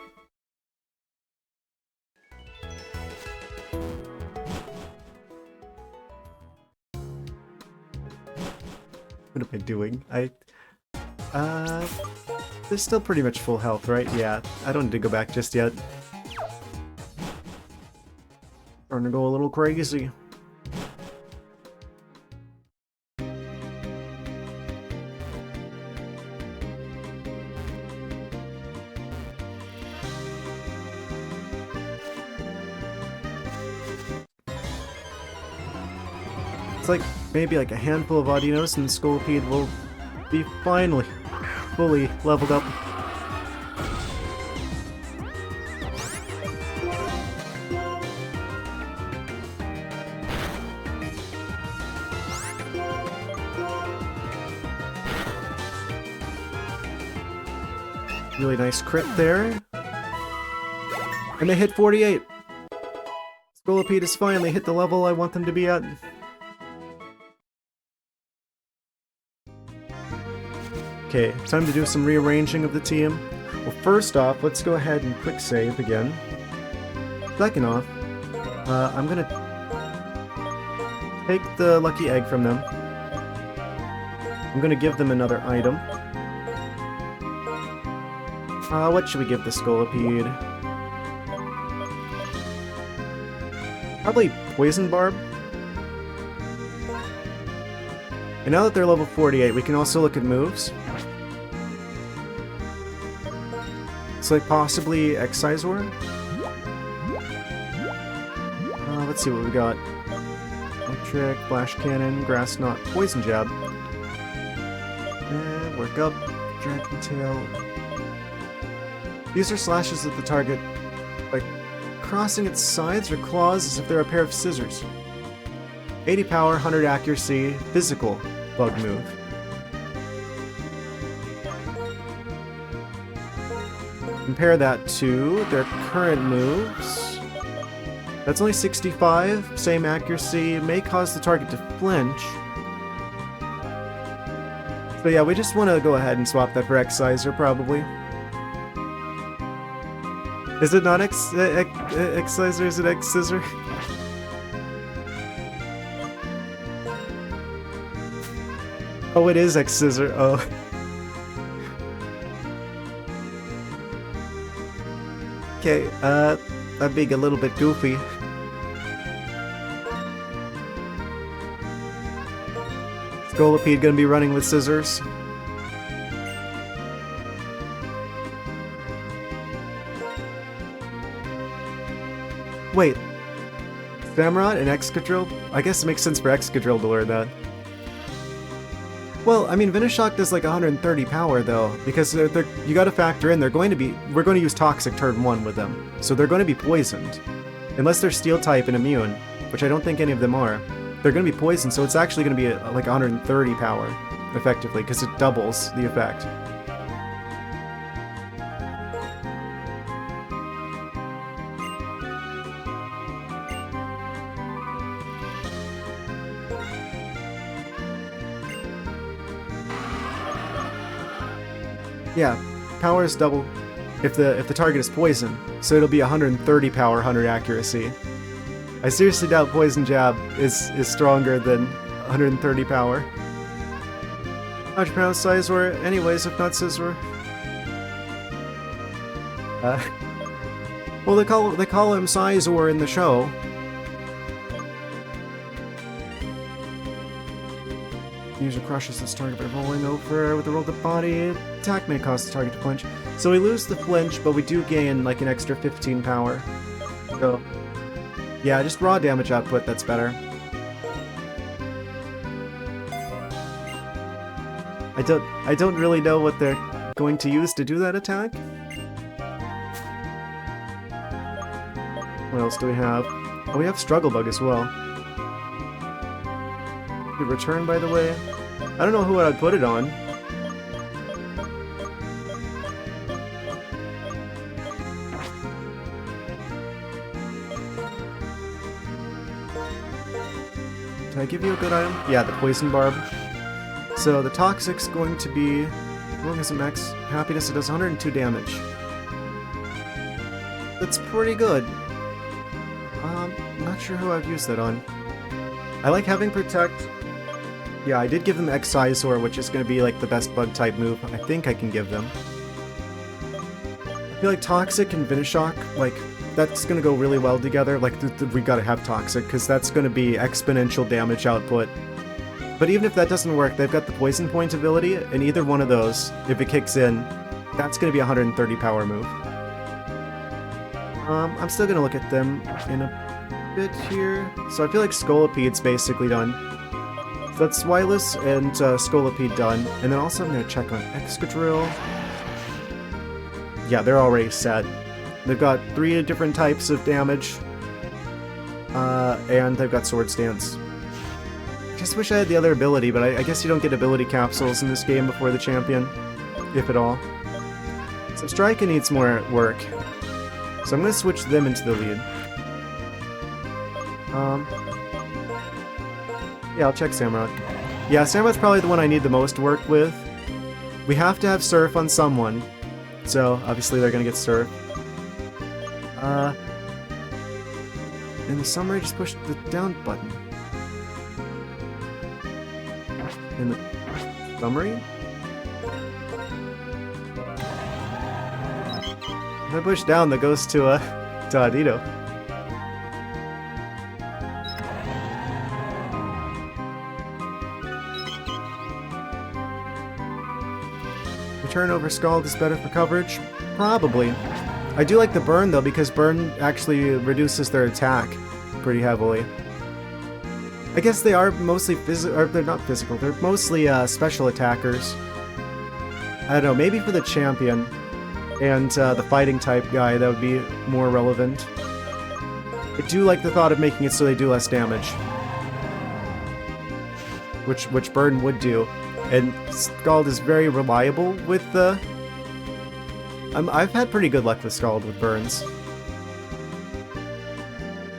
What am I doing? They're still pretty much full health, right? Yeah, I don't need to go back just yet. Starting to go a little crazy. It's like maybe like a handful of Audinos and Scolipede will be finally fully leveled up. Really nice crit there. And they hit 48! Scolipede has finally hit the level I want them to be at. Okay, time to do some rearranging of the team. Well, first off, let's go ahead and quick save again. Second off, I'm gonna take the lucky egg from them. I'm gonna give them another item. What should we give the Scolipede? Probably Poison Barb. And now that they're level 48, we can also look at moves. So like possibly Excisor? Let's see what we got. Electric, Flash Cannon, Grass Knot, Poison Jab. And work up, Dragon Tail. These are slashes at the target, like crossing its sides or claws as if they're a pair of scissors. 80 power, 100 accuracy, physical bug move. Compare that to their current moves. That's only 65, same accuracy, may cause the target to flinch. So yeah, we just want to go ahead and swap that for Excisor, probably. Is it not Excisor? Is it X-Scissor? Oh, it is X-Scissor. Oh. Okay, I'm being a little bit goofy. Scolipede gonna be running with scissors. Wait, Samurott and Excadrill? I guess it makes sense for Excadrill to learn that. Well, I mean, Venoshock does like 130 power though, because you gotta factor in, we're going to use Toxic turn 1 with them, so they're going to be poisoned. Unless they're Steel type and immune, which I don't think any of them are. They're going to be poisoned, so it's actually going to be like 130 power, effectively, because it doubles the effect. Yeah, power is double if the target is poison, so it'll be 130 power, 100 accuracy. I seriously doubt Poison Jab is stronger than 130 power. How'd you pronounce Scizor anyways, if not Scizor? Well, they call him Scizor in the show. User crushes this target by rolling over with a rolled up body. Attack may cause the target to flinch. So we lose the flinch, but we do gain like an extra 15 power. So yeah, just raw damage output, that's better. I don't really know what they're going to use to do that attack. What else do we have? Oh, we have Struggle Bug as well. Good return, by the way. I don't know who I'd put it on. Did I give you a good item? Yeah, the Poison Barb. So the Toxic's going to be... How long is it max happiness? It does 102 damage. That's pretty good. Not sure who I'd use that on. I like having Protect. Yeah, I did give them Excisor, which is going to be like the best bug type move I think I can give them. I feel like Toxic and Venoshock, like, that's going to go really well together. Like, we gotta have Toxic, because that's going to be exponential damage output. But even if that doesn't work, they've got the Poison Point ability, and either one of those, if it kicks in, that's going to be a 130 power move. I'm still going to look at them in a bit here. So I feel like Scolipede's basically done. So that's Swilus and Scolipede done. And then also I'm going to check on Excadrill. Yeah, they're already set. They've got 3 different types of damage. And they've got Sword Stance. Just wish I had the other ability, but I guess you don't get ability capsules in this game before the champion. If at all. Substrika needs more work. So I'm going to switch them into the lead. Yeah, I'll check Samurott. Yeah, Samurott's probably the one I need the most work with. We have to have Surf on someone. So, obviously they're going to get Surf. In the summary, just push the down button. In the summary? If I push down, that goes to Adito. Return over Scald is better for coverage? Probably. I do like the Burn though, because Burn actually reduces their attack pretty heavily. I guess they are mostly physical, or they're not physical, they're mostly special attackers. I don't know, maybe for the champion and the fighting type guy that would be more relevant. I do like the thought of making it so they do less damage. Which Burn would do. And Scald is very reliable with the... I've had pretty good luck with Scald with burns.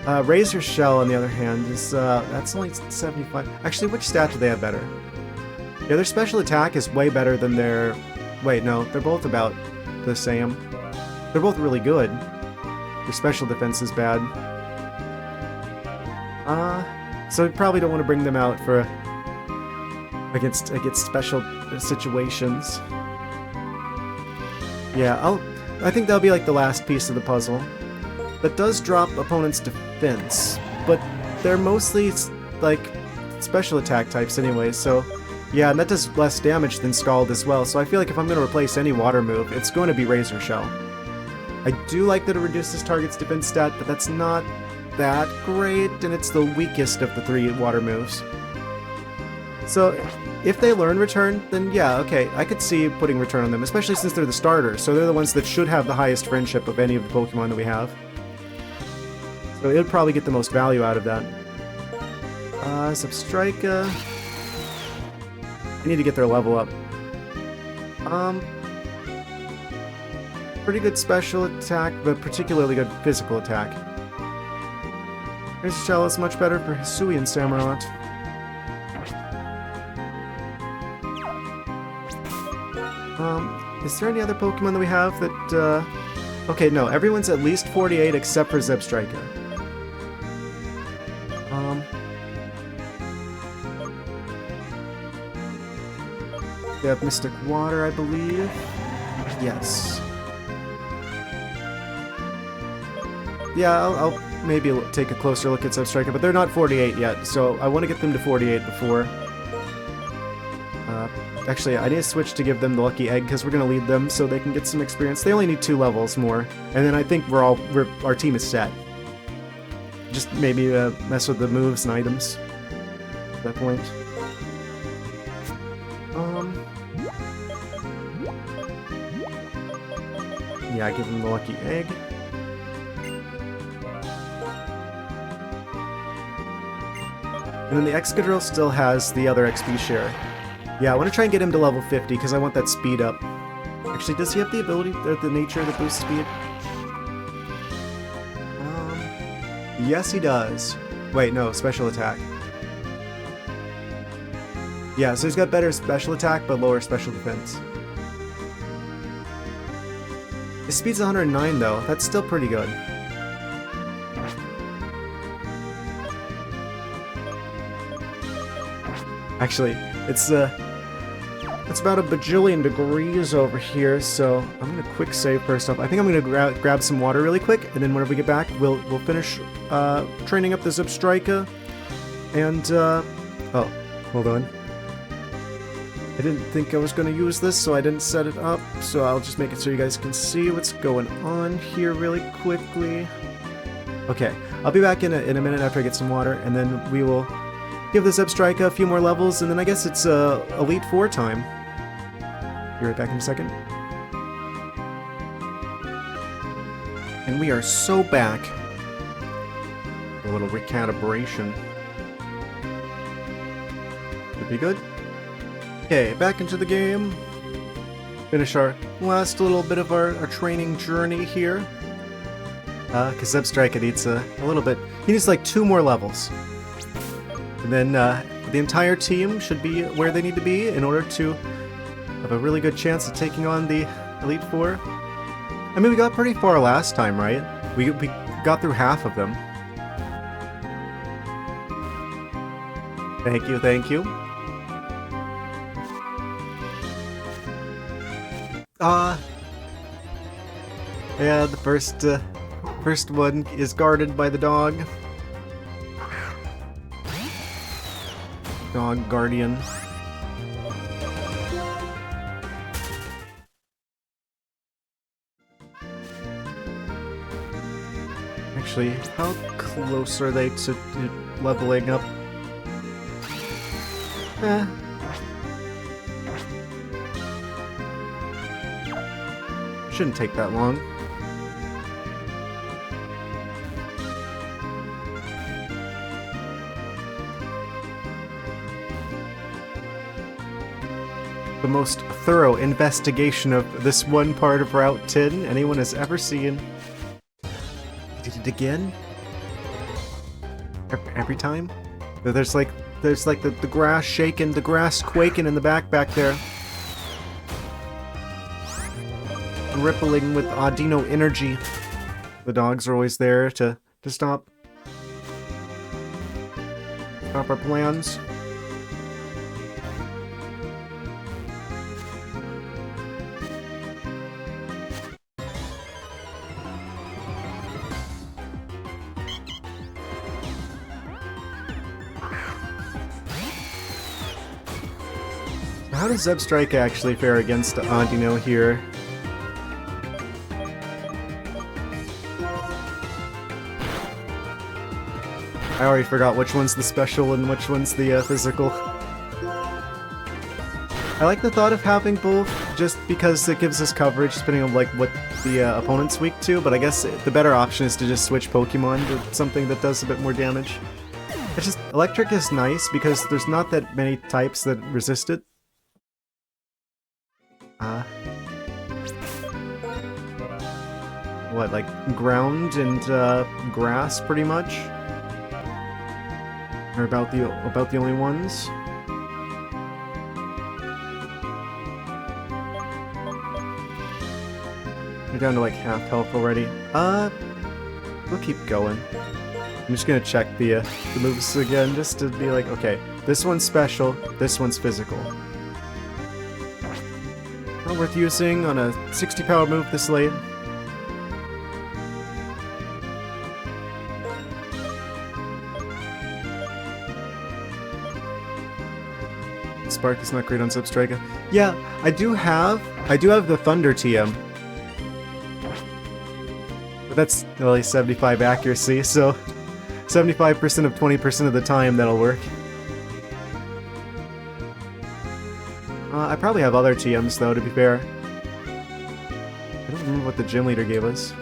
Razor Shell, on the other hand, is that's only 75. Actually, which stat do they have better? Yeah, their special attack is way better than their... Wait, no, they're both about the same. They're both really good. Their special defense is bad. So we probably don't want to bring them out for against special situations. Yeah, I think that'll be like the last piece of the puzzle. That does drop opponents' defense, but they're mostly like special attack types anyway, so yeah, and that does less damage than Scald as well, so I feel like if I'm going to replace any water move, it's going to be Razor Shell. I do like that it reduces target's defense stat, but that's not that great, and it's the weakest of the 3 water moves. So, if they learn Return, then yeah, okay, I could see putting Return on them, especially since they're the starters, so they're the ones that should have the highest friendship of any of the Pokemon that we have. So it would probably get the most value out of that. Substrika... I need to get their level up. Pretty good special attack, but particularly good physical attack. Razor Shell is much better for Hisui and Samurott. Is there any other Pokemon that we have that, Okay, no, everyone's at least 48 except for Zebstrika. They have Mystic Water, I believe. Yes. Yeah, I'll maybe take a closer look at Zebstrika, but they're not 48 yet, so I want to get them to 48 before. Actually, I need to switch to give them the Lucky Egg, because we're going to lead them so they can get some experience. They only need 2 levels more, and then I think our team is set. Just maybe mess with the moves and items at that point. Yeah, give them the Lucky Egg. And then the Excadrill still has the other XP share. Yeah, I want to try and get him to level 50 because I want that speed up. Actually, does he have the ability, the nature to boost speed? Yes, he does. Wait, no, special attack. Yeah, so he's got better special attack but lower special defense. His speed's 109 though, that's still pretty good. Actually, it's about a bajillion degrees over here, so I'm gonna quick save first off. I think I'm gonna grab some water really quick, and then whenever we get back, we'll finish training up the Zebstrika. And oh, hold on. I didn't think I was gonna use this, so I didn't set it up. So I'll just make it so you guys can see what's going on here really quickly. Okay, I'll be back in a minute after I get some water, and then we will give the Zebstrika a few more levels, and then I guess it's Elite Four time. Be right back in a second. And we are so back. A little recalibration. Should be good. Okay, back into the game. finish our last little bit of our training journey here. Because Zebstrika needs a little bit. He needs like 2 more levels. And then the entire team should be where they need to be in order to have a really good chance of taking on the Elite Four. I mean, we got pretty far last time, right? We got through half of them. Thank you, thank you. Yeah, the first one is guarded by the dog. Dog guardian. Actually, how close are they to leveling up? Shouldn't take that long. The most thorough investigation of this one part of Route 10 anyone has ever seen. Did it again? Every time? There's like the grass shaking, the grass quaking in the back there. Rippling with Audino energy. The dogs are always there to stop our plans. How does Zebstrika actually fare against Audino here? I already forgot which one's the special and which one's the physical. I like the thought of having both, just because it gives us coverage depending on like what the opponent's weak to, but I guess the better option is to just switch Pokemon to something that does a bit more damage. It's just, electric is nice because there's not that many types that resist it. What, like ground and grass pretty much? Are about the only ones. We're down to like half health already. We'll keep going. I'm just gonna check the moves again just to be like, okay, this one's special, this one's physical. Not worth using on a 60 power move this late. Spark is not great on Zebstrika. Yeah, I do have the Thunder TM. But that's only 75 accuracy, so 75% of 20% of the time that'll work. I probably have other TMs though, to be fair. I don't remember what the gym leader gave us.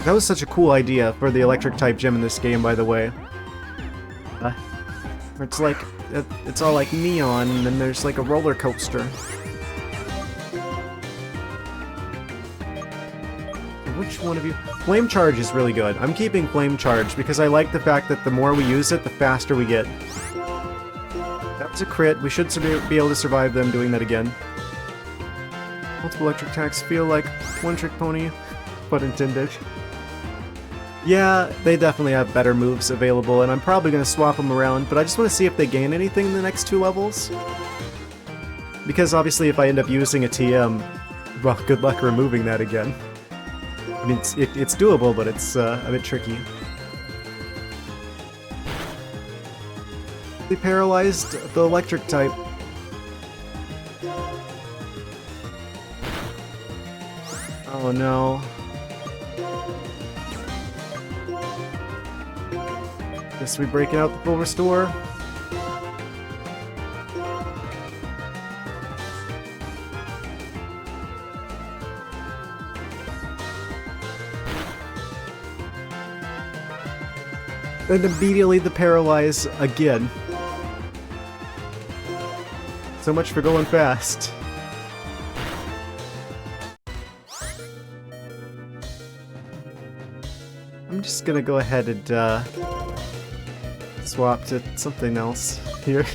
That was such a cool idea for the electric type gym in this game, by the way. It's like, it's all like neon, and then there's like a roller coaster. Which one of you? Flame Charge is really good. I'm keeping Flame Charge because I like the fact that the more we use it, the faster we get. That was a crit. We should be able to survive them doing that again. Multiple electric attacks feel like one-trick pony, pun intended. Yeah, they definitely have better moves available, and I'm probably going to swap them around, but I just want to see if they gain anything in the next 2 levels. Because obviously if I end up using a TM, well, good luck removing that again. I mean, it's doable, but it's a bit tricky. They paralyzed the electric type. Oh no. Guess we break out the full restore. And immediately the paralyze again. So much for going fast. I'm just gonna go ahead and swap to something else here.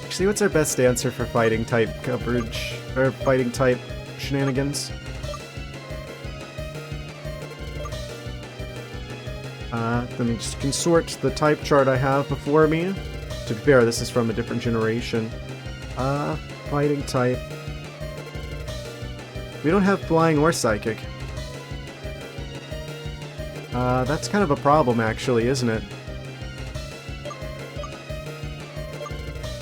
Actually, what's our best answer for fighting type coverage, or fighting type shenanigans? Let me just consort the type chart I have before me. To be fair, this is from a different generation. Fighting type. We don't have flying or psychic. That's kind of a problem, actually, isn't it?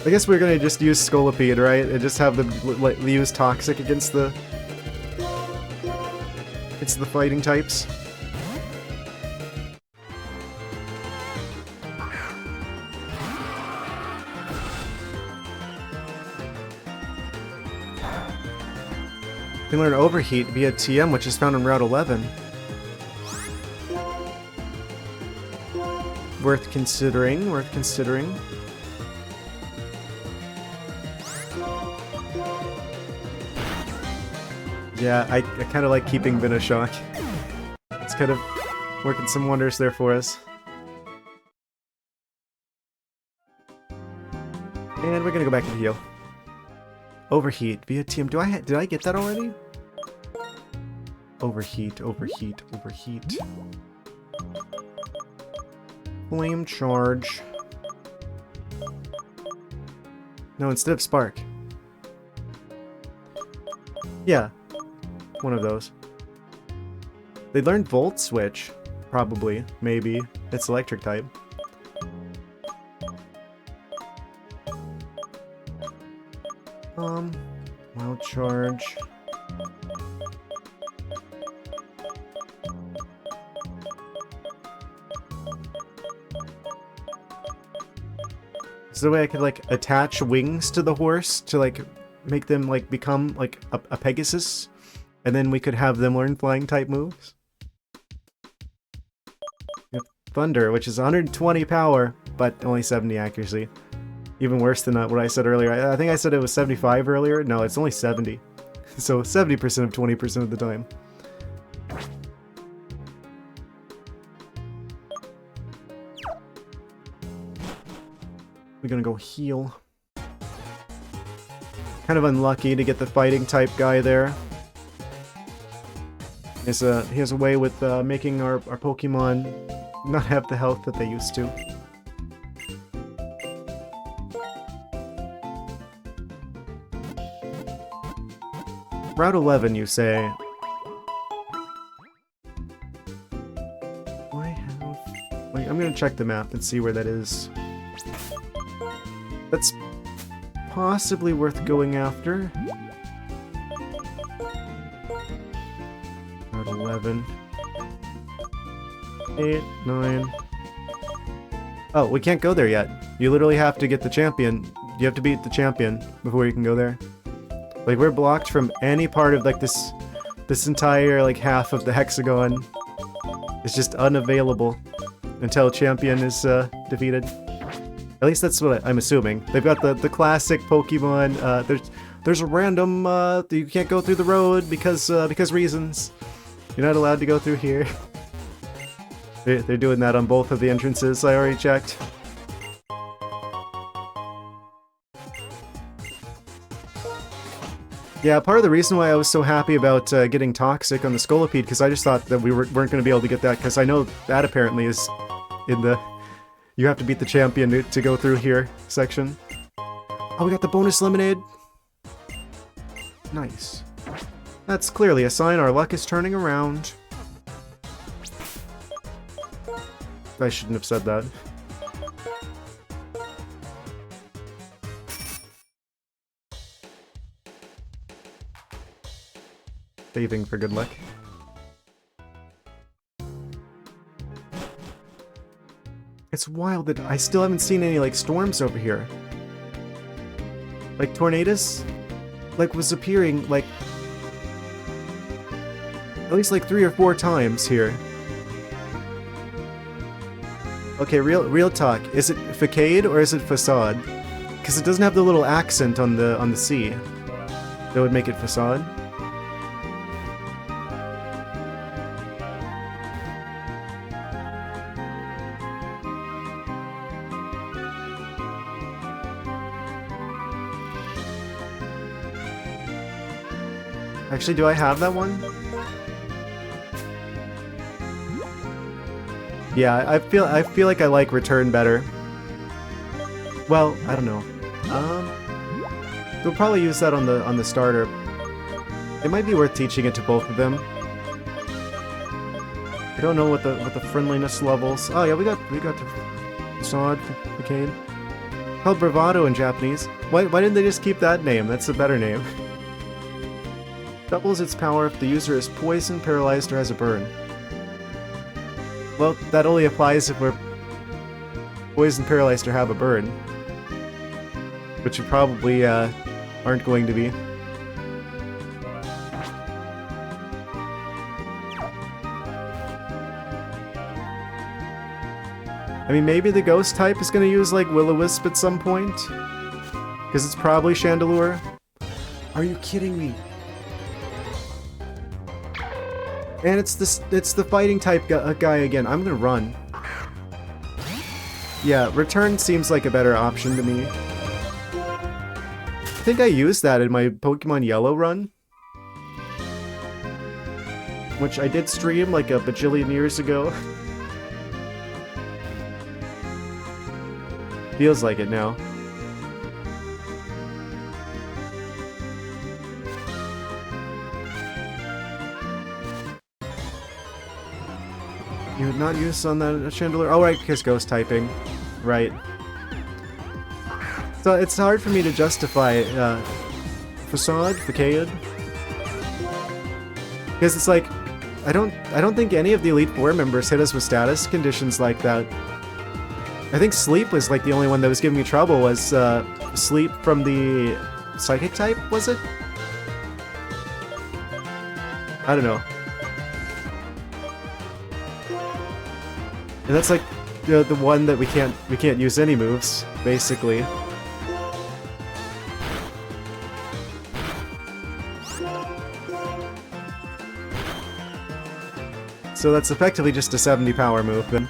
I guess we're gonna just use Scolipede, right? And just have them use Toxic against the fighting types. You can learn Overheat via TM, which is found on Route 11. Worth considering, worth considering. Yeah, I kind of like keeping Venoshock. It's kind of working some wonders there for us. And we're gonna go back and heal. Overheat via TM. Did I get that already? Overheat, overheat, overheat. Flame charge. No, instead of spark. Yeah, one of those. They learned Volt Switch, probably, maybe. It's electric type. Wild charge. Is there a way I could, like, attach wings to the horse to, like, make them, like, become, like, a Pegasus? And then we could have them learn flying type moves? We have Thunder, which is 120 power, but only 70 accuracy. Even worse than what I said earlier. I think I said it was 75 earlier. No, it's only 70. So 70% of 20% of the time. We're gonna go heal. Kind of unlucky to get the fighting type guy there. He has a way with making our Pokemon not have the health that they used to. Route 11, you say? Do I have... Wait, I'm gonna check the map and see where that is. That's possibly worth going after. Route 11. 8, 9... Oh, we can't go there yet. You literally have to get the champion. You have to beat the champion before you can go there. Like, we're blocked from any part of, like, this entire, like, half of the hexagon. It's just unavailable until champion is defeated. At least that's what I'm assuming. They've got the classic Pokemon. There's a random you can't go through the road because reasons. You're not allowed to go through here. They're doing that on both of the entrances. I already checked. Yeah, part of the reason why I was so happy about getting Toxic on the Scolipede, because I just thought that we weren't going to be able to get that, because I know that apparently is in the you have to beat the champion to go through here section. Oh, we got the bonus lemonade. Nice. That's clearly a sign our luck is turning around. I shouldn't have said that. Saving for good luck. It's wild that I still haven't seen any, like, storms over here. Like, tornadoes? Like, was appearing, like, at least, like, 3 or 4 times here. Okay, real talk. Is it facade or is it facade? Because it doesn't have the little accent on the C. That would make it facade. Actually, do I have that one? Yeah, I feel like I like return better. Well, I don't know. We'll probably use that on the starter. It might be worth teaching it to both of them. I don't know what the friendliness levels. Oh yeah, we got the facade, facade. Called bravado in Japanese. Why didn't they just keep that name? That's a better name. Doubles its power if the user is poisoned, paralyzed, or has a burn. Well, that only applies if we're poisoned, paralyzed, or have a burn. Which we probably aren't going to be. I mean, maybe the ghost type is going to use, like, Will-O-Wisp at some point? Because it's probably Chandelure. Are you kidding me? And it's the fighting type guy again. I'm gonna run. Yeah, return seems like a better option to me. I think I used that in my Pokemon Yellow run. Which I did stream like a bajillion years ago. Feels like it now. You would not use on that Chandelure? Oh, right, because ghost typing. Right. So it's hard for me to justify facade, facade. Because it's like I don't think any of the Elite Four members hit us with status conditions like that. I think Sleep was like the only one that was giving me trouble. Was Sleep from the Psychic type? Was it? I don't know. And that's like the one that we can't use any moves, basically. So that's effectively just a 70 power move then.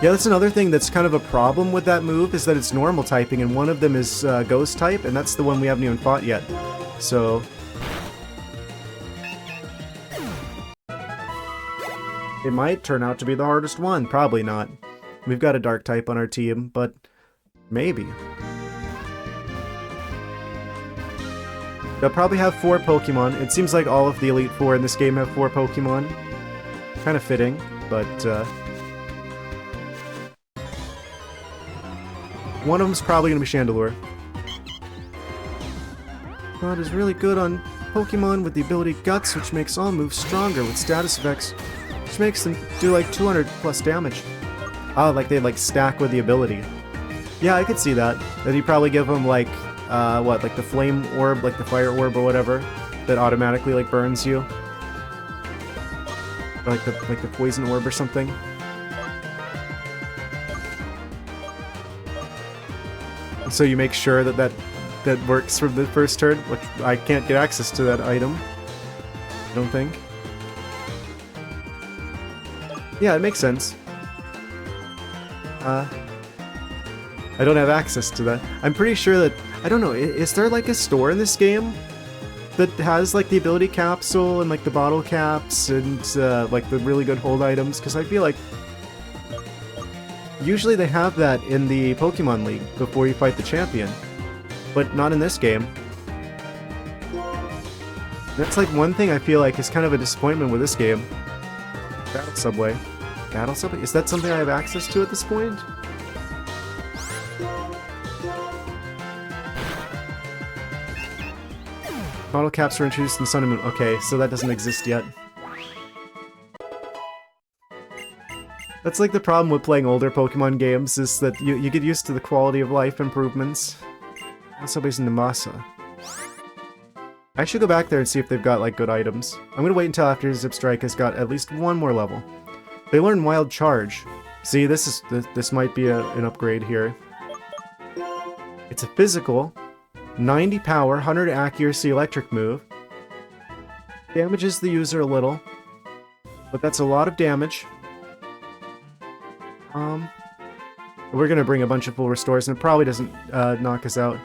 Yeah, that's another thing that's kind of a problem with that move, is that it's normal typing and one of them is ghost type, and that's the one we haven't even fought yet. So it might turn out to be the hardest one. Probably not. We've got a dark type on our team, but maybe. They'll probably have 4 Pokemon. It seems like all of the Elite Four in this game have 4 Pokemon. Kind of fitting, but one of them's probably going to be Chandelure. God is really good on Pokemon with the ability Guts, which makes all moves stronger with status effects, which makes them do like 200 plus damage. Ah, like they like stack with the ability. Yeah, I could see that. That he'd probably give them like, what, like the Flame Orb, like the Fire Orb or whatever, that automatically like burns you. Or like the Poison Orb or something. So you make sure that works for the first turn, which I can't get access to that item. I don't think. Yeah, it makes sense. I don't have access to that. I'm pretty sure that... I don't know, is there like a store in this game that has like the ability capsule and like the bottle caps and like the really good hold items? Because I feel like usually they have that in the Pokemon League before you fight the champion, but not in this game. That's like one thing I feel like is kind of a disappointment with this game. Battle Subway. Battle Subway? Is that something I have access to at this point? Bottle caps were introduced in Sun and Moon. Okay, so that doesn't exist yet. That's like the problem with playing older Pokemon games, is that you get used to the quality of life improvements. Subway's in Namasa. I should go back there and see if they've got like good items. I'm gonna wait until after Zip Strike has got at least one more level. They learn Wild Charge. See, this might be an upgrade here. It's a physical, 90 power, 100 accuracy electric move. Damages the user a little, but that's a lot of damage. We're gonna bring a bunch of full restores, and it probably doesn't knock us out.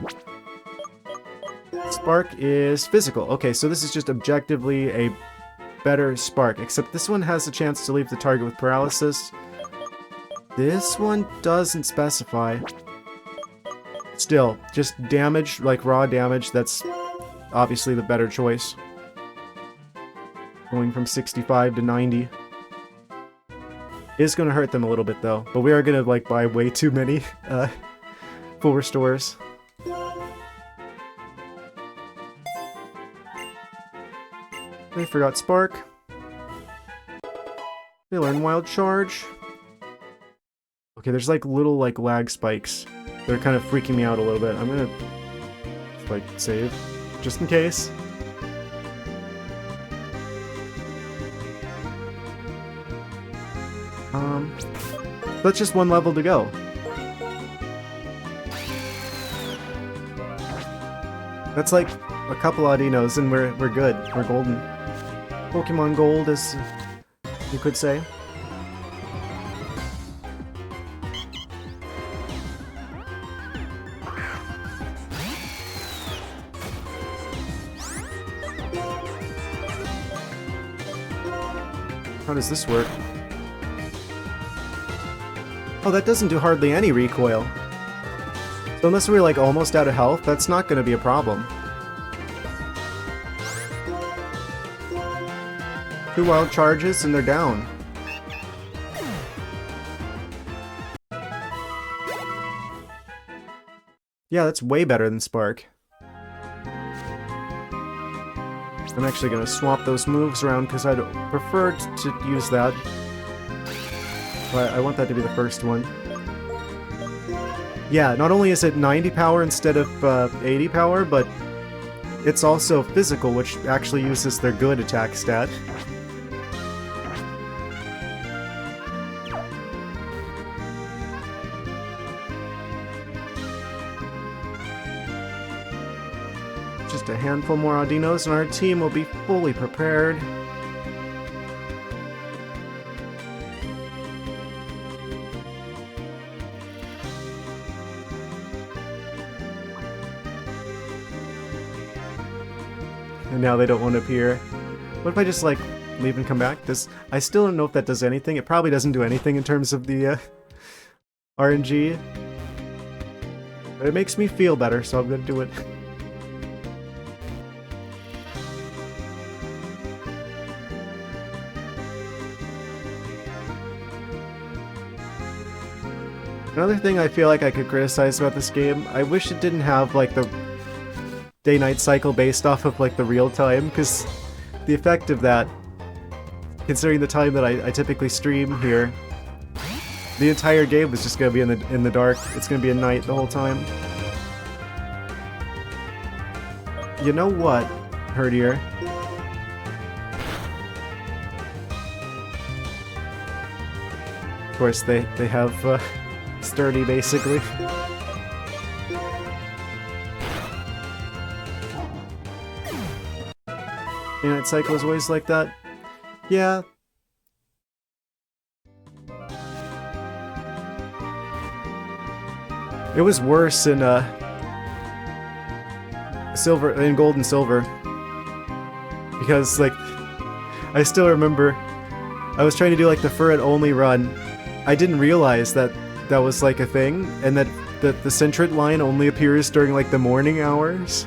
Spark is physical. Okay, so this is just objectively a better Spark, except this one has a chance to leave the target with paralysis. This one doesn't specify. Still, just damage, like raw damage, that's obviously the better choice. Going from 65 to 90. Is going to hurt them a little bit though, but we are going to like buy way too many full restores. They forgot Spark. They learn Wild Charge. Okay, there's like little like lag spikes. They're kind of freaking me out a little bit. I'm gonna like save just in case. That's just one level to go. That's like a couple Audinos and we're good. We're golden. Pokemon Gold, as you could say. How does this work? Oh, that doesn't do hardly any recoil. So unless we're like almost out of health, that's not going to be a problem. 2 wild charges and they're down. Yeah, that's way better than Spark. I'm actually going to swap those moves around because I'd prefer to use that. But I want that to be the first one. Yeah, not only is it 90 power instead of 80 power, but it's also physical, which actually uses their good attack stat. Just a handful more Audinos and our team will be fully prepared. And now they don't want to appear. What if I just, like, leave and come back? I still don't know if that does anything. It probably doesn't do anything in terms of the RNG. But it makes me feel better, so I'm gonna do it. Another thing I feel like I could criticize about this game, I wish it didn't have, like, the day-night cycle based off of like the real time, because the effect of that, considering the time that I typically stream here, the entire game is just gonna be in the dark. It's gonna be a night the whole time. You know what, Herdier? Of course, they have sturdy basically. Day-night cycle is always like that. Yeah. It was worse in Gold and Silver. Because like I still remember I was trying to do like the Furret only run. I didn't realize that that was like a thing, and that the Centret line only appears during like the morning hours.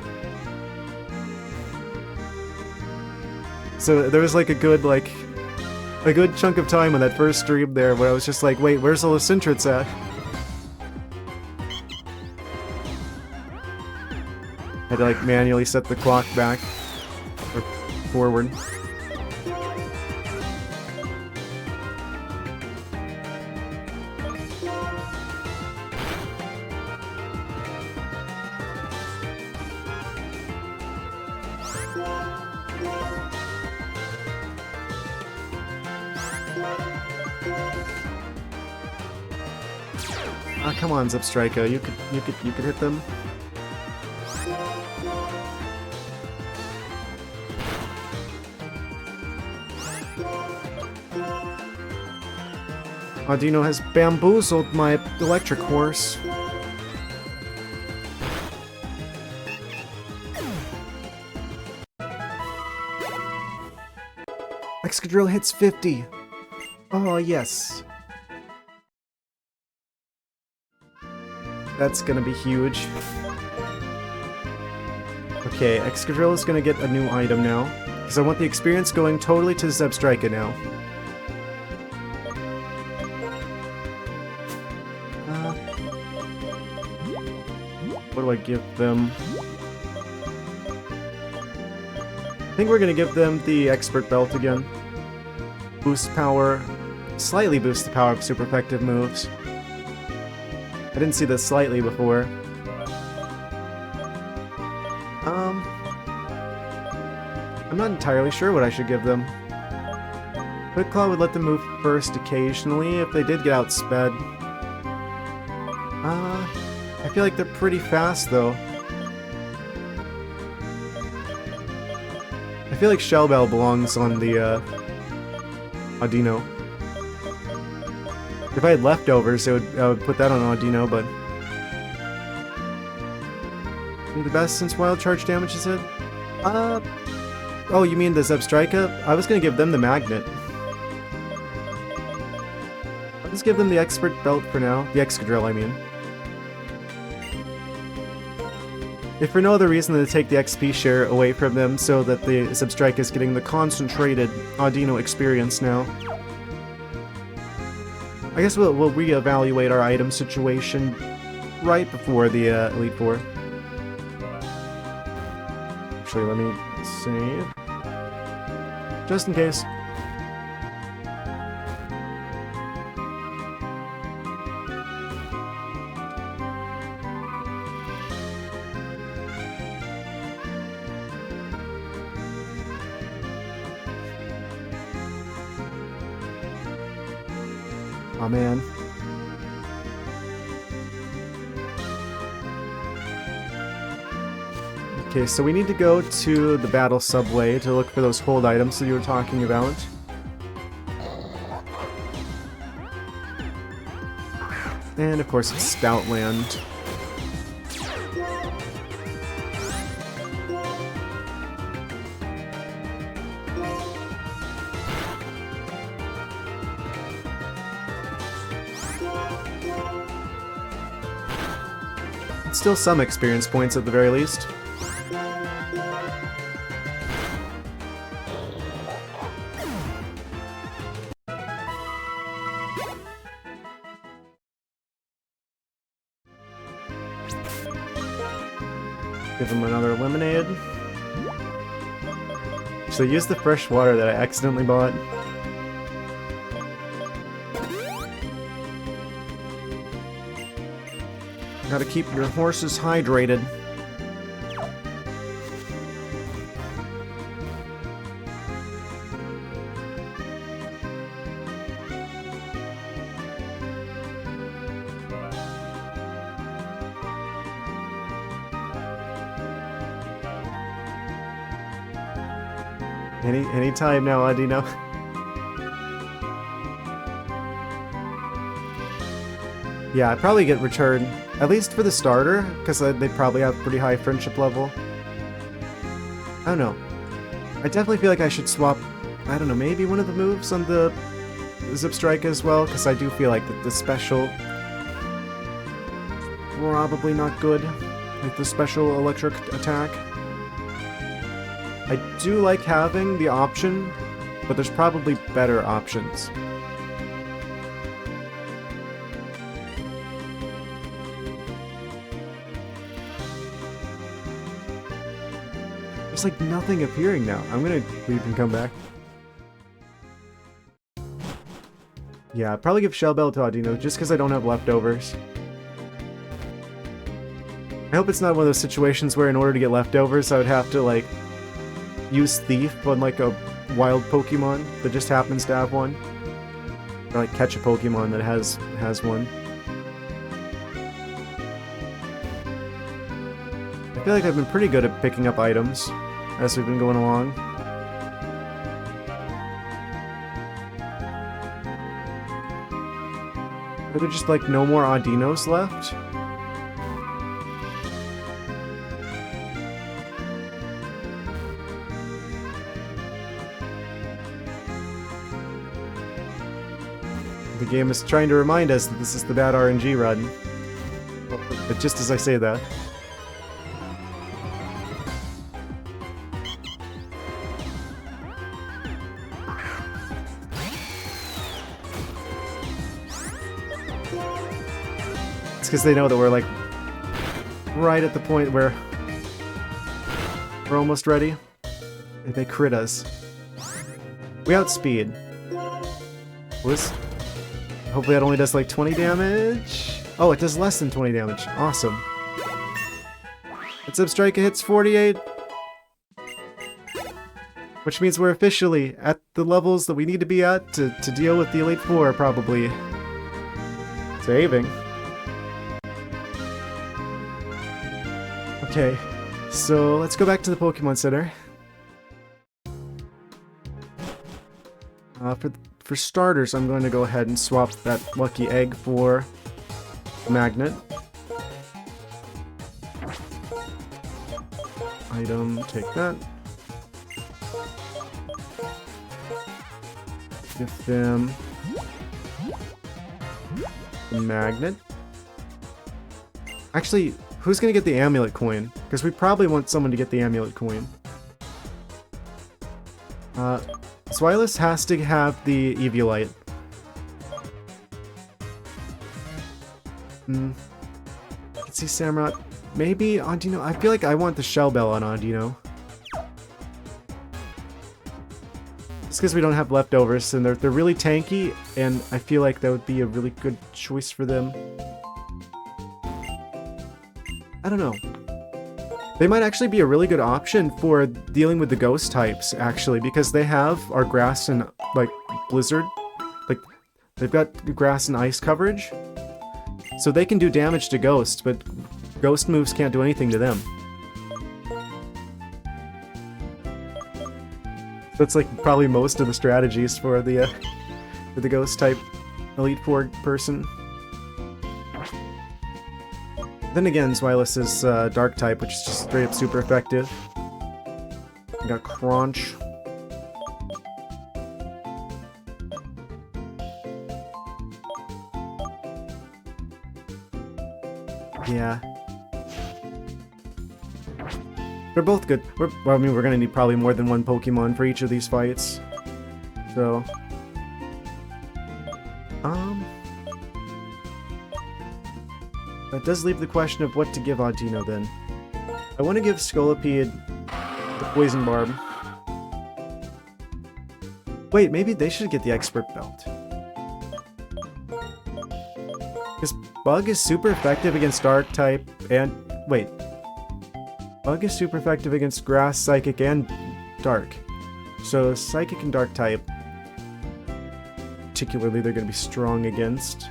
So there was like a good chunk of time on that first stream there where I was just like, wait, where's all the Centrets at? Had to like manually set the clock back or forward. Ah, come on, Zepstrika, you could hit them. Audino has bamboozled my electric horse. Excadrill hits 50. Oh, yes. That's gonna be huge. Okay, Excadrill is gonna get a new item now, because I want the experience going totally to Zebstrika now. What do I give them? I think we're gonna give them the Expert Belt again. Boost power, slightly boost the power of super effective moves. I didn't see this slightly before. I'm not entirely sure what I should give them. Quick Claw would let them move first occasionally if they did get outsped. I feel like they're pretty fast though. I feel like Shell Bell belongs on the Audino. If I had leftovers, I would put that on Audino, but the best since Wild Charge damage is it? Oh, you mean the Zebstrika? I was gonna give them the Magnet. I'll just give them the Expert Belt for now. The Excadrill, I mean. If for no other reason than to take the XP share away from them so that the Zebstrika is getting the concentrated Audino experience now. I guess we'll reevaluate our item situation right before the Elite Four. Actually, let me save. Just in case. Aw, man. Okay, so we need to go to the battle subway to look for those hold items that you were talking about. And of course it's Stoutland. Still some experience points at the very least. Give him another lemonade. So use the fresh water that I accidentally bought. Gotta keep your horses hydrated. Any time now, Audino. Yeah, I'd probably get returned, at least for the starter, because they probably have pretty high friendship level. I don't know. I definitely feel like I should swap, I don't know, maybe one of the moves on the Zebstrika as well, because I do feel like the special probably not good, like the special electric attack. I do like having the option, but there's probably better options. There's like nothing appearing now. I'm gonna leave and come back. Yeah, I'd probably give Shell Bell to Audino just because I don't have leftovers. I hope it's not one of those situations where in order to get leftovers I would have to like use Thief on like a wild Pokemon that just happens to have one. Or like catch a Pokemon that has one. feel like I've been pretty good at picking up items as we've been going along. Are there just like no more Audinos left? The game is trying to remind us that this is the bad RNG run. But just as I say that. It's because they know that we're like right at the point where we're almost ready. And they crit us. We outspeed. Was hopefully that only does like 20 damage. Oh, it does less than 20 damage. Awesome. Its Substrike hits 48. Which means we're officially at the levels that we need to be at to deal with the Elite Four, probably. Saving. Okay, so let's go back to the Pokemon Center. For starters, I'm going to go ahead and swap that lucky egg for a magnet. Item, take that. Give them a magnet. Actually, who's gonna get the amulet coin? Because we probably want someone to get the amulet coin. Swilus has to have the Eviolite. I can see Samurott. Maybe Audino. I feel like I want the Shell Bell on Audino. Just because we don't have leftovers, and they're really tanky, and I feel like that would be a really good choice for them. I don't know. They might actually be a really good option for dealing with the ghost types, actually, because they have our grass and, like, blizzard. Like, they've got grass and ice coverage. So they can do damage to ghosts, but ghost moves can't do anything to them. That's, like, probably most of the strategies for the ghost type Elite Four person. Then again, Swilus is Dark type, which is just straight up super effective. We got Crunch. Yeah. They're both good. Well, I mean, we're gonna need probably more than one Pokemon for each of these fights. So... That does leave the question of what to give Audino then. I want to give Scolipede the Poison Barb. Wait, maybe they should get the Expert Belt. Because Bug is super effective against Dark type and... Wait. Bug is super effective against Grass, Psychic, and Dark. So Psychic and Dark type, particularly, they're going to be strong against.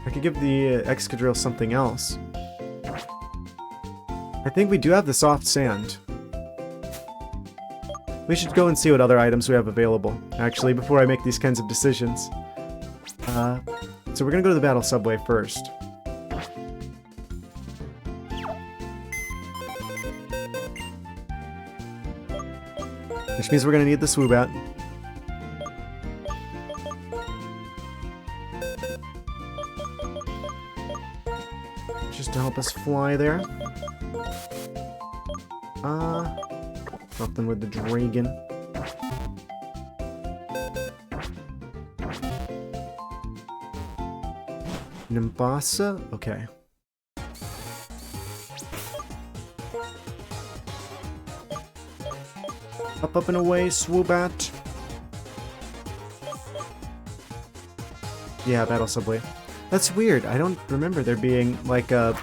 I could give the Excadrill something else. I think we do have the Soft Sand. We should go and see what other items we have available, actually, before I make these kinds of decisions. So we're gonna go to the Battle Subway first. Which means we're gonna need the Swoobat. Just to help us fly there. Something with the dragon. Nimbasa? Okay. Up and away, Swoobat. Yeah, Battle Subway. That's weird. I don't remember there being, like, the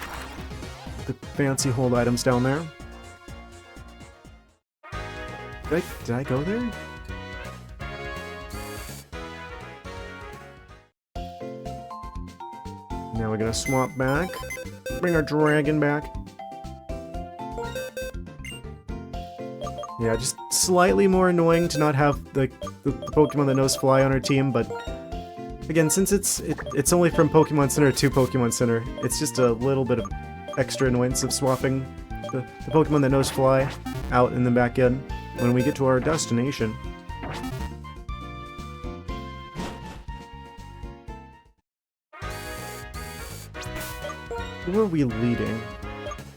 fancy hold items down there. Did I go there? we're gonna swap back. Bring our dragon back. Yeah, just slightly more annoying to not have the Pokemon that knows Fly on our team, but again, since it's only from Pokemon Center to Pokemon Center, it's just a little bit of extra annoyance of swapping the Pokemon that knows Fly out and then back in when we get to our destination. Who are we leading?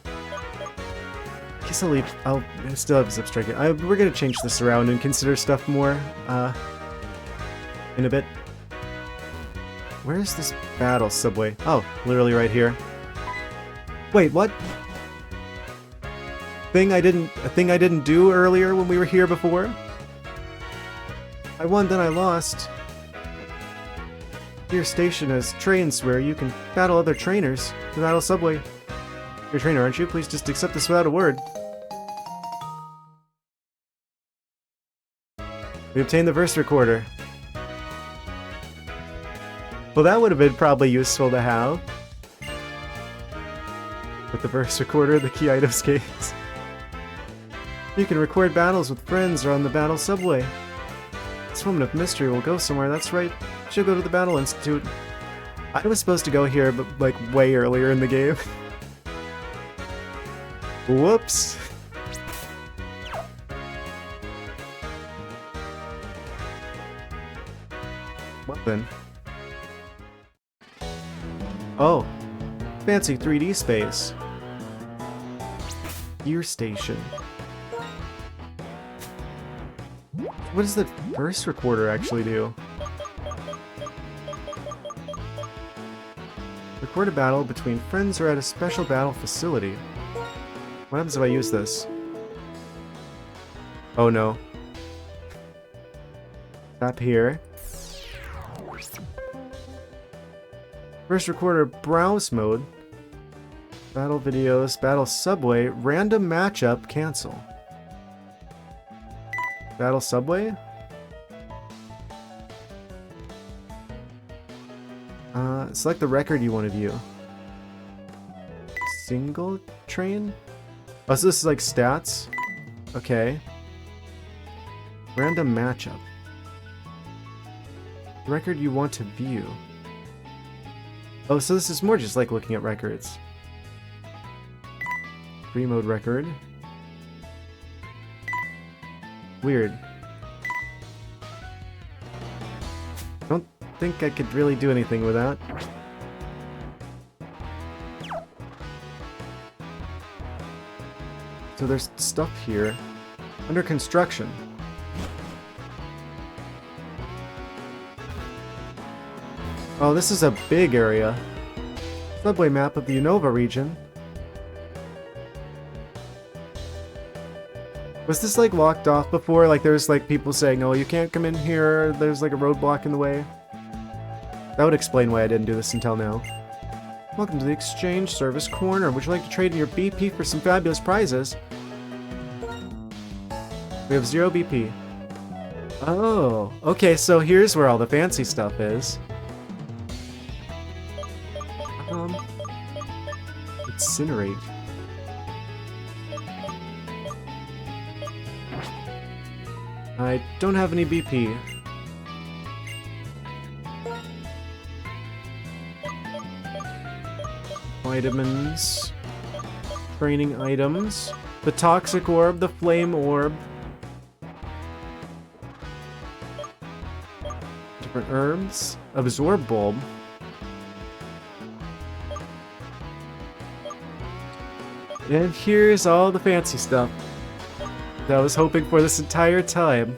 I guess I'll still have Zipstrike. We're gonna change this around and consider stuff more, in a bit. Where's this battle subway? Oh, literally right here. Wait, what? A thing I didn't do earlier when we were here before? I won, then I lost. Your station has trains where you can battle other trainers. The battle subway. You're a trainer, aren't you? Please just accept this without a word. We obtained the verse recorder. Well, that would have been probably useful to have. With the verse recorder, the key items case. You can record battles with friends or on the battle subway. This woman of mystery will go somewhere, that's right. She'll go to the Battle Institute. I was supposed to go here, but like way earlier in the game. Whoops. What then? Oh, fancy 3D space. Gear station. What does the verse recorder actually do? Record a battle between friends or at a special battle facility. What happens if I use this? Oh no. Tap here. Verse recorder browse mode. Battle videos, battle subway, random matchup, cancel. Battle subway? Select the record you want to view. Single train? Oh, so this is like stats? Okay. Random matchup. Record you want to view. Oh, so this is more just like looking at records. Free mode record. Weird. Don't think I could really do anything with that. So there's stuff here. Under construction. Oh, this is a big area. Subway map of the Unova region. Was this like locked off before? Like there's like people saying, oh, you can't come in here, there's like a roadblock in the way. That would explain why I didn't do this until now. Welcome to the Exchange Service Corner. Would you like to trade in your BP for some fabulous prizes? We have 0 BP. Oh, okay, so here's where all the fancy stuff is. Incinerate. I don't have any BP. Vitamins. Training items. The toxic orb, the flame orb. Different herbs. Absorb bulb. And here's all the fancy stuff that I was hoping for this entire time.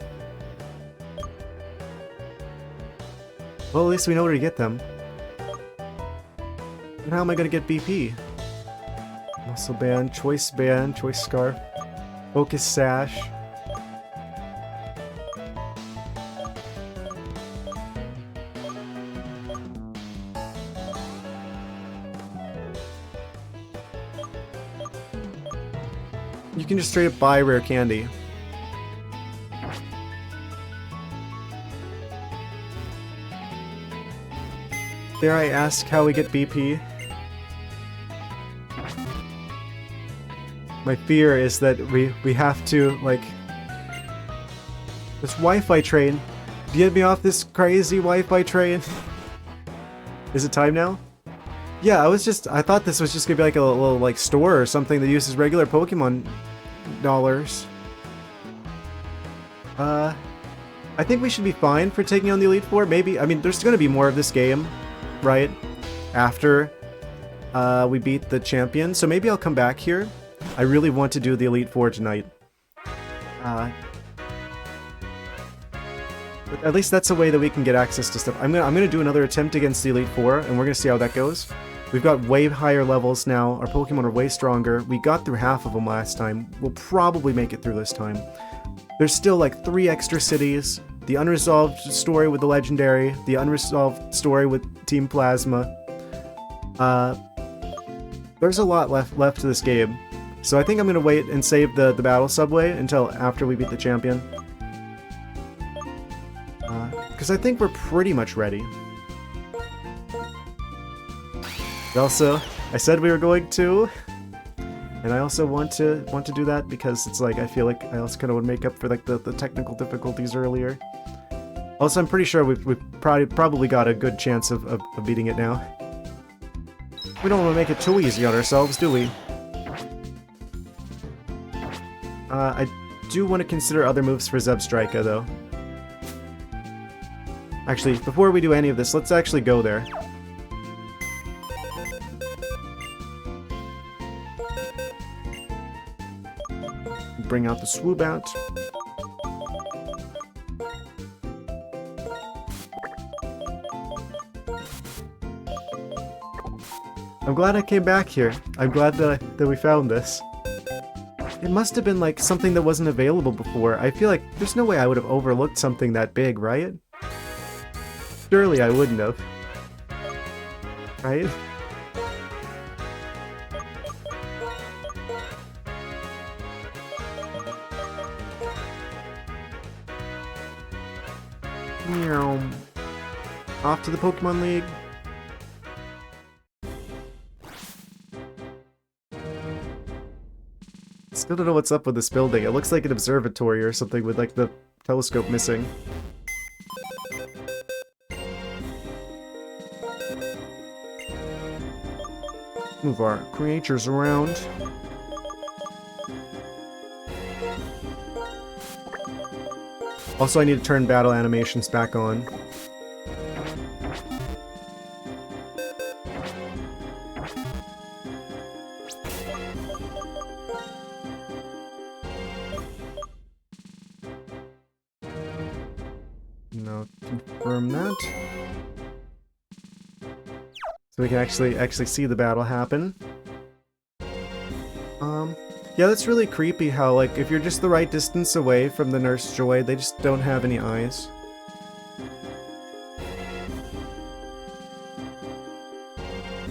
Well, at least we know where to get them. And how am I gonna get BP? Muscle band, choice scarf, focus sash. You can just straight up buy rare candy. Dare I ask how we get BP? My fear is that we have to, like... This Wi-Fi train. Get me off this crazy Wi-Fi train. Is it time now? Yeah, I thought this was just gonna be like a little like store or something that uses regular Pokemon dollars. I think we should be fine for taking on the Elite Four. Maybe, I mean, there's gonna be more of this game, right? After we beat the champion, so maybe I'll come back here. I really want to do the Elite Four tonight. But at least that's a way that we can get access to stuff. I'm gonna do another attempt against the Elite Four, and we're gonna see how that goes. We've got way higher levels now. Our Pokemon are way stronger. We got through half of them last time. We'll probably make it through this time. There's still like 3 extra cities. The unresolved story with the Legendary. The unresolved story with Team Plasma. There's a lot left to this game. So I think I'm gonna wait and save the battle subway until after we beat the champion. Because I think we're pretty much ready. Also, I said we were going to, and I also want to do that because it's like I feel like I also kind of want to make up for like the technical difficulties earlier. Also, I'm pretty sure we've probably got a good chance of beating it now. We don't want to make it too easy on ourselves, do we? I do want to consider other moves for Zebstrika, though. Actually, before we do any of this, let's actually go there. Bring out the Swoobat. I'm glad I came back here. I'm glad that we found this. It must have been like something that wasn't available before. I feel like there's no way I would have overlooked something that big, right? Surely I wouldn't have. Right? Meow. Off to the Pokemon League. Still don't know what's up with this building. It looks like an observatory or something with like the telescope missing. Move our creatures around. Also, I need to turn battle animations back on. Now confirm that. So we can actually see the battle happen. Yeah, that's really creepy how, like, if you're just the right distance away from the Nurse Joy, they just don't have any eyes.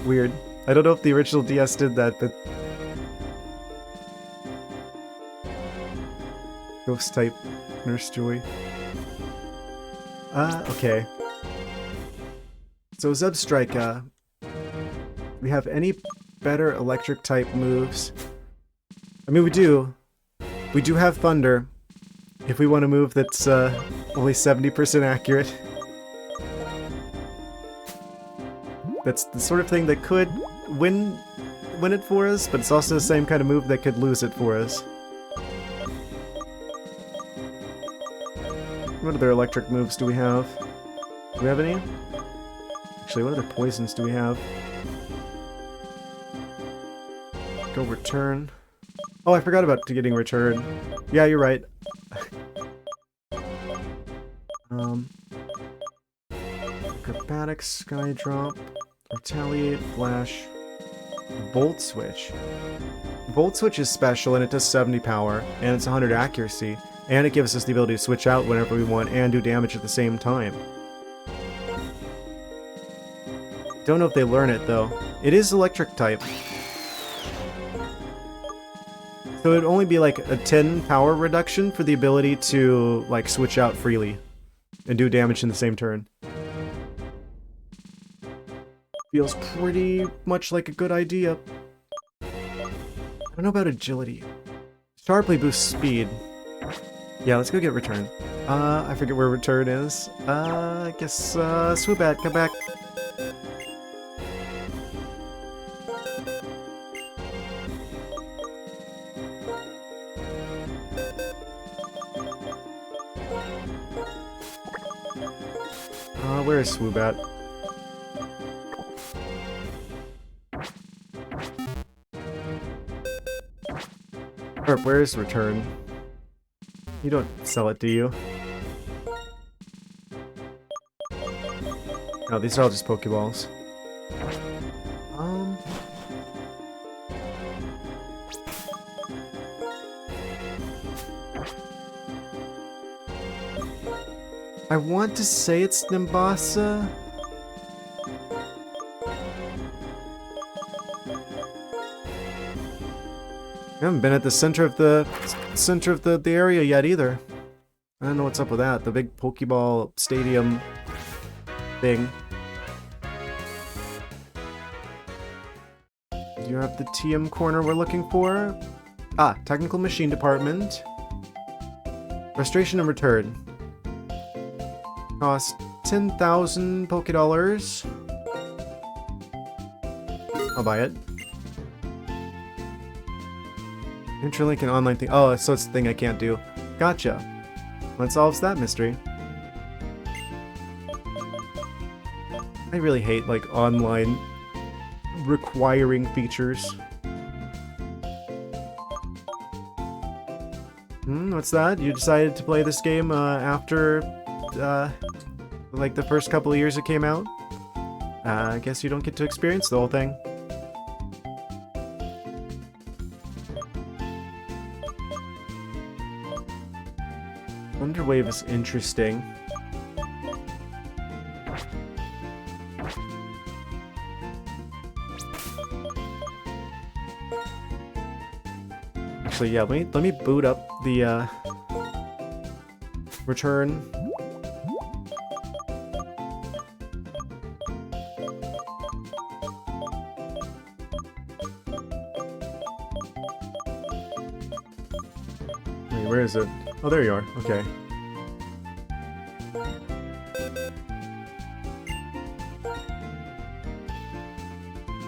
Weird. I don't know if the original DS did that, but... Ghost-type Nurse Joy. Okay. So Zebstrika, we have any better electric-type moves? I mean, we do. We do have Thunder, if we want a move that's only 70% accurate. That's the sort of thing that could win it for us, but it's also the same kind of move that could lose it for us. What other electric moves do we have? Do we have any? Actually, what other poisons do we have? Go return. Oh, I forgot about getting return. Yeah, you're right. Acrobatics, Skydrop, Retaliate, Flash, Volt Switch. Volt Switch is special and it does 70 power, and it's 100 accuracy, and it gives us the ability to switch out whenever we want and do damage at the same time. Don't know if they learn it though. It is electric type. So it'd only be like a 10 power reduction for the ability to like switch out freely and do damage in the same turn. Feels pretty much like a good idea. don't know about agility. Sharply boosts speed. Yeah, let's go get return. I forget where return is. I guess, Swoobat, come back. Where is Swoobat? Or where is return? You don't sell it, do you? No, these are all just Pokeballs. I want to say it's Nimbasa. I haven't been at the center of the area yet either. I don't know what's up with that. The big Pokeball stadium thing. Do you have the TM corner we're looking for? Ah, technical machine department. Frustration and return. Cost 10,000 Pokédollars. I'll buy it. Interlink and online thing. Oh, so it's the thing I can't do. Gotcha. What solves that mystery? I really hate, like, online requiring features. What's that? You decided to play this game after, like, the first couple of years it came out? I guess you don't get to experience the whole thing. Wonder Wave is interesting. Actually, yeah, let me boot up the return. Wait, where is it? Oh, there you are. Okay.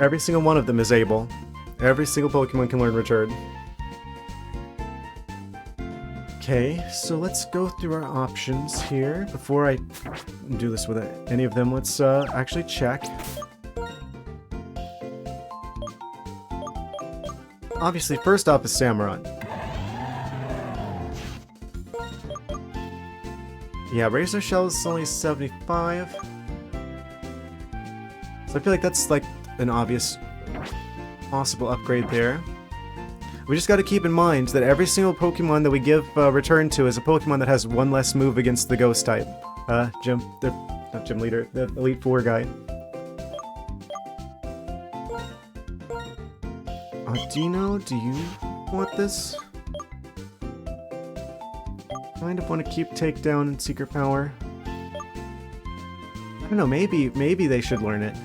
Every single one of them is able. Every single Pokemon can learn Return. Okay, so let's go through our options here. Before I do this with any of them, let's actually check. Obviously, first up is Samurott. Yeah, Razor Shell is only 75. So I feel like that's like an obvious possible upgrade there. We just gotta keep in mind that every single Pokemon that we give Return to is a Pokemon that has one less move against the Ghost type. Not Gym Leader, the Elite Four guy. Dino, do you want this? Kind of want to keep Takedown and Secret Power. I don't know, maybe they should learn it.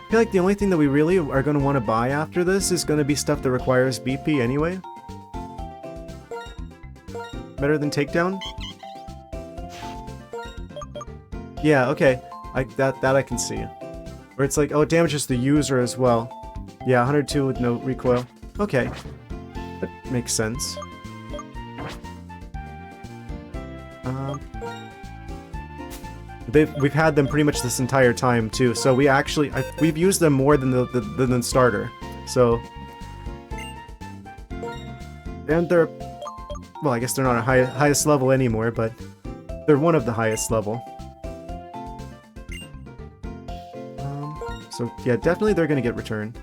I feel like the only thing that we really are going to want to buy after this is going to be stuff that requires BP anyway. Better than Takedown? Yeah, okay. That I can see. Where it's like, oh, it damages the user as well. Yeah, 102 with no recoil. Okay. That makes sense. We've had them pretty much this entire time too, so we've used them more than the starter. So, and they're, well, I guess they're not a highest level anymore, but they're one of the highest level. So yeah, definitely they're gonna get returned.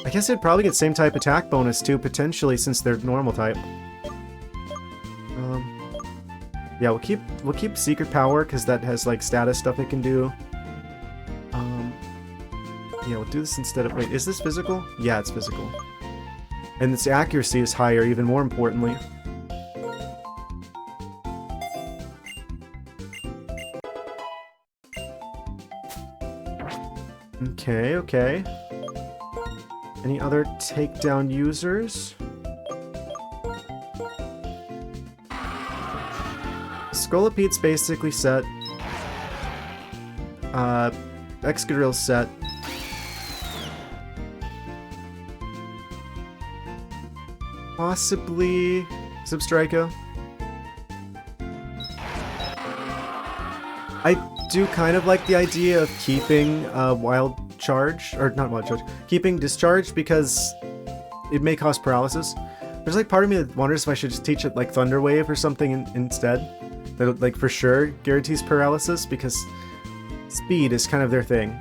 I guess they'd probably get same type attack bonus too, potentially, since they're normal type. Yeah, we'll keep Secret Power because that has like status stuff it can do. Yeah, we'll do this instead of, wait, is this physical? Yeah, it's physical. And its accuracy is higher, even more importantly. Okay, okay. Any other takedown users? Scolopete's basically set. Excadrill's set. Possibly Zipstrika. I do kind of like the idea of keeping Wild Charge, or not Wild Charge, keeping Discharge because it may cause paralysis. There's like part of me that wonders if I should just teach it like Thunder Wave or something instead. That like for sure guarantees paralysis because speed is kind of their thing.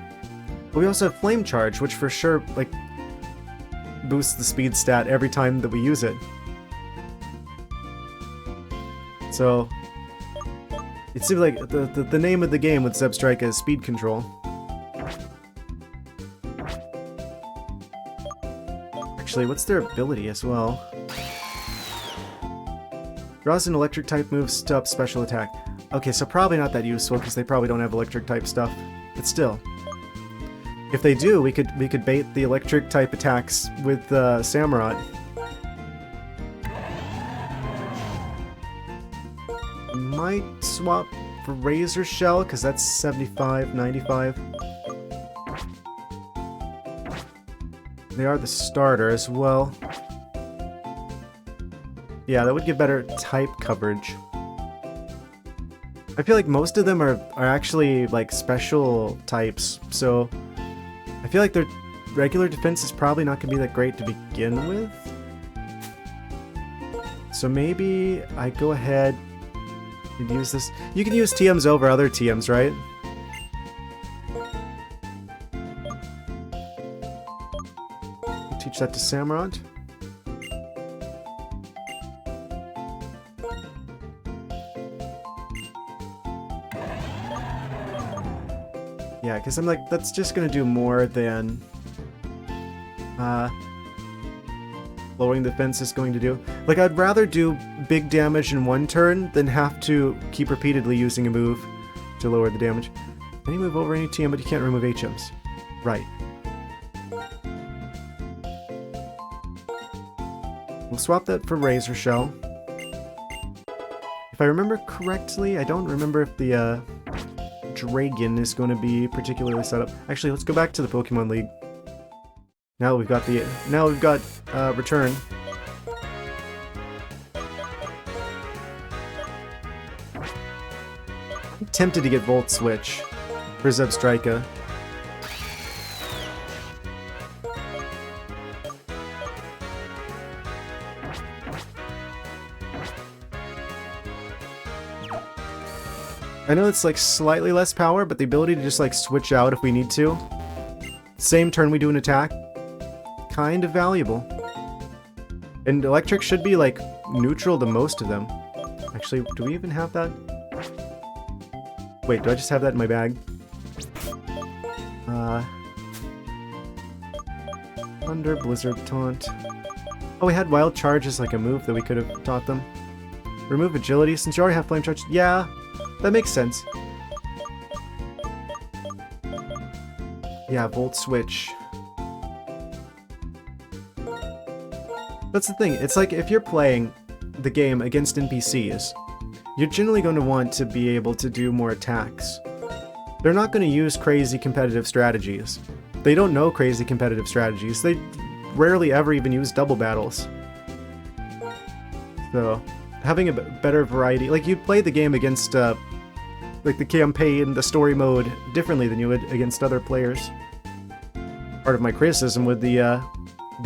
But we also have Flame Charge, which for sure like boosts the speed stat every time that we use it. So it seems like the name of the game with Zebstrika is Speed Control. Actually, what's their ability as well? Draws an electric type moves to up special attack. Okay, so probably not that useful because they probably don't have electric type stuff. But still. If they do, we could bait the electric type attacks with Samurott. Might swap for Razor Shell because that's 75, 95. They are the starter as well. Yeah, that would give better type coverage. I feel like most of them are actually like special types, so I feel like their regular defense is probably not going to be that great to begin with. So maybe I go ahead and use this. You can use TMs over other TMs, right? Teach that to Samurott. Yeah, because I'm like, that's just gonna do more than lowering the defense is going to do. Like, I'd rather do big damage in one turn than have to keep repeatedly using a move to lower the damage. Any move over any TM, but you can't remove HMs. Right. We'll swap that for Razor Shell. If I remember correctly, I don't remember if the Dragon is going to be particularly set up. Actually, let's go back to the Pokemon League. Now we've got Return. I'm tempted to get Volt Switch for Zebstrika. I know it's like slightly less power, but the ability to just like switch out if we need to. Same turn we do an attack. Kind of valuable. And electric should be like neutral to most of them. Actually, do we even have that? Wait, do I just have that in my bag? Thunder, Blizzard, Taunt. Oh, we had Wild Charge as like a move that we could have taught them. Remove Agility, since you already have Flame Charge. Yeah, that makes sense. Yeah, Volt Switch. That's the thing, it's like if you're playing the game against NPCs, you're generally going to want to be able to do more attacks. They're not going to use crazy competitive strategies. They don't know crazy competitive strategies. They rarely ever even use double battles. So, having a better variety, like you'd play the game against like the campaign, the story mode, differently than you would against other players. Part of my criticism with the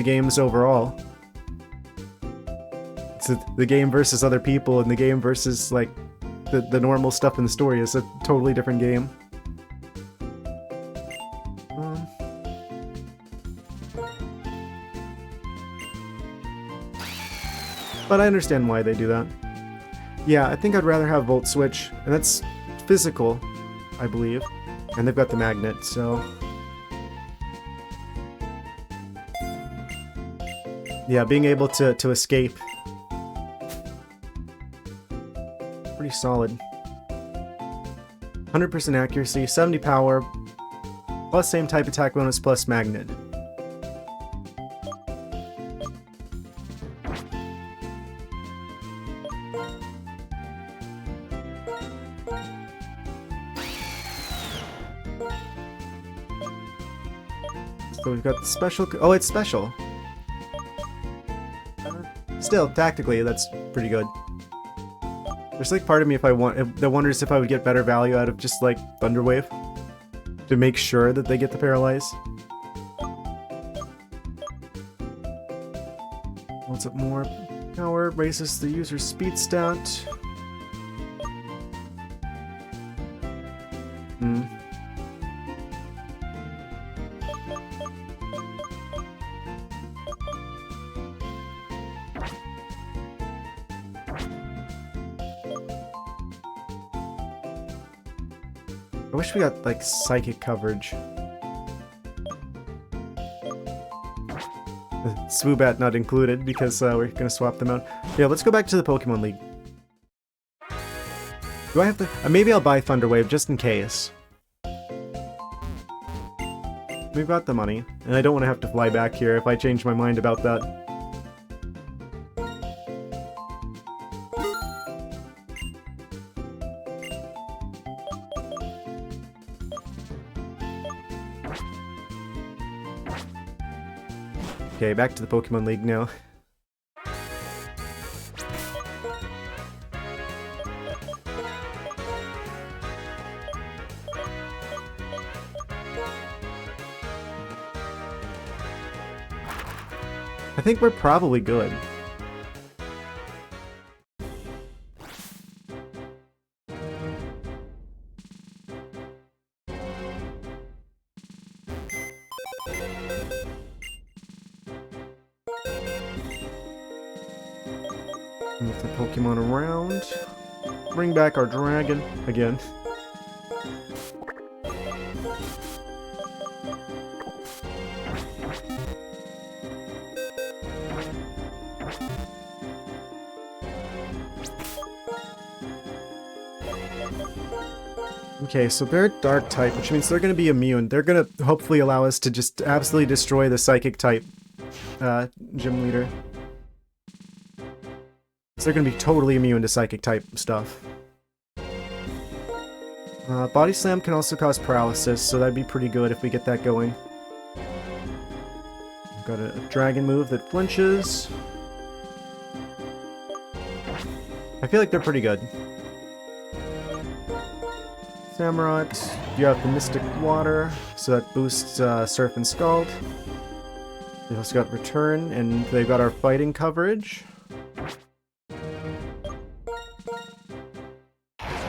games overall. It's the game versus other people, and the game versus like the normal stuff in the story is a totally different game. But I understand why they do that. Yeah, I think I'd rather have Volt Switch, and that's physical, I believe. And they've got the magnet, so... Yeah, being able to escape. Pretty solid. 100% accuracy, 70 power. Plus same type attack bonus plus magnet. So we've got the special. Oh, it's special. Still, tactically, that's pretty good. There's like part of me that wonders if I would get better value out of just like Thunder Wave to make sure that they get the paralyze. Lots of more power, raises the user's speed stat. I wish we got, like, psychic coverage. The Swoobat not included, because we're gonna swap them out. Yeah, let's go back to the Pokemon League. Do I have to... maybe I'll buy Thunder Wave, just in case. We've got the money, and I don't want to have to fly back here if I change my mind about that. Okay, back to the Pokemon League now. I think we're probably good. Move the Pokemon around. Bring back our dragon again. Okay, so they're dark type, which means they're going to be immune. They're going to hopefully allow us to just absolutely destroy the psychic type gym leader. So they're going to be totally immune to psychic type stuff. Body Slam can also cause paralysis, so that'd be pretty good if we get that going. We've got a dragon move that flinches. I feel like they're pretty good. Samurott, you have the Mystic Water, so that boosts Surf and Scald. They've also got Return, and they've got our fighting coverage.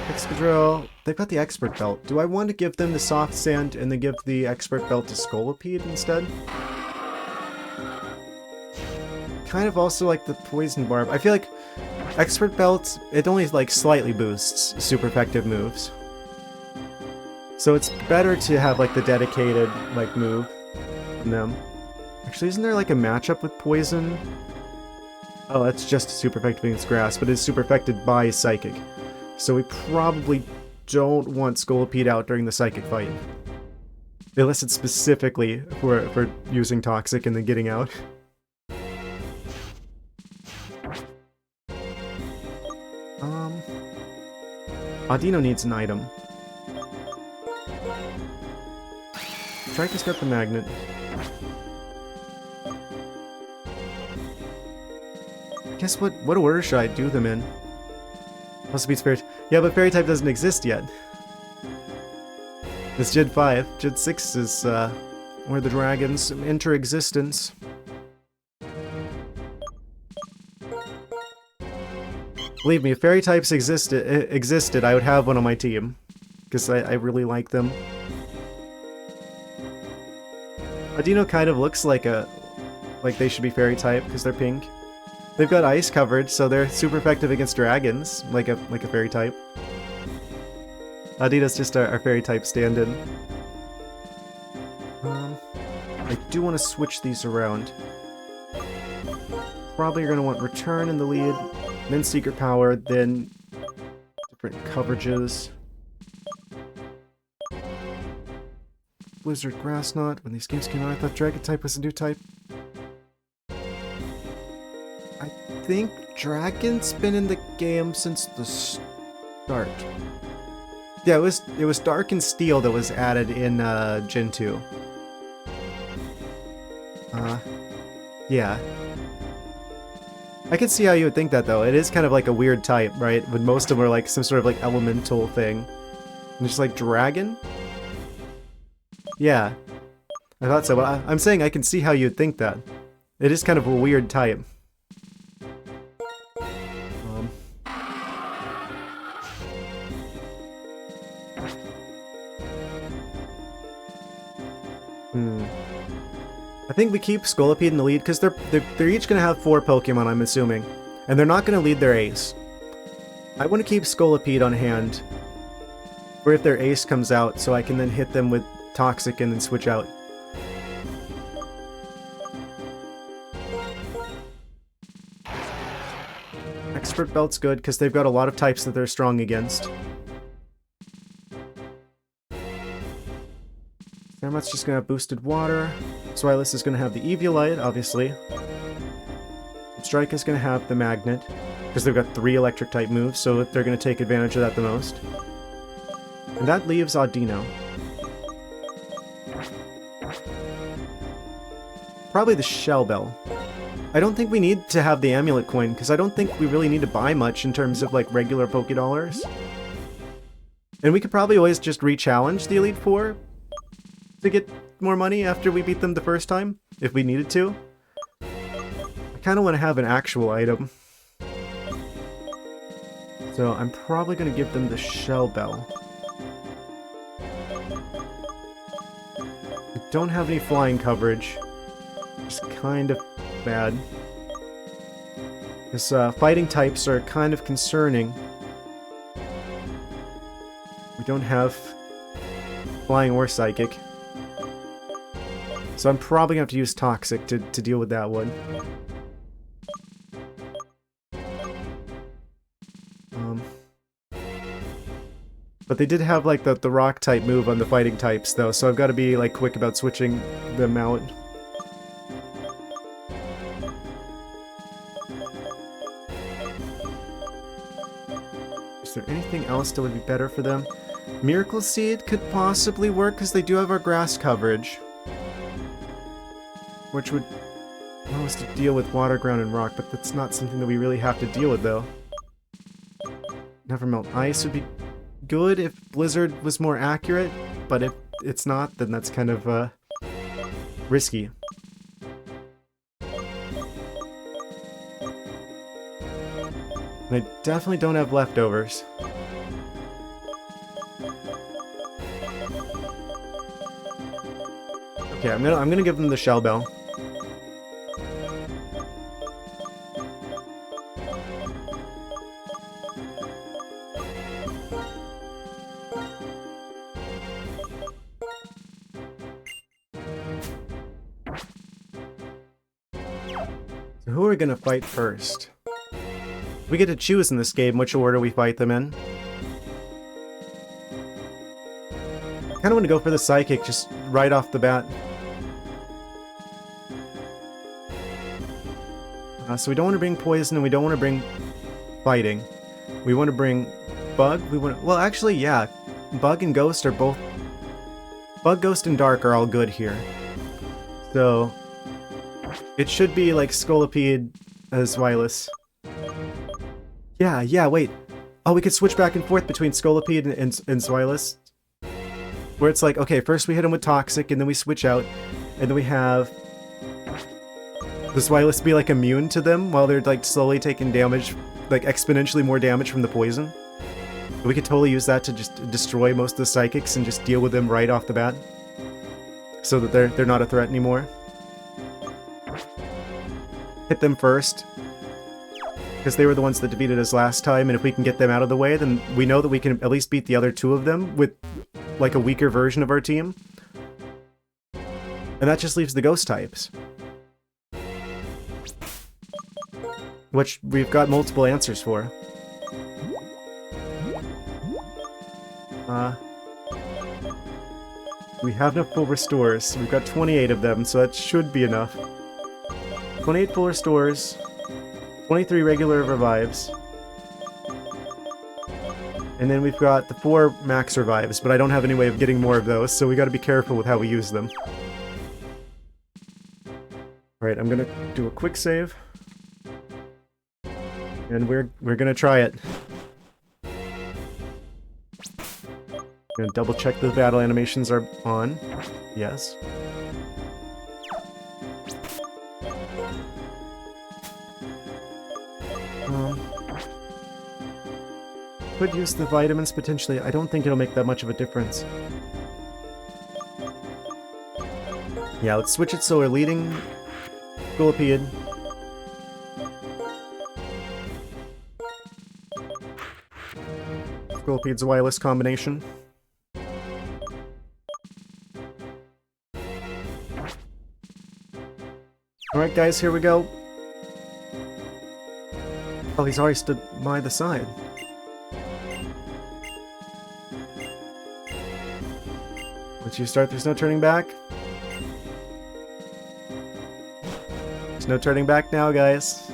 Excadrill, they've got the Expert Belt. Do I want to give them the Soft Sand and then give the Expert Belt to Scolipede instead? Kind of also like the Poison Barb. I feel like Expert Belt, it only like slightly boosts super effective moves. So it's better to have like the dedicated like move from them. Actually, isn't there like a matchup with Poison? Oh, that's just super effective against Grass, but it's super affected by Psychic. So we probably don't want Scolipede out during the Psychic fight. Unless it's specifically for using Toxic and then getting out. Audino needs an item. Triton's got the magnet. Guess what order should I do them in? Must be Fairy. Yeah, but Fairy type doesn't exist yet. It's Gen 5. Gen 6 is where the dragons enter existence. Believe me, if Fairy types existed, I would have one on my team. Because I really like them. Audino kind of looks like they should be Fairy type because they're pink. They've got ice coverage, so they're super effective against dragons, like a Fairy type. Audino's just our Fairy type stand-in. I do want to switch these around. Probably you're going to want Return in the lead, then Secret Power, then different coverages. Blizzard Grass Knot. When these games came out, I thought Dragon type was a new type. I think Dragon's been in the game since the start. Yeah, it was Dark and Steel that was added in Gen 2. Yeah. I can see how you would think that, though. It is kind of like a weird type, right? When most of them are like some sort of like elemental thing. And just like dragon? Yeah. I thought so, but I'm saying I can see how you'd think that. It is kind of a weird type. I think we keep Scolipede in the lead because they're each going to have 4 Pokemon, I'm assuming. And they're not going to lead their ace. I want to keep Scolipede on hand for if their ace comes out so I can then hit them with Toxic and then switch out. Expert Belt's good because they've got a lot of types that they're strong against. Samat's just going to have boosted water. Swilus is going to have the Eviolite, obviously. Strike is going to have the Magnet, because they've got 3 electric type moves, so they're going to take advantage of that the most. And that leaves Audino. Probably the Shell Bell. I don't think we need to have the Amulet Coin, because I don't think we really need to buy much in terms of like regular Pokédollars. And we could probably always just re-challenge the Elite Four to get more money after we beat them the first time, if we needed to. I kind of want to have an actual item. So I'm probably going to give them the Shell Bell. We don't have any flying coverage. It's kind of bad. Because fighting types are kind of concerning. We don't have flying or psychic. So I'm probably going to have to use Toxic to deal with that one. But they did have like the rock type move on the fighting types though, so I've got to be like quick about switching them out. Is there anything else that would be better for them? Miracle Seed could possibly work because they do have our grass coverage. Which would allow us to deal with water, ground, and rock, but that's not something that we really have to deal with though. Never Melt Ice would be good if Blizzard was more accurate, but if it's not, then that's kind of risky. And I definitely don't have leftovers. Okay, I'm gonna give them the Shell Bell. So who are we gonna fight first? We get to choose in this game which order we fight them in. I kinda wanna go for the Psychic just right off the bat. So we don't want to bring Poison and we don't want to bring Fighting. We want to bring Bug. Well, actually, yeah. Bug and Ghost are both... Bug, Ghost, and Dark are all good here. So... it should be like Scolipede as Swilus. Yeah, wait. Oh, we could switch back and forth between Scolipede and Swilus. Where it's like, okay, first we hit him with Toxic, and then we switch out, and then we have... Does Swilus be like immune to them while they're like slowly taking damage, like exponentially more damage from the poison? We could totally use that to just destroy most of the Psychics and just deal with them right off the bat. So that they're not a threat anymore. Hit them first. Because they were the ones that defeated us last time, and if we can get them out of the way, then we know that we can at least beat the other 2 of them with like a weaker version of our team. And that just leaves the Ghost types. Which we've got multiple answers for. We have no full restores. We've got 28 of them, so that should be enough. 28 full restores, 23 regular revives, and then we've got the 4 max revives, but I don't have any way of getting more of those, so we gotta be careful with how we use them. Alright, I'm gonna do a quick save. And we're gonna try it. Gonna double check the battle animations are on. Yes. Could use the vitamins potentially. I don't think it'll make that much of a difference. Yeah, let's switch it so we're leading Scolipede. Scolipede's wireless combination. Alright guys, here we go. Oh, he's already stood by the side. Once you start, there's no turning back. There's no turning back now, guys.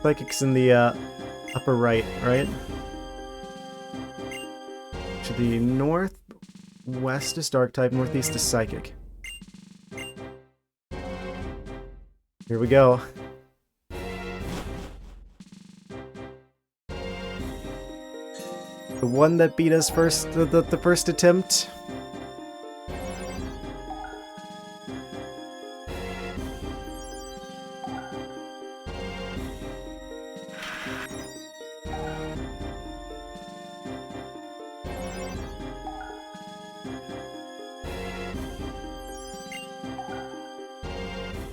Psychic's in the upper right, right? To the northwest is Dark type, northeast is Psychic. Here we go. The one that beat us first, the first attempt.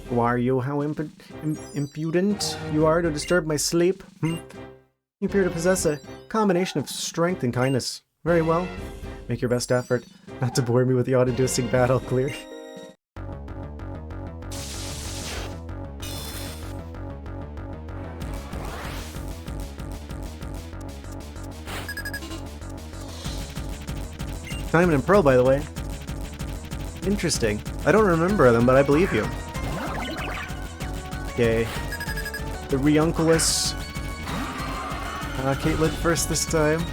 Who are you? How impudent you are to disturb my sleep? You appear to possess a combination of strength and kindness. Very well. Make your best effort not to bore me with the auto-inducing battle clear. Diamond and Pearl, by the way. Interesting. I don't remember them, but I believe you. Okay. The Reunculus. Caitlyn first this time.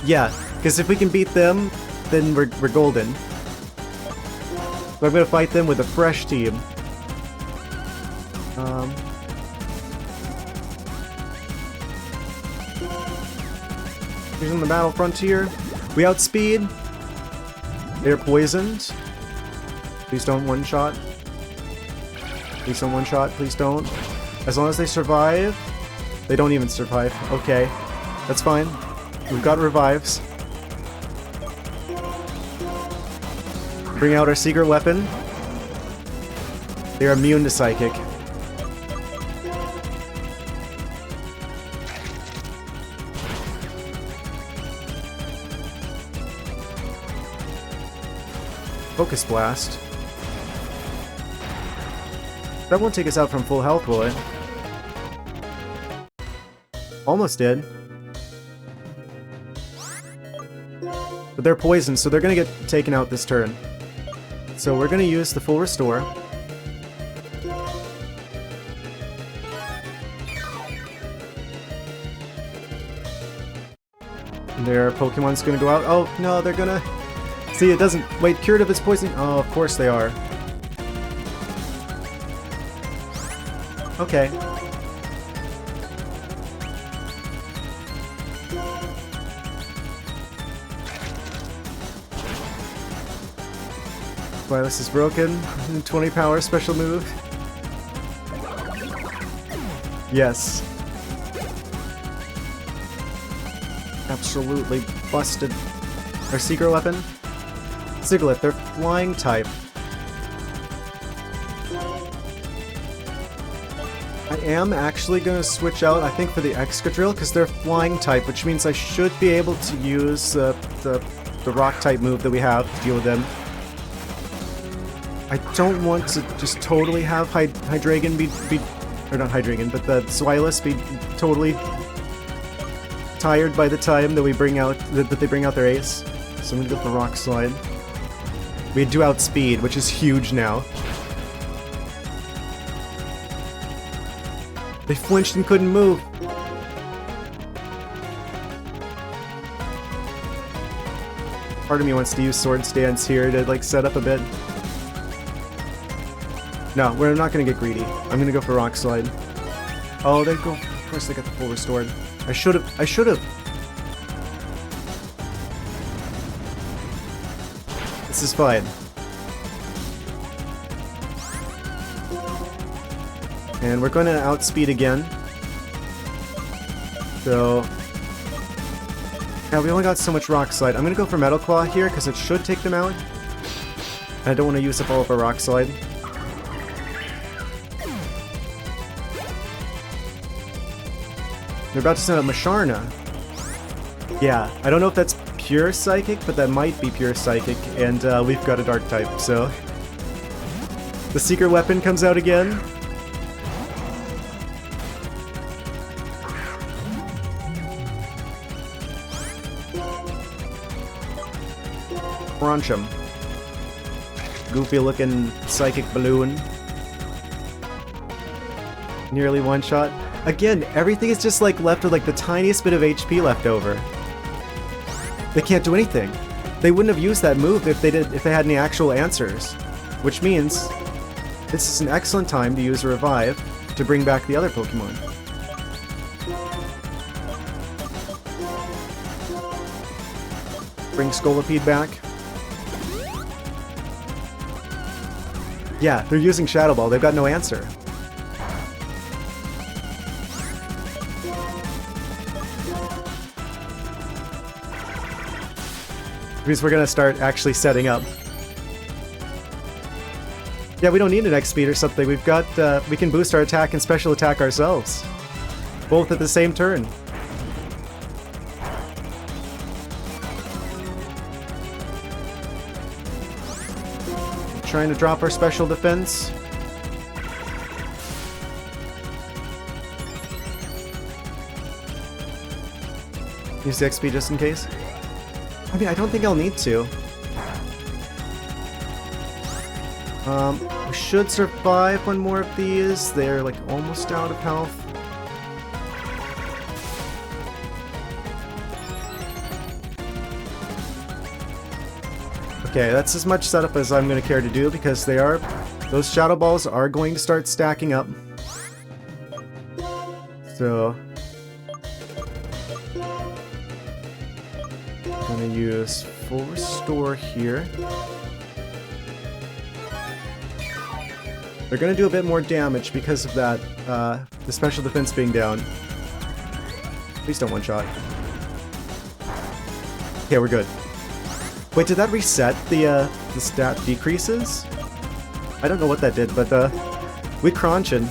Yeah, because if we can beat them, then we're golden. So I'm gonna fight them with a fresh team. Here's on the battle frontier. We outspeed. They're poisoned. Please don't one-shot. Please don't one-shot. Please don't. As long as they survive. They don't even survive. Okay. That's fine. We've got revives. Bring out our secret weapon. They are immune to Psychic. Focus Blast. That won't take us out from full health, will it? Almost did. But they're poisoned, so they're gonna get taken out this turn. So we're gonna use the full restore. Their Pokemon's gonna go out. Oh, no, they're gonna... See, it doesn't... Wait, curative is poison... Oh, of course they are. Okay. Wireless is broken. 20 power special move. Yes. Absolutely busted. Our secret weapon? Sigilyph, they're flying type. I am actually going to switch out, I think, for the Excadrill, because they're flying type, which means I should be able to use the rock type move that we have to deal with them. I don't want to just totally have Hydreigon be or not Hydreigon, but the Zweilous be totally tired by the time that we bring out that they bring out their ace. So I'm gonna go for Rock Slide. We do outspeed, which is huge now. They flinched and couldn't move. Part of me wants to use Sword Stance here to like set up a bit. No, we're not gonna get greedy. I'm gonna go for Rock Slide. Oh, they go. Of course, they got the full restored. I should have. This is fine. And we're going to outspeed again. So... yeah, we only got so much Rock Slide. I'm going to go for Metal Claw here, because it should take them out. I don't want to use up all of our Rock Slide. They're about to send out Masharna. Yeah, I don't know if that's pure Psychic, but that might be pure Psychic, and we've got a Dark type, so... the secret weapon comes out again. Crunch him. Goofy looking Psychic Balloon. Nearly one shot. Again, everything is just like left with like the tiniest bit of HP left over. They can't do anything. They wouldn't have used that move if they had any actual answers. Which means this is an excellent time to use a Revive to bring back the other Pokemon. Bring Scolipede back. Yeah, they're using Shadow Ball. They've got no answer. Because we're gonna start actually setting up. Yeah, we don't need an X-Speed or something. We've got, we can boost our attack and special attack ourselves. Both at the same turn. Trying to drop our special defense. Use the XP just in case. I mean, I don't think I'll need to. We should survive one more of these. They're like almost out of health. Okay, that's as much setup as I'm going to care to do because those Shadow Balls are going to start stacking up. So... I'm going to use full restore here. They're going to do a bit more damage because of that, the special defense being down. Please don't one-shot. Okay, we're good. Wait, did that reset the stat decreases? I don't know what that did, but we crunching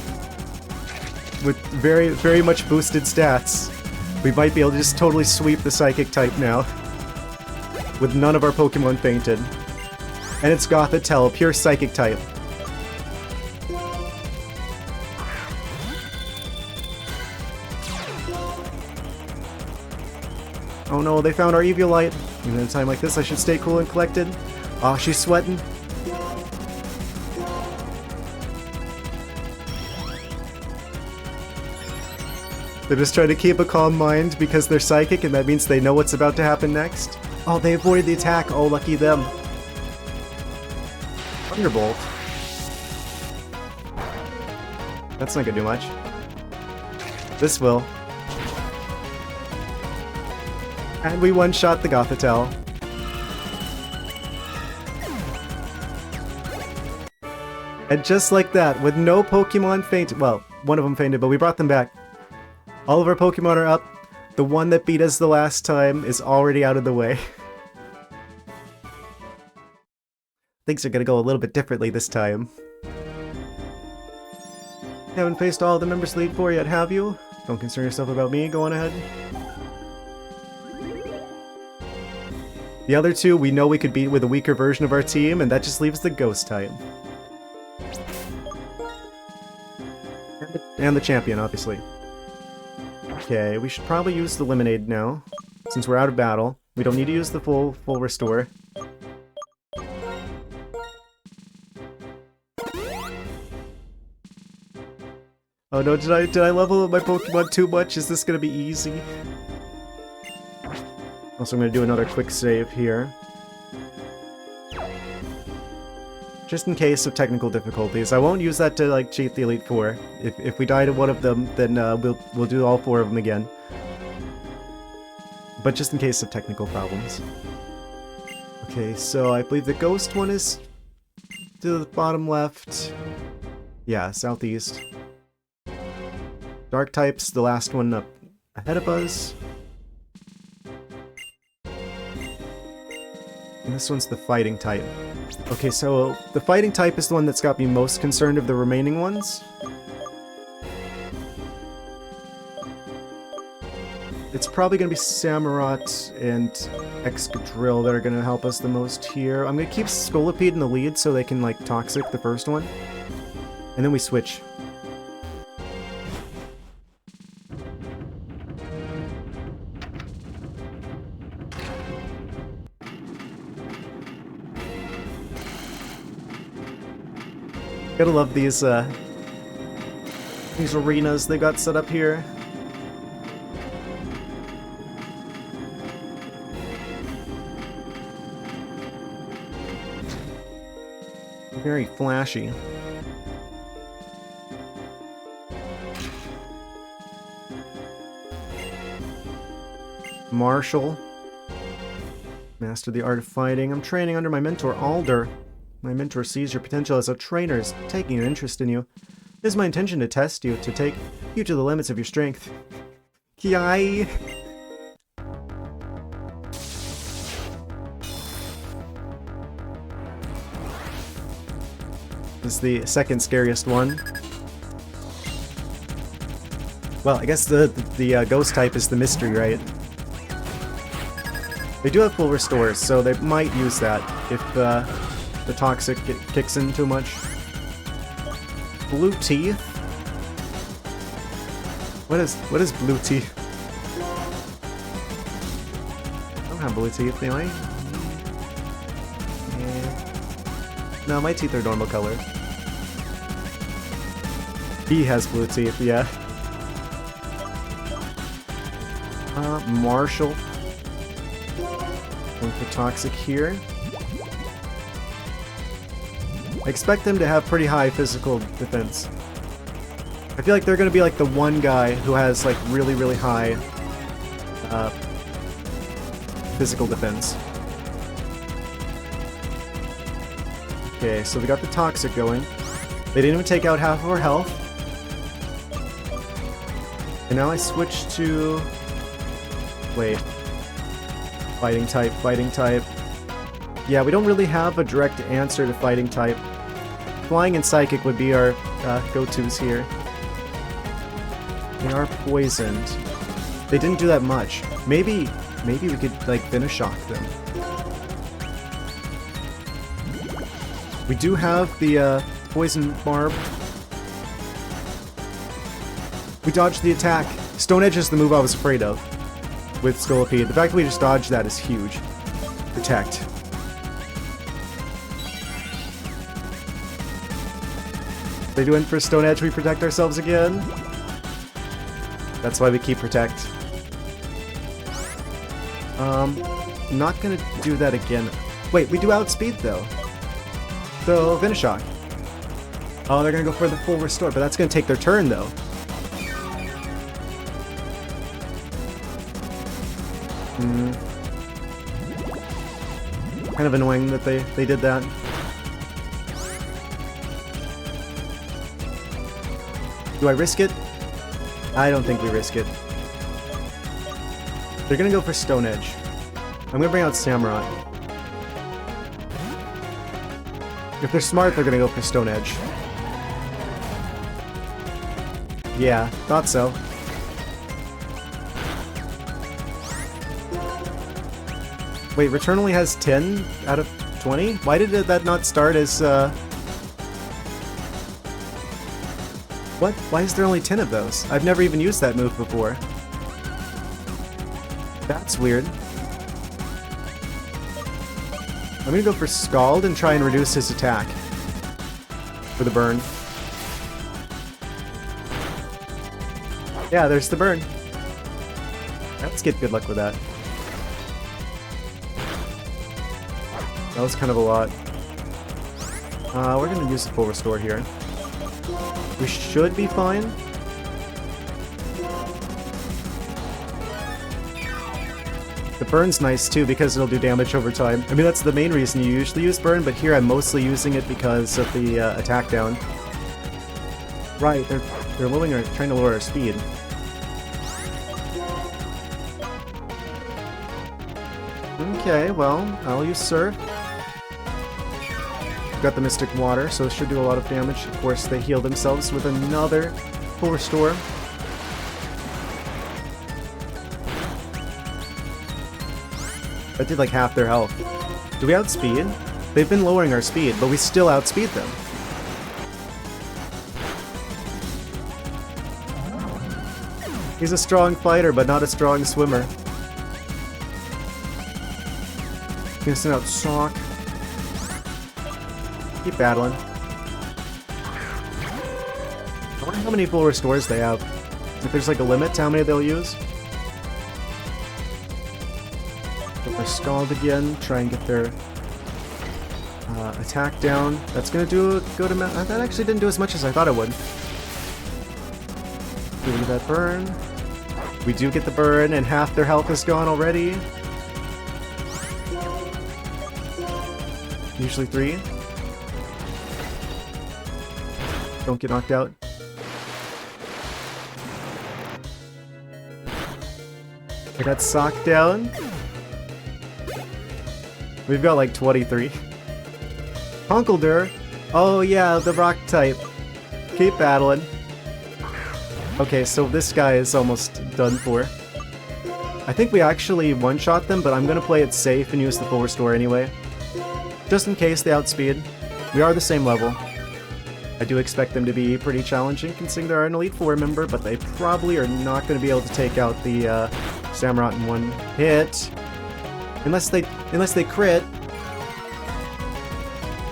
with very, very much boosted stats. We might be able to just totally sweep the Psychic type now. With none of our Pokemon fainted. And it's Gothitelle, pure Psychic type. Oh no, they found our Eviolite. Even in a time like this, I should stay cool and collected. Oh, she's sweating. They're just trying to keep a calm mind because they're Psychic and that means they know what's about to happen next. Oh, they avoided the attack. Oh, lucky them. Thunderbolt. That's not gonna do much. This will. And we one-shot the Gothitelle. And just like that, with no Pokemon fainted, well, one of them fainted, but we brought them back. All of our Pokemon are up. The one that beat us the last time is already out of the way. Things are gonna go a little bit differently this time. Haven't faced all the members Elite Four yet, have you? Don't concern yourself about me, go on ahead. The other two, we know we could beat with a weaker version of our team, and that just leaves the Ghost type. And the champion, obviously. Okay, we should probably use the Lemonade now, since we're out of battle. We don't need to use the full restore. Oh no, did I level up my Pokemon too much? Is this gonna be easy? Also, I'm gonna do another quick save here. Just in case of technical difficulties. I won't use that to, like, cheat the Elite Four. If we die to one of them, then we'll do all 4 of them again. But just in case of technical problems. Okay, so I believe the ghost one is to the bottom left. Yeah, southeast. Dark type's the last one up ahead of us. And this one's the fighting type. Okay, so the fighting type is the one that's got me most concerned of the remaining ones. It's probably going to be Samurott and Excadrill that are going to help us the most here. I'm going to keep Scolipede in the lead so they can, like, Toxic the first one. And then we switch. Gotta love these arenas they got set up here. Very flashy. Marshall. Master the art of fighting. I'm training under my mentor, Alder. My mentor sees your potential as a trainer, is taking an interest in you. It is my intention to test you, to take you to the limits of your strength. Yay! This is the second scariest one. Well, I guess the ghost type is the mystery, right? They do have full restores, so they might use that if the toxic kicks in too much. Blue teeth? What is blue teeth? I don't have blue teeth, do I? Yeah. No, my teeth are normal color. He has blue teeth, yeah. Marshall. Going for toxic here. I expect them to have pretty high physical defense. I feel like they're going to be like the one guy who has like really, really high physical defense. Okay, so we got the toxic going. They didn't even take out half of our health. And now I switch to... Wait. Fighting type, fighting type. Yeah, we don't really have a direct answer to fighting type. Flying and Psychic would be our go-tos here. They are poisoned. They didn't do that much. Maybe we could, like, Venoshock them. We do have the Poison Barb. We dodged the attack. Stone Edge is the move I was afraid of with Scolipede. The fact that we just dodged that is huge. Protect. They do in for Stone Edge, we protect ourselves again. That's why we keep Protect. Not gonna do that again. Wait, we do Outspeed though. So, Venoshock. Oh, they're gonna go for the full restore, but that's gonna take their turn though. Kind of annoying that they did that. Do I risk it? I don't think we risk it. They're gonna go for Stone Edge. I'm gonna bring out Samurott. If they're smart, they're gonna go for Stone Edge. Yeah, thought so. Wait, Return only has 10 out of 20? Why did that not start as, What? Why is there only 10 of those? I've never even used that move before. That's weird. I'm gonna go for Scald and try and reduce his attack. For the burn. Yeah, there's the burn. Let's get good luck with that. That was kind of a lot. We're gonna use the full restore here. We should be fine. The burn's nice too because it'll do damage over time. I mean, that's the main reason you usually use burn, but here I'm mostly using it because of the attack down. Right, they're lowering our, trying to lower our speed. Okay, well, I'll use Surf. We've got the Mystic Water, so it should do a lot of damage. Of course, they heal themselves with another full restore. That did like half their health. Do we outspeed? They've been lowering our speed, but we still outspeed them. He's a strong fighter, but not a strong swimmer. Gonna send out Sock. Keep battling. I wonder how many full restores they have. If there's like a limit to how many they'll use. Go for Scald again, try and get their attack down. That's gonna do a good amount. That actually didn't do as much as I thought it would. Give me that burn. We do get the burn, and half their health is gone already. Usually 3. Don't get knocked out. I got socked down. We've got like 23. Conkeldurr. Oh yeah, the rock type. Keep battling. Okay, so this guy is almost done for. I think we actually one-shot them, but I'm gonna play it safe and use the full restore anyway. Just in case they outspeed. We are the same level. I do expect them to be pretty challenging considering they're an Elite Four member, but they probably are not going to be able to take out the Samurott in one hit. Unless they crit.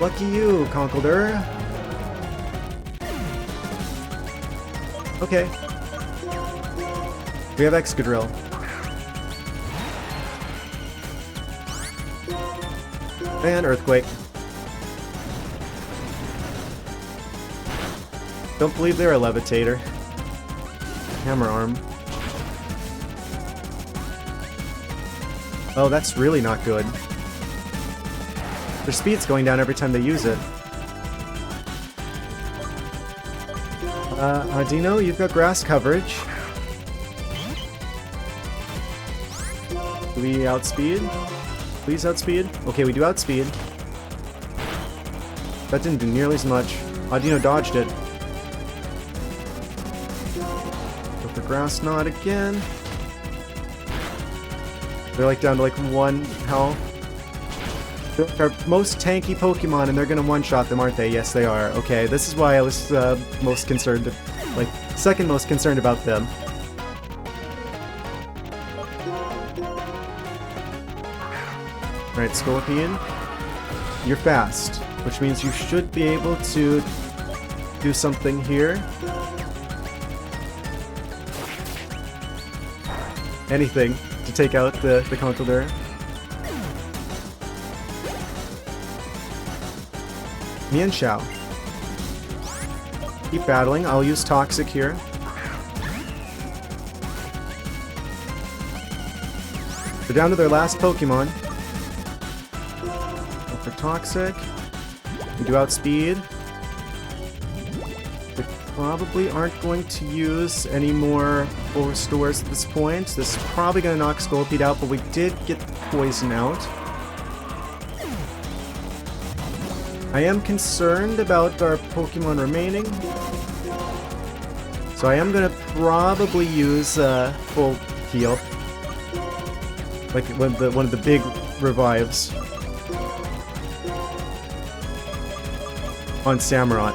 Lucky you, Conkeldurr. Okay. We have Excadrill. And Earthquake. Don't believe they're a Levitator. Hammer Arm. Oh, that's really not good. Their speed's going down every time they use it. Audino, you've got grass coverage. Do we outspeed? Please outspeed. Okay, we do outspeed. That didn't do nearly as much. Audino dodged it. Go for Grass Knot again. They're like down to like 1 health. They're our most tanky Pokemon, and they're gonna one-shot them, aren't they? Yes, they are. Okay, this is why I was most concerned, like, second most concerned about them. Alright, Scorpion. You're fast, which means you should be able to do something here. Anything to take out the Conkeldurr. Mienshao. Keep battling. I'll use Toxic here. They're down to their last Pokemon. Go for Toxic. We do outspeed. They probably aren't going to use any more full restores at this point. This is probably going to knock Scolipede out, but we did get the poison out. I am concerned about our Pokemon remaining. So I am going to probably use full heal. Like one of the big revives. On Samurott.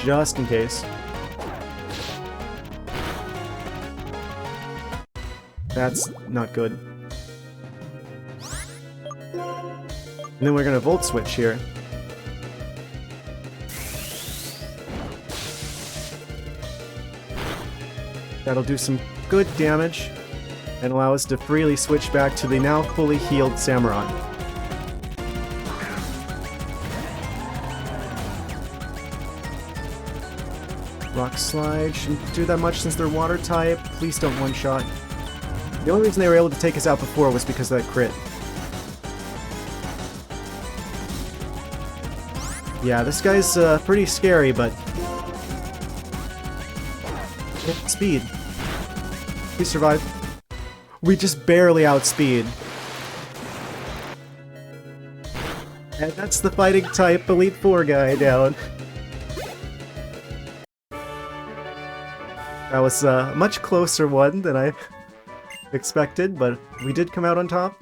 Just in case. That's not good. And then we're gonna Volt Switch here. That'll do some good damage and allow us to freely switch back to the now fully healed Samurott. Rock Slide shouldn't do that much since they're water type. Please don't one-shot. The only reason they were able to take us out before was because of that crit. Yeah, this guy's pretty scary, but... Speed. We survive. We just barely outspeed. And that's the fighting type Elite Four guy down. That was a much closer one than I expected, but we did come out on top.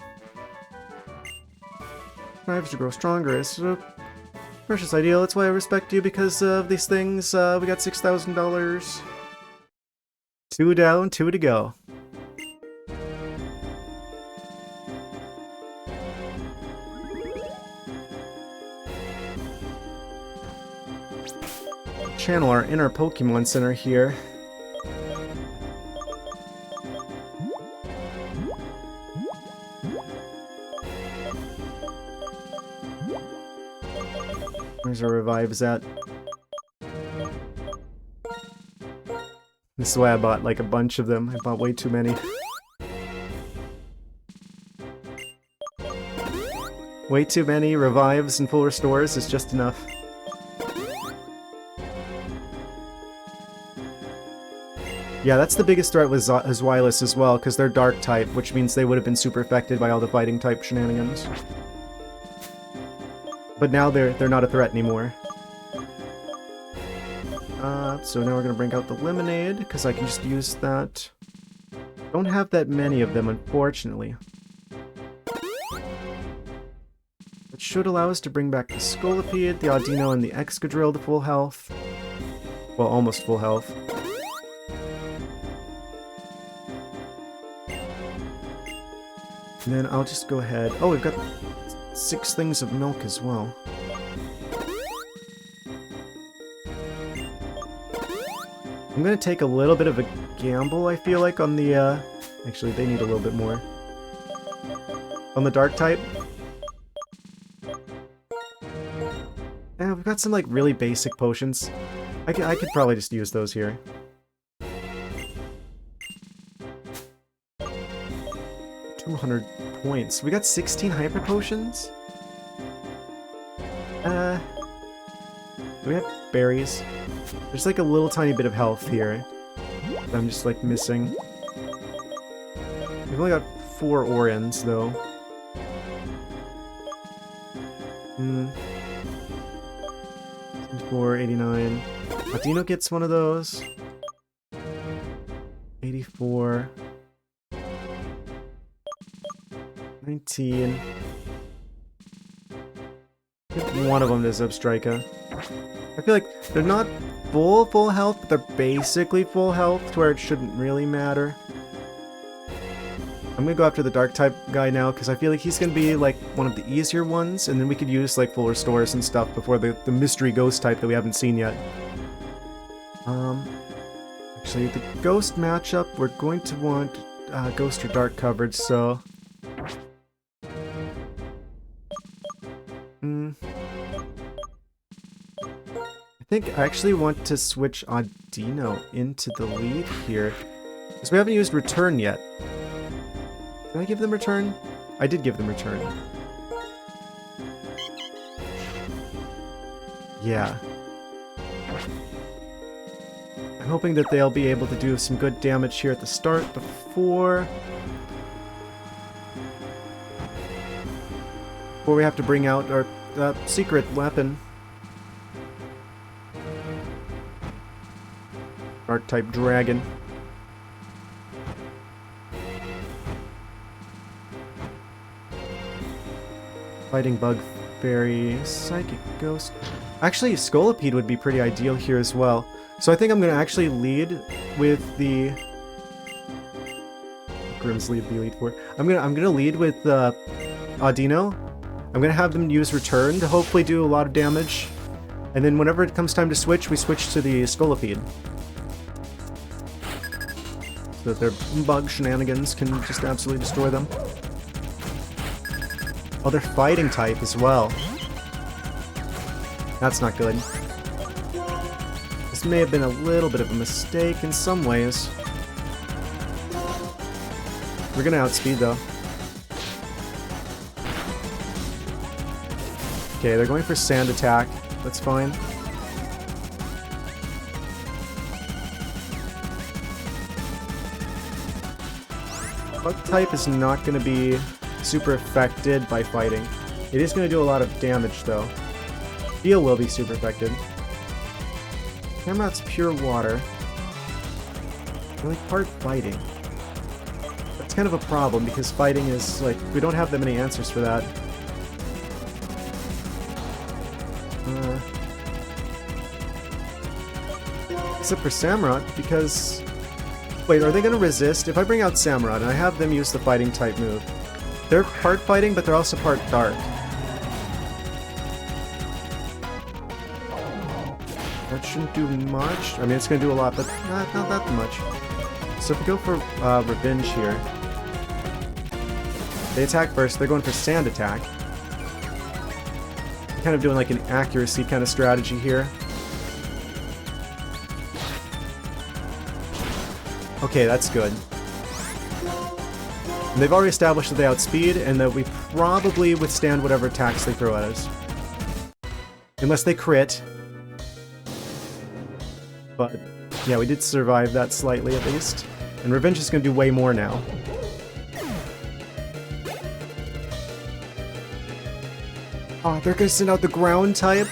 Strives to grow stronger is a precious ideal. That's why I respect you, because of these things. We got $6,000. 2 down, 2 to go. Channel our inner Pokemon Center here. Where's our revives at? This is why I bought like a bunch of them. I bought way too many. Way too many revives and full restores is just enough. Yeah, that's the biggest threat with Zweilous as well, because they're dark type, which means they would have been super affected by all the fighting type shenanigans. But now they're not a threat anymore. So now we're gonna bring out the Lemonade, because I can just use that. Don't have that many of them, unfortunately. It should allow us to bring back the Scolipede, the Audino, and the Excadrill to full health. Well, almost full health. And then I'll just go ahead... Oh, we've got 6 things of milk as well. I'm gonna take a little bit of a gamble, I feel like, on the, Actually, they need a little bit more. On the dark type. Yeah, we've got some, like, really basic potions. I could probably just use those here. 200 points. We got 16 hyper potions? Do we have berries? There's like a little tiny bit of health here that I'm just like missing. We've only got 4 Orions though. 489. Audino gets one of those. 84. 19. One of them is Zubstrika. I feel like they're not full health, but they're basically full health to where it shouldn't really matter. I'm gonna go after the dark type guy now because I feel like he's gonna be like one of the easier ones, and then we could use like full restores and stuff before the mystery ghost type that we haven't seen yet. Actually, the ghost matchup, we're going to want ghost or dark coverage, so... I think I actually want to switch Audino into the lead here, because we haven't used Return yet. Did I give them Return? I did give them Return. Yeah. I'm hoping that they'll be able to do some good damage here at the start before we have to bring out our secret weapon. Dark-type dragon. Fighting bug fairy, psychic ghost. Actually, Scolipede would be pretty ideal here as well. So I think I'm gonna actually lead with the Grim's lead the Elite Four. I'm gonna lead with Audino. I'm gonna have them use Return to hopefully do a lot of damage. And then whenever it comes time to switch, we switch to the Scolipede. So that their bug shenanigans can just absolutely destroy them. Oh, they're fighting type as well. That's not good. This may have been a little bit of a mistake in some ways. We're gonna outspeed though. Okay, they're going for Sand Attack. That's fine. Bug type is not going to be super affected by fighting. It is going to do a lot of damage though. Steel will be super affected. Camelot's pure water. Only part fighting. That's kind of a problem because fighting is like, we don't have that many answers for that. Except for Samurott, because... Wait, are they going to resist? If I bring out Samurott and I have them use the fighting type move, they're part fighting, but they're also part dark. That shouldn't do much. I mean, it's going to do a lot, but not that much. So if we go for Revenge here, they attack first. They're going for Sand Attack. Kind of doing like an accuracy kind of strategy here. Okay, that's good. And they've already established that they outspeed and that we probably withstand whatever attacks they throw at us. Unless they crit. But yeah, we did survive that slightly at least. And Revenge is going to do way more now. Oh, they're going to send out the ground type?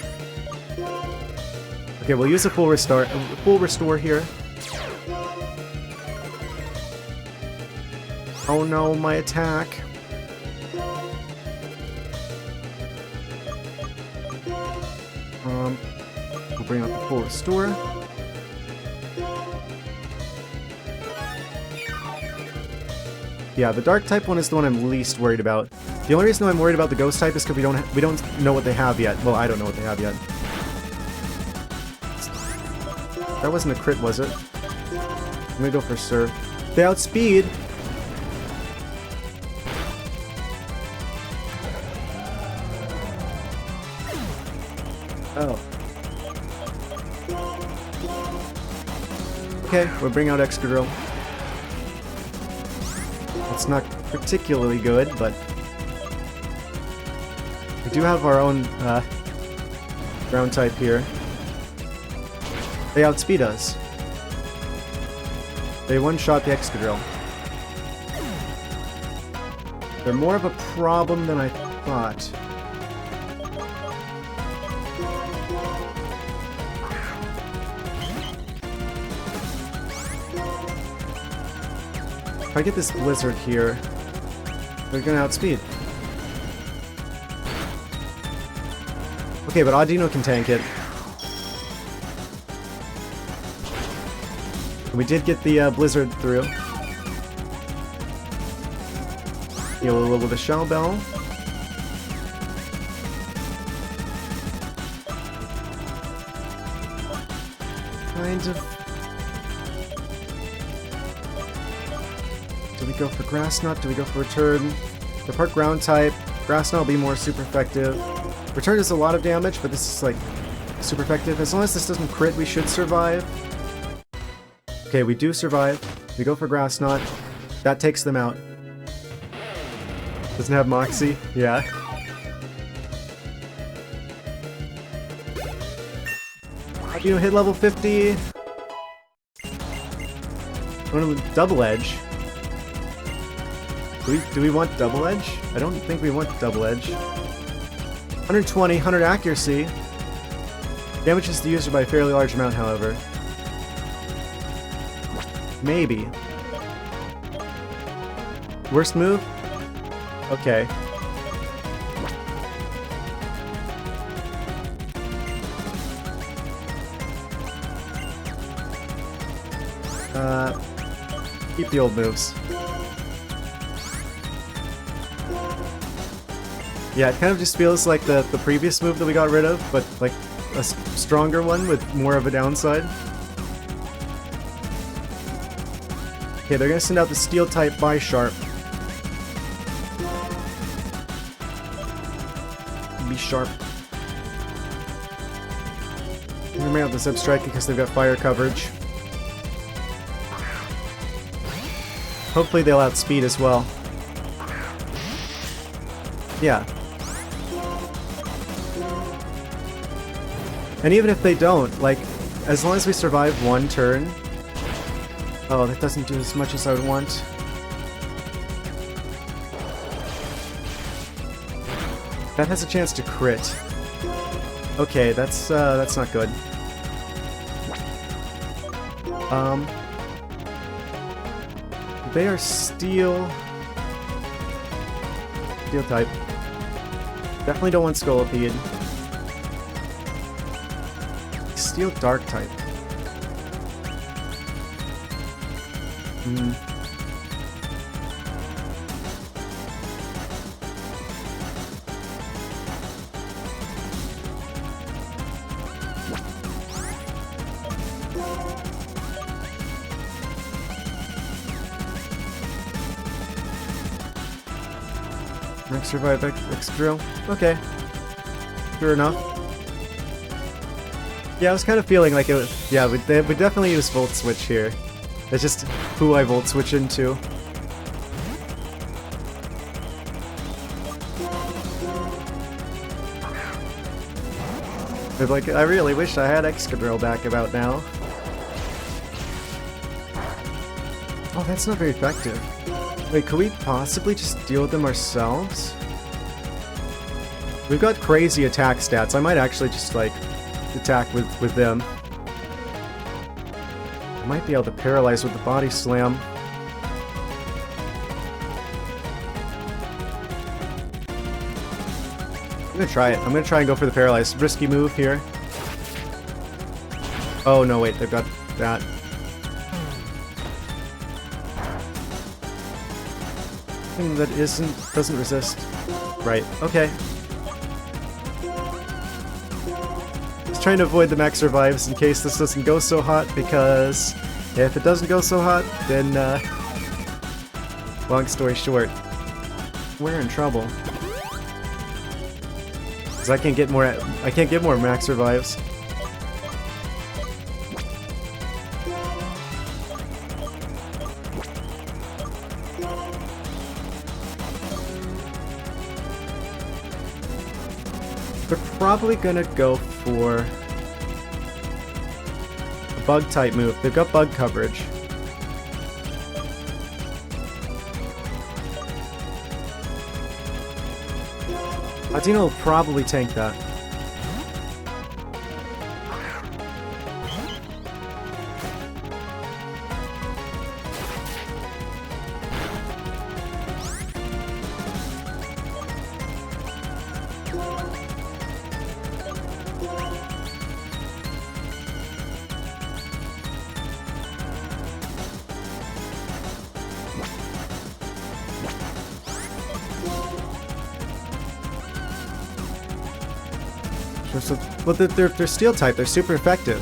Okay, we'll use a full restore here. Oh no, my attack. We'll bring out the full restore. Yeah, the dark type one is the one I'm least worried about. The only reason I'm worried about the ghost type is because we don't know what they have yet. Well, I don't know what they have yet. That wasn't a crit, was it? I'm gonna go for Surf. They outspeed. Oh. Okay, we'll bring out Excadrill. It's not particularly good, but we do have our own ground type here. They outspeed us. They one-shot the Excadrill. They're more of a problem than I thought. If I get this Blizzard here, they're gonna outspeed. Okay, but Audino can tank it. We did get the Blizzard through. Heal a little with a Shell Bell. Kind of. Do we go for Grass Knot? Do we go for Return? The part ground type. Grass Knot will be more super effective. Return does a lot of damage, but this is like super effective. As long as this doesn't crit, we should survive. Okay, we do survive. We go for Grass Knot. That takes them out. Doesn't have Moxie? Yeah. You know, hit level 50. Double Edge. Do we want Double Edge? I don't think we want Double Edge. 120, 100 accuracy. Damages the user by a fairly large amount, however. Maybe. Worst move? Okay. Keep the old moves. Yeah, it kind of just feels like the previous move that we got rid of, but like a stronger one with more of a downside. Okay, they're gonna send out the steel type Bisharp. Be sharp. They may have the Zip Strike because they've got fire coverage. Hopefully they'll outspeed as well. Yeah. And even if they don't, like, as long as we survive one turn... Oh, that doesn't do as much as I would want. That has a chance to crit. Okay, that's not good. They are steel... Steel type. Definitely don't want Scolipede. Steel dark type. Max Revive X Drill. Okay. Sure enough. Yeah, I was kind of feeling like it was... Yeah, we definitely use Volt Switch here. It's just who I Volt Switch into. But like, I really wish I had Excadrill back about now. Oh, that's not very effective. Wait, could we possibly just deal with them ourselves? We've got crazy attack stats. I might actually just, like, attack with them. I might be able to paralyze with the Body Slam. I'm gonna try it. I'm gonna try and go for the paralyze. Risky move here. Oh, no, wait. They've got that. Thing that doesn't resist. Right, okay. Just trying to avoid the max revives in case this doesn't go so hot, because if it doesn't go so hot, then long story short, we're in trouble. Because I can't get more max revives. They're probably gonna go for a bug type move. They've got bug coverage. Adino will probably tank that. So, well, they're steel type. They're super effective.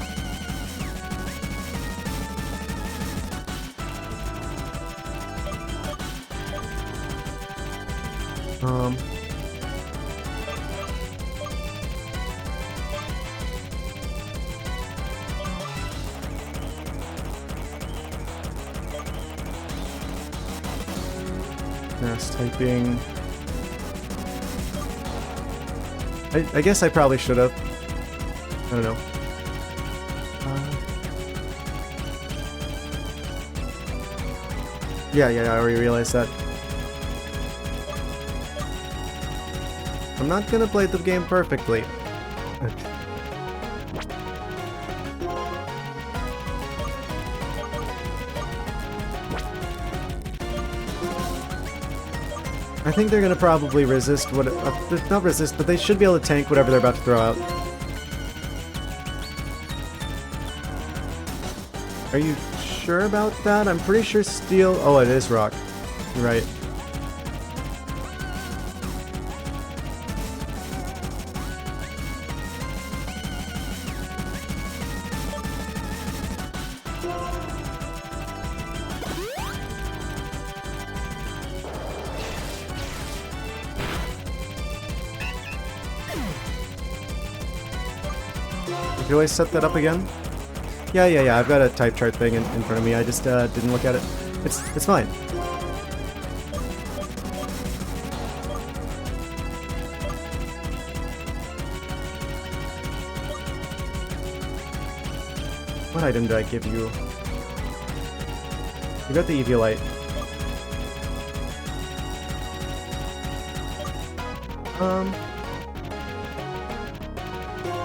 Mass typing. I guess I probably should have. I don't know. Yeah, I already realized that. I'm not gonna play the game perfectly. I think they're gonna probably resist what... not resist, but they should be able to tank whatever they're about to throw out. Are you sure about that? I'm pretty sure steel... Oh, it is rock. You're right. Do I set that up again? Yeah, I've got a type chart thing in front of me. I just didn't look at it. It's fine. What item did I give you? You got the Eviolite.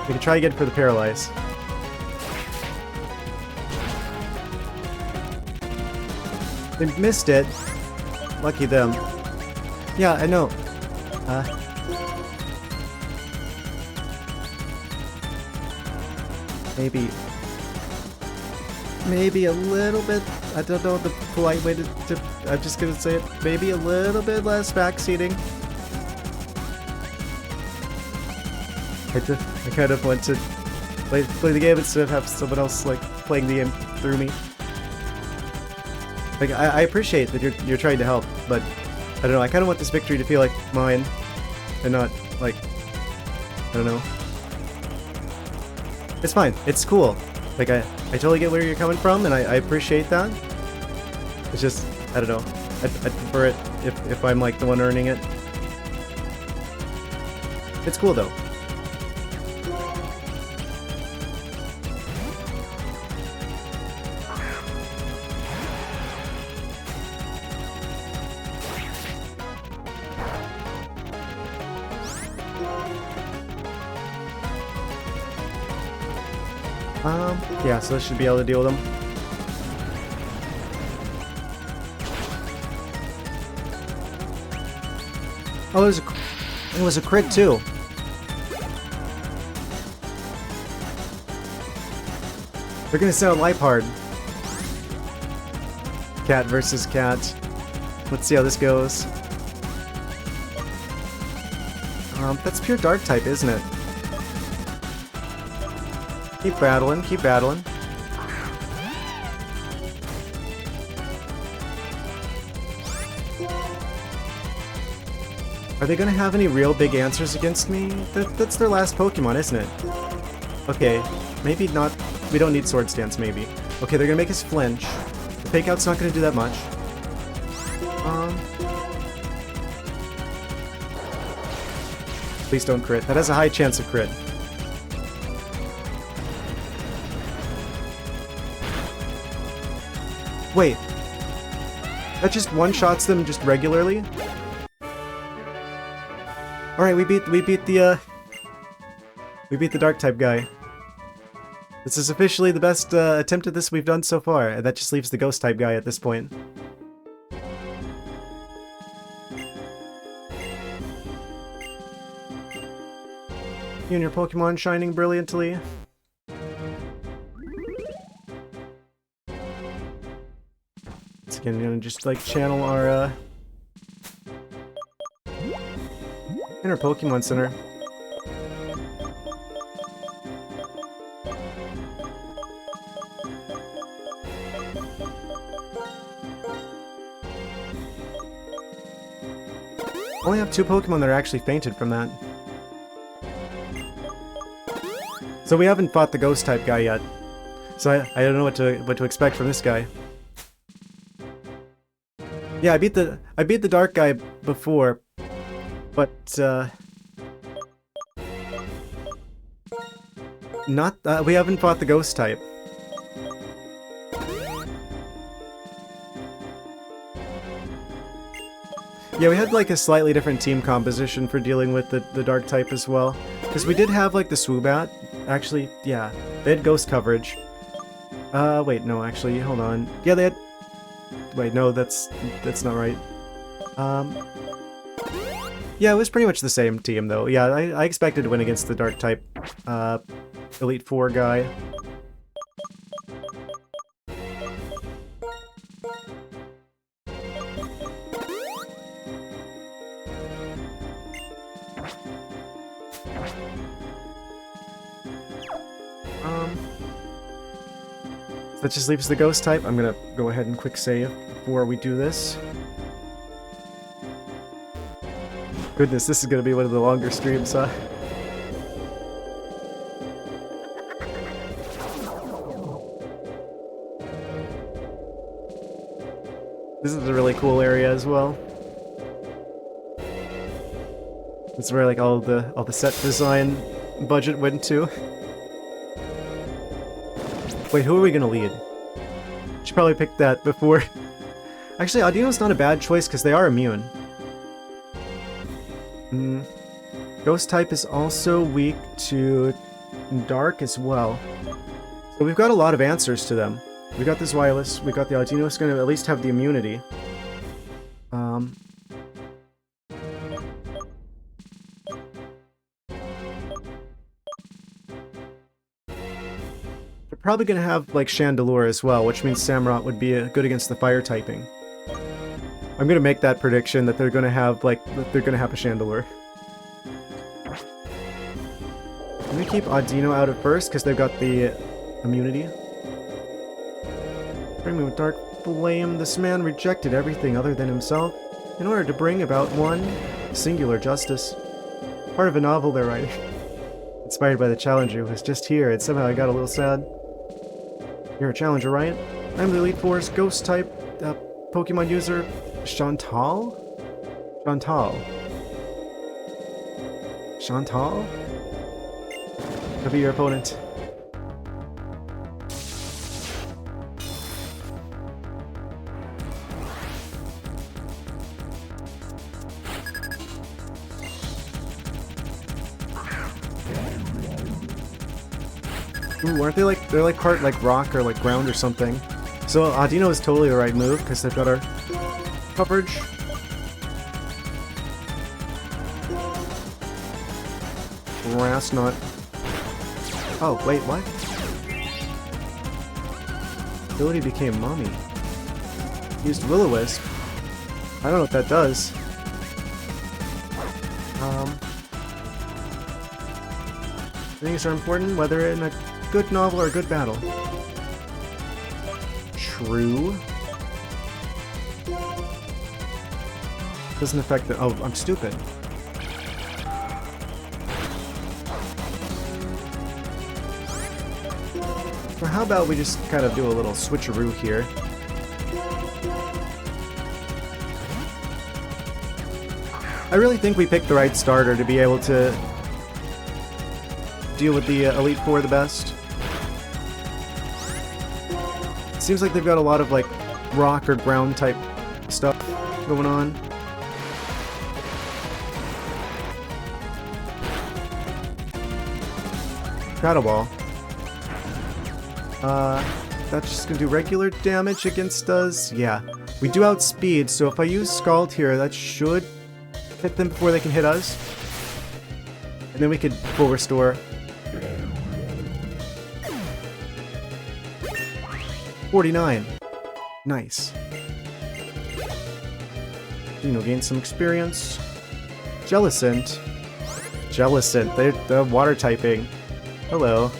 We can try again for the Paralyze. They missed it. Lucky them. Yeah, I know. Maybe a little bit, I don't know the polite way to I'm just gonna say it, maybe a little bit less backseating. I kind of want to play the game instead of have someone else like playing the game through me. Like I appreciate that you're trying to help, but I don't know, I kind of want this victory to feel like mine and not like, I don't know. It's fine, it's cool. Like I totally get where you're coming from, and I appreciate that. It's just, I don't know. I'd prefer it if I'm like the one earning it. It's cool though. Yeah, so I should be able to deal with them. Oh, it was a crit too. They're gonna send out Lipard. Cat versus cat. Let's see how this goes. That's pure dark type, isn't it? Keep battling, keep battling. Are they gonna have any real big answers against me? That's their last Pokemon, isn't it? Okay, maybe not. We don't need Swords Dance, maybe. Okay, they're gonna make us flinch. The Fake Out's not gonna do that much. Please don't crit. That has a high chance of crit. Wait, that just one-shots them just regularly? All right, we beat the dark type guy. This is officially the best attempt at this we've done so far, and that just leaves the ghost type guy at this point. You and your Pokemon shining brilliantly. Again, gonna just like channel our inner Pokemon Center. Only have 2 Pokemon that are actually fainted from that. So we haven't fought the ghost type guy yet. So I don't know what to expect from this guy. Yeah, I beat the dark guy before, but we haven't fought the ghost type. Yeah, we had like a slightly different team composition for dealing with the dark type as well, because we did have like the Swoobat. Actually, yeah, they had ghost coverage. Wait, no, actually, hold on. Yeah, they had. Wait, no, that's not right. Yeah, it was pretty much the same team, though. Yeah, I expected to win against the Dark-type, Elite Four guy. That just leaves the ghost type. I'm gonna go ahead and quick save before we do this. Goodness, this is gonna be one of the longer streams, huh? This is a really cool area as well. It's where like all the set design budget went to. Wait, who are we gonna lead? Should probably pick that before. Actually, Audino's not a bad choice because they are immune. Ghost type is also weak to dark as well. So we've got a lot of answers to them. We got this wireless, we got the Audino's gonna at least have the immunity. They're probably gonna have like Chandelure as well, which means Samurott would be good against the fire typing. I'm gonna make that prediction that they're gonna have a Chandelure. Let me keep Audino out at first because they've got the immunity. Bring me with Dark Flame. This man rejected everything other than himself in order to bring about one singular justice. Part of a novel they're writing. Inspired by the Challenger who was just here, and somehow I got a little sad. You're a Challenger, right? I'm the Elite Four's Ghost type Pokemon user, Chantal? Chantal. Chantal? I'll be your opponent. Ooh, aren't they like, they're like part like rock or like ground or something. So Audino is totally the right move because they've got our coverage. Grass nut. Oh, wait, what? Ability became Mommy. Used Will-O-Wisp. I don't know what that does. Things are important, whether in a good novel or a good battle. True. Doesn't affect the— oh, I'm stupid. So how about we just kind of do a little switcheroo here. I really think we picked the right starter to be able to deal with the Elite Four the best. Seems like they've got a lot of like rock or ground type stuff going on. Paddle Ball. That's just gonna do regular damage against us. Yeah, we do outspeed, so if I use Scald here, that should hit them before they can hit us. And then we could full restore. 49. Nice. Gain some experience. Jellicent. Jellicent, they're the water typing. Hello.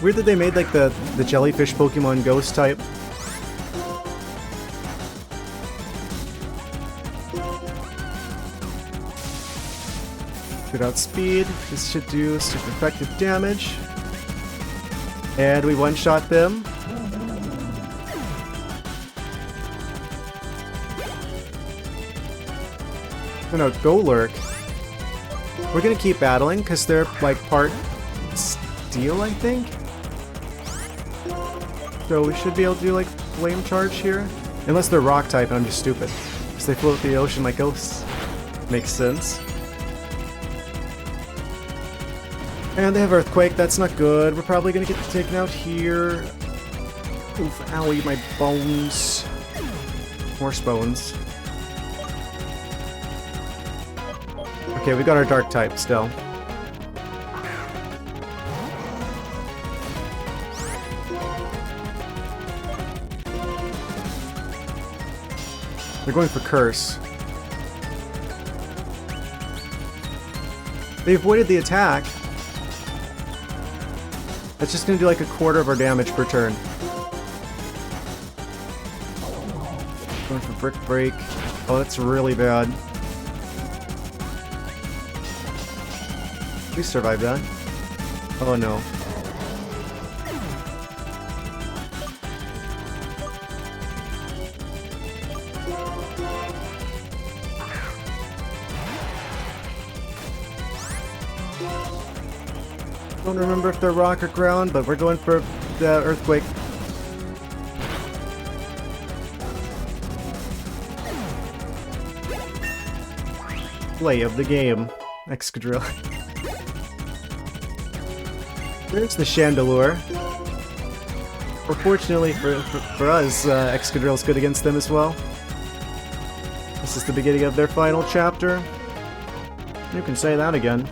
Weird that they made like the jellyfish Pokemon ghost type. Good outspeed. This should do super effective damage. And we one-shot them. Oh no, Golurk. We're gonna keep battling because they're like part steel, I think. So we should be able to do like flame charge here. Unless they're rock type and I'm just stupid. Because they float the ocean like ghosts. Makes sense. And they have Earthquake, that's not good. We're probably gonna get taken out here. Oof, owie, my bones. Horse bones. Okay, we got our dark type still. They're going for Curse. They avoided the attack. That's just gonna do like a quarter of our damage per turn. Going for Brick Break. Oh, that's really bad. We survived that. Oh no. Don't remember if they're rock or ground, but we're going for the earthquake. Play of the game. Excadrill. There's the Chandelure. Fortunately for us, Excadrill's good against them as well. This is the beginning of their final chapter. You can say that again.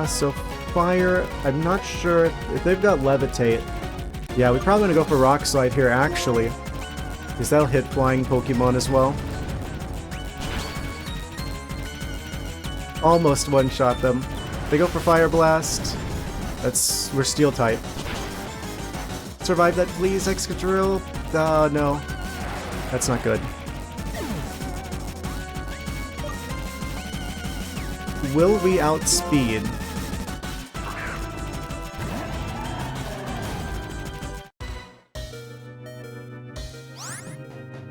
So fire, I'm not sure if they've got levitate. Yeah, we probably want to go for rock slide here actually, because that'll hit flying Pokemon as well. Almost one-shot them. They go for Fire Blast. We're Steel type. Survive that please, Excadrill. No. That's not good. Will we outspeed?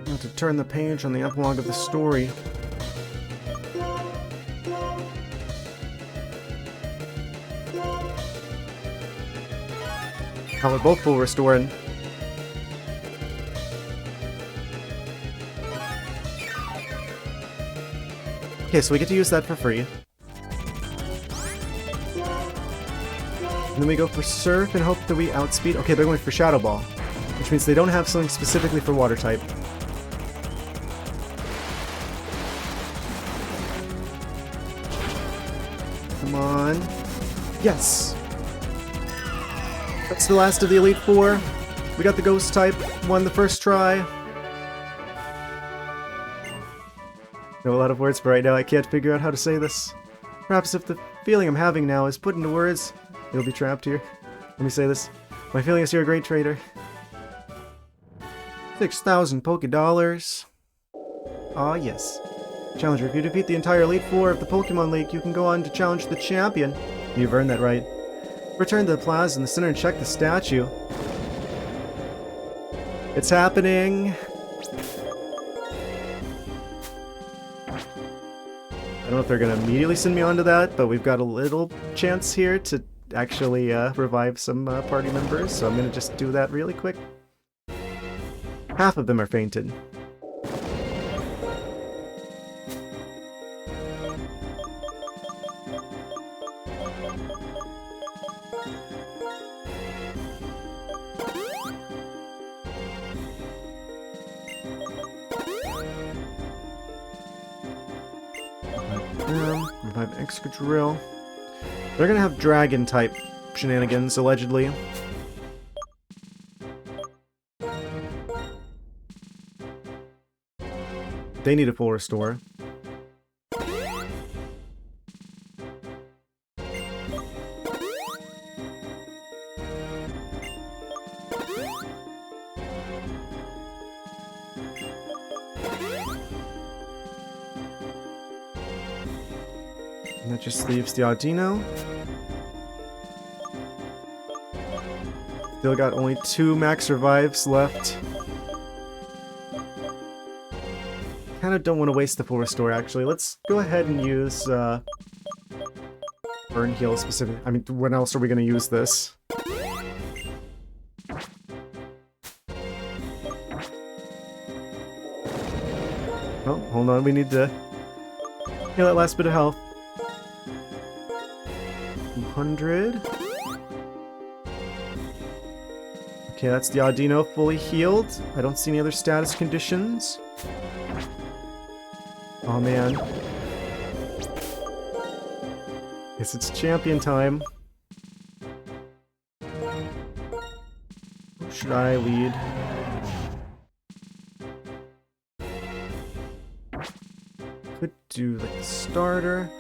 I have to turn the page on the epilogue of the story. Oh, we're both full restoring. Okay, so we get to use that for free. And then we go for Surf and hope that we outspeed. Okay, they're going for Shadow Ball, which means they don't have something specifically for Water type. Come on. Yes! That's the last of the Elite Four. We got the Ghost type, won the first try. No, a lot of words, but right now I can't figure out how to say this. Perhaps if the feeling I'm having now is put into words, it'll be trapped here. Let me say this. My feeling is you're a great trader. 6,000 Poké Dollars. Ah, yes. Challenger, if you defeat the entire Elite Four of the Pokemon League, you can go on to challenge the champion. You've earned that right. Return to the plaza in the center and check the statue. It's happening! I don't know if they're gonna immediately send me onto that, but we've got a little chance here to actually revive some party members, so I'm gonna just do that really quick. Half of them are fainted. Revive Excadrill. They're gonna have Dragon type shenanigans, allegedly. They need a full restore. And that just leaves the Audino. Still got only 2 max revives left. Kinda don't want to waste the full restore, actually. Let's go ahead and use Burn Heal specifically. I mean, when else are we gonna use this? Oh, hold on, we need to heal that last bit of health. 200. Okay, that's the Audino fully healed. I don't see any other status conditions. Oh man. Guess it's champion time. Who should I lead? Could do like the starter.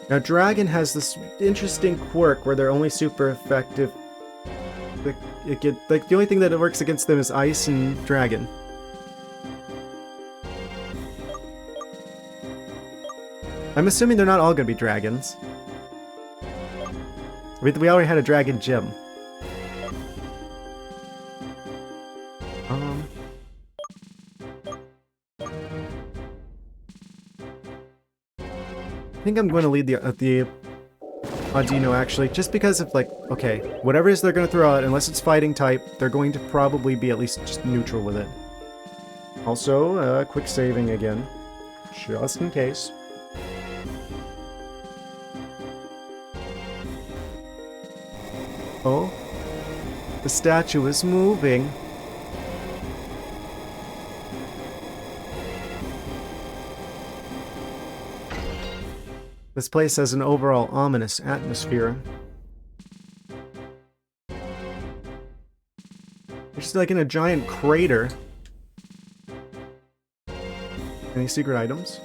Now Dragon has this interesting quirk where they're only super effective. The only thing that it works against them is Ice and Dragon. I'm assuming they're not all gonna be dragons. We already had a dragon gym. I think I'm going to lead the Audino, actually, just because of, like, okay, whatever it is they're going to throw out, unless it's fighting type, they're going to probably be at least just neutral with it. Also, quick saving again, just in case. Oh, the statue is moving. This place has an overall ominous atmosphere. It's just like in a giant crater. Any secret items?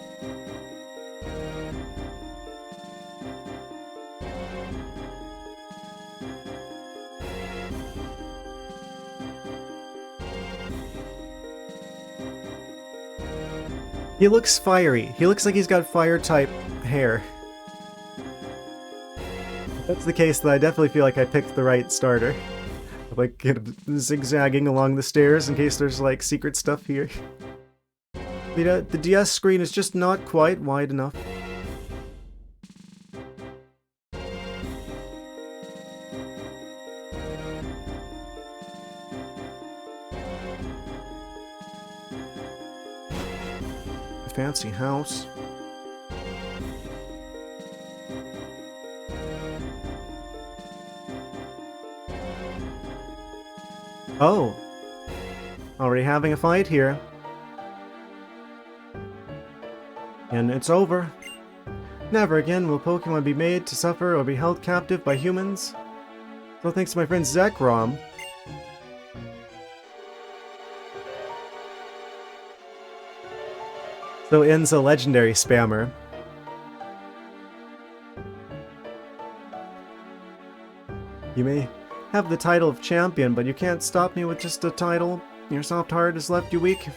He looks fiery. He looks like he's got fire type hair. If that's the case, then I definitely feel like I picked the right starter. Like, zigzagging along the stairs in case there's, like, secret stuff here. The DS screen is just not quite wide enough. A fancy house. Oh! Already having a fight here. And it's over. Never again will Pokemon be made to suffer or be held captive by humans. So thanks to my friend Zekrom. So ends a legendary spammer. You may have the title of champion, but you can't stop me with just a title. Your soft heart has left you weak.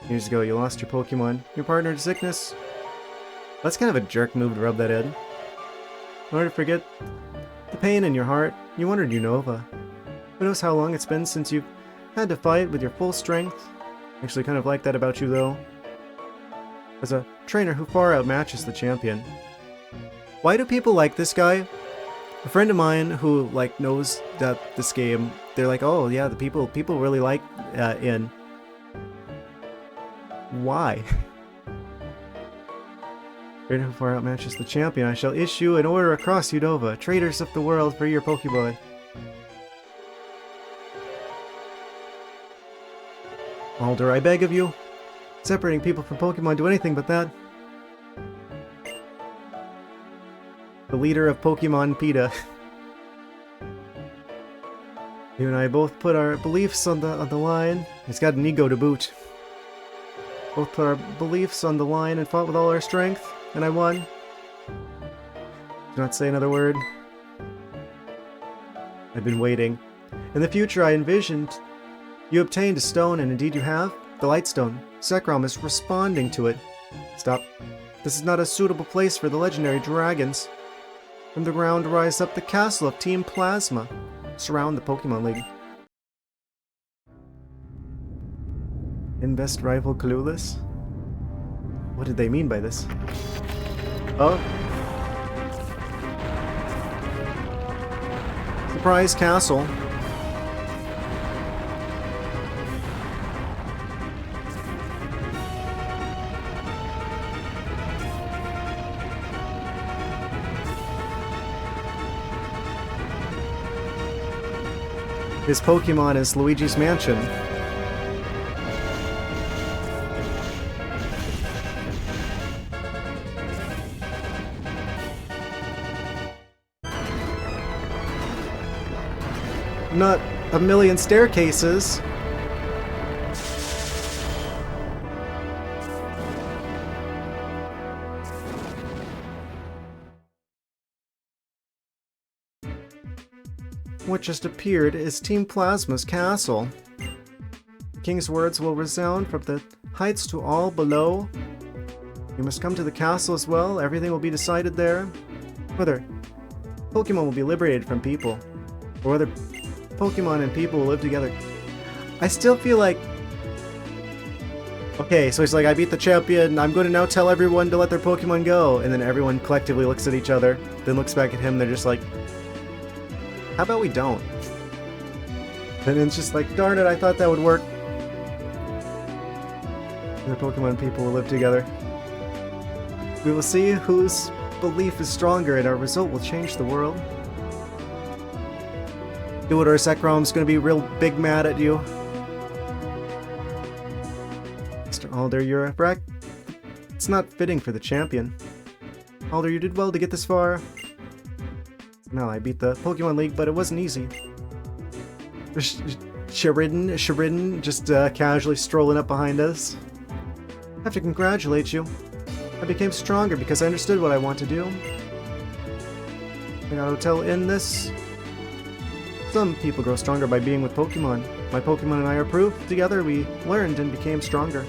Years ago, you lost your Pokemon, your partner to sickness. That's kind of a jerk move to rub that in. In order to forget the pain in your heart, you wandered Unova. Who knows how long it's been since you've had to fight with your full strength? Actually kind of like that about you, though. As a trainer who far outmatches the champion. Why do people like this guy? A friend of mine who, like, knows that this game, they're like, oh yeah, the people really like In. Why? Trainer who far outmatches the champion, I shall issue an order across Unova. Traders of the world, free your Pokeboy. Alder, I beg of you. Separating people from Pokemon do anything but that. The leader of Pokemon PETA. You and I both put our beliefs on the line. He's got an ego to boot. Both put our beliefs on the line and fought with all our strength, and I won. Do not say another word. I've been waiting. In the future I envisioned. You obtained a stone, and indeed you have. The Lightstone. Zekrom is responding to it. Stop. This is not a suitable place for the legendary dragons. From the ground rise up the castle of Team Plasma. Surround the Pokemon League. In best rival clueless? What did they mean by this? Oh. Surprise castle. His Pokemon is Luigi's Mansion. Not a million staircases. What just appeared is Team Plasma's castle. The king's words will resound from the heights to all below. You must come to the castle as well. Everything will be decided there. Whether Pokemon will be liberated from people. Or whether Pokemon and people will live together. I still feel like... Okay, so he's like, I beat the champion, I'm going to now tell everyone to let their Pokemon go. And then everyone collectively looks at each other, then looks back at him, they're just like, how about we don't? And it's just like, darn it, I thought that would work. The Pokemon and people will live together. We will see whose belief is stronger, and our result will change the world. Dude, or Sekrom's gonna be real big mad at you. Mr. Alder, you're a wreck. It's not fitting for the champion. Alder, you did well to get this far. No, I beat the Pokemon League, but it wasn't easy. Sheridan, just casually strolling up behind us. I have to congratulate you. I became stronger because I understood what I want to do. I gotta tell in this. Some people grow stronger by being with Pokemon. My Pokemon and I are proof. Together we learned and became stronger.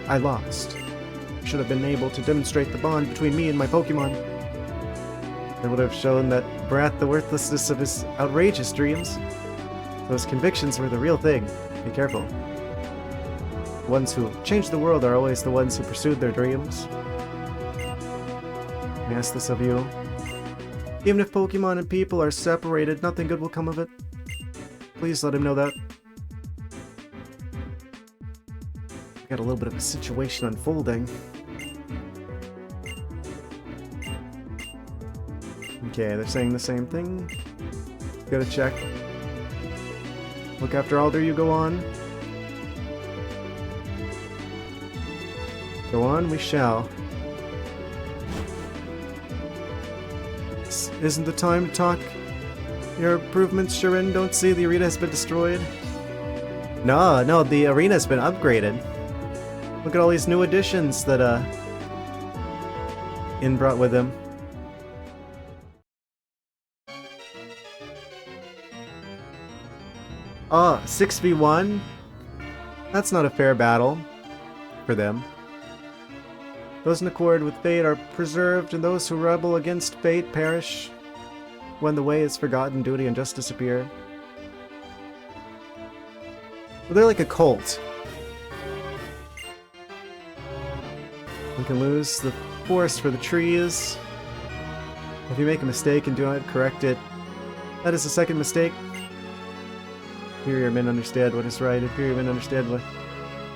I lost. I should have been able to demonstrate the bond between me and my Pokemon. It would have shown that Brat the worthlessness of his outrageous dreams. Those convictions were the real thing. Be careful. The ones who change the world are always the ones who pursued their dreams. I ask this of you. Even if Pokemon and people are separated, nothing good will come of it. Please let him know that. Got a little bit of a situation unfolding. Okay, they're saying the same thing. Gotta check. Look after Alder, you go on. Go on, we shall. This isn't the time to talk. Your improvements, Shirin, don't see the arena has been destroyed. No, the arena's been upgraded. Look at all these new additions that In brought with him. Oh, 6v1? That's not a fair battle for them. Those in accord with fate are preserved, and those who rebel against fate perish. When the way is forgotten, duty and justice appear. Well, they're like a cult. We can lose the forest for the trees. If you make a mistake and do not correct it, that is the second mistake. Inferior men understand what is right, inferior men understand what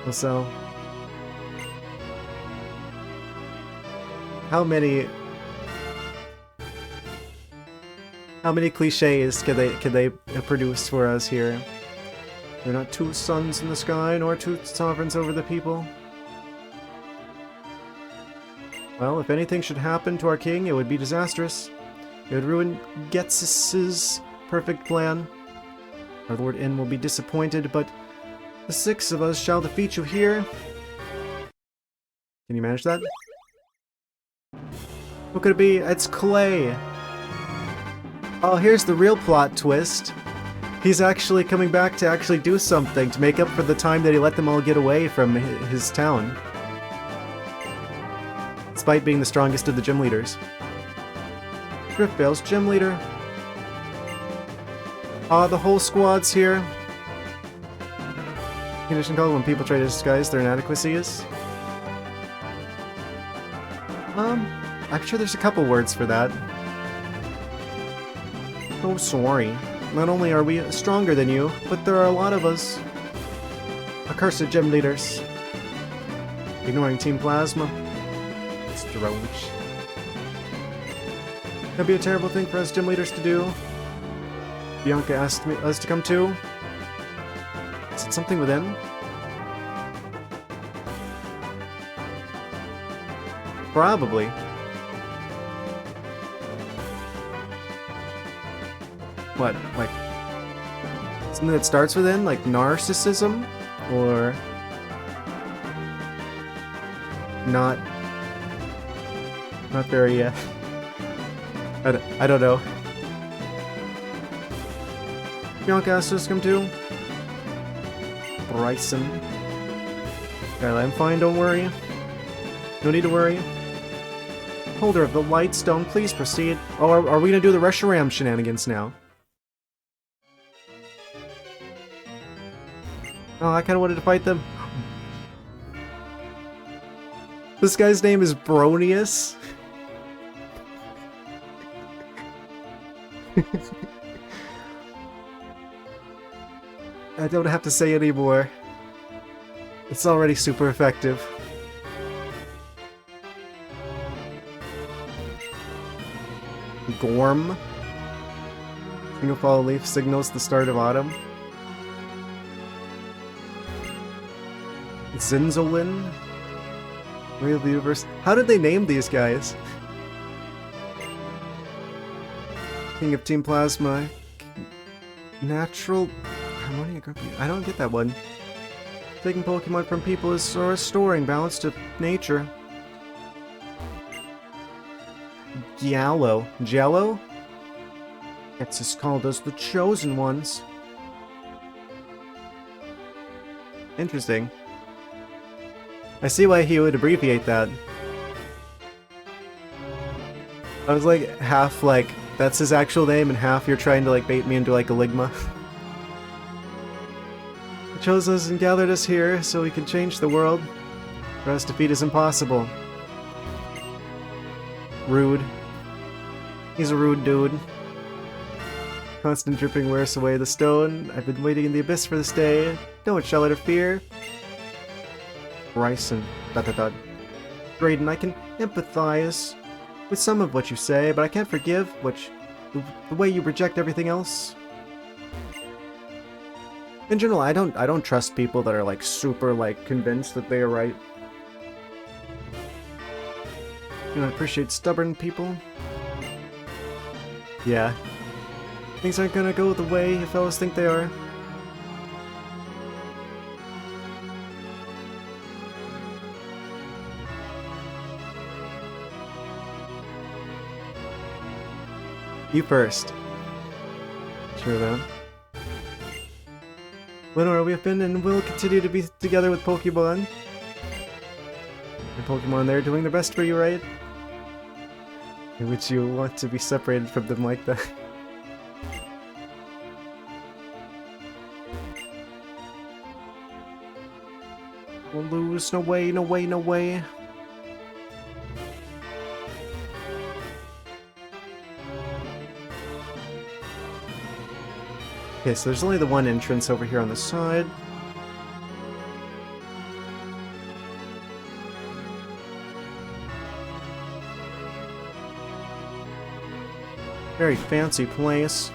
will sell. How many cliches can they produce for us here? There are not two suns in the sky, nor two sovereigns over the people. Well, if anything should happen to our king, it would be disastrous. It would ruin Ghetsis' perfect plan. Our Lord N will be disappointed, but the 6 of us shall defeat you here. Can you manage that? What could it be? It's Clay. Oh, here's the real plot twist. He's actually coming back to actually do something to make up for the time that he let them all get away from his town. Despite being the strongest of the gym leaders. Grifvale's gym leader. The whole squad's here. Condition called when people try to disguise their inadequacies. I'm sure there's a couple words for that. Oh, sorry. Not only are we stronger than you, but there are a lot of us. Accursed gym leaders. Ignoring Team Plasma. It's strange. That'd be a terrible thing for us gym leaders to do. Bianca asked us to come too. Is it something within? Probably. What, like something that starts within, like narcissism, or not very. I don't know. Bianca asked us to come too. Bryson. Okay, I'm fine. Don't worry. No need to worry. Holder of the Lightstone, please proceed. Oh, are we gonna do the Reshiram shenanigans now? Oh, I kinda wanted to fight them. This guy's name is Bronius. I don't have to say anymore. It's already super effective. Gorm. Single fall leaf signals the start of autumn. Zinzolin. Real the universe. How did they name these guys? King of Team Plasma. Natural Harmonia Grumpy. I don't get that one. Taking Pokemon from people is restoring balance to nature. Giallo. Jello? It's just called as the Chosen Ones. Interesting. I see why he would abbreviate that. I was like, half like, that's his actual name, and half you're trying to like bait me into like a Ligma. He chose us and gathered us here so we can change the world. For us defeat is impossible. Rude. He's a rude dude. Constant dripping wears away the stone. I've been waiting in the abyss for this day. No one shall interfere. Bryson. ... Drayden, I can empathize with some of what you say, but I can't forgive the way you reject everything else. In general, I don't trust people that are like super like convinced that they are right. You know, I appreciate stubborn people. Yeah. Things aren't gonna go the way you fellas think they are. You first. Sure then. Lenore, we have been and will continue to be together with Pokemon. Your Pokemon, they're doing their best for you, right? Would you want to be separated from them like that? We'll lose. No way, no way, no way. Okay, so there's only the one entrance over here on the side. Very fancy place.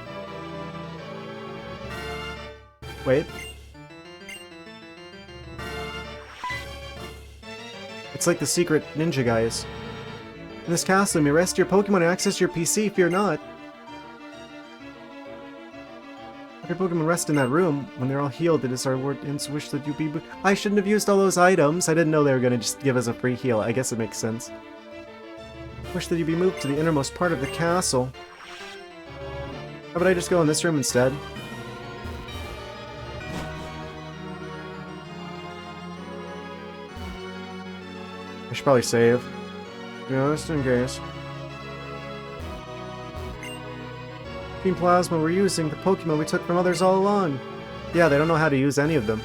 Wait. It's like the secret ninja guys. In this castle, you may rest your Pokemon and access your PC, fear not. If your Pokemon rest in that room, when they're all healed, it is our wish that you be... I shouldn't have used all those items. I didn't know they were going to just give us a free heal. I guess it makes sense. Wish that you be moved to the innermost part of the castle. How about I just go in this room instead? I should probably save. Yeah, just in case. Team Plasma, we're using the Pokemon we took from others all along. Yeah, they don't know how to use any of them.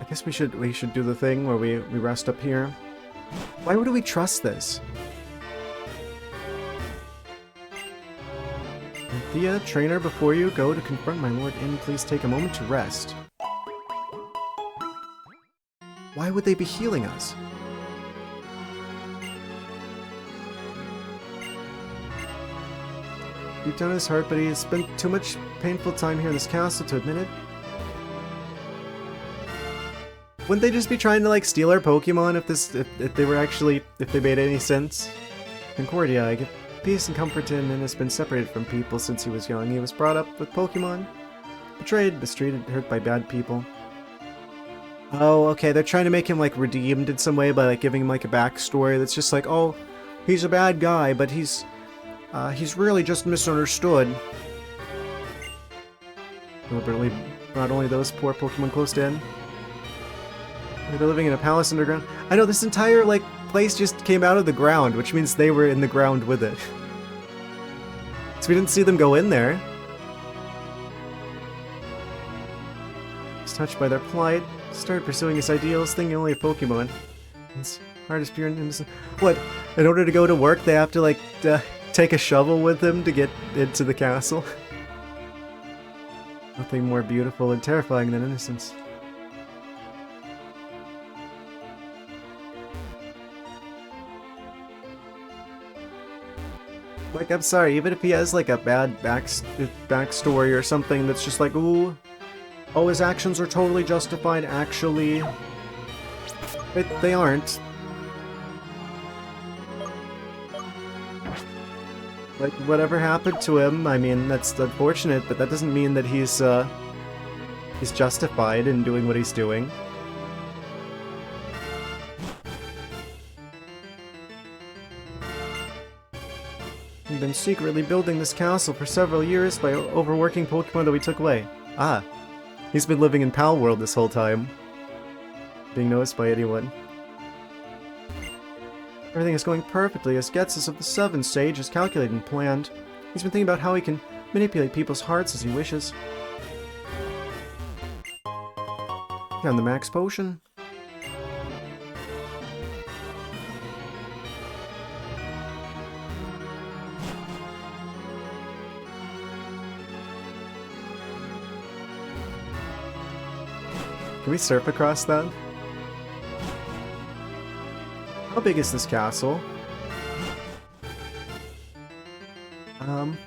I guess we should do the thing where we rest up here. Why would we trust this? Thea, trainer, before you go to confront my Lord Inn, please take a moment to rest. Why would they be healing us? Deep down in his heart, but he has spent too much painful time here in this castle to admit it. Wouldn't they just be trying to like steal our Pokemon if they were actually, if they made any sense? Concordia, I give peace and comfort to him and has been separated from people since he was young. He was brought up with Pokemon. Betrayed, mistreated, hurt by bad people. Oh, okay, they're trying to make him, like, redeemed in some way by, like, giving him, like, a backstory that's just like, oh, he's a bad guy, but he's really just misunderstood. Deliberately brought only those poor Pokemon close to end. They're living in a palace underground. I know, this entire, like, place just came out of the ground, which means they were in the ground with it. So we didn't see them go in there. He's touched by their plight. Started pursuing his ideals, thinking only of Pokemon. His heart is pure and innocent. What? In order to go to work, they have to, like, take a shovel with them to get into the castle? Nothing more beautiful and terrifying than innocence. Like, I'm sorry, even if he has, like, a bad backstory or something that's just like, ooh, oh, his actions are totally justified, actually. They aren't. Like, whatever happened to him, I mean, that's unfortunate, but that doesn't mean that he's justified in doing what he's doing. We've been secretly building this castle for several years by overworking Pokemon that we took away. Ah. He's been living in Pal World this whole time. Being noticed by anyone. Everything is going perfectly as Getsus of the Seven Sage is calculated and planned. He's been thinking about how he can manipulate people's hearts as he wishes. Found the max potion. Can we surf across that? How big is this castle? I'm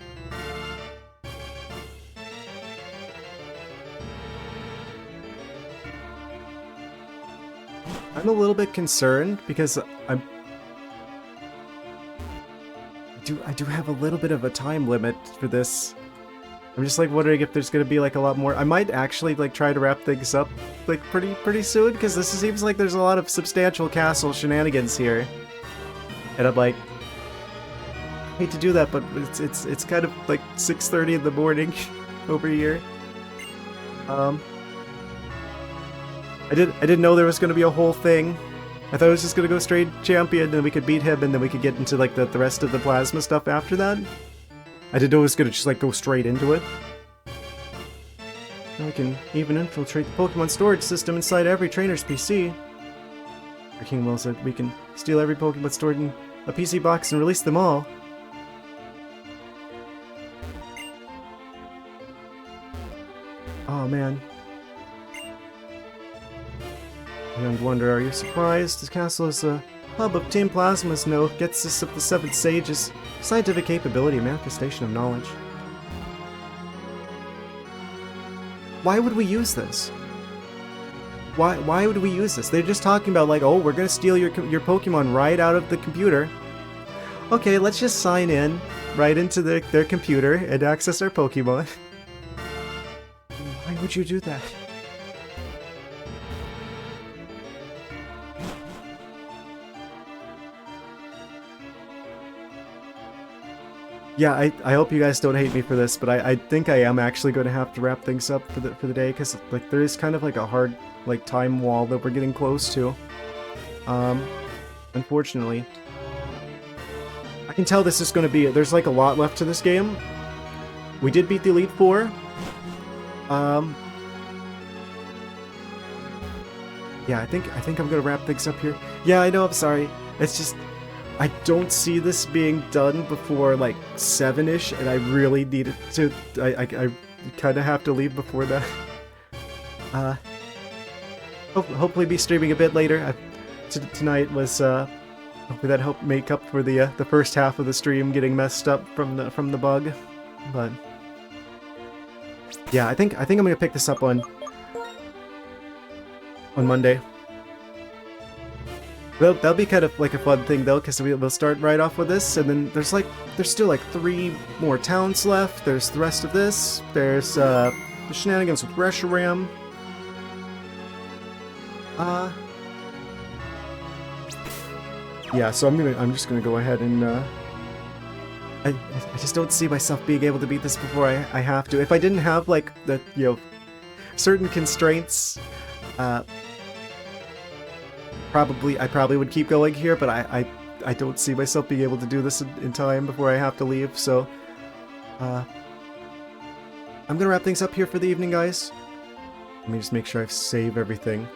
a little bit concerned because I do have a little bit of a time limit for this. I'm just like wondering if there's gonna be like a lot more. I might actually like try to wrap things up like pretty soon because this seems like there's a lot of substantial castle shenanigans here, and I'm like, I hate to do that, but it's kind of like 6:30 in the morning over here. I didn't know there was gonna be a whole thing. I thought it was just gonna go straight champion, and then we could beat him, and then we could get into like the rest of the plasma stuff after that. I didn't know it was gonna just like go straight into it. Now we can even infiltrate the Pokemon storage system inside every trainer's PC. King Will said we can steal every Pokemon stored in a PC box and release them all. Oh man. Young Wonder, are you surprised? This castle is a hub of Team Plasma's Getsus of the Seven Sages, scientific capability and manifestation of knowledge. Why would we use this? Why would we use this? They're just talking about like, oh, we're gonna steal your Pokemon right out of the computer. Okay, let's just sign in right into their computer and access our Pokemon. Why would you do that? Yeah, I hope you guys don't hate me for this, but I think I am actually going to have to wrap things up for the day, because like there is kind of like a hard like time wall that we're getting close to. Unfortunately. I can tell this is going to be, there's like a lot left to this game. We did beat the Elite Four. Yeah, I think I'm going to wrap things up here. Yeah, I know, I'm sorry. It's just, I don't see this being done before like 7-ish, and I really need it to. I kind of have to leave before that. Hopefully be streaming a bit later. Tonight was hopefully that helped make up for the first half of the stream getting messed up from the bug. But yeah, I think I'm gonna pick this up on Monday. Well, that'll be kind of like a fun thing though, because we'll start right off with this, and then there's still like 3 more towns left. There's the rest of this. There's the shenanigans with Reshiram. Yeah, so I'm just gonna go ahead and, I just don't see myself being able to beat this before I have to. If I didn't have, like, the, you know, certain constraints, I probably would keep going here, but I don't see myself being able to do this in time before I have to leave, so, I'm gonna wrap things up here for the evening, guys. Let me just make sure I've saved everything.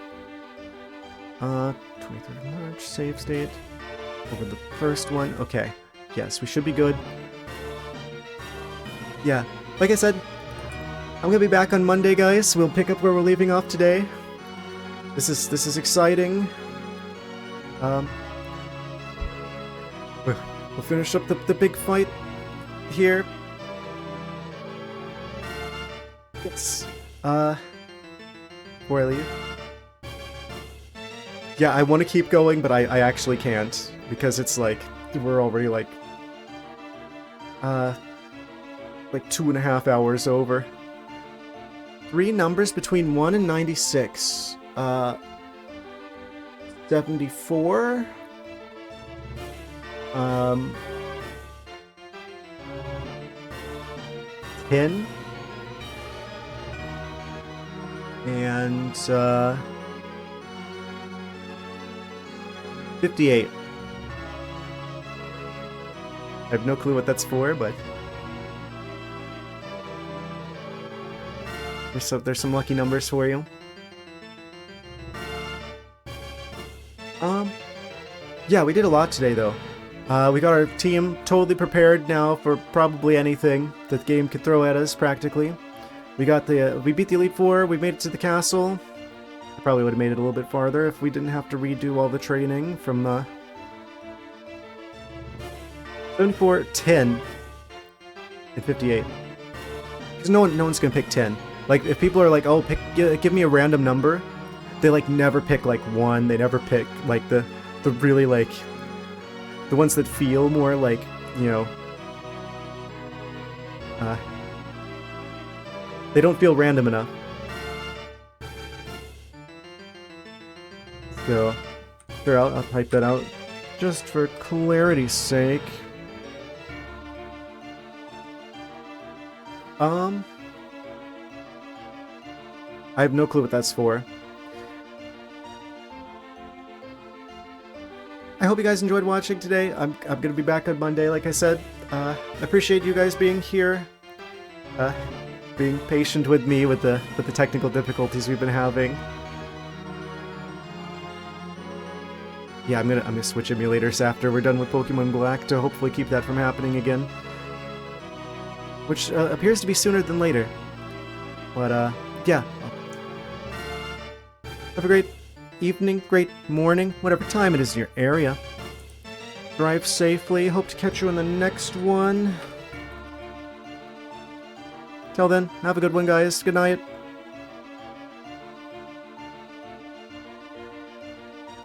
23rd of March, save state. Over the first one. Okay. Yes, we should be good. Yeah. Like I said, I'm gonna be back on Monday, guys. We'll pick up where we're leaving off today. This is exciting. We'll finish up the big fight here. Yes. Before I leave. Yeah, I want to keep going, but I actually can't. Because it's like, we're already like 2.5 hours over. 3 numbers between 1 and 96. 74. 10. And 58. I have no clue what that's for, but there's some lucky numbers for you. Yeah, we did a lot today, though. We got our team totally prepared now for probably anything that the game could throw at us, practically. We beat the Elite Four, we made it to the castle. I probably would have made it a little bit farther if we didn't have to redo all the training from 74, 10, and 58. Because no one's gonna pick 10. Like, if people are like, oh, give me a random number, they like never pick like 1. They never pick like the really like the ones that feel more like, you know, they don't feel random enough. So, sure, I'll type that out just for clarity's sake. I have no clue what that's for. I hope you guys enjoyed watching today. I'm gonna be back on Monday, like I said. I appreciate you guys being here, being patient with me with the technical difficulties we've been having. Yeah, I'm gonna switch emulators after we're done with Pokemon Black to hopefully keep that from happening again, which appears to be sooner than later. But yeah. Have a great evening, great morning, whatever time it is in your area. Drive safely. Hope to catch you in the next one. Till then, have a good one, guys. Good night.